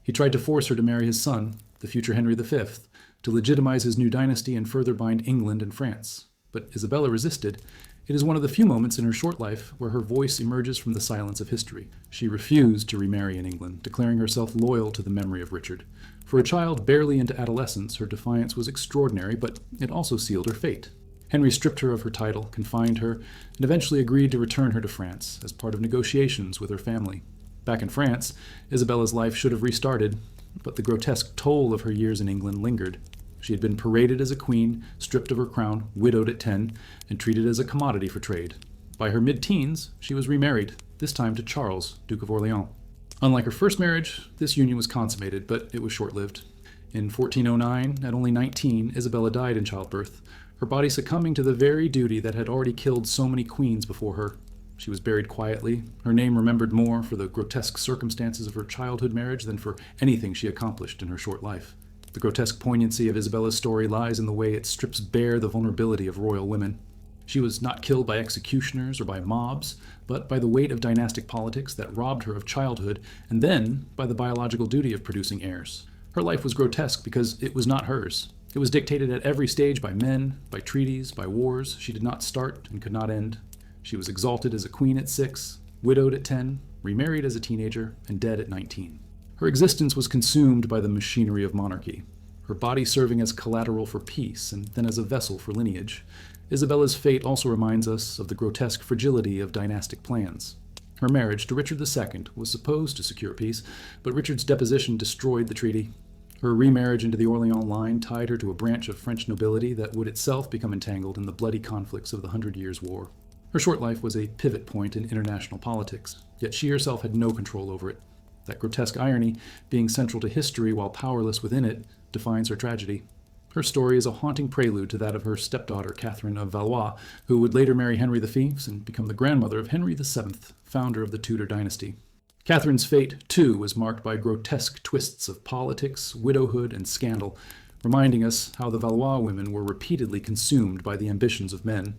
He tried to force her to marry his son, the future Henry V, to legitimize his new dynasty and further bind England and France. But Isabella resisted. It is one of the few moments in her short life where her voice emerges from the silence of history. She refused to remarry in England, declaring herself loyal to the memory of Richard. For a child barely into adolescence, her defiance was extraordinary, but it also sealed her fate. Henry stripped her of her title, confined her, and eventually agreed to return her to France as part of negotiations with her family. Back in France, Isabella's life should have restarted, but the grotesque toll of her years in England lingered. She had been paraded as a queen, stripped of her crown, widowed at 10, and treated as a commodity for trade. By her mid-teens, she was remarried, this time to Charles, Duke of Orleans. Unlike her first marriage, this union was consummated, but it was short-lived. In 1409, at only 19, Isabella died in childbirth, her body succumbing to the very duty that had already killed so many queens before her. She was buried quietly, her name remembered more for the grotesque circumstances of her childhood marriage than for anything she accomplished in her short life. The grotesque poignancy of Isabella's story lies in the way it strips bare the vulnerability of royal women. She was not killed by executioners or by mobs, but by the weight of dynastic politics that robbed her of childhood, and then by the biological duty of producing heirs. Her life was grotesque because it was not hers. It was dictated at every stage by men, by treaties, by wars she did not start and could not end. She was exalted as a queen at 6, widowed at 10, remarried as a teenager, and dead at 19. Her existence was consumed by the machinery of monarchy, her body serving as collateral for peace and then as a vessel for lineage. Isabella's fate also reminds us of the grotesque fragility of dynastic plans. Her marriage to Richard II was supposed to secure peace, but Richard's deposition destroyed the treaty. Her remarriage into the Orleans line tied her to a branch of French nobility that would itself become entangled in the bloody conflicts of the 100 Years' War. Her short life was a pivot point in international politics, yet she herself had no control over it. That grotesque irony, being central to history while powerless within it, defines her tragedy. Her story is a haunting prelude to that of her stepdaughter, Catherine of Valois, who would later marry Henry V and become the grandmother of Henry VII, founder of the Tudor dynasty. Catherine's fate, too, was marked by grotesque twists of politics, widowhood, and scandal, reminding us how the Valois women were repeatedly consumed by the ambitions of men.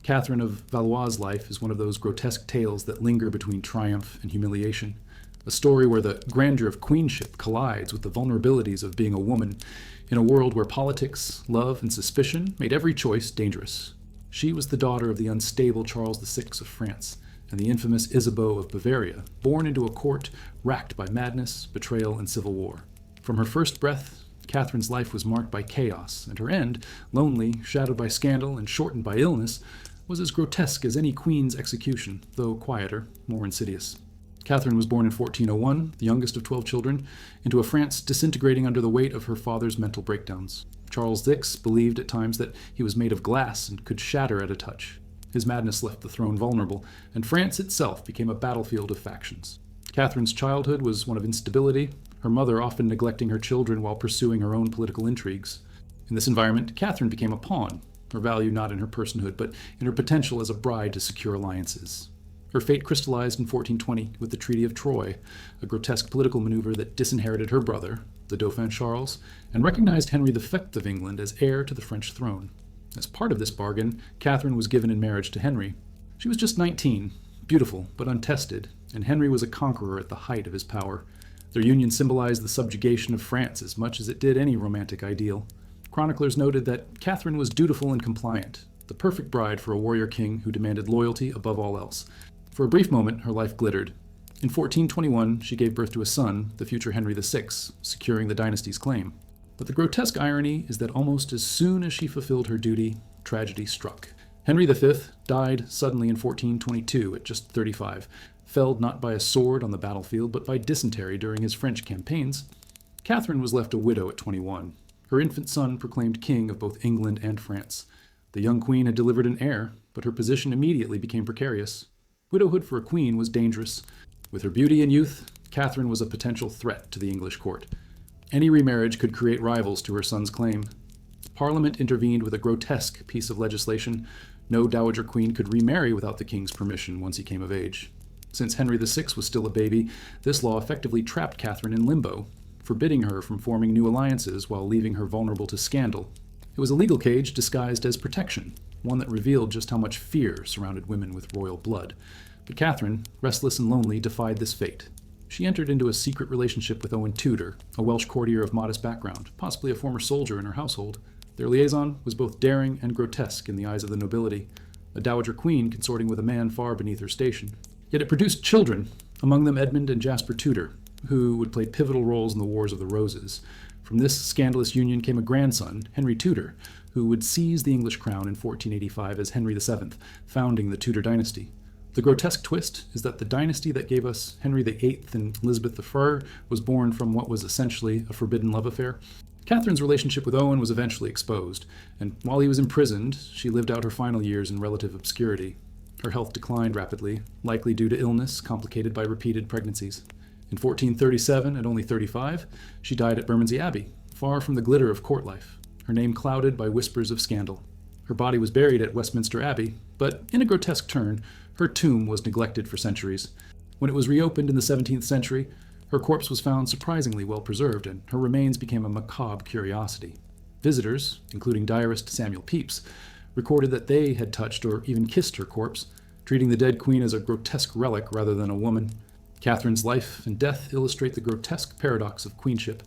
Catherine of Valois' life is one of those grotesque tales that linger between triumph and humiliation, a story where the grandeur of queenship collides with the vulnerabilities of being a woman in a world where politics, love, and suspicion made every choice dangerous. She was the daughter of the unstable Charles VI of France and the infamous Isabeau of Bavaria, born into a court racked by madness, betrayal, and civil war. From her first breath, Catherine's life was marked by chaos, and her end, lonely, shadowed by scandal, and shortened by illness, was as grotesque as any queen's execution, though quieter, more insidious. Catherine was born in 1401, the youngest of 12 children, into a France disintegrating under the weight of her father's mental breakdowns. Charles VI believed at times that he was made of glass and could shatter at a touch. His madness left the throne vulnerable, and France itself became a battlefield of factions. Catherine's childhood was one of instability, her mother often neglecting her children while pursuing her own political intrigues. In this environment, Catherine became a pawn, her value not in her personhood, but in her potential as a bride to secure alliances. Her fate crystallized in 1420 with the Treaty of Troyes, a grotesque political maneuver that disinherited her brother, the Dauphin Charles, and recognized Henry V of England as heir to the French throne. As part of this bargain, Catherine was given in marriage to Henry. She was just 19, beautiful but untested, and Henry was a conqueror at the height of his power. Their union symbolized the subjugation of France as much as it did any romantic ideal. Chroniclers noted that Catherine was dutiful and compliant, the perfect bride for a warrior king who demanded loyalty above all else. For a brief moment, her life glittered. In 1421, she gave birth to a son, the future Henry VI, securing the dynasty's claim. But the grotesque irony is that almost as soon as she fulfilled her duty, tragedy struck. Henry V died suddenly in 1422 at just 35, felled not by a sword on the battlefield, but by dysentery during his French campaigns. Catherine was left a widow at 21. Her infant son proclaimed king of both England and France. The young queen had delivered an heir, but her position immediately became precarious. Widowhood for a queen was dangerous. With her beauty and youth, Catherine was a potential threat to the English court. Any remarriage could create rivals to her son's claim. Parliament intervened with a grotesque piece of legislation. No dowager queen could remarry without the king's permission once he came of age. Since Henry VI was still a baby, this law effectively trapped Catherine in limbo, forbidding her from forming new alliances while leaving her vulnerable to scandal. It was a legal cage disguised as protection, one that revealed just how much fear surrounded women with royal blood. But Catherine, restless and lonely, defied this fate. She entered into a secret relationship with Owen Tudor, a Welsh courtier of modest background, possibly a former soldier in her household. Their liaison was both daring and grotesque in the eyes of the nobility, a dowager queen consorting with a man far beneath her station. Yet it produced children, among them Edmund and Jasper Tudor, who would play pivotal roles in the Wars of the Roses. From this scandalous union came a grandson, Henry Tudor, who would seize the English crown in 1485 as Henry VII, founding the Tudor dynasty. The grotesque twist is that the dynasty that gave us Henry VIII and Elizabeth I was born from what was essentially a forbidden love affair. Catherine's relationship with Owen was eventually exposed, and while he was imprisoned, she lived out her final years in relative obscurity. Her health declined rapidly, likely due to illness complicated by repeated pregnancies. In 1437, at only 35, she died at Bermondsey Abbey, far from the glitter of court life, her name clouded by whispers of scandal. Her body was buried at Westminster Abbey, but in a grotesque turn, her tomb was neglected for centuries. When it was reopened in the 17th century, her corpse was found surprisingly well preserved, and her remains became a macabre curiosity. Visitors, including diarist Samuel Pepys, recorded that they had touched or even kissed her corpse, treating the dead queen as a grotesque relic rather than a woman. Catherine's life and death illustrate the grotesque paradox of queenship.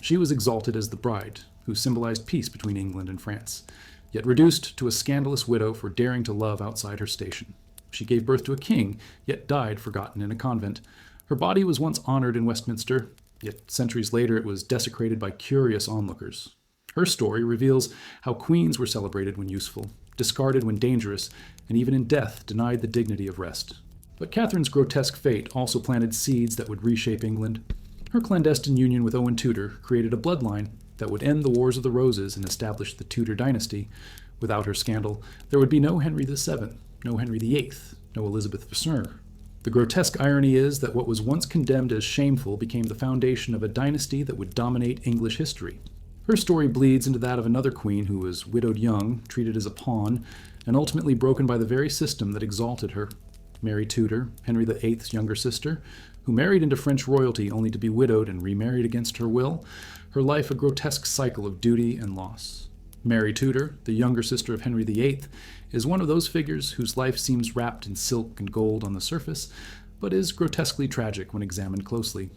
She was exalted as the bride, who symbolized peace between England and France, yet reduced to a scandalous widow for daring to love outside her station. She gave birth to a king, yet died forgotten in a convent. Her body was once honored in Westminster, yet centuries later it was desecrated by curious onlookers. Her story reveals how queens were celebrated when useful, discarded when dangerous, and even in death denied the dignity of rest. But Catherine's grotesque fate also planted seeds that would reshape England. Her clandestine union with Owen Tudor created a bloodline that would end the Wars of the Roses and establish the Tudor dynasty. Without her scandal, there would be no Henry VII, no Henry VIII, no Elizabeth I. The grotesque irony is that what was once condemned as shameful became the foundation of a dynasty that would dominate English history. Her story bleeds into that of another queen who was widowed young, treated as a pawn, and ultimately broken by the very system that exalted her. Mary Tudor, Henry VIII's younger sister, who married into French royalty only to be widowed and remarried against her will, her life a grotesque cycle of duty and loss. Mary Tudor, the younger sister of Henry VIII, is one of those figures whose life seems wrapped in silk and gold on the surface, but is grotesquely tragic when examined closely.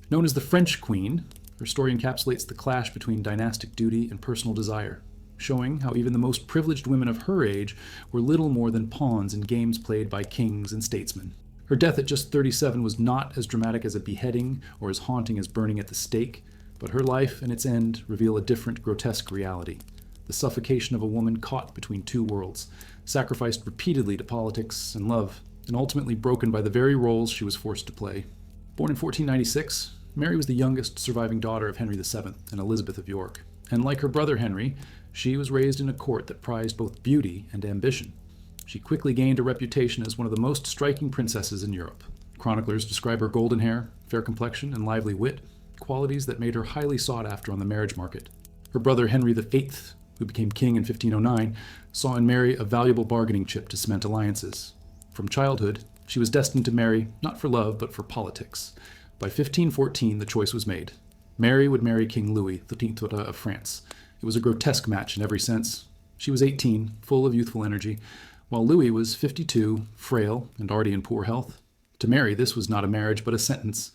Known as the French Queen, her story encapsulates the clash between dynastic duty and personal desire, showing how even the most privileged women of her age were little more than pawns in games played by kings and statesmen. Her death at just 37 was not as dramatic as a beheading or as haunting as burning at the stake, but her life and its end reveal a different grotesque reality: the suffocation of a woman caught between two worlds, sacrificed repeatedly to politics and love, and ultimately broken by the very roles she was forced to play. Born in 1496, Mary was the youngest surviving daughter of Henry VII and Elizabeth of York, and like her brother Henry, she was raised in a court that prized both beauty and ambition. She quickly gained a reputation as one of the most striking princesses in Europe. Chroniclers describe her golden hair, fair complexion, and lively wit, qualities that made her highly sought after on the marriage market. Her brother Henry VIII, who became king in 1509, saw in Mary a valuable bargaining chip to cement alliances. From childhood, she was destined to marry not for love, but for politics. By 1514, the choice was made. Mary would marry King Louis XIII of France. It was a grotesque match in every sense. She was 18, full of youthful energy, while Louis was 52, frail, and already in poor health. To Mary, this was not a marriage, but a sentence.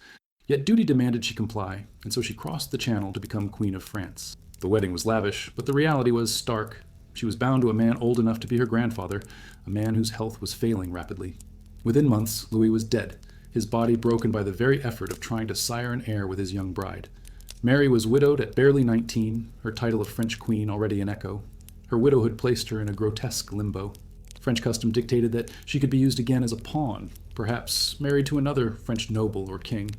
Yet duty demanded she comply, and so she crossed the Channel to become Queen of France. The wedding was lavish, but the reality was stark. She was bound to a man old enough to be her grandfather, a man whose health was failing rapidly. Within months, Louis was dead, his body broken by the very effort of trying to sire an heir with his young bride. Mary was widowed at barely 19, her title of French queen already an echo. Her widowhood placed her in a grotesque limbo. French custom dictated that she could be used again as a pawn, perhaps married to another French noble or king.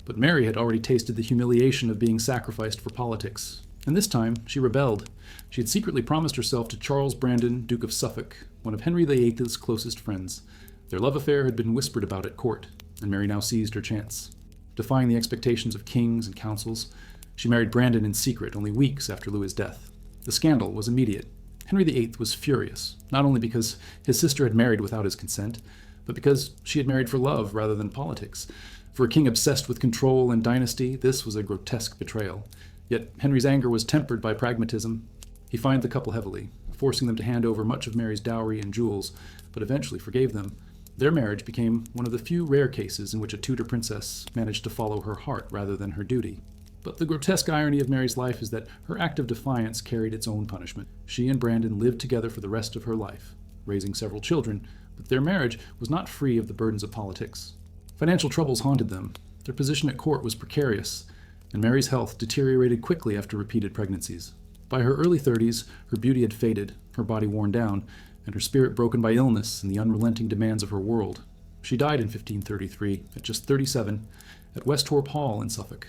But Mary had already tasted the humiliation of being sacrificed for politics, and this time she rebelled. She had secretly promised herself to Charles Brandon, Duke of Suffolk, one of Henry VIII's closest friends. Their love affair had been whispered about at court, and Mary now seized her chance. Defying the expectations of kings and councils, she married Brandon in secret only weeks after Louis's death. The scandal was immediate. Henry VIII was furious, not only because his sister had married without his consent, but because she had married for love rather than politics. For a king obsessed with control and dynasty, this was a grotesque betrayal. Yet Henry's anger was tempered by pragmatism. He fined the couple heavily, forcing them to hand over much of Mary's dowry and jewels, but eventually forgave them. Their marriage became one of the few rare cases in which a Tudor princess managed to follow her heart rather than her duty. But the grotesque irony of Mary's life is that her act of defiance carried its own punishment. She and Brandon lived together for the rest of her life, raising several children, but their marriage was not free of the burdens of politics. Financial troubles haunted them. Their position at court was precarious, and Mary's health deteriorated quickly after repeated pregnancies. By her early 30s, her beauty had faded, her body worn down, and her spirit broken by illness and the unrelenting demands of her world. She died in 1533, at just 37, at Westhorpe Hall in Suffolk.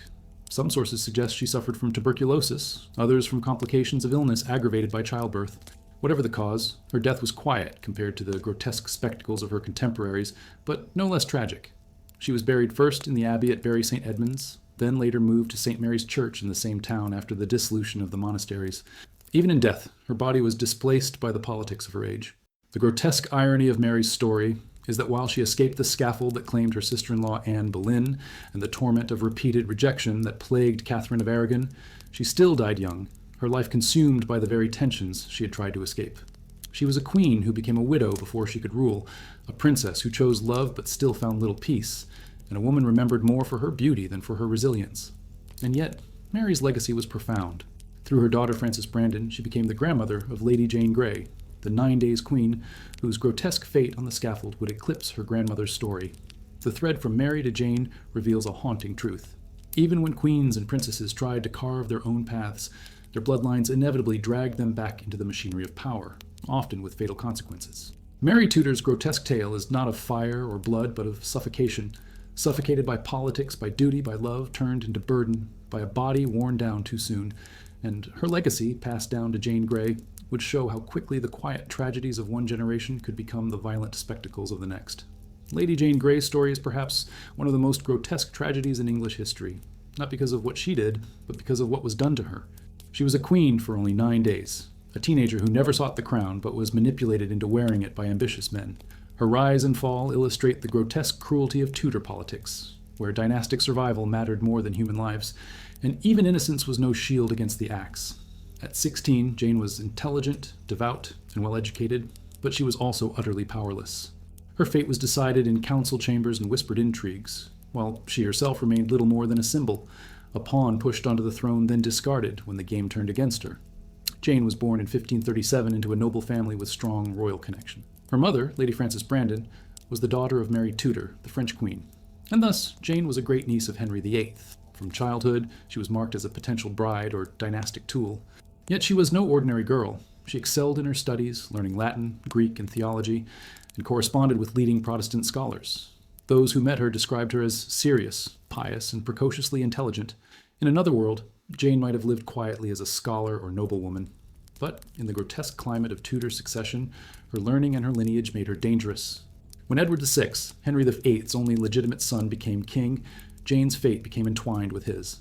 Some sources suggest she suffered from tuberculosis, others from complications of illness aggravated by childbirth. Whatever the cause, her death was quiet compared to the grotesque spectacles of her contemporaries, but no less tragic. She was buried first in the abbey at Bury St. Edmunds, then later moved to St. Mary's Church in the same town after the dissolution of the monasteries. Even in death, her body was displaced by the politics of her age. The grotesque irony of Mary's story is that while she escaped the scaffold that claimed her sister-in-law Anne Boleyn and the torment of repeated rejection that plagued Catherine of Aragon, she still died young, her life consumed by the very tensions she had tried to escape. She was a queen who became a widow before she could rule, a princess who chose love but still found little peace, and a woman remembered more for her beauty than for her resilience. And yet, Mary's legacy was profound. Through her daughter Frances Brandon, she became the grandmother of Lady Jane Grey, the 9 Days Queen, whose grotesque fate on the scaffold would eclipse her grandmother's story. The thread from Mary to Jane reveals a haunting truth. Even when queens and princesses tried to carve their own paths, their bloodlines inevitably dragged them back into the machinery of power, often with fatal consequences. Mary Tudor's grotesque tale is not of fire or blood, but of suffocation. Suffocated by politics, by duty, by love, turned into burden, by a body worn down too soon. And her legacy, passed down to Jane Grey, would show how quickly the quiet tragedies of one generation could become the violent spectacles of the next. Lady Jane Grey's story is perhaps one of the most grotesque tragedies in English history, not because of what she did, but because of what was done to her. She was a queen for only 9 days, a teenager who never sought the crown but was manipulated into wearing it by ambitious men. Her rise and fall illustrate the grotesque cruelty of Tudor politics, where dynastic survival mattered more than human lives, and even innocence was no shield against the axe. At 16, Jane was intelligent, devout, and well-educated, but she was also utterly powerless. Her fate was decided in council chambers and whispered intrigues, while she herself remained little more than a symbol, a pawn pushed onto the throne then discarded when the game turned against her. Jane was born in 1537 into a noble family with strong royal connection. Her mother, Lady Frances Brandon, was the daughter of Mary Tudor, the French queen, and thus Jane was a great niece of Henry VIII. From childhood, she was marked as a potential bride or dynastic tool. Yet she was no ordinary girl. She excelled in her studies, learning Latin, Greek, and theology, and corresponded with leading Protestant scholars. Those who met her described her as serious, pious, and precociously intelligent. In another world, Jane might have lived quietly as a scholar or noblewoman. But in the grotesque climate of Tudor succession, her learning and her lineage made her dangerous. When Edward VI, Henry VIII's only legitimate son, became king, Jane's fate became entwined with his.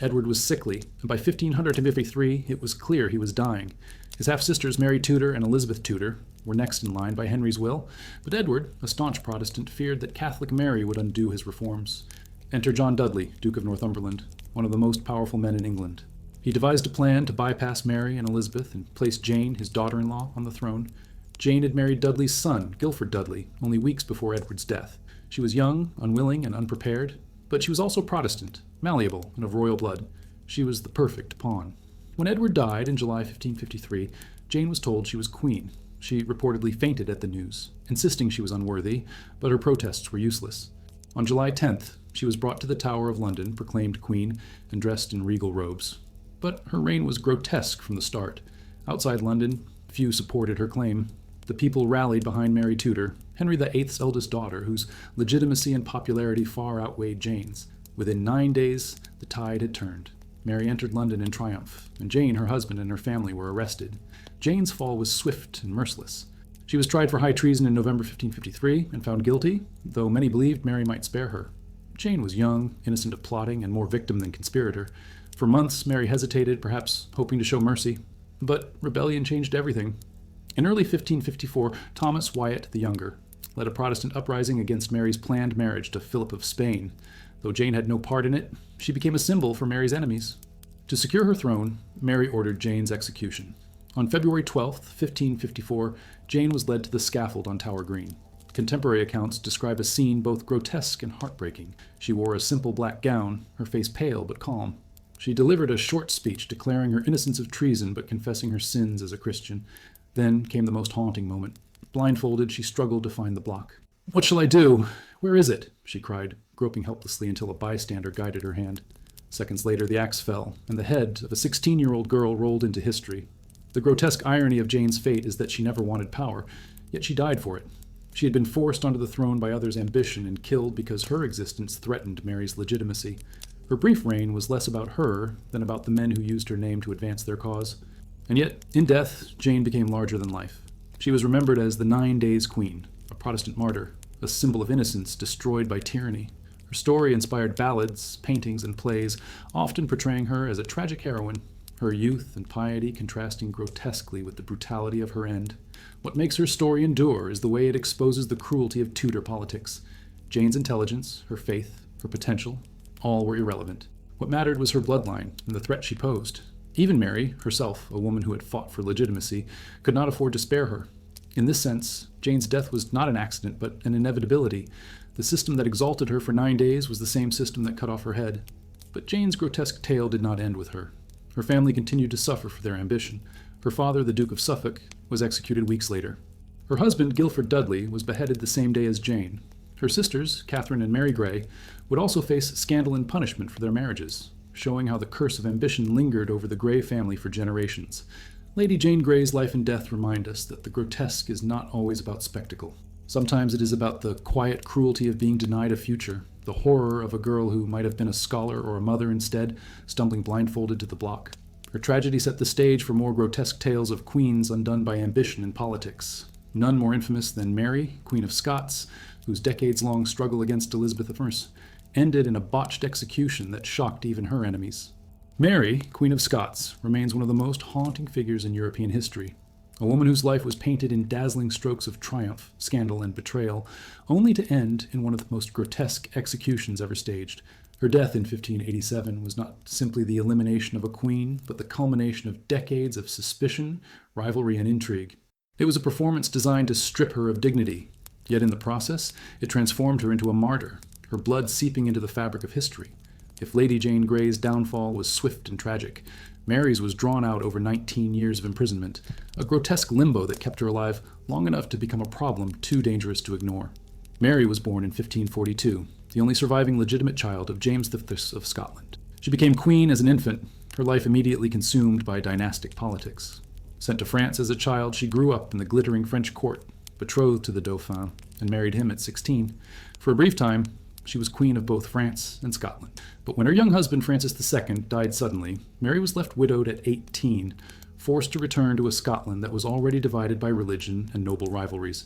Edward was sickly, and by 1553 it was clear he was dying. His half-sisters Mary Tudor and Elizabeth Tudor were next in line by Henry's will, but Edward, a staunch Protestant, feared that Catholic Mary would undo his reforms. Enter John Dudley, Duke of Northumberland, one of the most powerful men in England. He devised a plan to bypass Mary and Elizabeth and place Jane, his daughter-in-law, on the throne. Jane had married Dudley's son, Guilford Dudley, only weeks before Edward's death. She was young, unwilling, and unprepared, but she was also Protestant, malleable, and of royal blood. She was the perfect pawn. When Edward died in July 1553, Jane was told she was queen. She reportedly fainted at the news, insisting she was unworthy, but her protests were useless. On July 10th, she was brought to the Tower of London, proclaimed queen, and dressed in regal robes. But her reign was grotesque from the start. Outside London, few supported her claim. The people rallied behind Mary Tudor, Henry VIII's eldest daughter, whose legitimacy and popularity far outweighed Jane's. Within 9 days, the tide had turned. Mary entered London in triumph, and Jane, her husband, and her family were arrested. Jane's fall was swift and merciless. She was tried for high treason in November 1553 and found guilty, though many believed Mary might spare her. Jane was young, innocent of plotting, and more victim than conspirator. For months, Mary hesitated, perhaps hoping to show mercy. But rebellion changed everything. In early 1554, Thomas Wyatt the Younger led a Protestant uprising against Mary's planned marriage to Philip of Spain. Though Jane had no part in it, she became a symbol for Mary's enemies. To secure her throne, Mary ordered Jane's execution. On February 12, 1554, Jane was led to the scaffold on Tower Green. Contemporary accounts describe a scene both grotesque and heartbreaking. She wore a simple black gown, her face pale but calm. She delivered a short speech declaring her innocence of treason but confessing her sins as a Christian. Then came the most haunting moment. Blindfolded, she struggled to find the block. "What shall I do? Where is it?" she cried, groping helplessly until a bystander guided her hand. Seconds later, the axe fell, and the head of a 16-year-old girl rolled into history. The grotesque irony of Jane's fate is that she never wanted power, yet she died for it. She had been forced onto the throne by others' ambition and killed because her existence threatened Mary's legitimacy. Her brief reign was less about her than about the men who used her name to advance their cause. And yet, in death, Jane became larger than life. She was remembered as the 9 Days Queen, a Protestant martyr, a symbol of innocence destroyed by tyranny. Her story inspired ballads, paintings, and plays, often portraying her as a tragic heroine, her youth and piety contrasting grotesquely with the brutality of her end. What makes her story endure is the way it exposes the cruelty of Tudor politics. Jane's intelligence, her faith, her potential, all were irrelevant. What mattered was her bloodline and the threat she posed. Even Mary, herself a woman who had fought for legitimacy, could not afford to spare her. In this sense, Jane's death was not an accident, but an inevitability. The system that exalted her for 9 days was the same system that cut off her head. But Jane's grotesque tale did not end with her. Her family continued to suffer for their ambition. Her father, the Duke of Suffolk, was executed weeks later. Her husband, Guilford Dudley, was beheaded the same day as Jane. Her sisters, Catherine and Mary Grey, would also face scandal and punishment for their marriages, showing how the curse of ambition lingered over the Grey family for generations. Lady Jane Grey's life and death remind us that the grotesque is not always about spectacle. Sometimes it is about the quiet cruelty of being denied a future, the horror of a girl who might have been a scholar or a mother instead, stumbling blindfolded to the block. Her tragedy set the stage for more grotesque tales of queens undone by ambition and politics. None more infamous than Mary, Queen of Scots, whose decades-long struggle against Elizabeth I ended in a botched execution that shocked even her enemies. Mary, Queen of Scots, remains one of the most haunting figures in European history. A woman whose life was painted in dazzling strokes of triumph, scandal, and betrayal, only to end in one of the most grotesque executions ever staged. Her death in 1587 was not simply the elimination of a queen, but the culmination of decades of suspicion, rivalry, and intrigue. It was a performance designed to strip her of dignity, yet in the process, it transformed her into a martyr, her blood seeping into the fabric of history. If Lady Jane Grey's downfall was swift and tragic, Mary's was drawn out over 19 years of imprisonment, a grotesque limbo that kept her alive long enough to become a problem too dangerous to ignore. Mary was born in 1542, the only surviving legitimate child of James V of Scotland. She became queen as an infant, her life immediately consumed by dynastic politics. Sent to France as a child, she grew up in the glittering French court, betrothed to the Dauphin, and married him at 16. For a brief time, she was queen of both France and Scotland. But when her young husband, Francis II, died suddenly, Mary was left widowed at 18, forced to return to a Scotland that was already divided by religion and noble rivalries.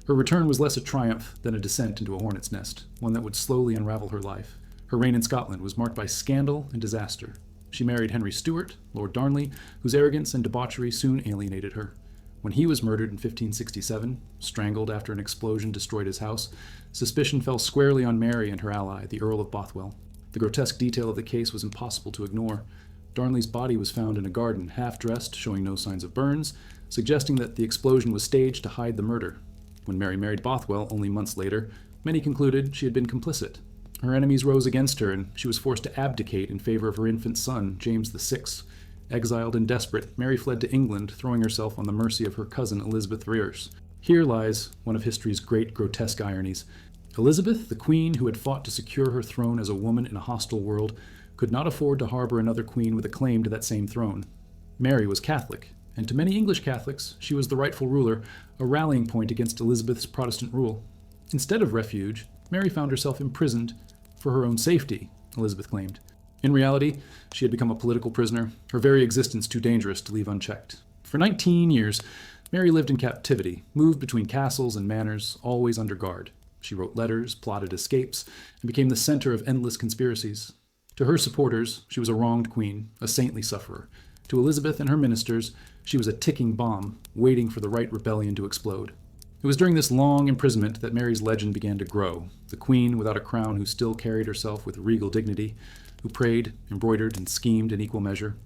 Her return was less a triumph than a descent into a hornet's nest, one that would slowly unravel her life. Her reign in Scotland was marked by scandal and disaster. She married Henry Stuart, Lord Darnley, whose arrogance and debauchery soon alienated her. When he was murdered in 1567, strangled after an explosion destroyed his house, suspicion fell squarely on Mary and her ally, the Earl of Bothwell. The grotesque detail of the case was impossible to ignore. Darnley's body was found in a garden, half-dressed, showing no signs of burns, suggesting that the explosion was staged to hide the murder. When Mary married Bothwell only months later, many concluded she had been complicit. Her enemies rose against her, and she was forced to abdicate in favor of her infant son, James VI. Exiled and desperate, Mary fled to England, throwing herself on the mercy of her cousin Elizabeth Rears. Here lies one of history's great grotesque ironies. Elizabeth, the queen who had fought to secure her throne as a woman in a hostile world, could not afford to harbor another queen with a claim to that same throne. Mary was Catholic, and to many English Catholics, she was the rightful ruler, a rallying point against Elizabeth's Protestant rule. Instead of refuge, Mary found herself imprisoned for her own safety, Elizabeth claimed. In reality, she had become a political prisoner, her very existence too dangerous to leave unchecked. For 19 years, Mary lived in captivity, moved between castles and manors, always under guard. She wrote letters, plotted escapes, and became the center of endless conspiracies. To her supporters, she was a wronged queen, a saintly sufferer. To Elizabeth and her ministers, she was a ticking bomb, waiting for the right rebellion to explode. It was during this long imprisonment that Mary's legend began to grow, the queen without a crown who still carried herself with regal dignity, who prayed, embroidered, and schemed in equal measure.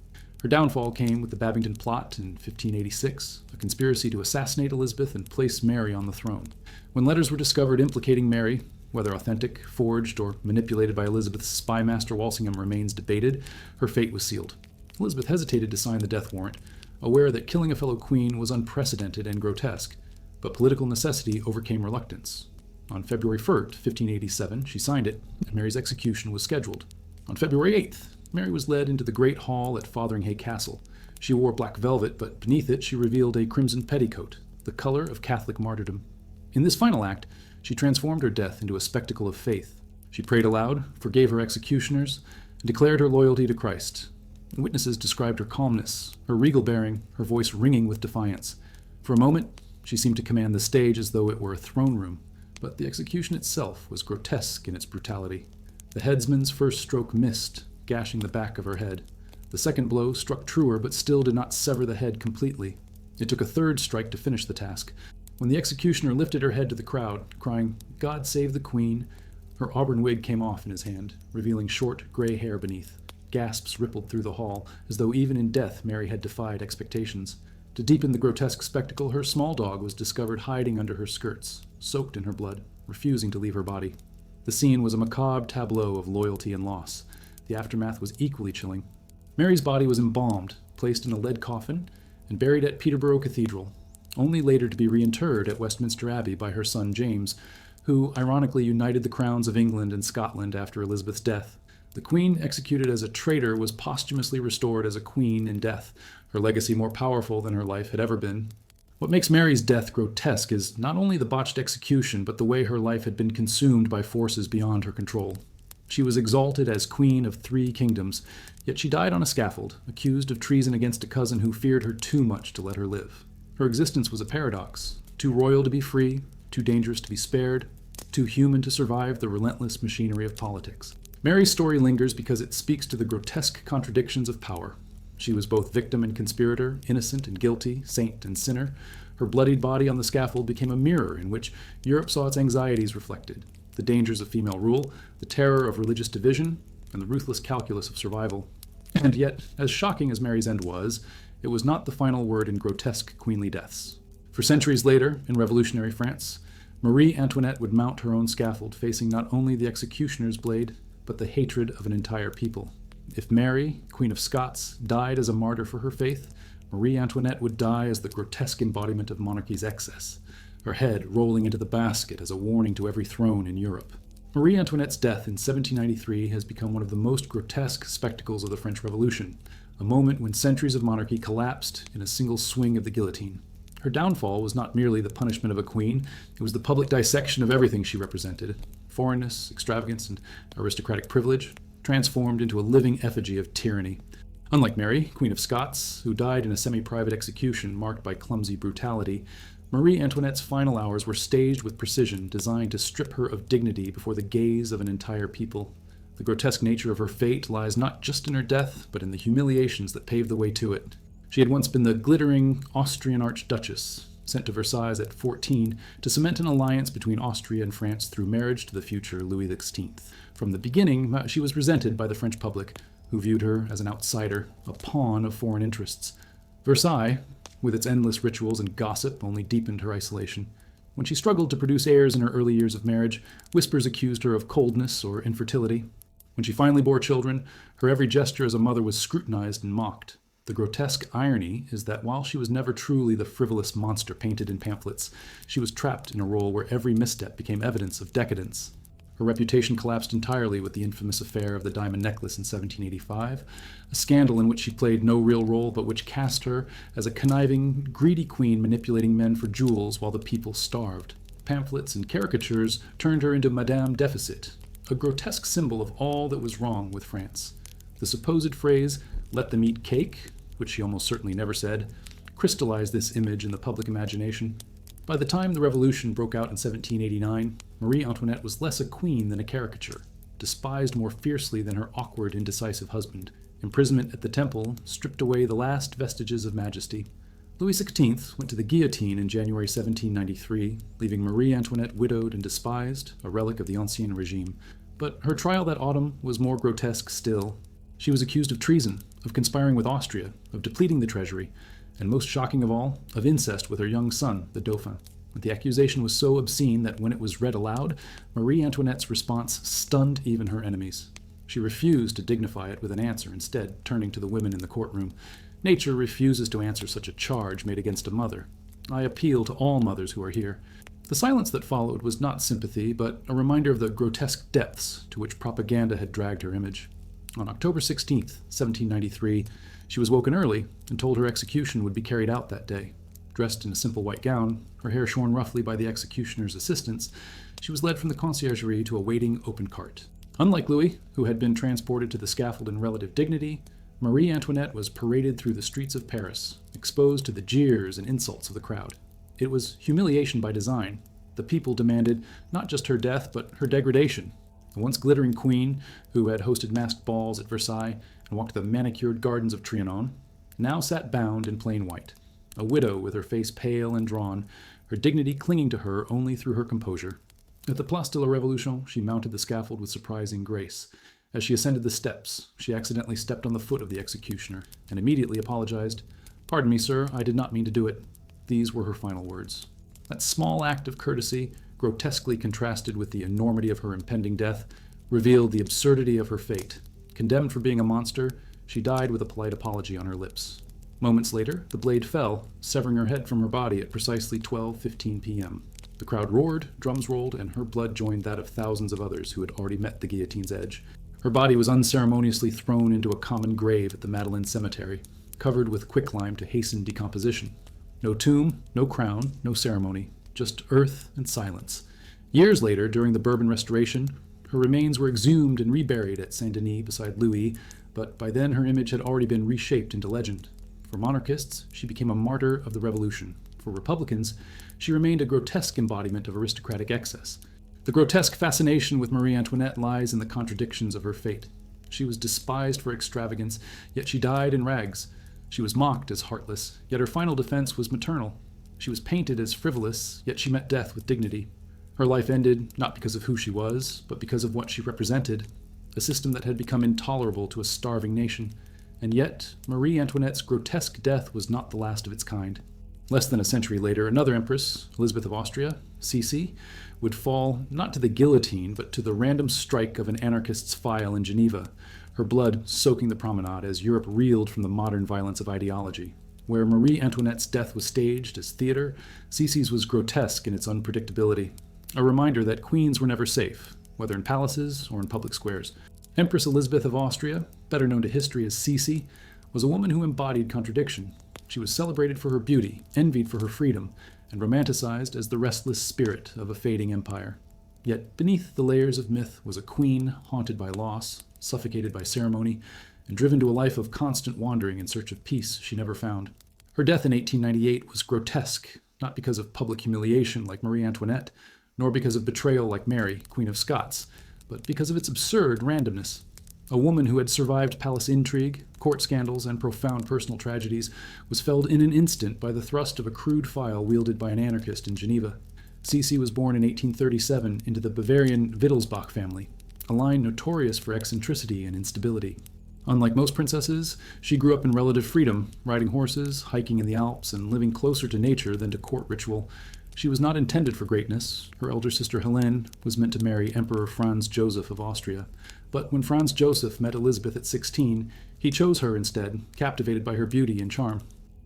Her downfall came with the Babington Plot in 1586, a conspiracy to assassinate Elizabeth and place Mary on the throne. When letters were discovered implicating Mary, whether authentic, forged, or manipulated by Elizabeth's spy master Walsingham remains debated, her fate was sealed. Elizabeth hesitated to sign the death warrant, aware that killing a fellow queen was unprecedented and grotesque, but political necessity overcame reluctance. On February 1st, 1587, she signed it, and Mary's execution was scheduled. On February 8th, Mary was led into the Great Hall at Fotheringhay Castle. She wore black velvet, but beneath it she revealed a crimson petticoat, the color of Catholic martyrdom. In this final act, she transformed her death into a spectacle of faith. She prayed aloud, forgave her executioners, and declared her loyalty to Christ. Witnesses described her calmness, her regal bearing, her voice ringing with defiance. For a moment, she seemed to command the stage as though it were a throne room, but the execution itself was grotesque in its brutality. The headsman's first stroke missed, gashing the back of her head. The second blow struck truer, but still did not sever the head completely. It took a third strike to finish the task. When the executioner lifted her head to the crowd, crying, "God save the Queen," her auburn wig came off in his hand, revealing short, gray hair beneath. Gasps rippled through the hall, as though even in death Mary had defied expectations. To deepen the grotesque spectacle, her small dog was discovered hiding under her skirts, soaked in her blood, refusing to leave her body. The scene was a macabre tableau of loyalty and loss. The aftermath was equally chilling. Mary's body was embalmed, placed in a lead coffin, and buried at Peterborough Cathedral, only later to be reinterred at Westminster Abbey by her son James, who ironically united the crowns of England and Scotland after Elizabeth's death. The queen, executed as a traitor, was posthumously restored as a queen in death, her legacy more powerful than her life had ever been. What makes Mary's death grotesque is not only the botched execution, but the way her life had been consumed by forces beyond her control. She was exalted as queen of 3 kingdoms, yet she died on a scaffold, accused of treason against a cousin who feared her too much to let her live. Her existence was a paradox, too royal to be free, too dangerous to be spared, too human to survive the relentless machinery of politics. Mary's story lingers because it speaks to the grotesque contradictions of power. She was both victim and conspirator, innocent and guilty, saint and sinner. Her bloodied body on the scaffold became a mirror in which Europe saw its anxieties reflected, the dangers of female rule, the terror of religious division, and the ruthless calculus of survival. And yet, as shocking as Mary's end was, it was not the final word in grotesque queenly deaths. For centuries later, in revolutionary France, Marie Antoinette would mount her own scaffold, facing not only the executioner's blade, but the hatred of an entire people. If Mary, Queen of Scots, died as a martyr for her faith, Marie Antoinette would die as the grotesque embodiment of monarchy's excess, her head rolling into the basket as a warning to every throne in Europe. Marie Antoinette's death in 1793 has become one of the most grotesque spectacles of the French Revolution, a moment when centuries of monarchy collapsed in a single swing of the guillotine. Her downfall was not merely the punishment of a queen, it was the public dissection of everything she represented: foreignness, extravagance, and aristocratic privilege, transformed into a living effigy of tyranny. Unlike Mary, Queen of Scots, who died in a semi-private execution marked by clumsy brutality, Marie Antoinette's final hours were staged with precision, designed to strip her of dignity before the gaze of an entire people. The grotesque nature of her fate lies not just in her death, but in the humiliations that paved the way to it. She had once been the glittering Austrian Archduchess, sent to Versailles at 14 to cement an alliance between Austria and France through marriage to the future Louis XVI. From the beginning, she was resented by the French public, who viewed her as an outsider, a pawn of foreign interests. Versailles, with its endless rituals and gossip, only deepened her isolation. When she struggled to produce heirs in her early years of marriage, whispers accused her of coldness or infertility. When she finally bore children, her every gesture as a mother was scrutinized and mocked. The grotesque irony is that while she was never truly the frivolous monster painted in pamphlets, she was trapped in a role where every misstep became evidence of decadence. Her reputation collapsed entirely with the infamous affair of the diamond necklace in 1785, a scandal in which she played no real role but which cast her as a conniving, greedy queen manipulating men for jewels while the people starved. Pamphlets and caricatures turned her into Madame Deficit, a grotesque symbol of all that was wrong with France. The supposed phrase, "let them eat cake," which she almost certainly never said, crystallized this image in the public imagination. By the time the revolution broke out in 1789, Marie Antoinette was less a queen than a caricature, despised more fiercely than her awkward, indecisive husband. Imprisonment at the Temple stripped away the last vestiges of majesty. Louis XVI went to the guillotine in January 1793, leaving Marie Antoinette widowed and despised, a relic of the Ancien Regime. But her trial that autumn was more grotesque still. She was accused of treason, of conspiring with Austria, of depleting the treasury, and most shocking of all, of incest with her young son, the Dauphin. The accusation was so obscene that when it was read aloud, Marie Antoinette's response stunned even her enemies. She refused to dignify it with an answer, instead turning to the women in the courtroom. Nature refuses to answer such a charge made against a mother. I appeal to all mothers who are here. The silence that followed was not sympathy, but a reminder of the grotesque depths to which propaganda had dragged her image. On October 16, 1793, she was woken early and told her execution would be carried out that day. Dressed in a simple white gown, her hair shorn roughly by the executioner's assistants, she was led from the conciergerie to a waiting open cart. Unlike Louis, who had been transported to the scaffold in relative dignity, Marie Antoinette was paraded through the streets of Paris, exposed to the jeers and insults of the crowd. It was humiliation by design. The people demanded not just her death, but her degradation. The once glittering queen, who had hosted masked balls at Versailles and walked the manicured gardens of Trianon, now sat bound in plain white, a widow with her face pale and drawn, her dignity clinging to her only through her composure. At the Place de la Révolution, she mounted the scaffold with surprising grace. As she ascended the steps, she accidentally stepped on the foot of the executioner and immediately apologized. "Pardon me, sir, I did not mean to do it." These were her final words. That small act of courtesy, grotesquely contrasted with the enormity of her impending death, revealed the absurdity of her fate. Condemned for being a monster, she died with a polite apology on her lips. Moments later, the blade fell, severing her head from her body at precisely 12:15 p.m. The crowd roared, drums rolled, and her blood joined that of thousands of others who had already met the guillotine's edge. Her body was unceremoniously thrown into a common grave at the Madeleine Cemetery, covered with quicklime to hasten decomposition. No tomb, no crown, no ceremony, just earth and silence. Years later, during the Bourbon Restoration, her remains were exhumed and reburied at Saint-Denis beside Louis, but by then her image had already been reshaped into legend. For monarchists, she became a martyr of the revolution. For Republicans, she remained a grotesque embodiment of aristocratic excess. The grotesque fascination with Marie Antoinette lies in the contradictions of her fate. She was despised for extravagance, yet she died in rags. She was mocked as heartless, yet her final defense was maternal. She was painted as frivolous, yet she met death with dignity. Her life ended not because of who she was, but because of what she represented, a system that had become intolerable to a starving nation. And yet, Marie Antoinette's grotesque death was not the last of its kind. Less than a century later, another empress, Elizabeth of Austria, Sisi, would fall not to the guillotine, but to the random strike of an anarchist's file in Geneva, her blood soaking the promenade as Europe reeled from the modern violence of ideology. Where Marie Antoinette's death was staged as theater, Sisi's was grotesque in its unpredictability, a reminder that queens were never safe, whether in palaces or in public squares. Empress Elizabeth of Austria, better known to history as Sisi, was a woman who embodied contradiction. She was celebrated for her beauty, envied for her freedom, and romanticized as the restless spirit of a fading empire. Yet beneath the layers of myth was a queen haunted by loss, suffocated by ceremony, and driven to a life of constant wandering in search of peace she never found. Her death in 1898 was grotesque, not because of public humiliation like Marie Antoinette, nor because of betrayal like Mary, Queen of Scots, but because of its absurd randomness. A woman who had survived palace intrigue, court scandals, and profound personal tragedies was felled in an instant by the thrust of a crude file wielded by an anarchist in Geneva. Sisi was born in 1837 into the Bavarian Wittelsbach family, a line notorious for eccentricity and instability. Unlike most princesses, she grew up in relative freedom, riding horses, hiking in the Alps, and living closer to nature than to court ritual. She was not intended for greatness. Her elder sister Helene was meant to marry Emperor Franz Joseph of Austria. But when Franz Joseph met Elizabeth at 16, he chose her instead, captivated by her beauty and charm.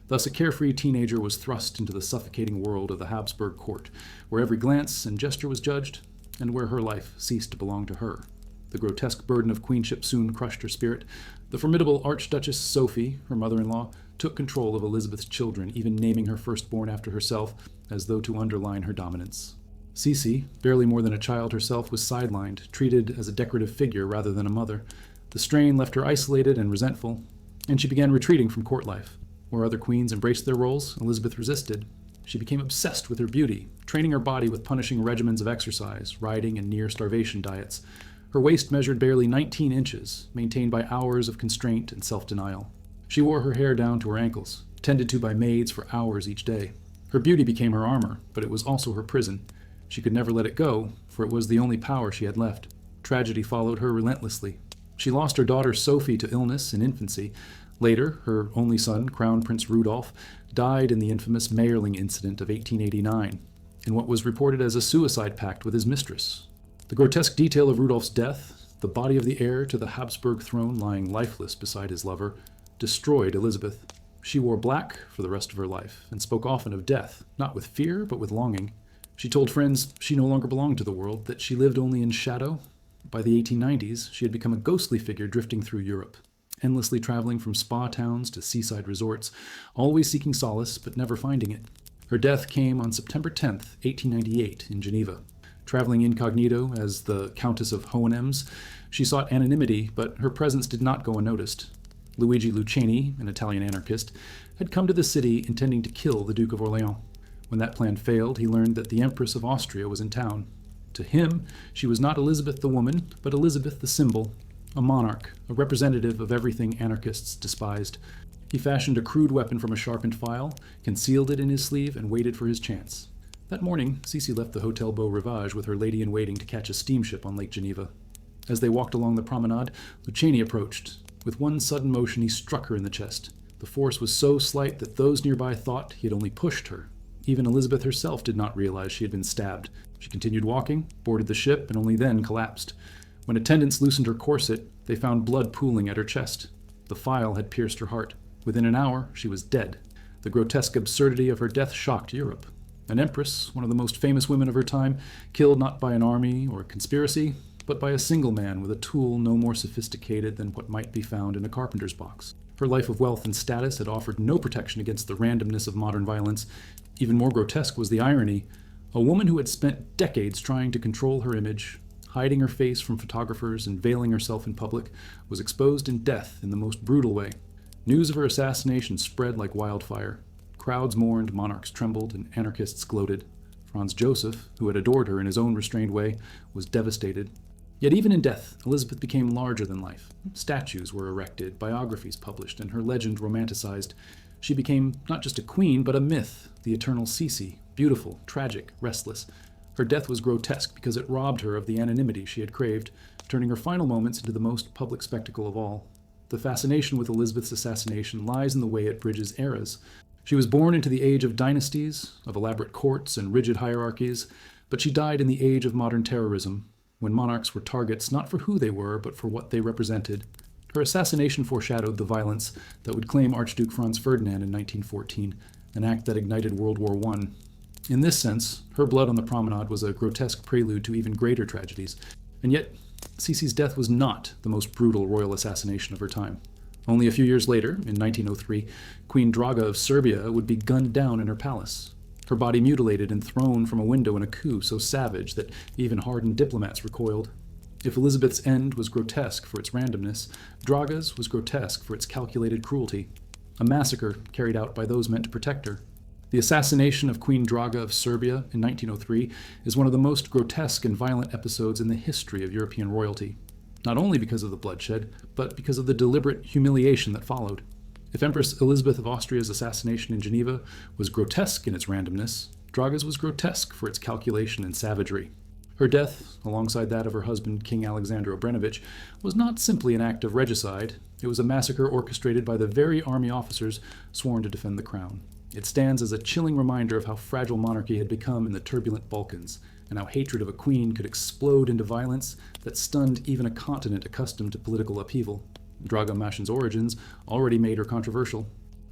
Thus a carefree teenager was thrust into the suffocating world of the Habsburg court, where every glance and gesture was judged, and where her life ceased to belong to her. The grotesque burden of queenship soon crushed her spirit. The formidable Archduchess Sophie, her mother-in-law, took control of Elizabeth's children, even naming her firstborn after herself, as though to underline her dominance. Sisi, barely more than a child herself, was sidelined, treated as a decorative figure rather than a mother. The strain left her isolated and resentful, and she began retreating from court life. Where other queens embraced their roles, Elizabeth resisted. She became obsessed with her beauty, training her body with punishing regimens of exercise, riding, and near-starvation diets. Her waist measured barely 19 inches, maintained by hours of constraint and self-denial. She wore her hair down to her ankles, tended to by maids for hours each day. Her beauty became her armor, but it was also her prison. She could never let it go, for it was the only power she had left. Tragedy followed her relentlessly. She lost her daughter Sophie to illness in infancy. Later, her only son, Crown Prince Rudolph, died in the infamous Mayerling incident of 1889, in what was reported as a suicide pact with his mistress. The grotesque detail of Rudolph's death, the body of the heir to the Habsburg throne lying lifeless beside his lover, destroyed Elizabeth. She wore black for the rest of her life, and spoke often of death, not with fear, but with longing. She told friends she no longer belonged to the world, that she lived only in shadow. By the 1890s, she had become a ghostly figure drifting through Europe, endlessly traveling from spa towns to seaside resorts, always seeking solace, but never finding it. Her death came on September 10th, 1898, in Geneva. Traveling incognito as the Countess of Hohenems, she sought anonymity, but her presence did not go unnoticed. Luigi Lucchini, an Italian anarchist, had come to the city intending to kill the Duke of Orleans. When that plan failed, he learned that the Empress of Austria was in town. To him, she was not Elizabeth the woman, but Elizabeth the symbol, a monarch, a representative of everything anarchists despised. He fashioned a crude weapon from a sharpened file, concealed it in his sleeve, and waited for his chance. That morning, Sisi left the Hotel Beau Rivage with her lady-in-waiting to catch a steamship on Lake Geneva. As they walked along the promenade, Lucchini approached. With one sudden motion, he struck her in the chest. The force was so slight that those nearby thought he had only pushed her. Even Elizabeth herself did not realize she had been stabbed. She continued walking, boarded the ship, and only then collapsed. When attendants loosened her corset, they found blood pooling at her chest. The file had pierced her heart. Within an hour, she was dead. The grotesque absurdity of her death shocked Europe. An empress, one of the most famous women of her time, killed not by an army or a conspiracy, but by a single man with a tool no more sophisticated than what might be found in a carpenter's box. Her life of wealth and status had offered no protection against the randomness of modern violence. Even more grotesque was the irony. A woman who had spent decades trying to control her image, hiding her face from photographers and veiling herself in public, was exposed in death in the most brutal way. News of her assassination spread like wildfire. Crowds mourned, monarchs trembled, and anarchists gloated. Franz Joseph, who had adored her in his own restrained way, was devastated. Yet even in death, Elizabeth became larger than life. Statues were erected, biographies published, and her legend romanticized. She became not just a queen, but a myth, the eternal Sisi, beautiful, tragic, restless. Her death was grotesque because it robbed her of the anonymity she had craved, turning her final moments into the most public spectacle of all. The fascination with Elizabeth's assassination lies in the way it bridges eras. She was born into the age of dynasties, of elaborate courts and rigid hierarchies, but she died in the age of modern terrorism, when monarchs were targets not for who they were, but for what they represented. Her assassination foreshadowed the violence that would claim Archduke Franz Ferdinand in 1914, an act that ignited World War I. In this sense, her blood on the promenade was a grotesque prelude to even greater tragedies, and yet Sisi's death was not the most brutal royal assassination of her time. Only a few years later, in 1903, Queen Draga of Serbia would be gunned down in her palace, her body mutilated and thrown from a window in a coup so savage that even hardened diplomats recoiled. If Elizabeth's end was grotesque for its randomness, Draga's was grotesque for its calculated cruelty, a massacre carried out by those meant to protect her. The assassination of Queen Draga of Serbia in 1903 is one of the most grotesque and violent episodes in the history of European royalty, not only because of the bloodshed, but because of the deliberate humiliation that followed. If Empress Elizabeth of Austria's assassination in Geneva was grotesque in its randomness, Draga's was grotesque for its calculation and savagery. Her death, alongside that of her husband King Alexander Obrenović, was not simply an act of regicide, it was a massacre orchestrated by the very army officers sworn to defend the crown. It stands as a chilling reminder of how fragile monarchy had become in the turbulent Balkans, and how hatred of a queen could explode into violence that stunned even a continent accustomed to political upheaval. Draga Mašin's origins already made her controversial.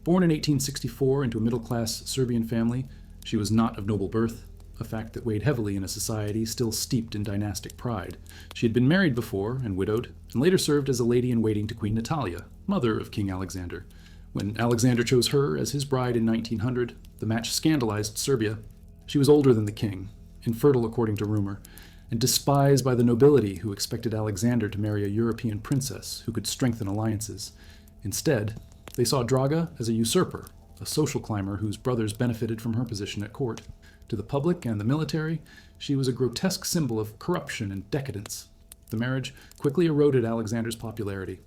Born in 1864 into a middle-class Serbian family, she was not of noble birth, a fact that weighed heavily in a society still steeped in dynastic pride. She had been married before and widowed, and later served as a lady-in-waiting to Queen Natalia, mother of King Alexander. When Alexander chose her as his bride in 1900, the match scandalized Serbia. She was older than the king, infertile according to rumor, and despised by the nobility who expected Alexander to marry a European princess who could strengthen alliances. Instead, they saw Draga as a usurper, a social climber whose brothers benefited from her position at court. To the public and the military, she was a grotesque symbol of corruption and decadence. The marriage quickly eroded Alexander's popularity.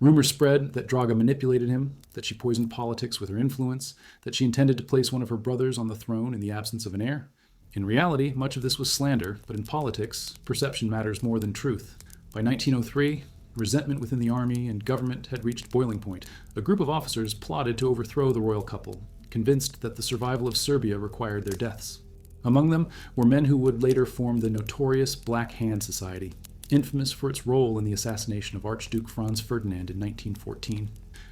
Rumors spread that Draga manipulated him, that she poisoned politics with her influence, that she intended to place one of her brothers on the throne in the absence of an heir. In reality, much of this was slander, but in politics, perception matters more than truth. By 1903, resentment within the army and government had reached boiling point. A group of officers plotted to overthrow the royal couple, convinced that the survival of Serbia required their deaths. Among them were men who would later form the notorious Black Hand Society, infamous for its role in the assassination of Archduke Franz Ferdinand in 1914.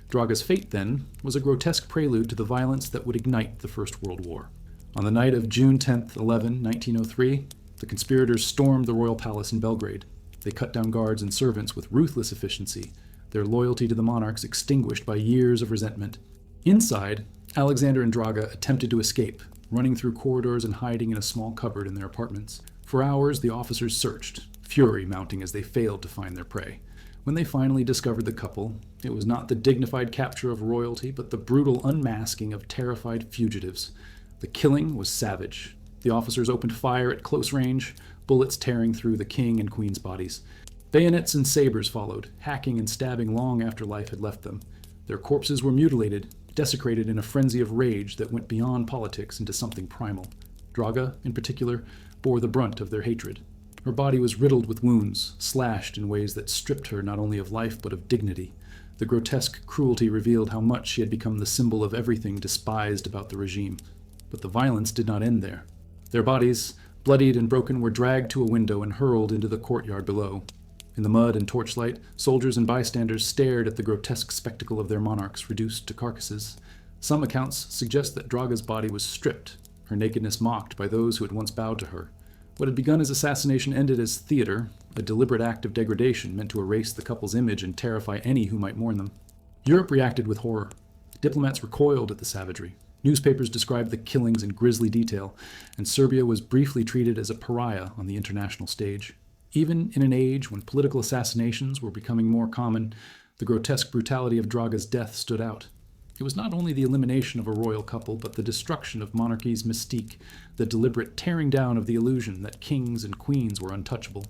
Draga's fate, then, was a grotesque prelude to the violence that would ignite the First World War. On the night of June 10, 1903, the conspirators stormed the royal palace in Belgrade. They cut down guards and servants with ruthless efficiency, their loyalty to the monarchs extinguished by years of resentment. Inside, Alexander and Draga attempted to escape, running through corridors and hiding in a small cupboard in their apartments. For hours, the officers searched, fury mounting as they failed to find their prey. When they finally discovered the couple, it was not the dignified capture of royalty, but the brutal unmasking of terrified fugitives. The killing was savage. The officers opened fire at close range, bullets tearing through the king and queen's bodies. Bayonets and sabers followed, hacking and stabbing long after life had left them. Their corpses were mutilated, desecrated in a frenzy of rage that went beyond politics into something primal. Draga, in particular, bore the brunt of their hatred. Her body was riddled with wounds, slashed in ways that stripped her not only of life but of dignity. The grotesque cruelty revealed how much she had become the symbol of everything despised about the regime. But the violence did not end there. Their bodies, bloodied and broken, were dragged to a window and hurled into the courtyard below. In the mud and torchlight, soldiers and bystanders stared at the grotesque spectacle of their monarchs reduced to carcasses. Some accounts suggest that Draga's body was stripped, her nakedness mocked by those who had once bowed to her. What had begun as assassination ended as theater, a deliberate act of degradation meant to erase the couple's image and terrify any who might mourn them. Europe reacted with horror. Diplomats recoiled at the savagery. Newspapers described the killings in grisly detail, and Serbia was briefly treated as a pariah on the international stage. Even in an age when political assassinations were becoming more common, the grotesque brutality of Draga's death stood out. It was not only the elimination of a royal couple, but the destruction of monarchy's mystique, the deliberate tearing down of the illusion that kings and queens were untouchable.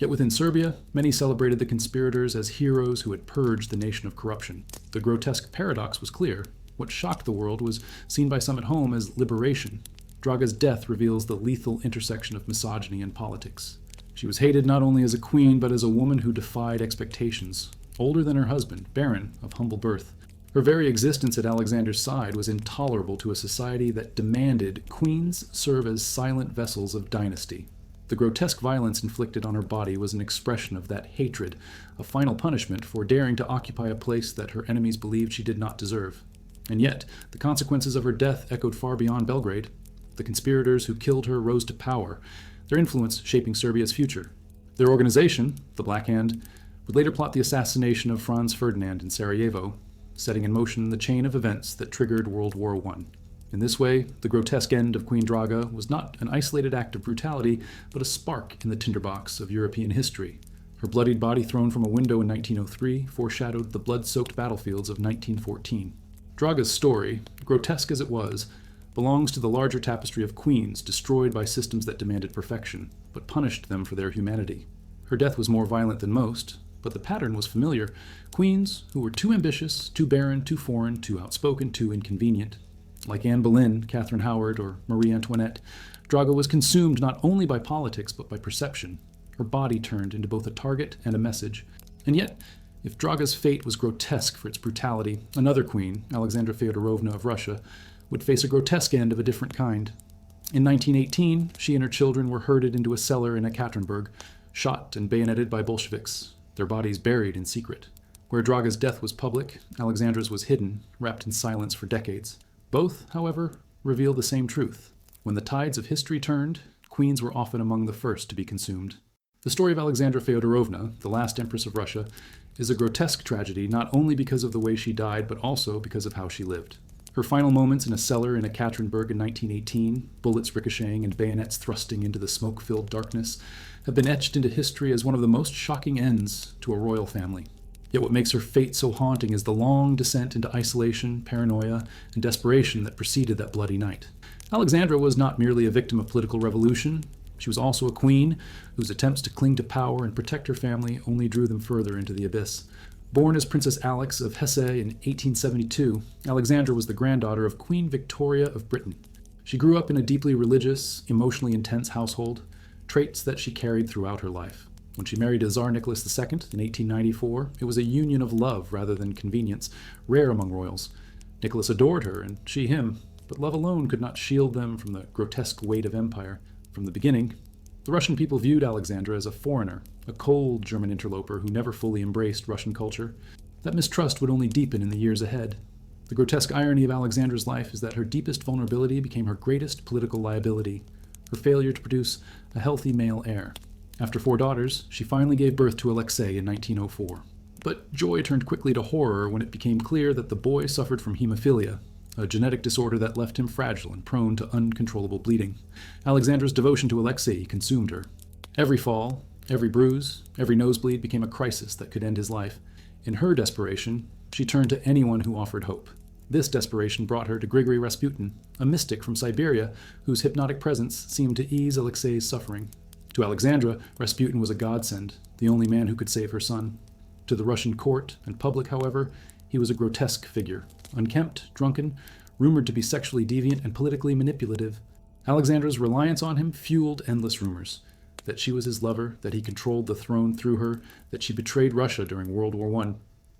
Yet within Serbia, many celebrated the conspirators as heroes who had purged the nation of corruption. The grotesque paradox was clear. What shocked the world was seen by some at home as liberation. Draga's death reveals the lethal intersection of misogyny and politics. She was hated not only as a queen, but as a woman who defied expectations. Older than her husband, barren, of humble birth. Her very existence at Alexander's side was intolerable to a society that demanded queens serve as silent vessels of dynasty. The grotesque violence inflicted on her body was an expression of that hatred, a final punishment for daring to occupy a place that her enemies believed she did not deserve. And yet, the consequences of her death echoed far beyond Belgrade. The conspirators who killed her rose to power, their influence shaping Serbia's future. Their organization, the Black Hand, would later plot the assassination of Franz Ferdinand in Sarajevo, setting in motion the chain of events that triggered World War I. In this way, the grotesque end of Queen Draga was not an isolated act of brutality, but a spark in the tinderbox of European history. Her bloodied body thrown from a window in 1903 foreshadowed the blood-soaked battlefields of 1914. Draga's story, grotesque as it was, belongs to the larger tapestry of queens destroyed by systems that demanded perfection, but punished them for their humanity. Her death was more violent than most, but the pattern was familiar. Queens who were too ambitious, too barren, too foreign, too outspoken, too inconvenient. Like Anne Boleyn, Catherine Howard, or Marie Antoinette, Draga was consumed not only by politics but by perception. Her body turned into both a target and a message. And yet, if Draga's fate was grotesque for its brutality, another queen, Alexandra Feodorovna of Russia, would face a grotesque end of a different kind. In 1918, she and her children were herded into a cellar in Ekaterinburg, shot and bayoneted by Bolsheviks, their bodies buried in secret. Where Draga's death was public, Alexandra's was hidden, wrapped in silence for decades. Both, however, reveal the same truth. When the tides of history turned, queens were often among the first to be consumed. The story of Alexandra Feodorovna, the last empress of Russia, is a grotesque tragedy not only because of the way she died, but also because of how she lived. Her final moments in a cellar in Ekaterinburg in 1918, bullets ricocheting and bayonets thrusting into the smoke-filled darkness, have been etched into history as one of the most shocking ends to a royal family. Yet what makes her fate so haunting is the long descent into isolation, paranoia, and desperation that preceded that bloody night. Alexandra was not merely a victim of political revolution. She was also a queen whose attempts to cling to power and protect her family only drew them further into the abyss. Born as Princess Alix of Hesse in 1872, Alexandra was the granddaughter of Queen Victoria of Britain. She grew up in a deeply religious, emotionally intense household, traits that she carried throughout her life. When she married Tsar Nicholas II in 1894, it was a union of love rather than convenience, rare among royals. Nicholas adored her, and she him, but love alone could not shield them from the grotesque weight of empire. From the beginning, the Russian people viewed Alexandra as a foreigner, a cold German interloper who never fully embraced Russian culture. That mistrust would only deepen in the years ahead. The grotesque irony of Alexandra's life is that her deepest vulnerability became her greatest political liability, her failure to produce a healthy male heir. After 4 daughters, she finally gave birth to Alexei in 1904. But joy turned quickly to horror when it became clear that the boy suffered from hemophilia, a genetic disorder that left him fragile and prone to uncontrollable bleeding. Alexandra's devotion to Alexei consumed her. Every fall, every bruise, every nosebleed became a crisis that could end his life. In her desperation, she turned to anyone who offered hope. This desperation brought her to Grigory Rasputin, a mystic from Siberia whose hypnotic presence seemed to ease Alexei's suffering. To Alexandra, Rasputin was a godsend, the only man who could save her son. To the Russian court and public, however, he was a grotesque figure, unkempt, drunken, rumored to be sexually deviant and politically manipulative. Alexandra's reliance on him fueled endless rumors, that she was his lover, that he controlled the throne through her, that she betrayed Russia during World War I.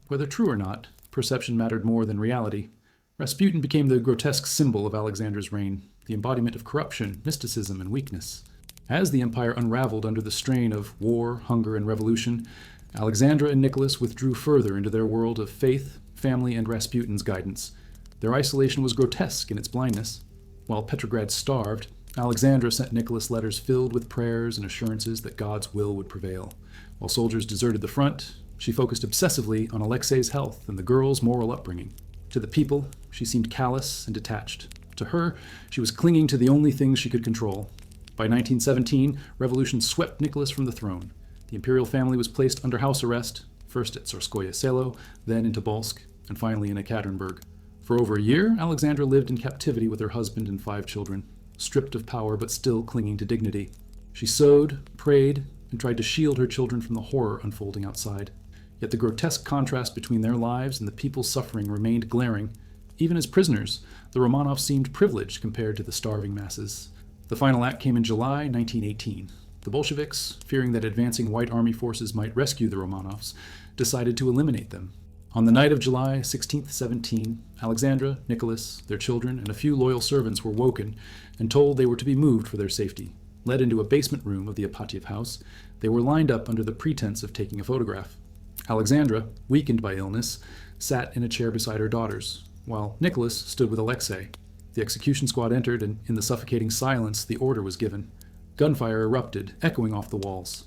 Whether true or not, perception mattered more than reality. Rasputin became the grotesque symbol of Alexandra's reign, the embodiment of corruption, mysticism, and weakness. As the empire unraveled under the strain of war, hunger, and revolution, Alexandra and Nicholas withdrew further into their world of faith, family, and Rasputin's guidance. Their isolation was grotesque in its blindness. While Petrograd starved, Alexandra sent Nicholas letters filled with prayers and assurances that God's will would prevail. While soldiers deserted the front, she focused obsessively on Alexei's health and the girl's moral upbringing. To the people, she seemed callous and detached. To her, she was clinging to the only things she could control. By 1917, revolution swept Nicholas from the throne. The imperial family was placed under house arrest, first at Tsarskoye Selo, then in Tobolsk, and finally in Ekaterinburg. For over a year, Alexandra lived in captivity with her husband and 5 children, stripped of power but still clinging to dignity. She sewed, prayed, and tried to shield her children from the horror unfolding outside. Yet the grotesque contrast between their lives and the people's suffering remained glaring. Even as prisoners, the Romanovs seemed privileged compared to the starving masses. The final act came in July 1918. The Bolsheviks, fearing that advancing white army forces might rescue the Romanovs, decided to eliminate them. On the night of July 16th-17, Alexandra, Nicholas, their children, and a few loyal servants were woken and told they were to be moved for their safety. Led into a basement room of the Apatiev house, they were lined up under the pretense of taking a photograph. Alexandra, weakened by illness, sat in a chair beside her daughters, while Nicholas stood with Alexei. The execution squad entered, and in the suffocating silence, the order was given. Gunfire erupted, echoing off the walls.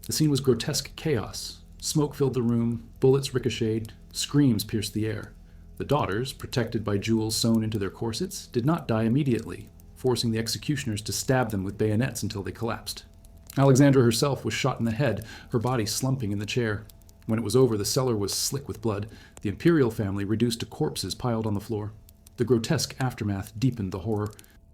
The scene was grotesque chaos. Smoke filled the room, bullets ricocheted, screams pierced the air. The daughters, protected by jewels sewn into their corsets, did not die immediately, forcing the executioners to stab them with bayonets until they collapsed. Alexandra herself was shot in the head, her body slumping in the chair. When it was over, the cellar was slick with blood, the imperial family reduced to corpses piled on the floor. The grotesque aftermath deepened the horror.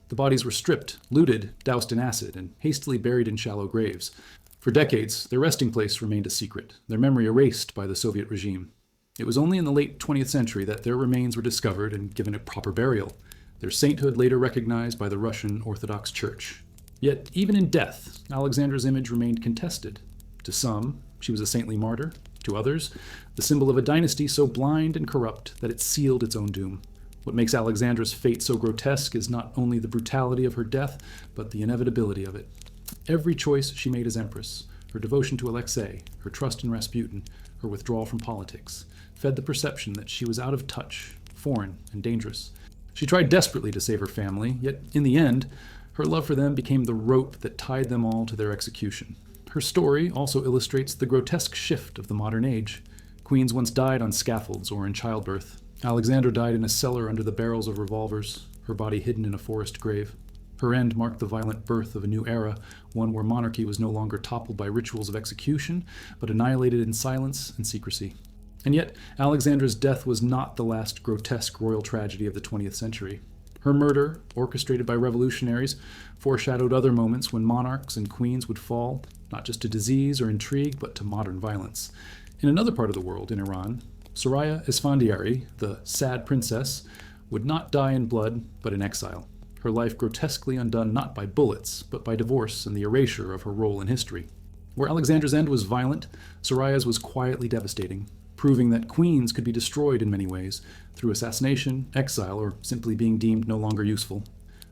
The bodies were stripped, looted, doused in acid, and hastily buried in shallow graves. For decades, their resting place remained a secret, their memory erased by the Soviet regime. It was only in the late 20th century that their remains were discovered and given a proper burial, their sainthood later recognized by the Russian Orthodox Church. Yet, even in death, Alexandra's image remained contested. To some, she was a saintly martyr. To others, the symbol of a dynasty so blind and corrupt that it sealed its own doom. What makes Alexandra's fate so grotesque is not only the brutality of her death, but the inevitability of it. Every choice she made as empress, her devotion to Alexei, her trust in Rasputin, her withdrawal from politics, fed the perception that she was out of touch, foreign, and dangerous. She tried desperately to save her family, yet in the end, her love for them became the rope that tied them all to their execution. Her story also illustrates the grotesque shift of the modern age. Queens once died on scaffolds or in childbirth. Alexandra died in a cellar under the barrels of revolvers, her body hidden in a forest grave. Her end marked the violent birth of a new era, one where monarchy was no longer toppled by rituals of execution, but annihilated in silence and secrecy. And yet, Alexandra's death was not the last grotesque royal tragedy of the 20th century. Her murder, orchestrated by revolutionaries, foreshadowed other moments when monarchs and queens would fall, not just to disease or intrigue, but to modern violence. In another part of the world, in Iran, Soraya Esfandiari, the sad princess, would not die in blood, but in exile. Her life grotesquely undone not by bullets, but by divorce and the erasure of her role in history. Where Alexandra's end was violent, Soraya's was quietly devastating, proving that queens could be destroyed in many ways, through assassination, exile, or simply being deemed no longer useful.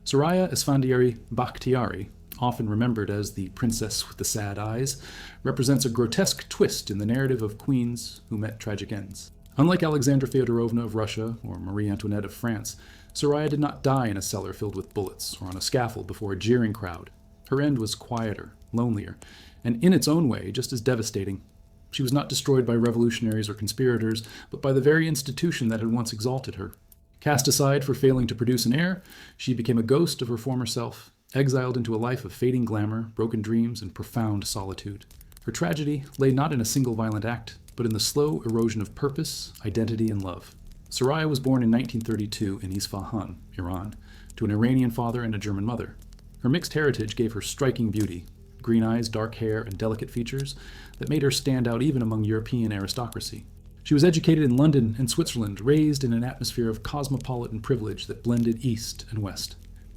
Soraya Esfandiari Bakhtiari, often remembered as the princess with the sad eyes, represents a grotesque twist in the narrative of queens who met tragic ends. Unlike Alexandra Feodorovna of Russia or Marie Antoinette of France, Soraya did not die in a cellar filled with bullets or on a scaffold before a jeering crowd. Her end was quieter, lonelier, and in its own way just as devastating. She was not destroyed by revolutionaries or conspirators, but by the very institution that had once exalted her. Cast aside for failing to produce an heir, she became a ghost of her former self, exiled into a life of fading glamour, broken dreams, and profound solitude. Her tragedy lay not in a single violent act, but in the slow erosion of purpose, identity, and love. Soraya was born in 1932 in Isfahan, Iran, to an Iranian father and a German mother. Her mixed heritage gave her striking beauty, green eyes, dark hair, and delicate features that made her stand out even among European aristocracy. She was educated in London and Switzerland, raised in an atmosphere of cosmopolitan privilege that blended East and West.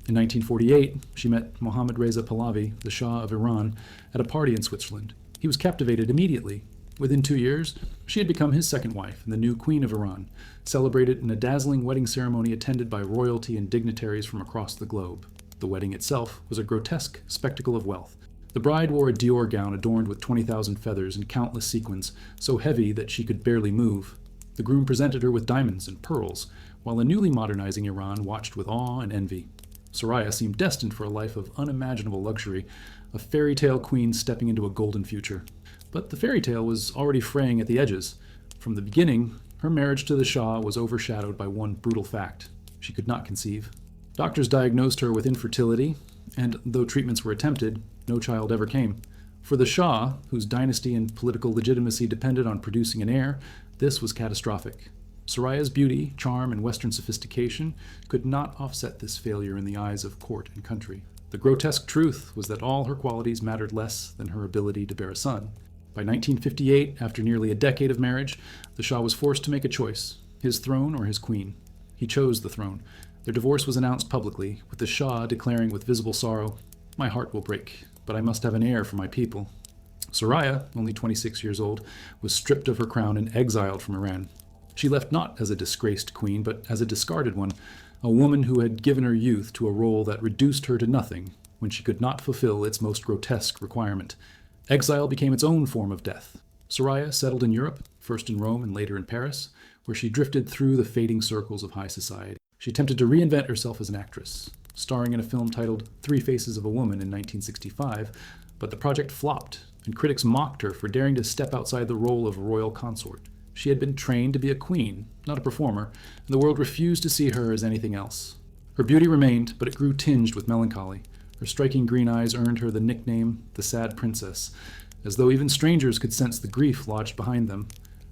In 1948, she met Mohammad Reza Pahlavi, the Shah of Iran, at a party in Switzerland. He was captivated immediately. Within 2 years, she had become his second wife and the new Queen of Iran, celebrated in a dazzling wedding ceremony attended by royalty and dignitaries from across the globe. The wedding itself was a grotesque spectacle of wealth. The bride wore a Dior gown adorned with 20,000 feathers and countless sequins, so heavy that she could barely move. The groom presented her with diamonds and pearls, while a newly modernizing Iran watched with awe and envy. Soraya seemed destined for a life of unimaginable luxury, a fairy tale queen stepping into a golden future. But the fairy tale was already fraying at the edges. From the beginning, her marriage to the Shah was overshadowed by one brutal fact: she could not conceive. Doctors diagnosed her with infertility, and though treatments were attempted, no child ever came. For the Shah, whose dynasty and political legitimacy depended on producing an heir, this was catastrophic. Soraya's beauty, charm, and Western sophistication could not offset this failure in the eyes of court and country. The grotesque truth was that all her qualities mattered less than her ability to bear a son. By 1958, after nearly a decade of marriage, the Shah was forced to make a choice, his throne or his queen. He chose the throne. Their divorce was announced publicly, with the Shah declaring with visible sorrow, "My heart will break, but I must have an heir for my people." Soraya, only 26 years old, was stripped of her crown and exiled from Iran. She left not as a disgraced queen, but as a discarded one, a woman who had given her youth to a role that reduced her to nothing when she could not fulfill its most grotesque requirement. Exile became its own form of death. Soraya settled in Europe, first in Rome and later in Paris, where she drifted through the fading circles of high society. She attempted to reinvent herself as an actress, starring in a film titled Three Faces of a Woman in 1965, but the project flopped, and critics mocked her for daring to step outside the role of royal consort. She had been trained to be a queen, not a performer, and the world refused to see her as anything else. Her beauty remained, but it grew tinged with melancholy. Her striking green eyes earned her the nickname the Sad Princess, as though even strangers could sense the grief lodged behind them.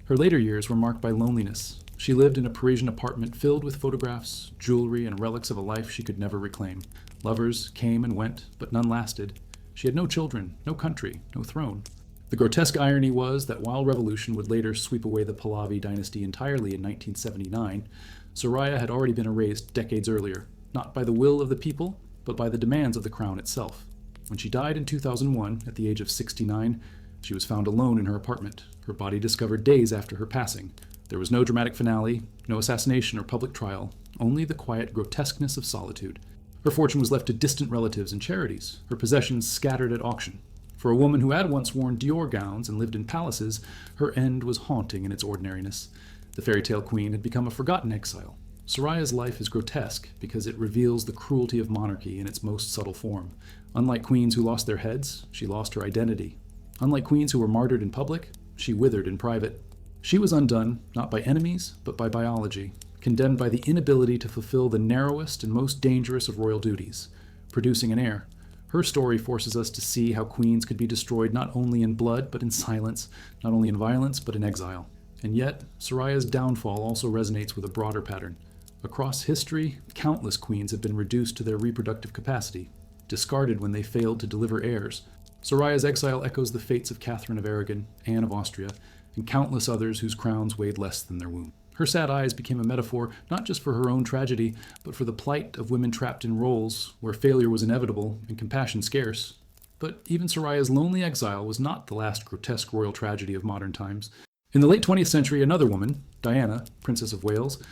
Her later years were marked by loneliness. She lived in a Parisian apartment filled with photographs, jewelry, and relics of a life she could never reclaim. Lovers came and went, but none lasted. She had no children, no country, no throne. The grotesque irony was that while revolution would later sweep away the Pahlavi dynasty entirely in 1979, Soraya had already been erased decades earlier, not by the will of the people, but by the demands of the crown itself. When she died in 2001, at the age of 69, she was found alone in her apartment, her body discovered days after her passing. There was no dramatic finale, no assassination or public trial, only the quiet grotesqueness of solitude. Her fortune was left to distant relatives and charities, her possessions scattered at auction. For a woman who had once worn Dior gowns and lived in palaces, her end was haunting in its ordinariness. The fairy tale queen had become a forgotten exile. Soraya's life is grotesque because it reveals the cruelty of monarchy in its most subtle form. Unlike queens who lost their heads, she lost her identity. Unlike queens who were martyred in public, she withered in private. She was undone, not by enemies, but by biology, condemned by the inability to fulfill the narrowest and most dangerous of royal duties, producing an heir. Her story forces us to see how queens could be destroyed not only in blood, but in silence, not only in violence, but in exile. And yet, Soraya's downfall also resonates with a broader pattern. Across history, countless queens have been reduced to their reproductive capacity, discarded when they failed to deliver heirs. Soraya's exile echoes the fates of Catherine of Aragon, Anne of Austria, and countless others whose crowns weighed less than their womb. Her sad eyes became a metaphor not just for her own tragedy, but for the plight of women trapped in roles where failure was inevitable and compassion scarce. But even Soraya's lonely exile was not the last grotesque royal tragedy of modern times. In the late 20th century, another woman, Diana, Princess of Wales,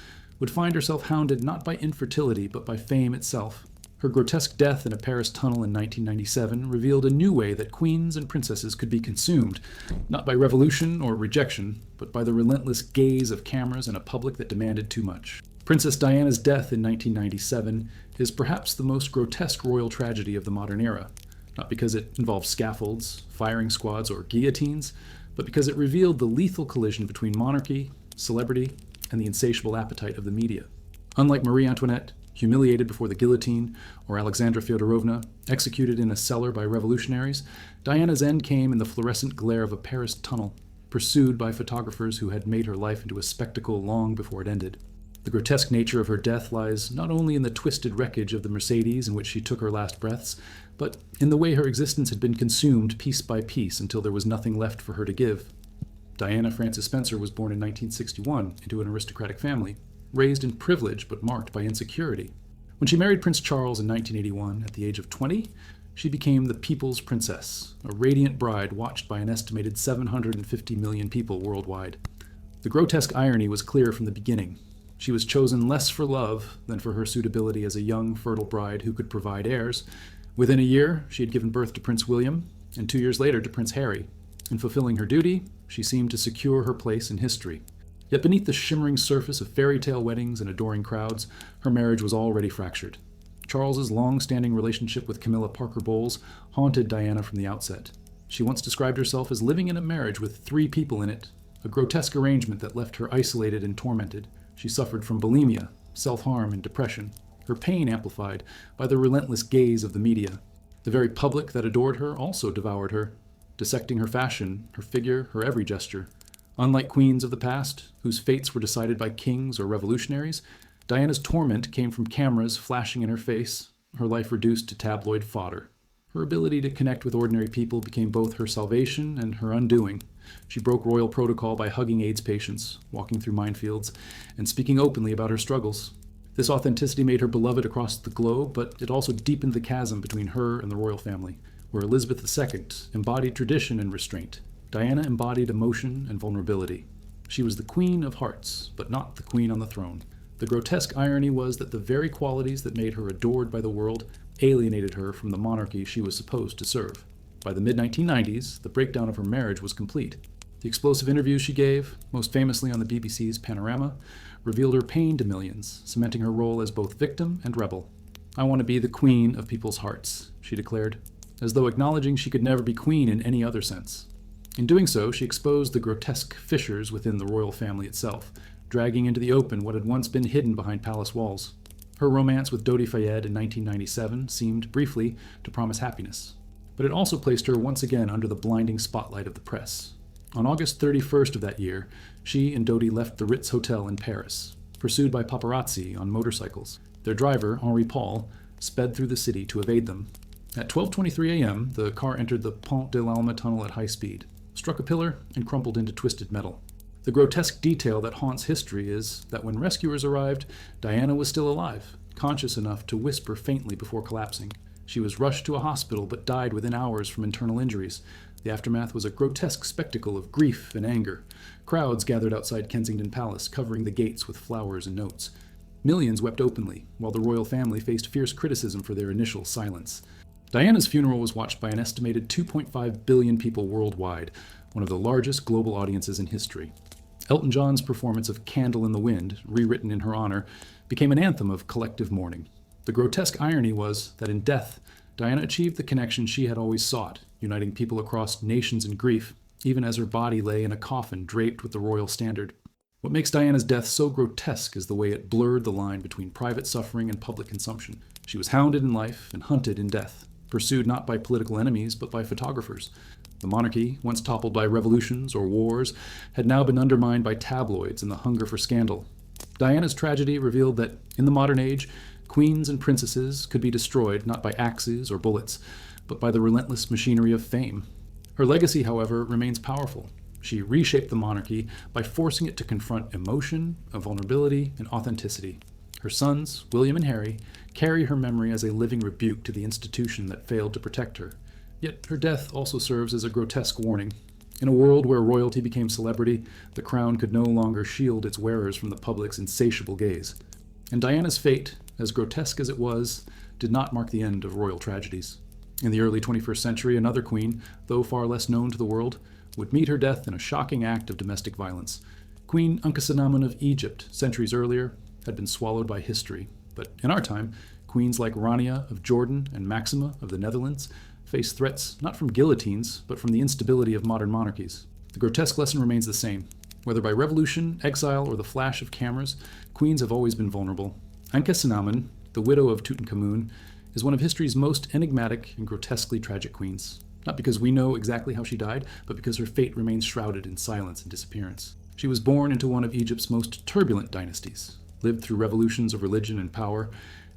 would find herself hounded not by infertility, but by fame itself. Her grotesque death in a Paris tunnel in 1997 revealed a new way that queens and princesses could be consumed, not by revolution or rejection, but by the relentless gaze of cameras and a public that demanded too much. Princess Diana's death in 1997 is perhaps the most grotesque royal tragedy of the modern era, not because it involved scaffolds, firing squads, or guillotines, but because it revealed the lethal collision between monarchy, celebrity, and the insatiable appetite of the media. Unlike Marie Antoinette, humiliated before the guillotine, or Alexandra Fyodorovna, executed in a cellar by revolutionaries, Diana's end came in the fluorescent glare of a Paris tunnel, pursued by photographers who had made her life into a spectacle long before it ended. The grotesque nature of her death lies not only in the twisted wreckage of the Mercedes in which she took her last breaths, but in the way her existence had been consumed piece by piece until there was nothing left for her to give. Diana Frances Spencer was born in 1961 into an aristocratic family, raised in privilege but marked by insecurity. When she married Prince Charles in 1981, at the age of 20, she became the People's Princess, a radiant bride watched by an estimated 750 million people worldwide. The grotesque irony was clear from the beginning. She was chosen less for love than for her suitability as a young, fertile bride who could provide heirs. Within a year, she had given birth to Prince William, and 2 years later to Prince Harry. In fulfilling her duty, she seemed to secure her place in history. Yet beneath the shimmering surface of fairy tale weddings and adoring crowds, her marriage was already fractured. Charles's long-standing relationship with Camilla Parker Bowles haunted Diana from the outset. She once described herself as living in a marriage with 3 people in it, a grotesque arrangement that left her isolated and tormented. She suffered from bulimia, self-harm, and depression, her pain amplified by the relentless gaze of the media. The very public that adored her also devoured her, dissecting her fashion, her figure, her every gesture. Unlike queens of the past, whose fates were decided by kings or revolutionaries, Diana's torment came from cameras flashing in her face, her life reduced to tabloid fodder. Her ability to connect with ordinary people became both her salvation and her undoing. She broke royal protocol by hugging AIDS patients, walking through minefields, and speaking openly about her struggles. This authenticity made her beloved across the globe, but it also deepened the chasm between her and the royal family, where Elizabeth II embodied tradition and restraint. Diana embodied emotion and vulnerability. She was the queen of hearts, but not the queen on the throne. The grotesque irony was that the very qualities that made her adored by the world alienated her from the monarchy she was supposed to serve. By the mid-1990s, the breakdown of her marriage was complete. The explosive interviews she gave, most famously on the BBC's Panorama, revealed her pain to millions, cementing her role as both victim and rebel. "I want to be the queen of people's hearts," she declared, as though acknowledging she could never be queen in any other sense. In doing so, she exposed the grotesque fissures within the royal family itself, dragging into the open what had once been hidden behind palace walls. Her romance with Dodi Fayed in 1997 seemed, briefly, to promise happiness. But it also placed her once again under the blinding spotlight of the press. On August 31st of that year, she and Dodi left the Ritz Hotel in Paris, pursued by paparazzi on motorcycles. Their driver, Henri Paul, sped through the city to evade them. At 12:23 a.m., the car entered the Pont de l'Alma tunnel at high speed, struck a pillar, and crumpled into twisted metal. The grotesque detail that haunts history is that when rescuers arrived, Diana was still alive, conscious enough to whisper faintly before collapsing. She was rushed to a hospital but died within hours from internal injuries. The aftermath was a grotesque spectacle of grief and anger. Crowds gathered outside Kensington Palace, covering the gates with flowers and notes. Millions wept openly, while the royal family faced fierce criticism for their initial silence. Diana's funeral was watched by an estimated 2.5 billion people worldwide, one of the largest global audiences in history. Elton John's performance of Candle in the Wind, rewritten in her honor, became an anthem of collective mourning. The grotesque irony was that in death, Diana achieved the connection she had always sought, uniting people across nations in grief, even as her body lay in a coffin draped with the royal standard. What makes Diana's death so grotesque is the way it blurred the line between private suffering and public consumption. She was hounded in life and hunted in death, pursued not by political enemies but by photographers. The monarchy, once toppled by revolutions or wars, had now been undermined by tabloids and the hunger for scandal. Diana's tragedy revealed that, in the modern age, queens and princesses could be destroyed not by axes or bullets, but by the relentless machinery of fame. Her legacy, however, remains powerful. She reshaped the monarchy by forcing it to confront emotion, vulnerability, and authenticity. Her sons, William and Harry, carry her memory as a living rebuke to the institution that failed to protect her. Yet her death also serves as a grotesque warning. In a world where royalty became celebrity, the crown could no longer shield its wearers from the public's insatiable gaze. And Diana's fate, as grotesque as it was, did not mark the end of royal tragedies. In the early 21st century, another queen, though far less known to the world, would meet her death in a shocking act of domestic violence. Queen Ankhesenamun of Egypt, centuries earlier, had been swallowed by history. But in our time, queens like Rania of Jordan and Maxima of the Netherlands face threats not from guillotines, but from the instability of modern monarchies. The grotesque lesson remains the same. Whether by revolution, exile, or the flash of cameras, queens have always been vulnerable. Ankhesenamun, the widow of Tutankhamun, is one of history's most enigmatic and grotesquely tragic queens. Not because we know exactly how she died, but because her fate remains shrouded in silence and disappearance. She was born into one of Egypt's most turbulent dynasties, lived through revolutions of religion and power,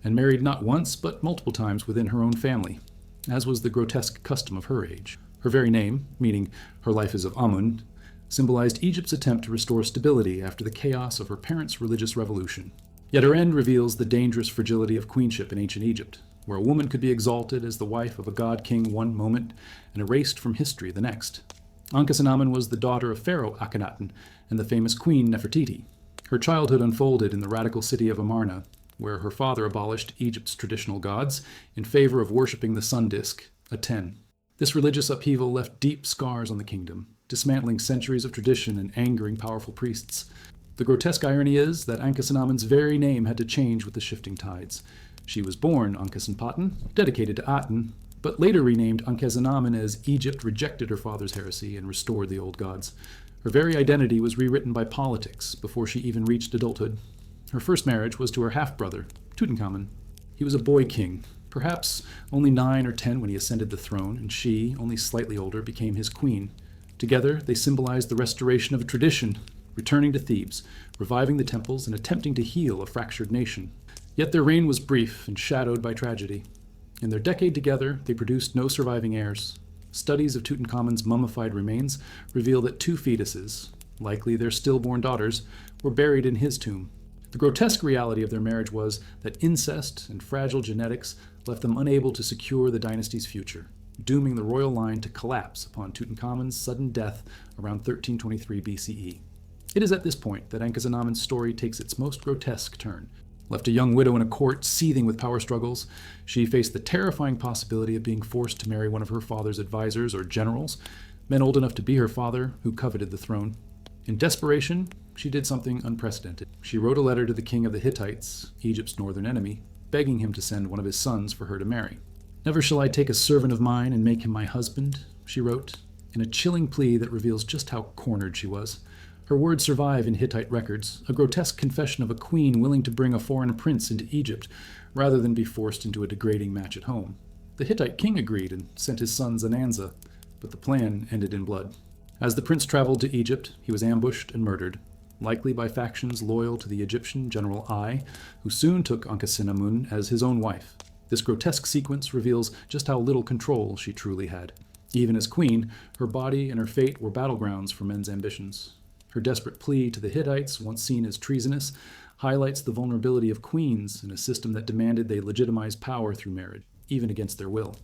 and married not once but multiple times within her own family, as was the grotesque custom of her age. Her very name, meaning her life is of Amun, symbolized Egypt's attempt to restore stability after the chaos of her parents' religious revolution. Yet her end reveals the dangerous fragility of queenship in ancient Egypt, where a woman could be exalted as the wife of a god-king one moment and erased from history the next. Ankhesenamun was the daughter of Pharaoh Akhenaten and the famous queen Nefertiti. Her childhood unfolded in the radical city of Amarna, where her father abolished Egypt's traditional gods in favor of worshipping the sun disk, Aten. This religious upheaval left deep scars on the kingdom, dismantling centuries of tradition and angering powerful priests. The grotesque irony is that Ankhesenamun's very name had to change with the shifting tides. She was born Ankhesenpaten, dedicated to Aten, but later renamed Ankhesenamun as Egypt rejected her father's heresy and restored the old gods. Her very identity was rewritten by politics before she even reached adulthood. Her first marriage was to her half-brother, Tutankhamun. He was a boy king, perhaps only 9 or 10 when he ascended the throne, and she, only slightly older, became his queen. Together, they symbolized the restoration of a tradition, returning to Thebes, reviving the temples, and attempting to heal a fractured nation. Yet their reign was brief and shadowed by tragedy. In their decade together, they produced no surviving heirs. Studies of Tutankhamun's mummified remains reveal that 2 fetuses, likely their stillborn daughters, were buried in his tomb. The grotesque reality of their marriage was that incest and fragile genetics left them unable to secure the dynasty's future, dooming the royal line to collapse upon Tutankhamun's sudden death around 1323 BCE. It is at this point that Ankhesenamun's story takes its most grotesque turn. Left a young widow in a court seething with power struggles, she faced the terrifying possibility of being forced to marry one of her father's advisors or generals, men old enough to be her father who coveted the throne. In desperation, she did something unprecedented. She wrote a letter to the king of the Hittites, Egypt's northern enemy, begging him to send one of his sons for her to marry. "Never shall I take a servant of mine and make him my husband," she wrote, in a chilling plea that reveals just how cornered she was. Her words survive in Hittite records, a grotesque confession of a queen willing to bring a foreign prince into Egypt, rather than be forced into a degrading match at home. The Hittite king agreed and sent his son Zananza, but the plan ended in blood. As the prince traveled to Egypt, he was ambushed and murdered, likely by factions loyal to the Egyptian general Ai, who soon took Ankhesenamun as his own wife. This grotesque sequence reveals just how little control she truly had. Even as queen, her body and her fate were battlegrounds for men's ambitions. Her desperate plea to the Hittites, once seen as treasonous, highlights the vulnerability of queens in a system that demanded they legitimize power through marriage, even against their will.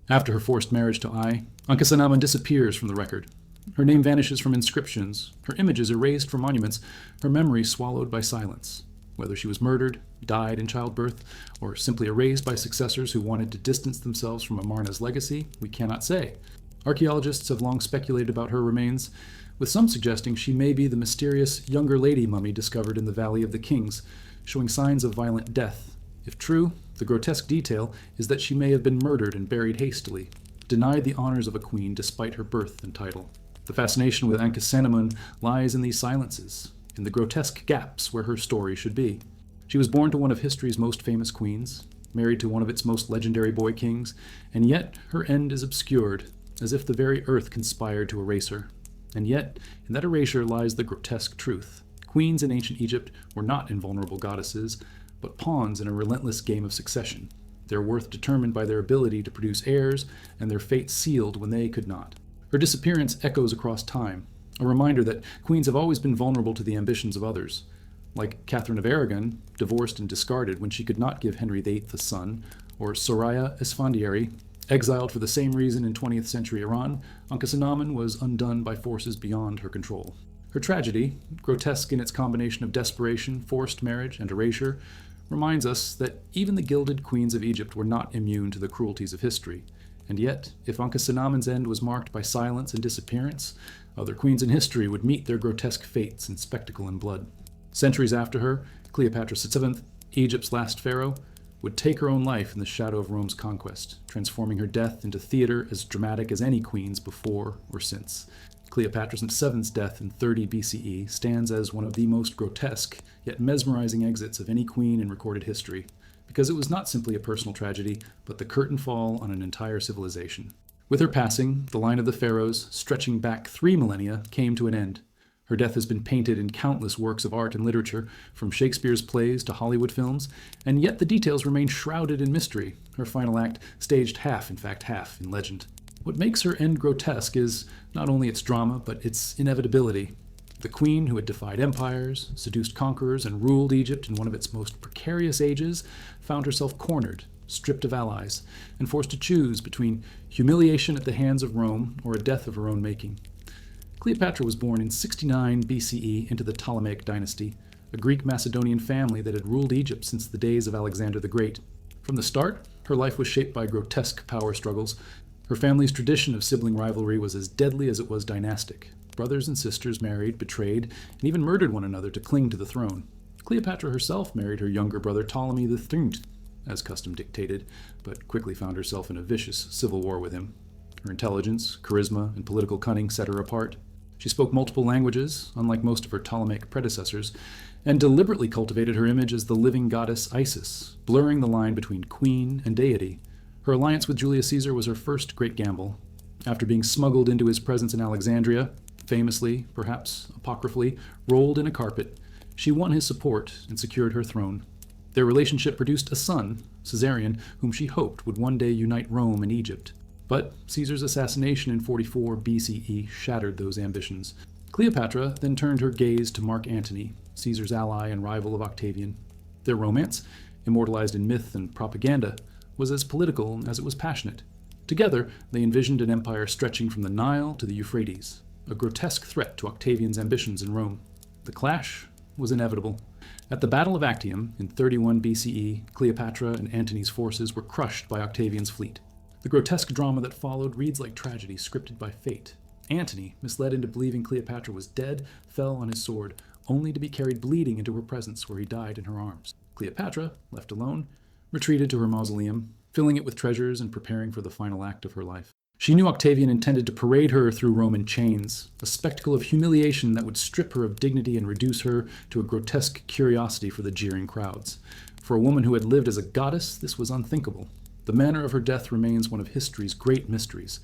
After her forced marriage to Ai, Ankhesenamun disappears from the record. Her name vanishes from inscriptions, her images erased from monuments, her memory swallowed by silence. Whether she was murdered, died in childbirth, or simply erased by successors who wanted to distance themselves from Amarna's legacy, we cannot say. Archaeologists have long speculated about her remains, with some suggesting she may be the mysterious younger lady mummy discovered in the Valley of the Kings, showing signs of violent death. If true, the grotesque detail is that she may have been murdered and buried hastily, denied the honors of a queen despite her birth and title. The fascination with Ankhesenamun lies in these silences, in the grotesque gaps where her story should be. She was born to one of history's most famous queens, married to one of its most legendary boy kings, and yet her end is obscured, as if the very earth conspired to erase her. And yet, in that erasure lies the grotesque truth. Queens in ancient Egypt were not invulnerable goddesses, but pawns in a relentless game of succession, their worth determined by their ability to produce heirs, and their fate sealed when they could not. Her disappearance echoes across time, a reminder that queens have always been vulnerable to the ambitions of others. Like Catherine of Aragon, divorced and discarded when she could not give Henry VIII a son, or Soraya Esfandiari, exiled for the same reason in 20th century Iran, Ankhesenamun was undone by forces beyond her control. Her tragedy, grotesque in its combination of desperation, forced marriage, and erasure, reminds us that even the gilded queens of Egypt were not immune to the cruelties of history. And yet, if Ankhesenamun's end was marked by silence and disappearance, other queens in history would meet their grotesque fates in spectacle and blood. Centuries after her, Cleopatra VII, Egypt's last pharaoh, would take her own life in the shadow of Rome's conquest, transforming her death into theater as dramatic as any queen's before or since. Cleopatra VII's death in 30 BCE stands as one of the most grotesque, yet mesmerizing exits of any queen in recorded history, because it was not simply a personal tragedy, but the curtain fall on an entire civilization. With her passing, the line of the pharaohs, stretching back 3 millennia, came to an end. Her death has been painted in countless works of art and literature, from Shakespeare's plays to Hollywood films, and yet the details remain shrouded in mystery, her final act staged half in legend. What makes her end grotesque is not only its drama, but its inevitability. The queen who had defied empires, seduced conquerors, and ruled Egypt in one of its most precarious ages found herself cornered, stripped of allies, and forced to choose between humiliation at the hands of Rome or a death of her own making. Cleopatra was born in 69 BCE into the Ptolemaic dynasty, a Greek Macedonian family that had ruled Egypt since the days of Alexander the Great. From the start, her life was shaped by grotesque power struggles. Her family's tradition of sibling rivalry was as deadly as it was dynastic. Brothers and sisters married, betrayed, and even murdered one another to cling to the throne. Cleopatra herself married her younger brother Ptolemy III, as custom dictated, but quickly found herself in a vicious civil war with him. Her intelligence, charisma, and political cunning set her apart. She spoke multiple languages, unlike most of her Ptolemaic predecessors, and deliberately cultivated her image as the living goddess Isis, blurring the line between queen and deity. Her alliance with Julius Caesar was her first great gamble. After being smuggled into his presence in Alexandria, famously, perhaps apocryphally, rolled in a carpet, she won his support and secured her throne. Their relationship produced a son, Caesarion, whom she hoped would one day unite Rome and Egypt. But Caesar's assassination in 44 BCE shattered those ambitions. Cleopatra then turned her gaze to Mark Antony, Caesar's ally and rival of Octavian. Their romance, immortalized in myth and propaganda, was as political as it was passionate. Together, they envisioned an empire stretching from the Nile to the Euphrates, a grotesque threat to Octavian's ambitions in Rome. The clash was inevitable. At the Battle of Actium in 31 BCE, Cleopatra and Antony's forces were crushed by Octavian's fleet. The grotesque drama that followed reads like tragedy scripted by fate. Antony, misled into believing Cleopatra was dead, fell on his sword, only to be carried bleeding into her presence where he died in her arms. Cleopatra, left alone, retreated to her mausoleum, filling it with treasures and preparing for the final act of her life. She knew Octavian intended to parade her through Roman chains, a spectacle of humiliation that would strip her of dignity and reduce her to a grotesque curiosity for the jeering crowds. For a woman who had lived as a goddess, this was unthinkable. The manner of her death remains one of history's great mysteries.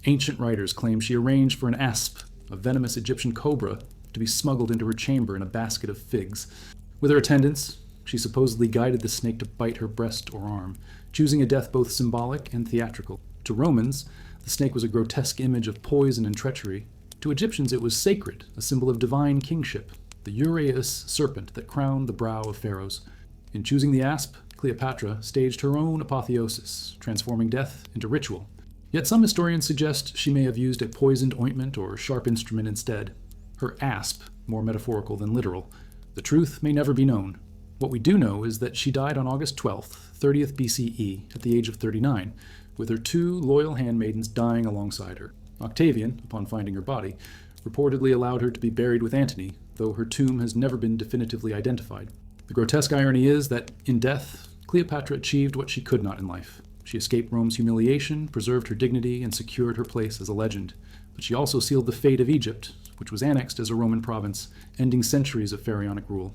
Ancient writers claim she arranged for an asp, a venomous Egyptian cobra, to be smuggled into her chamber in a basket of figs. With her attendants, she supposedly guided the snake to bite her breast or arm, choosing a death both symbolic and theatrical. To Romans, the snake was a grotesque image of poison and treachery. To Egyptians, it was sacred, a symbol of divine kingship, the uraeus serpent that crowned the brow of pharaohs. In choosing the asp, Cleopatra staged her own apotheosis, transforming death into ritual. Yet some historians suggest she may have used a poisoned ointment or sharp instrument instead. Her asp, more metaphorical than literal. The truth may never be known. What we do know is that she died on August 12th, 30th BCE, at the age of 39, with her 2 loyal handmaidens dying alongside her. Octavian, upon finding her body, reportedly allowed her to be buried with Antony, though her tomb has never been definitively identified. The grotesque irony is that, in death, Cleopatra achieved what she could not in life. She escaped Rome's humiliation, preserved her dignity, and secured her place as a legend. But she also sealed the fate of Egypt, which was annexed as a Roman province, ending centuries of pharaonic rule.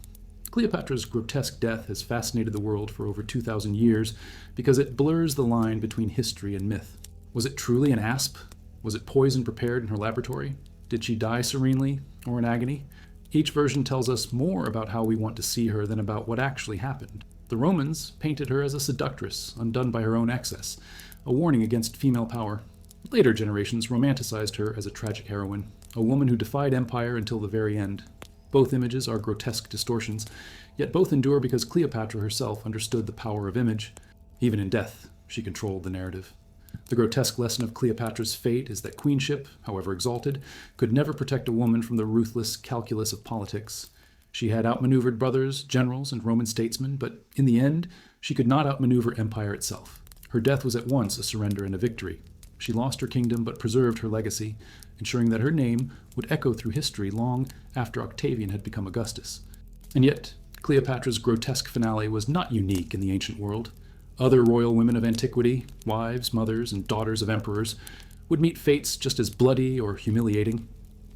Cleopatra's grotesque death has fascinated the world for over 2,000 years because it blurs the line between history and myth. Was it truly an asp? Was it poison prepared in her laboratory? Did she die serenely or in agony? Each version tells us more about how we want to see her than about what actually happened. The Romans painted her as a seductress, undone by her own excess, a warning against female power. Later generations romanticized her as a tragic heroine, a woman who defied empire until the very end. Both images are grotesque distortions, yet both endure because Cleopatra herself understood the power of image. Even in death, she controlled the narrative. The grotesque lesson of Cleopatra's fate is that queenship, however exalted, could never protect a woman from the ruthless calculus of politics. She had outmaneuvered brothers, generals, and Roman statesmen, but in the end, she could not outmaneuver empire itself. Her death was at once a surrender and a victory. She lost her kingdom but preserved her legacy, ensuring that her name would echo through history long after Octavian had become Augustus. And yet, Cleopatra's grotesque finale was not unique in the ancient world. Other royal women of antiquity, wives, mothers, and daughters of emperors, would meet fates just as bloody or humiliating.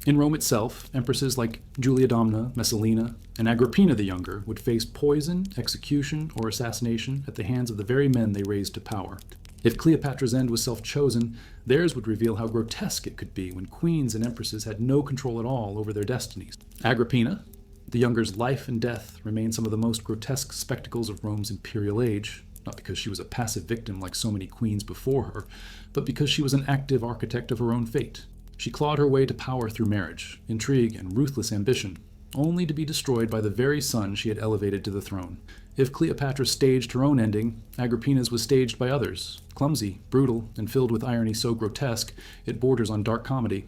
In Rome itself, empresses like Julia Domna, Messalina, and Agrippina the Younger would face poison, execution, or assassination at the hands of the very men they raised to power. If Cleopatra's end was self-chosen, theirs would reveal how grotesque it could be when queens and empresses had no control at all over their destinies. Agrippina, the Younger's life and death, remain some of the most grotesque spectacles of Rome's imperial age, not because she was a passive victim like so many queens before her, but because she was an active architect of her own fate. She clawed her way to power through marriage, intrigue, and ruthless ambition, only to be destroyed by the very son she had elevated to the throne. If Cleopatra staged her own ending, Agrippina's was staged by others, clumsy, brutal, and filled with irony so grotesque it borders on dark comedy.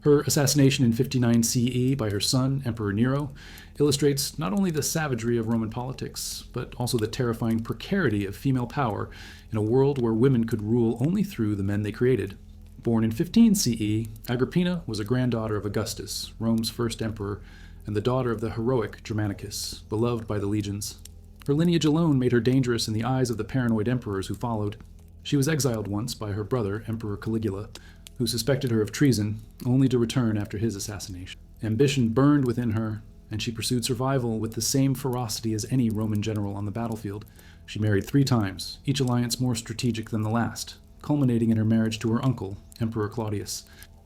Her assassination in 59 CE by her son, Emperor Nero, illustrates not only the savagery of Roman politics, but also the terrifying precarity of female power in a world where women could rule only through the men they created. Born in 15 CE, Agrippina was a granddaughter of Augustus, Rome's first emperor, and the daughter of the heroic Germanicus, beloved by the legions. Her lineage alone made her dangerous in the eyes of the paranoid emperors who followed. She was exiled once by her brother, Emperor Caligula, who suspected her of treason, only to return after his assassination. Ambition burned within her, and she pursued survival with the same ferocity as any Roman general on the battlefield. She married 3 times, each alliance more strategic than the last, culminating in her marriage to her uncle, Emperor Claudius.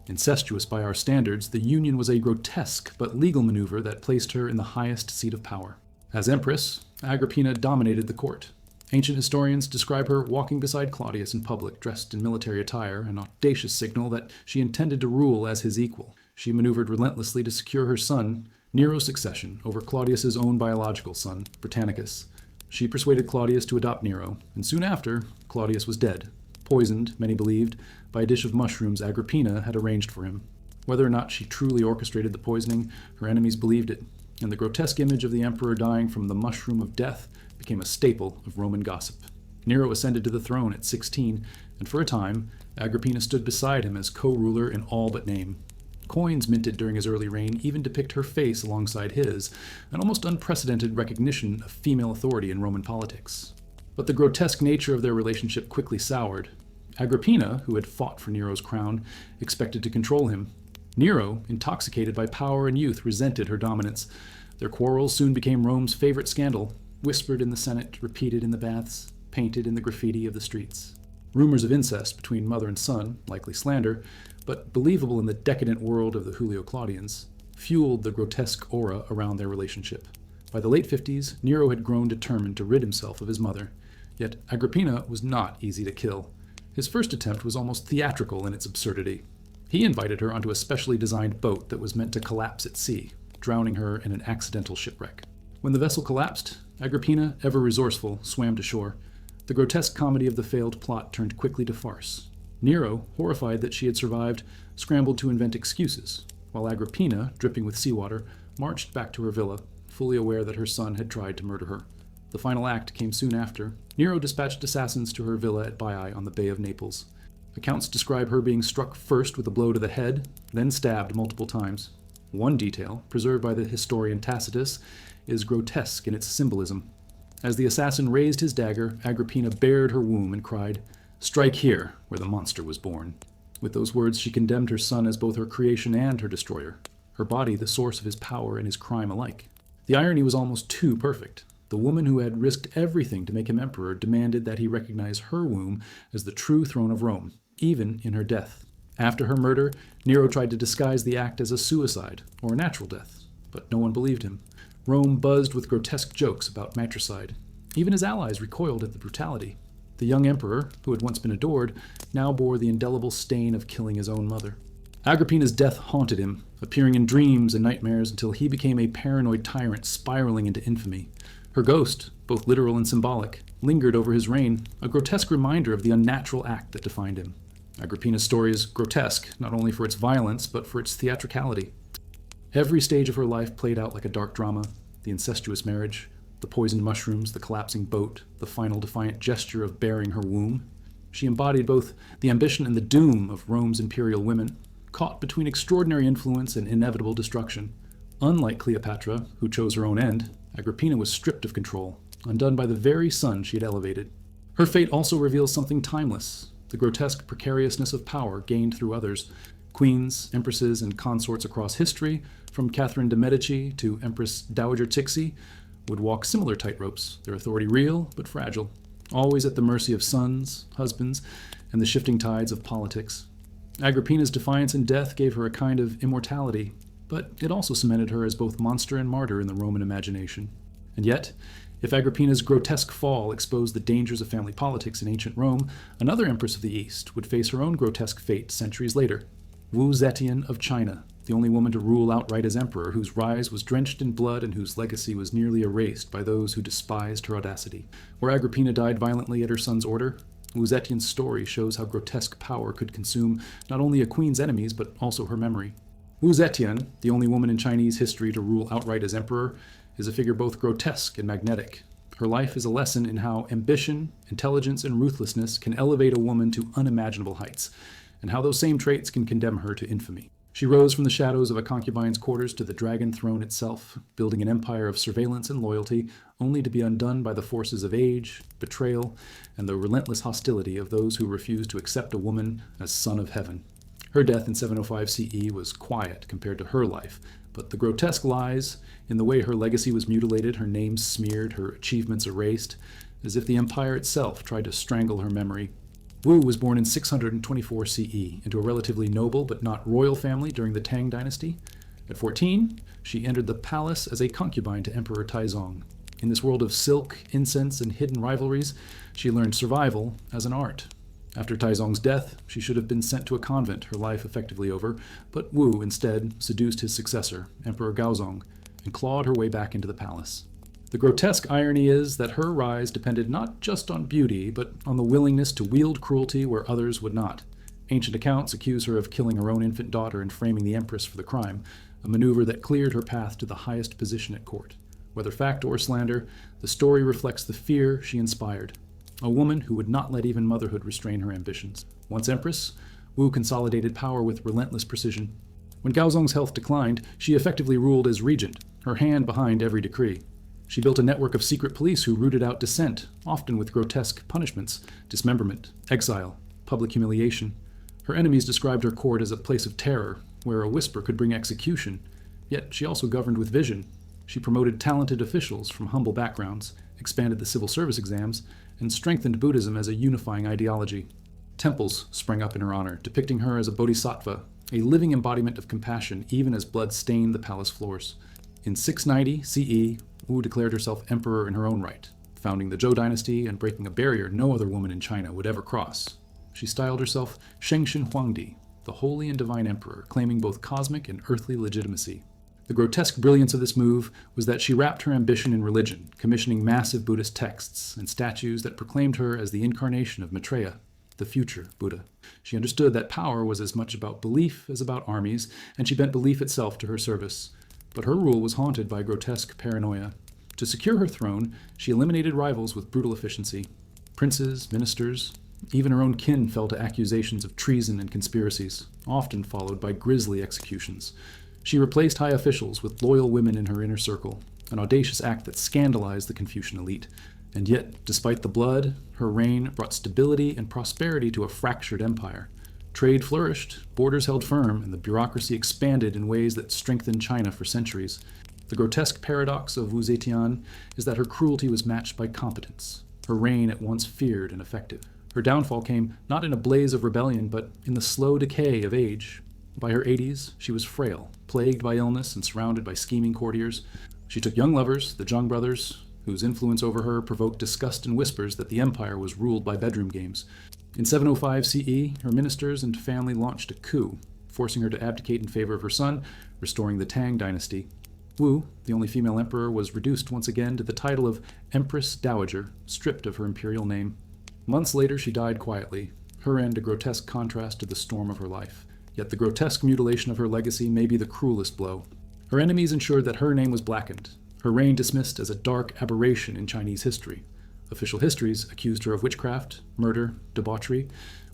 Incestuous by our standards, the union was a grotesque but legal maneuver that placed her in the highest seat of power. As empress, Agrippina dominated the court. Ancient historians describe her walking beside Claudius in public, dressed in military attire, an audacious signal that she intended to rule as his equal. She maneuvered relentlessly to secure her son, Nero's succession over Claudius's own biological son, Britannicus. She persuaded Claudius to adopt Nero, and soon after, Claudius was dead, poisoned, many believed, by a dish of mushrooms Agrippina had arranged for him. Whether or not she truly orchestrated the poisoning, her enemies believed it, and the grotesque image of the emperor dying from the mushroom of death became a staple of Roman gossip. Nero ascended to the throne at 16, and for a time, Agrippina stood beside him as co-ruler in all but name. Coins minted during his early reign even depict her face alongside his, an almost unprecedented recognition of female authority in Roman politics. But the grotesque nature of their relationship quickly soured. Agrippina, who had fought for Nero's crown, expected to control him. Nero, intoxicated by power and youth, resented her dominance. Their quarrels soon became Rome's favorite scandal, whispered in the Senate, repeated in the baths, painted in the graffiti of the streets. Rumors of incest between mother and son, likely slander, but believable in the decadent world of the Julio-Claudians, fueled the grotesque aura around their relationship. By the late 50s, Nero had grown determined to rid himself of his mother. Yet Agrippina was not easy to kill. His first attempt was almost theatrical in its absurdity. He invited her onto a specially designed boat that was meant to collapse at sea, drowning her in an accidental shipwreck. When the vessel collapsed, Agrippina, ever resourceful, swam to shore. The grotesque comedy of the failed plot turned quickly to farce. Nero, horrified that she had survived, scrambled to invent excuses, while Agrippina, dripping with seawater, marched back to her villa, fully aware that her son had tried to murder her. The final act came soon after. Nero dispatched assassins to her villa at Baiae on the Bay of Naples. Accounts describe her being struck first with a blow to the head, then stabbed multiple times. One detail, preserved by the historian Tacitus, is grotesque in its symbolism. As the assassin raised his dagger, Agrippina bared her womb and cried, "Strike here, where the monster was born." With those words, she condemned her son as both her creation and her destroyer, her body the source of his power and his crime alike. The irony was almost too perfect. The woman who had risked everything to make him emperor demanded that he recognize her womb as the true throne of Rome, even in her death. After her murder, Nero tried to disguise the act as a suicide or a natural death, but no one believed him. Rome buzzed with grotesque jokes about matricide. Even his allies recoiled at the brutality. The young emperor, who had once been adored, now bore the indelible stain of killing his own mother. Agrippina's death haunted him, appearing in dreams and nightmares until he became a paranoid tyrant spiraling into infamy. Her ghost, both literal and symbolic, lingered over his reign, a grotesque reminder of the unnatural act that defined him. Agrippina's story is grotesque, not only for its violence, but for its theatricality. Every stage of her life played out like a dark drama: the incestuous marriage, the poisoned mushrooms, the collapsing boat, the final defiant gesture of bearing her womb. She embodied both the ambition and the doom of Rome's imperial women, caught between extraordinary influence and inevitable destruction. Unlike Cleopatra, who chose her own end, Agrippina was stripped of control, undone by the very son she had elevated. Her fate also reveals something timeless: the grotesque precariousness of power gained through others. Queens, empresses, and consorts across history, from Catherine de' Medici to Empress Dowager Tixi, would walk similar tightropes, their authority real but fragile, always at the mercy of sons, husbands, and the shifting tides of politics. Agrippina's defiance and death gave her a kind of immortality, but it also cemented her as both monster and martyr in the Roman imagination. And yet, if Agrippina's grotesque fall exposed the dangers of family politics in ancient Rome, another empress of the East would face her own grotesque fate centuries later: Wu Zetian of China, the only woman to rule outright as emperor, whose rise was drenched in blood and whose legacy was nearly erased by those who despised her audacity. Where Agrippina died violently at her son's order, Wu Zetian's story shows how grotesque power could consume not only a queen's enemies, but also her memory. Wu Zetian, the only woman in Chinese history to rule outright as emperor, is a figure both grotesque and magnetic. Her life is a lesson in how ambition, intelligence, and ruthlessness can elevate a woman to unimaginable heights, and how those same traits can condemn her to infamy. She rose from the shadows of a concubine's quarters to the dragon throne itself, building an empire of surveillance and loyalty, only to be undone by the forces of age, betrayal, and the relentless hostility of those who refused to accept a woman as son of heaven. Her death in 705 CE was quiet compared to her life, but the grotesque lies in the way her legacy was mutilated, her name smeared, her achievements erased, as if the empire itself tried to strangle her memory. Wu was born in 624 CE into a relatively noble but not royal family during the Tang dynasty. At 14, she entered the palace as a concubine to Emperor Taizong. In this world of silk, incense, and hidden rivalries, she learned survival as an art. After Taizong's death, she should have been sent to a convent, her life effectively over, but Wu instead seduced his successor, Emperor Gaozong, and clawed her way back into the palace. The grotesque irony is that her rise depended not just on beauty, but on the willingness to wield cruelty where others would not. Ancient accounts accuse her of killing her own infant daughter and framing the empress for the crime, a maneuver that cleared her path to the highest position at court. Whether fact or slander, the story reflects the fear she inspired. A woman who would not let even motherhood restrain her ambitions. Once empress, Wu consolidated power with relentless precision. When Gaozong's health declined, she effectively ruled as regent, her hand behind every decree. She built a network of secret police who rooted out dissent, often with grotesque punishments, dismemberment, exile, public humiliation. Her enemies described her court as a place of terror, where a whisper could bring execution. Yet she also governed with vision. She promoted talented officials from humble backgrounds, expanded the civil service exams, and strengthened Buddhism as a unifying ideology. Temples sprang up in her honor, depicting her as a bodhisattva, a living embodiment of compassion even as blood stained the palace floors. In 690 CE, Wu declared herself emperor in her own right, founding the Zhou dynasty and breaking a barrier no other woman in China would ever cross. She styled herself Shengshen Huangdi, the holy and divine emperor, claiming both cosmic and earthly legitimacy. The grotesque brilliance of this move was that she wrapped her ambition in religion, commissioning massive Buddhist texts and statues that proclaimed her as the incarnation of Maitreya, the future Buddha. She understood that power was as much about belief as about armies, and she bent belief itself to her service. But her rule was haunted by grotesque paranoia. To secure her throne, she eliminated rivals with brutal efficiency. Princes, ministers, even her own kin fell to accusations of treason and conspiracies, often followed by grisly executions. She replaced high officials with loyal women in her inner circle, an audacious act that scandalized the Confucian elite. And yet, despite the blood, her reign brought stability and prosperity to a fractured empire. Trade flourished, borders held firm, and the bureaucracy expanded in ways that strengthened China for centuries. The grotesque paradox of Wu Zetian is that her cruelty was matched by competence, her reign at once feared and effective. Her downfall came not in a blaze of rebellion, but in the slow decay of age. By her 80s, she was frail, plagued by illness and surrounded by scheming courtiers. She took young lovers, the Zheng brothers, whose influence over her provoked disgust and whispers that the empire was ruled by bedroom games. In 705 CE, her ministers and family launched a coup, forcing her to abdicate in favor of her son, restoring the Tang dynasty. Wu, the only female emperor, was reduced once again to the title of Empress Dowager, stripped of her imperial name. Months later, she died quietly, her end a grotesque contrast to the storm of her life. Yet the grotesque mutilation of her legacy may be the cruelest blow. Her enemies ensured that her name was blackened, her reign dismissed as a dark aberration in Chinese history. Official histories accused her of witchcraft, murder, debauchery,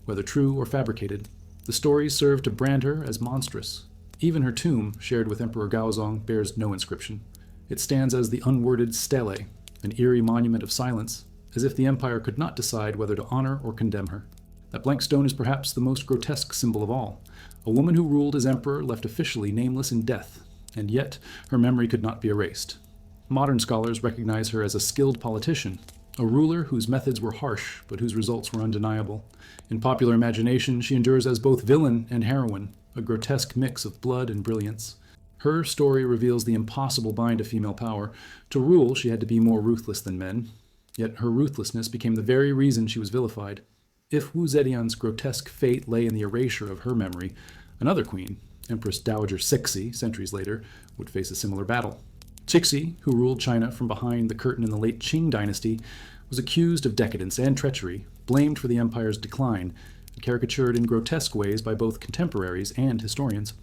whether true or fabricated. The stories served to brand her as monstrous. Even her tomb, shared with Emperor Gaozong, bears no inscription. It stands as the unworded stele, an eerie monument of silence, as if the empire could not decide whether to honor or condemn her. That blank stone is perhaps the most grotesque symbol of all. A woman who ruled as emperor left officially nameless in death, and yet her memory could not be erased. Modern scholars recognize her as a skilled politician, a ruler whose methods were harsh but whose results were undeniable. In popular imagination, she endures as both villain and heroine, a grotesque mix of blood and brilliance. Her story reveals the impossible bind of female power. To rule, she had to be more ruthless than men, yet her ruthlessness became the very reason she was vilified. If Wu Zetian's grotesque fate lay in the erasure of her memory, another queen, Empress Dowager Cixi, centuries later, would face a similar battle. Cixi, who ruled China from behind the curtain in the late Qing dynasty, was accused of decadence and treachery, blamed for the empire's decline, and caricatured in grotesque ways by both contemporaries and historians.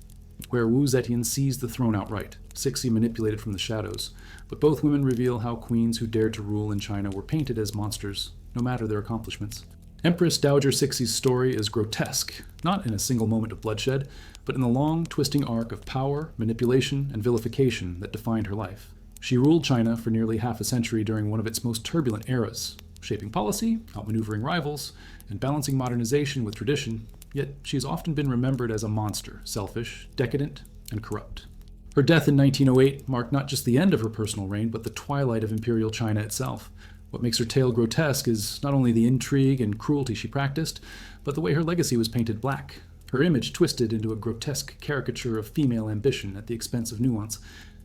Where Wu Zetian seized the throne outright, Cixi manipulated from the shadows, but both women reveal how queens who dared to rule in China were painted as monsters, no matter their accomplishments. Empress Dowager Cixi's story is grotesque, not in a single moment of bloodshed, but in the long, twisting arc of power, manipulation, and vilification that defined her life. She ruled China for nearly half a century during one of its most turbulent eras, shaping policy, outmaneuvering rivals, and balancing modernization with tradition, yet she has often been remembered as a monster, selfish, decadent, and corrupt. Her death in 1908 marked not just the end of her personal reign, but the twilight of imperial China itself. What makes her tale grotesque is not only the intrigue and cruelty she practiced, but the way her legacy was painted black, her image twisted into a grotesque caricature of female ambition at the expense of nuance.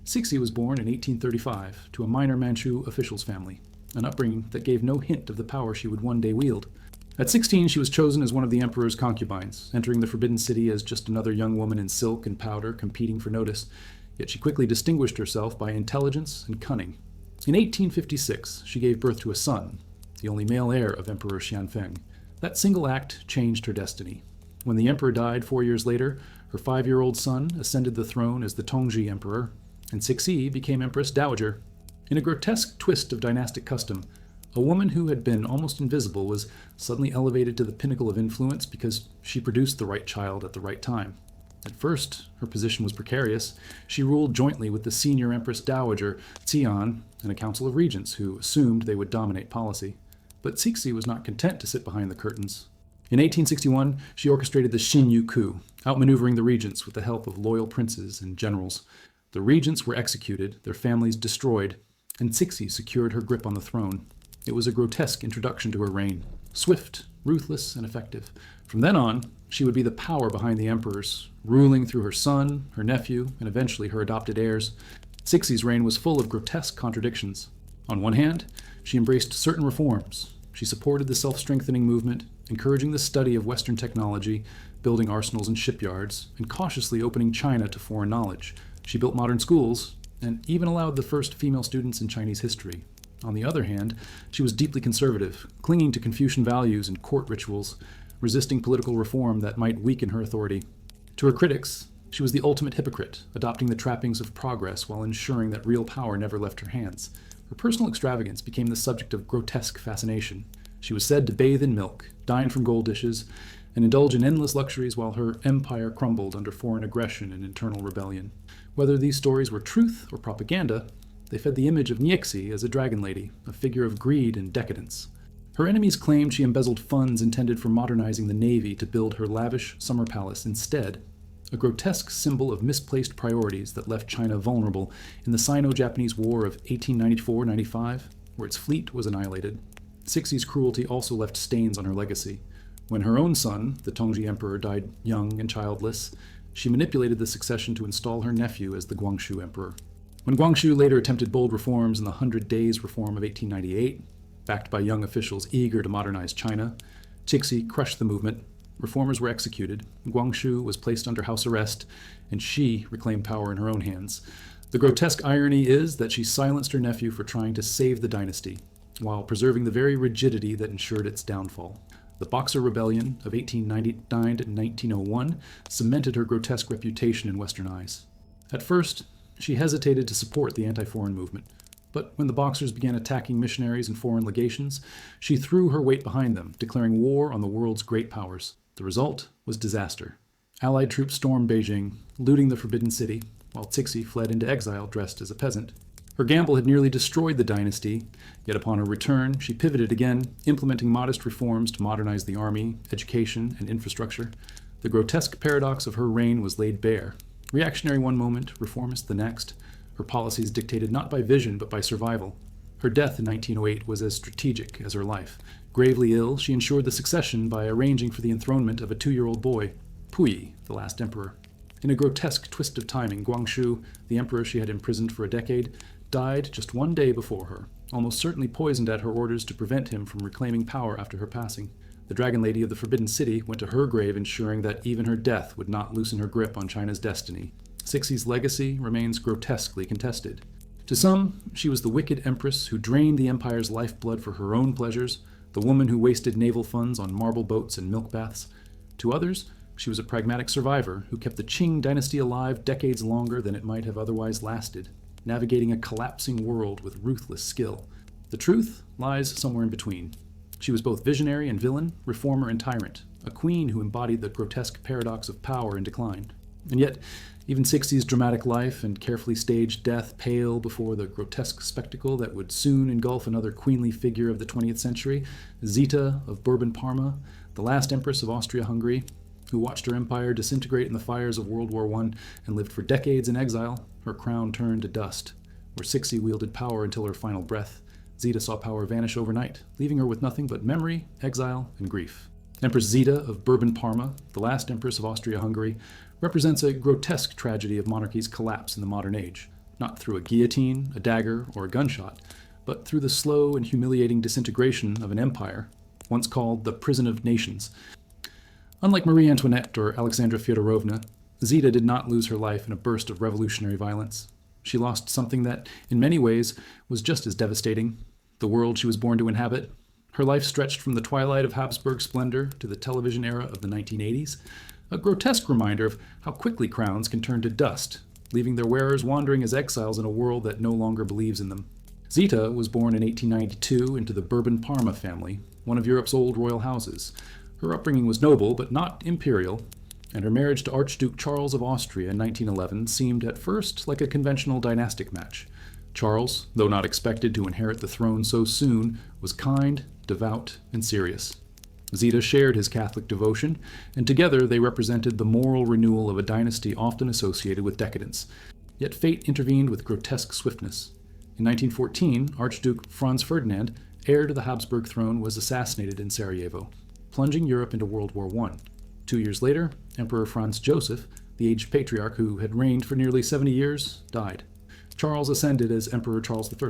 Cixi was born in 1835 to a minor Manchu official's family, an upbringing that gave no hint of the power she would one day wield. At 16, she was chosen as one of the emperor's concubines, entering the Forbidden City as just another young woman in silk and powder competing for notice, yet she quickly distinguished herself by intelligence and cunning. In 1856, she gave birth to a son, the only male heir of Emperor Xianfeng. That single act changed her destiny. When the emperor died 4 years later, her 5-year-old son ascended the throne as the Tongzhi emperor, and Cixi became Empress Dowager. In a grotesque twist of dynastic custom, a woman who had been almost invisible was suddenly elevated to the pinnacle of influence because she produced the right child at the right time. At first, her position was precarious. She ruled jointly with the senior Empress Dowager, Xian, and a council of regents who assumed they would dominate policy. But Cixi was not content to sit behind the curtains. In 1861, she orchestrated the Xinyu coup, outmaneuvering the regents with the help of loyal princes and generals. The regents were executed, their families destroyed, and Cixi secured her grip on the throne. It was a grotesque introduction to her reign, swift, ruthless, and effective. From then on, she would be the power behind the emperors, ruling through her son, her nephew, and eventually her adopted heirs. Cixi's reign was full of grotesque contradictions. On one hand, she embraced certain reforms. She supported the self-strengthening movement, encouraging the study of Western technology, building arsenals and shipyards, and cautiously opening China to foreign knowledge. She built modern schools, and even allowed the first female students in Chinese history. On the other hand, she was deeply conservative, clinging to Confucian values and court rituals, resisting political reform that might weaken her authority. To her critics, she was the ultimate hypocrite, adopting the trappings of progress while ensuring that real power never left her hands. Her personal extravagance became the subject of grotesque fascination. She was said to bathe in milk, dine from gold dishes, and indulge in endless luxuries while her empire crumbled under foreign aggression and internal rebellion. Whether these stories were truth or propaganda, they fed the image of Niexi as a dragon lady, a figure of greed and decadence. Her enemies claimed she embezzled funds intended for modernizing the navy to build her lavish summer palace instead, a grotesque symbol of misplaced priorities that left China vulnerable in the Sino-Japanese War of 1894-95, where its fleet was annihilated. Cixi's cruelty also left stains on her legacy. When her own son, the Tongzhi Emperor, died young and childless, she manipulated the succession to install her nephew as the Guangxu Emperor. When Guangxu later attempted bold reforms in the 100 Days Reform of 1898, backed by young officials eager to modernize China, Cixi crushed the movement. Reformers were executed, Guangxu was placed under house arrest, and she reclaimed power in her own hands. The grotesque irony is that she silenced her nephew for trying to save the dynasty, while preserving the very rigidity that ensured its downfall. The Boxer Rebellion of 1899 to 1901 cemented her grotesque reputation in Western eyes. At first, she hesitated to support the anti-foreign movement, but when the Boxers began attacking missionaries and foreign legations, she threw her weight behind them, declaring war on the world's great powers. The result was disaster. Allied troops stormed Beijing, looting the Forbidden City, while Cixi fled into exile dressed as a peasant. Her gamble had nearly destroyed the dynasty, yet upon her return, she pivoted again, implementing modest reforms to modernize the army, education, and infrastructure. The grotesque paradox of her reign was laid bare. Reactionary one moment, reformist the next. Her policies dictated not by vision, but by survival. Her death in 1908 was as strategic as her life. Gravely ill, she ensured the succession by arranging for the enthronement of a 2-year-old boy, Puyi, the last emperor. In a grotesque twist of timing, Guangxu, the emperor she had imprisoned for a decade, died just 1 day before her, almost certainly poisoned at her orders to prevent him from reclaiming power after her passing. The Dragon Lady of the Forbidden City went to her grave ensuring that even her death would not loosen her grip on China's destiny. Cixi's legacy remains grotesquely contested. To some, she was the wicked empress who drained the empire's lifeblood for her own pleasures, the woman who wasted naval funds on marble boats and milk baths. To others, she was a pragmatic survivor who kept the Qing dynasty alive decades longer than it might have otherwise lasted, navigating a collapsing world with ruthless skill. The truth lies somewhere in between. She was both visionary and villain, reformer and tyrant, a queen who embodied the grotesque paradox of power and decline. And yet, even Cixi's dramatic life and carefully staged death pale before the grotesque spectacle that would soon engulf another queenly figure of the 20th century, Zita of Bourbon-Parma, the last empress of Austria-Hungary, who watched her empire disintegrate in the fires of World War I and lived for decades in exile, her crown turned to dust. Where Cixi wielded power until her final breath, Zita saw power vanish overnight, leaving her with nothing but memory, exile, and grief. Empress Zita of Bourbon-Parma, the last empress of Austria-Hungary, represents a grotesque tragedy of monarchy's collapse in the modern age. not through a guillotine, a dagger, or a gunshot, but through the slow and humiliating disintegration of an empire, once called the prison of nations. Unlike Marie Antoinette or Alexandra Fyodorovna, Zita did not lose her life in a burst of revolutionary violence. She lost something that, in many ways, was just as devastating: the world she was born to inhabit. Her life stretched from the twilight of Habsburg splendor to the television era of the 1980s, a grotesque reminder of how quickly crowns can turn to dust, leaving their wearers wandering as exiles in a world that no longer believes in them. Zita was born in 1892 into the Bourbon-Parma family, one of Europe's old royal houses. Her upbringing was noble, but not imperial, and her marriage to Archduke Charles of Austria in 1911 seemed at first like a conventional dynastic match. Charles, though not expected to inherit the throne so soon, was kind, devout, and serious. Zita shared his Catholic devotion, and together they represented the moral renewal of a dynasty often associated with decadence. Yet fate intervened with grotesque swiftness. In 1914, Archduke Franz Ferdinand, heir to the Habsburg throne, was assassinated in Sarajevo, plunging Europe into World War I. 2 years later, Emperor Franz Joseph, the aged patriarch who had reigned for nearly 70 years, died. Charles ascended as Emperor Charles I,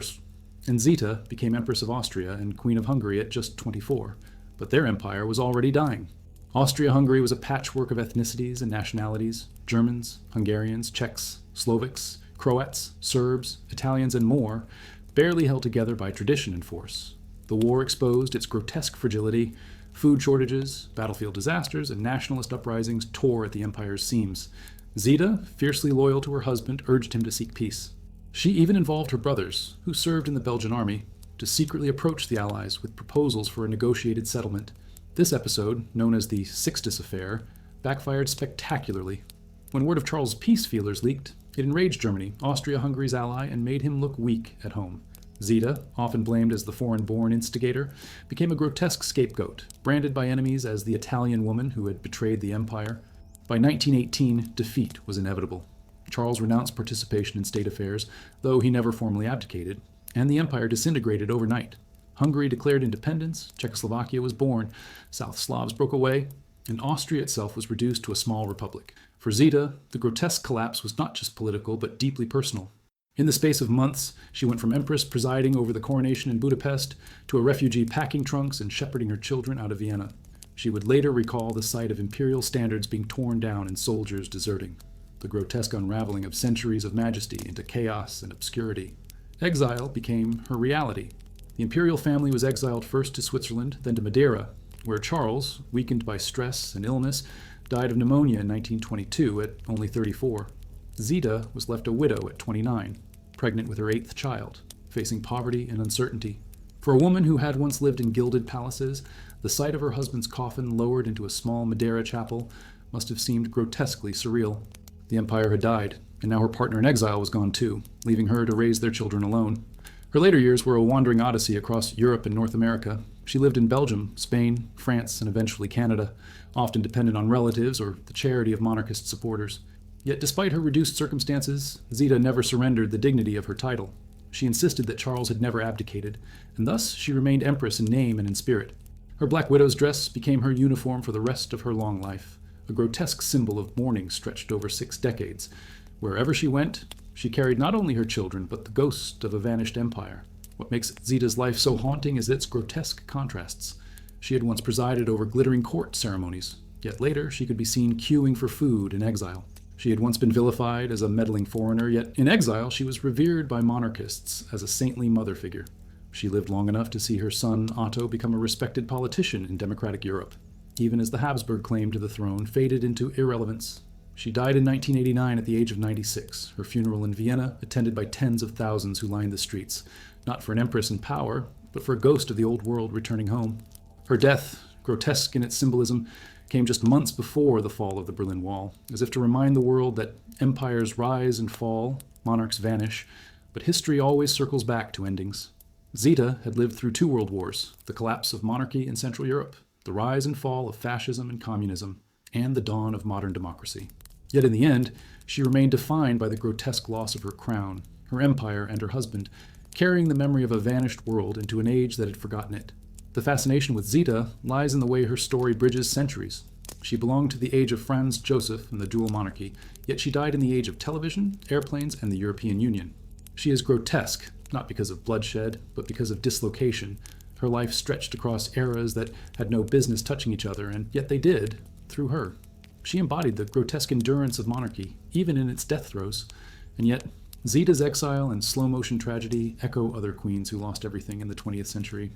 and Zita became Empress of Austria and Queen of Hungary at just 24. But their empire was already dying. Austria-Hungary was a patchwork of ethnicities and nationalities: Germans, Hungarians, Czechs, Slovaks, Croats, Serbs, Italians, and more, barely held together by tradition and force. The war exposed its grotesque fragility. Food shortages, battlefield disasters, and nationalist uprisings tore at the empire's seams. Zita, fiercely loyal to her husband, urged him to seek peace. She even involved her brothers, who served in the Belgian army, to secretly approach the Allies with proposals for a negotiated settlement. This episode, known as the Sixtus Affair, backfired spectacularly. When word of Charles' peace feelers leaked, it enraged Germany, Austria-Hungary's ally, and made him look weak at home. Zita, often blamed as the foreign-born instigator, became a grotesque scapegoat, branded by enemies as the Italian woman who had betrayed the empire. By 1918, defeat was inevitable. Charles renounced participation in state affairs, though he never formally abdicated, and the empire disintegrated overnight. Hungary declared independence, Czechoslovakia was born, South Slavs broke away, and Austria itself was reduced to a small republic. For Zita, the grotesque collapse was not just political, but deeply personal. In the space of months, she went from empress presiding over the coronation in Budapest to a refugee packing trunks and shepherding her children out of Vienna. She would later recall the sight of imperial standards being torn down and soldiers deserting, the grotesque unraveling of centuries of majesty into chaos and obscurity. Exile became her reality. The imperial family was exiled first to Switzerland, then to Madeira, where Charles, weakened by stress and illness, died of pneumonia in 1922 at only 34. Zita was left a widow at 29, pregnant with her 8th child, facing poverty and uncertainty. For a woman who had once lived in gilded palaces, the sight of her husband's coffin lowered into a small Madeira chapel must have seemed grotesquely surreal. The empire had died, and now her partner in exile was gone too, leaving her to raise their children alone. Her later years were a wandering odyssey across Europe and North America. She lived in Belgium, Spain, France, and eventually Canada, often dependent on relatives or the charity of monarchist supporters. Yet despite her reduced circumstances, Zita never surrendered the dignity of her title. She insisted that Charles had never abdicated, and thus she remained empress in name and in spirit. Her black widow's dress became her uniform for the rest of her long life, a grotesque symbol of mourning stretched over 6 decades. Wherever she went, she carried not only her children, but the ghost of a vanished empire. What makes Zita's life so haunting is its grotesque contrasts. She had once presided over glittering court ceremonies, yet later she could be seen queuing for food in exile. She had once been vilified as a meddling foreigner, yet in exile she was revered by monarchists as a saintly mother figure. She lived long enough to see her son Otto become a respected politician in democratic Europe, even as the Habsburg claim to the throne faded into irrelevance. She died in 1989 at the age of 96, her funeral in Vienna attended by tens of thousands who lined the streets, not for an empress in power, but for a ghost of the old world returning home. Her death, grotesque in its symbolism, came just months before the fall of the Berlin Wall, as if to remind the world that empires rise and fall, monarchs vanish, but history always circles back to endings. Zita had lived through 2 world wars, the collapse of monarchy in Central Europe, the rise and fall of fascism and communism, and the dawn of modern democracy. Yet in the end, she remained defined by the grotesque loss of her crown, her empire, and her husband, carrying the memory of a vanished world into an age that had forgotten it. The fascination with Zita lies in the way her story bridges centuries. She belonged to the age of Franz Joseph and the dual monarchy, yet she died in the age of television, airplanes, and the European Union. She is grotesque, not because of bloodshed, but because of dislocation. Her life stretched across eras that had no business touching each other, and yet they did, through her. She embodied the grotesque endurance of monarchy, even in its death throes, and yet Zita's exile and slow-motion tragedy echo other queens who lost everything in the 20th century.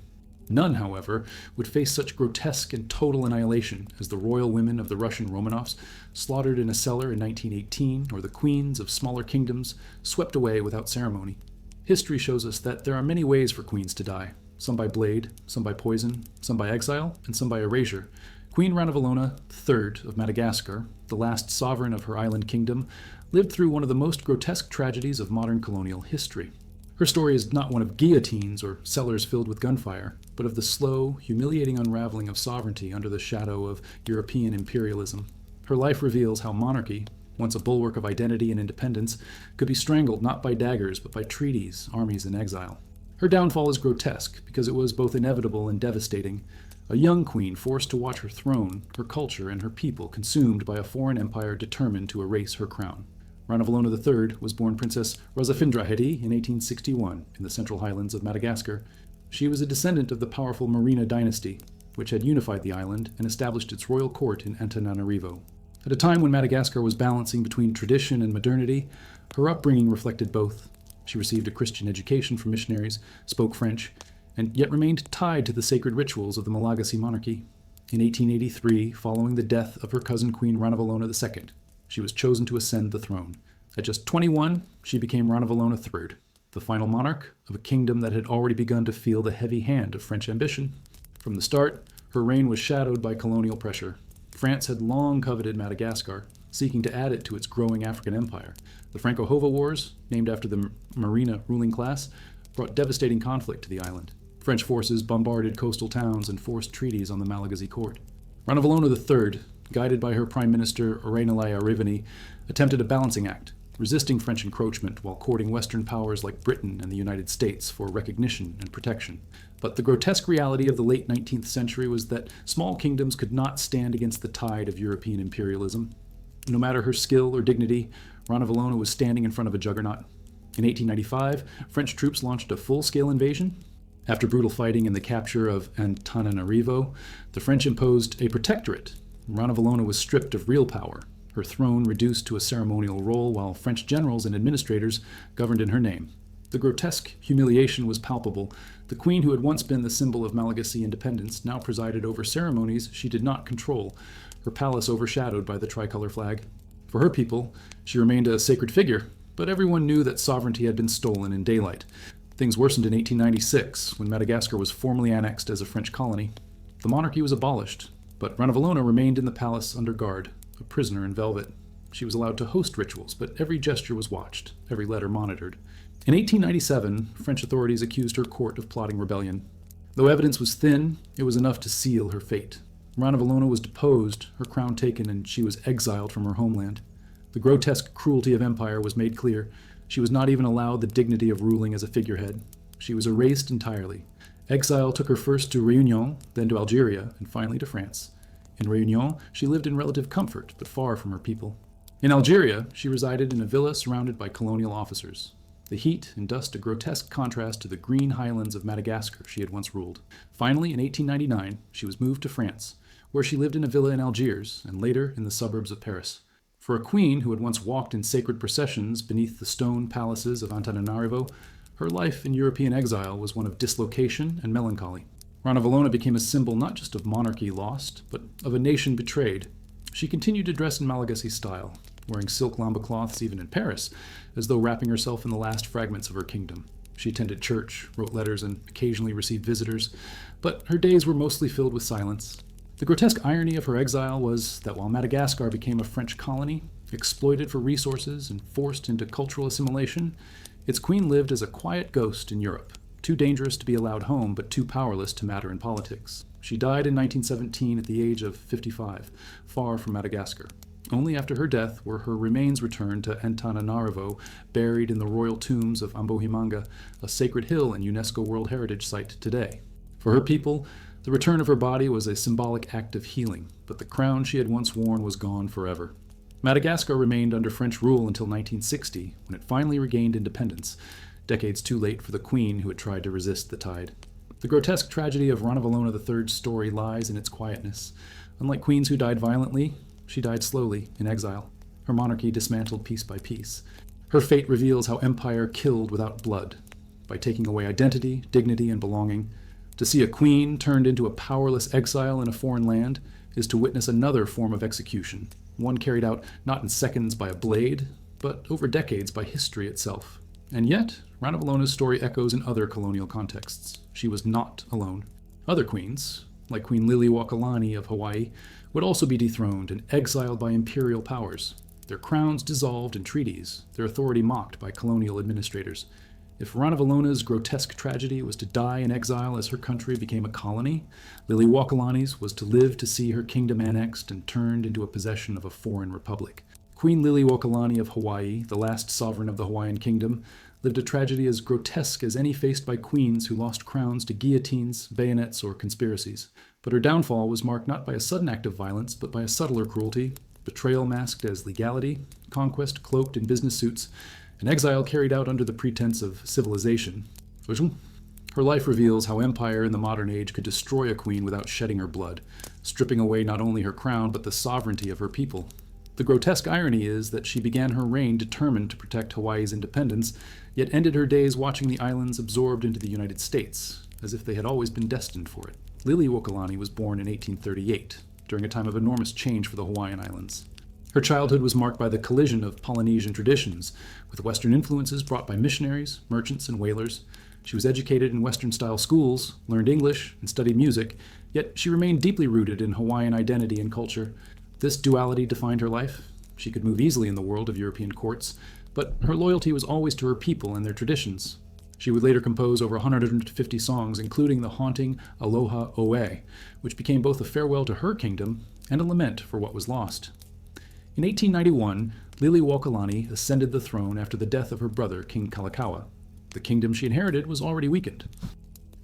None, however, would face such grotesque and total annihilation as the royal women of the Russian Romanovs, slaughtered in a cellar in 1918, or the queens of smaller kingdoms, swept away without ceremony. History shows us that there are many ways for queens to die, some by blade, some by poison, some by exile, and some by erasure. Queen Ranavalona III of Madagascar, the last sovereign of her island kingdom, lived through one of the most grotesque tragedies of modern colonial history. Her story is not one of guillotines or cellars filled with gunfire, but of the slow, humiliating unraveling of sovereignty under the shadow of European imperialism. Her life reveals how monarchy, once a bulwark of identity and independence, could be strangled not by daggers but by treaties, armies, and exile. Her downfall is grotesque because it was both inevitable and devastating. A young queen forced to watch her throne, her culture, and her people consumed by a foreign empire determined to erase her crown. Ranavalona III was born Princess Rosafindrahedi in 1861 in the Central Highlands of Madagascar. She was a descendant of the powerful Marina dynasty, which had unified the island and established its royal court in Antananarivo. At a time when Madagascar was balancing between tradition and modernity, her upbringing reflected both. She received a Christian education from missionaries, spoke French, and yet remained tied to the sacred rituals of the Malagasy monarchy. In 1883, following the death of her cousin Queen Ranavalona II, she was chosen to ascend the throne. At just 21, she became Ranavalona III, the final monarch of a kingdom that had already begun to feel the heavy hand of French ambition. From the start, her reign was shadowed by colonial pressure. France had long coveted Madagascar, seeking to add it to its growing African empire. The Franco-Hova Wars, named after the Marina ruling class, brought devastating conflict to the island. French forces bombarded coastal towns and forced treaties on the Malagasy court. Ranavalona III, guided by her Prime Minister Orenelai Arivani, attempted a balancing act, resisting French encroachment while courting Western powers like Britain and the United States for recognition and protection. But the grotesque reality of the late 19th century was that small kingdoms could not stand against the tide of European imperialism. No matter her skill or dignity, Ranavalona was standing in front of a juggernaut. In 1895, French troops launched a full-scale invasion. After brutal fighting and the capture of Antananarivo, the French imposed a protectorate. Ranavalona was stripped of real power, her throne reduced to a ceremonial role while French generals and administrators governed in her name. The grotesque humiliation was palpable. The queen who had once been the symbol of Malagasy independence now presided over ceremonies she did not control, her palace overshadowed by the tricolor flag. For her people, she remained a sacred figure, but everyone knew that sovereignty had been stolen in daylight. Things worsened in 1896, when Madagascar was formally annexed as a French colony. The monarchy was abolished, but Ranavalona remained in the palace under guard, a prisoner in velvet. She was allowed to host rituals, but every gesture was watched, every letter monitored. In 1897, French authorities accused her court of plotting rebellion. Though evidence was thin, it was enough to seal her fate. Ranavalona was deposed, her crown taken, and she was exiled from her homeland. The grotesque cruelty of empire was made clear. She was not even allowed the dignity of ruling as a figurehead. She was erased entirely. Exile took her first to Réunion, then to Algeria, and finally to France. In Réunion, she lived in relative comfort, but far from her people. In Algeria, she resided in a villa surrounded by colonial officers. The heat and dust a grotesque contrast to the green highlands of Madagascar she had once ruled. Finally, in 1899, she was moved to France, where she lived in a villa in Algiers, and later in the suburbs of Paris. For a queen who had once walked in sacred processions beneath the stone palaces of Antananarivo, her life in European exile was one of dislocation and melancholy. Ranavalona became a symbol not just of monarchy lost, but of a nation betrayed. She continued to dress in Malagasy style, wearing silk lamba cloths even in Paris, as though wrapping herself in the last fragments of her kingdom. She attended church, wrote letters, and occasionally received visitors, but her days were mostly filled with silence. The grotesque irony of her exile was that while Madagascar became a French colony, exploited for resources and forced into cultural assimilation, its queen lived as a quiet ghost in Europe, too dangerous to be allowed home but too powerless to matter in politics. She died in 1917 at the age of 55, far from Madagascar. Only after her death were her remains returned to Antananarivo, buried in the royal tombs of Ambohimanga, a sacred hill and UNESCO World Heritage Site today. For her people, The return of her body was a symbolic act of healing, but the crown she had once worn was gone forever. Madagascar remained under French rule until 1960, when it finally regained independence, decades too late for the queen who had tried to resist the tide. The grotesque tragedy of Ranavalona III's story lies in its quietness. Unlike queens who died violently, she died slowly, in exile. Her monarchy dismantled piece by piece. Her fate reveals how empire killed without blood, by taking away identity, dignity, and belonging. To see a queen turned into a powerless exile in a foreign land is to witness another form of execution, one carried out not in seconds by a blade, but over decades by history itself. And yet, Ranavalona's story echoes in other colonial contexts. She was not alone. Other queens, like Queen Liliuokalani of Hawaii, would also be dethroned and exiled by imperial powers, their crowns dissolved in treaties, their authority mocked by colonial administrators. If Ranavalona's grotesque tragedy was to die in exile as her country became a colony, Liliuokalani's was to live to see her kingdom annexed and turned into a possession of a foreign republic. Queen Liliuokalani of Hawaii, the last sovereign of the Hawaiian kingdom, lived a tragedy as grotesque as any faced by queens who lost crowns to guillotines, bayonets, or conspiracies. But her downfall was marked not by a sudden act of violence, but by a subtler cruelty, betrayal masked as legality, conquest cloaked in business suits, and exile carried out under the pretense of civilization. Her life reveals how empire in the modern age could destroy a queen without shedding her blood, stripping away not only her crown but the sovereignty of her people. The grotesque irony is that she began her reign determined to protect Hawaii's independence, yet ended her days watching the islands absorbed into the United States, as if they had always been destined for it. Liliuokalani was born in 1838, during a time of enormous change for the Hawaiian Islands. Her childhood was marked by the collision of Polynesian traditions, with Western influences brought by missionaries, merchants, and whalers. She was educated in Western-style schools, learned English, and studied music, yet she remained deeply rooted in Hawaiian identity and culture. This duality defined her life. She could move easily in the world of European courts, but her loyalty was always to her people and their traditions. She would later compose over 150 songs, including the haunting Aloha Oe, which became both a farewell to her kingdom and a lament for what was lost. In 1891, Liliuokalani ascended the throne after the death of her brother, King Kalakaua. The kingdom she inherited was already weakened.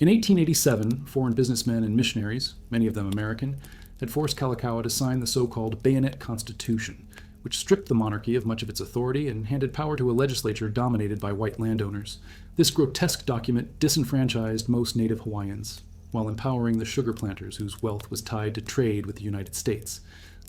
In 1887, foreign businessmen and missionaries, many of them American, had forced Kalakaua to sign the so-called Bayonet Constitution, which stripped the monarchy of much of its authority and handed power to a legislature dominated by white landowners. This grotesque document disenfranchised most native Hawaiians, while empowering the sugar planters whose wealth was tied to trade with the United States.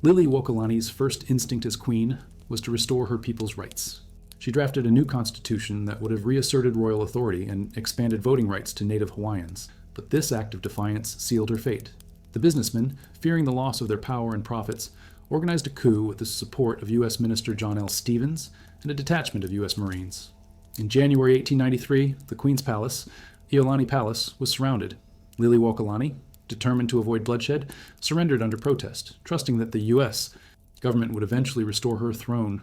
Liliuokalani's first instinct as queen was to restore her people's rights. She drafted a new constitution that would have reasserted royal authority and expanded voting rights to native Hawaiians. But this act of defiance sealed her fate. The businessmen, fearing the loss of their power and profits, organized a coup with the support of U.S. Minister John L. Stevens and a detachment of U.S. Marines. In January 1893, the Queen's Palace, Iolani Palace, was surrounded. Liliuokalani, determined to avoid bloodshed, surrendered under protest, trusting that the U.S. government would eventually restore her throne.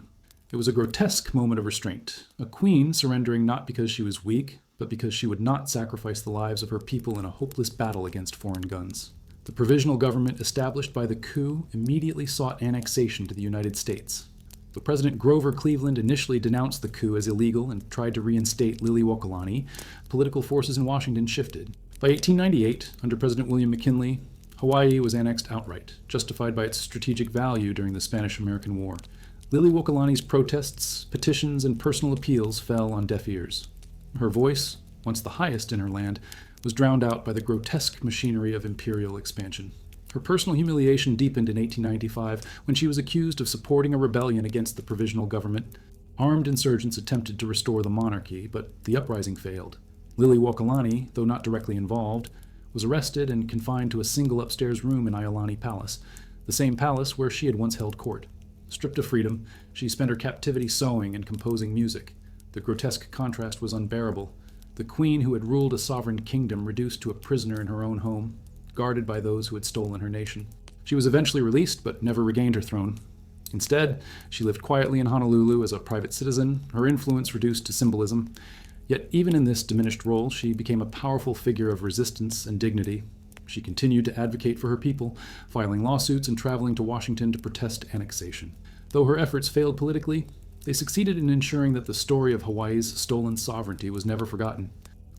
It was a grotesque moment of restraint, a queen surrendering not because she was weak, but because she would not sacrifice the lives of her people in a hopeless battle against foreign guns. The provisional government established by the coup immediately sought annexation to the United States. But President Grover Cleveland initially denounced the coup as illegal and tried to reinstate Liliuokalani. Political forces in Washington shifted. By 1898, under President William McKinley, Hawaii was annexed outright, justified by its strategic value during the Spanish-American War. Liliuokalani's protests, petitions, and personal appeals fell on deaf ears. Her voice, once the highest in her land, was drowned out by the grotesque machinery of imperial expansion. Her personal humiliation deepened in 1895 when she was accused of supporting a rebellion against the provisional government. Armed insurgents attempted to restore the monarchy, but the uprising failed. Liliuokalani, though not directly involved, was arrested and confined to a single upstairs room in Iolani Palace, the same palace where she had once held court. Stripped of freedom, she spent her captivity sewing and composing music. The grotesque contrast was unbearable. The queen who had ruled a sovereign kingdom reduced to a prisoner in her own home, guarded by those who had stolen her nation. She was eventually released, but never regained her throne. Instead, she lived quietly in Honolulu as a private citizen, her influence reduced to symbolism. Yet even in this diminished role, she became a powerful figure of resistance and dignity. She continued to advocate for her people, filing lawsuits and traveling to Washington to protest annexation. Though her efforts failed politically, they succeeded in ensuring that the story of Hawaii's stolen sovereignty was never forgotten.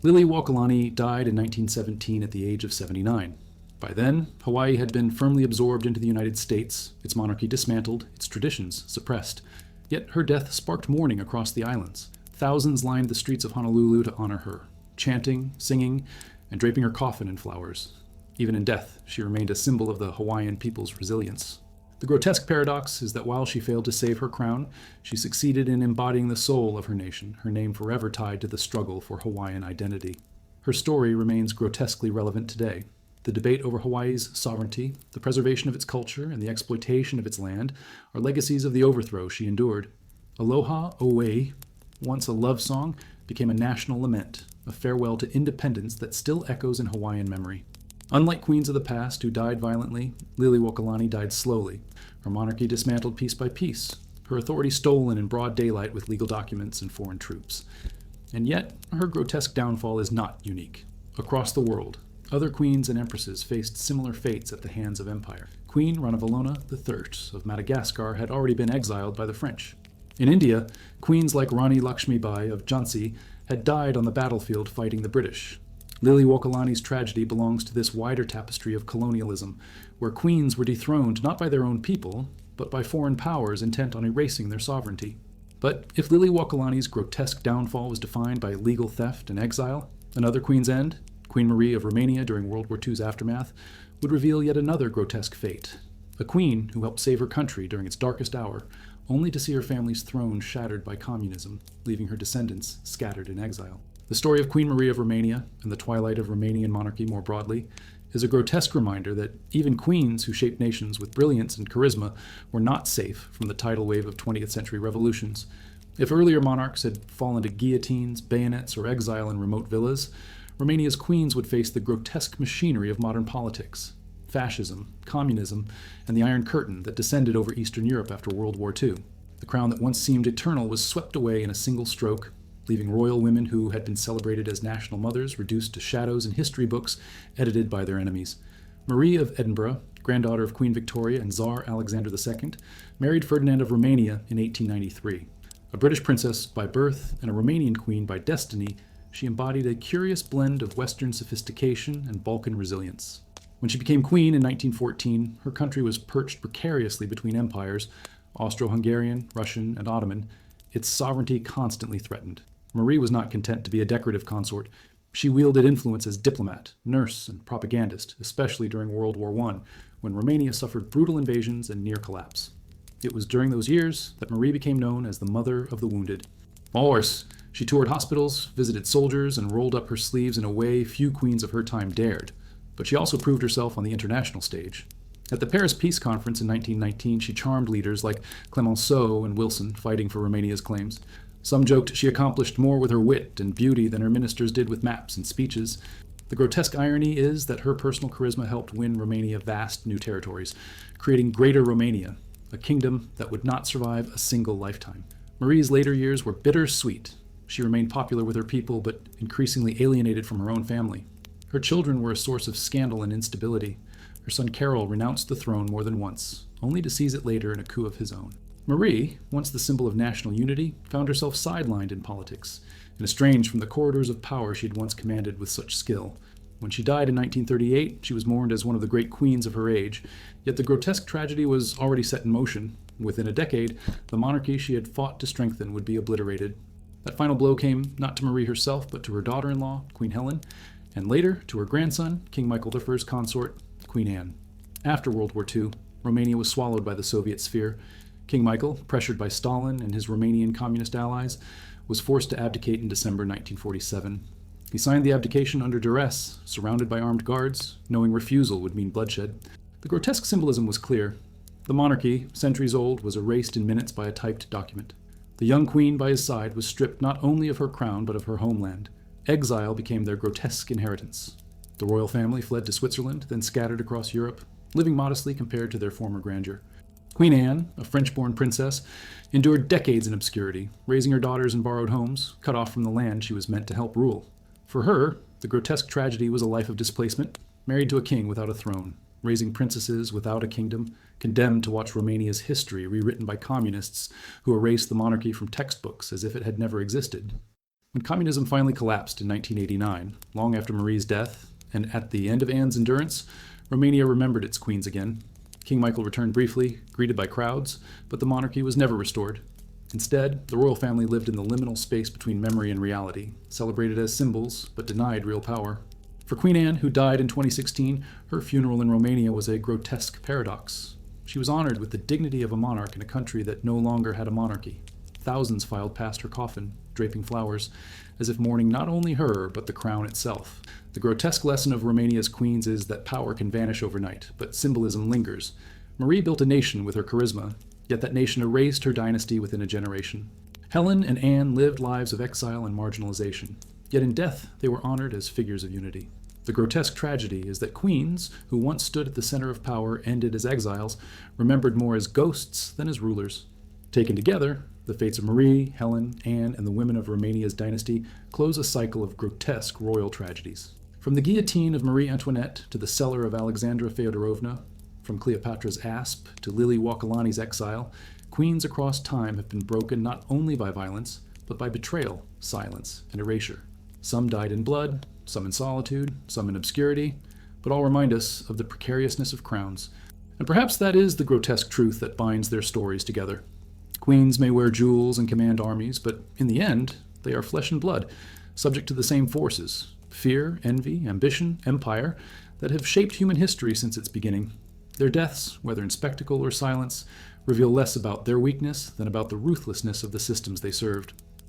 Liliuokalani died in 1917 at the age of 79. By then, Hawaii had been firmly absorbed into the United States, its monarchy dismantled, its traditions suppressed. Yet her death sparked mourning across the islands. Thousands lined the streets of Honolulu to honor her, chanting, singing, and draping her coffin in flowers. Even in death, she remained a symbol of the Hawaiian people's resilience. The grotesque paradox is that while she failed to save her crown, she succeeded in embodying the soul of her nation, her name forever tied to the struggle for Hawaiian identity. Her story remains grotesquely relevant today. The debate over Hawaii's sovereignty, the preservation of its culture, and the exploitation of its land are legacies of the overthrow she endured. Aloha Oe, once a love song, became a national lament, a farewell to independence that still echoes in Hawaiian memory. Unlike queens of the past who died violently, Liliuokalani died slowly, her monarchy dismantled piece by piece, her authority stolen in broad daylight with legal documents and foreign troops. And yet, her grotesque downfall is not unique. Across the world, other queens and empresses faced similar fates at the hands of empire. Queen Ranavalona III of Madagascar had already been exiled by the French. In India, queens like Rani Lakshmibai of Jhansi had died on the battlefield fighting the British. Liliuokalani's tragedy belongs to this wider tapestry of colonialism, where queens were dethroned not by their own people, but by foreign powers intent on erasing their sovereignty. But if Liliuokalani's grotesque downfall was defined by legal theft and exile, another queen's end, Queen Marie of Romania during World War II's aftermath, would reveal yet another grotesque fate. A queen who helped save her country during its darkest hour, only to see her family's throne shattered by communism, leaving her descendants scattered in exile. The story of Queen Marie of Romania, and the twilight of Romanian monarchy more broadly, is a grotesque reminder that even queens who shaped nations with brilliance and charisma were not safe from the tidal wave of 20th century revolutions. If earlier monarchs had fallen to guillotines, bayonets, or exile in remote villas, Romania's queens would face the grotesque machinery of modern politics, fascism, communism, and the Iron Curtain that descended over Eastern Europe after World War II. The crown that once seemed eternal was swept away in a single stroke, leaving royal women who had been celebrated as national mothers reduced to shadows in history books edited by their enemies. Marie of Edinburgh, granddaughter of Queen Victoria and Tsar Alexander II, married Ferdinand of Romania in 1893. A British princess by birth and a Romanian queen by destiny, she embodied a curious blend of Western sophistication and Balkan resilience. When she became queen in 1914, her country was perched precariously between empires, Austro-Hungarian, Russian, and Ottoman, its sovereignty constantly threatened. Marie was not content to be a decorative consort. She wielded influence as diplomat, nurse, and propagandist, especially during World War I, when Romania suffered brutal invasions and near collapse. It was during those years that Marie became known as the Mother of the Wounded. While worse, she toured hospitals, visited soldiers, and rolled up her sleeves in a way few queens of her time dared. But she also proved herself on the international stage. At the Paris Peace Conference in 1919, she charmed leaders like Clemenceau and Wilson fighting for Romania's claims. Some joked she accomplished more with her wit and beauty than her ministers did with maps and speeches. The grotesque irony is that her personal charisma helped win Romania vast new territories, creating Greater Romania, a kingdom that would not survive a single lifetime. Marie's later years were bittersweet. She remained popular with her people, but increasingly alienated from her own family. Her children were a source of scandal and instability. Her son Carol renounced the throne more than once, only to seize it later in a coup of his own. Marie, once the symbol of national unity, found herself sidelined in politics and estranged from the corridors of power she had once commanded with such skill. When she died in 1938, she was mourned as one of the great queens of her age, yet the grotesque tragedy was already set in motion. Within a decade, the monarchy she had fought to strengthen would be obliterated. That final blow came not to Marie herself, but to her daughter-in-law, Queen Helen, and later to her grandson, King Michael I's consort, Queen Anne. After World War II, Romania was swallowed by the Soviet sphere. King Michael, pressured by Stalin and his Romanian communist allies, was forced to abdicate in December 1947. He signed the abdication under duress, surrounded by armed guards, knowing refusal would mean bloodshed. The grotesque symbolism was clear. The monarchy, centuries old, was erased in minutes by a typed document. The young queen by his side was stripped not only of her crown but of her homeland. Exile became their grotesque inheritance. The royal family fled to Switzerland, then scattered across Europe, living modestly compared to their former grandeur. Queen Anne, a French-born princess, endured decades in obscurity, raising her daughters in borrowed homes, cut off from the land she was meant to help rule. For her, the grotesque tragedy was a life of displacement, married to a king without a throne, raising princesses without a kingdom, condemned to watch Romania's history rewritten by communists who erased the monarchy from textbooks as if it had never existed. When communism finally collapsed in 1989, long after Marie's death, and at the end of Anne's endurance, Romania remembered its queens again. King Michael returned briefly, greeted by crowds, but the monarchy was never restored. Instead, the royal family lived in the liminal space between memory and reality, celebrated as symbols, but denied real power. For Queen Anne, who died in 2016, her funeral in Romania was a grotesque paradox. She was honored with the dignity of a monarch in a country that no longer had a monarchy. Thousands filed past her coffin, draping flowers, as if mourning not only her, but the crown itself. The grotesque lesson of Romania's queens is that power can vanish overnight, but symbolism lingers. Marie built a nation with her charisma, yet that nation erased her dynasty within a generation. Helen and Anne lived lives of exile and marginalization, yet in death they were honored as figures of unity. The grotesque tragedy is that queens, who once stood at the center of power, ended as exiles, remembered more as ghosts than as rulers. Taken together, the fates of Marie, Helen, Anne, and the women of Romania's dynasty close a cycle of grotesque royal tragedies. From the guillotine of Marie Antoinette to the cellar of Alexandra Feodorovna, from Cleopatra's asp to Lily Wakalani's exile, queens across time have been broken not only by violence, but by betrayal, silence, and erasure. Some died in blood, some in solitude, some in obscurity, but all remind us of the precariousness of crowns. And perhaps that is the grotesque truth that binds their stories together. Queens may wear jewels and command armies, but in the end, they are flesh and blood, subject to the same forces, fear, envy, ambition, empire, that have shaped human history since its beginning. Their deaths, whether in spectacle or silence, reveal less about their weakness than about the ruthlessness of the systems they served.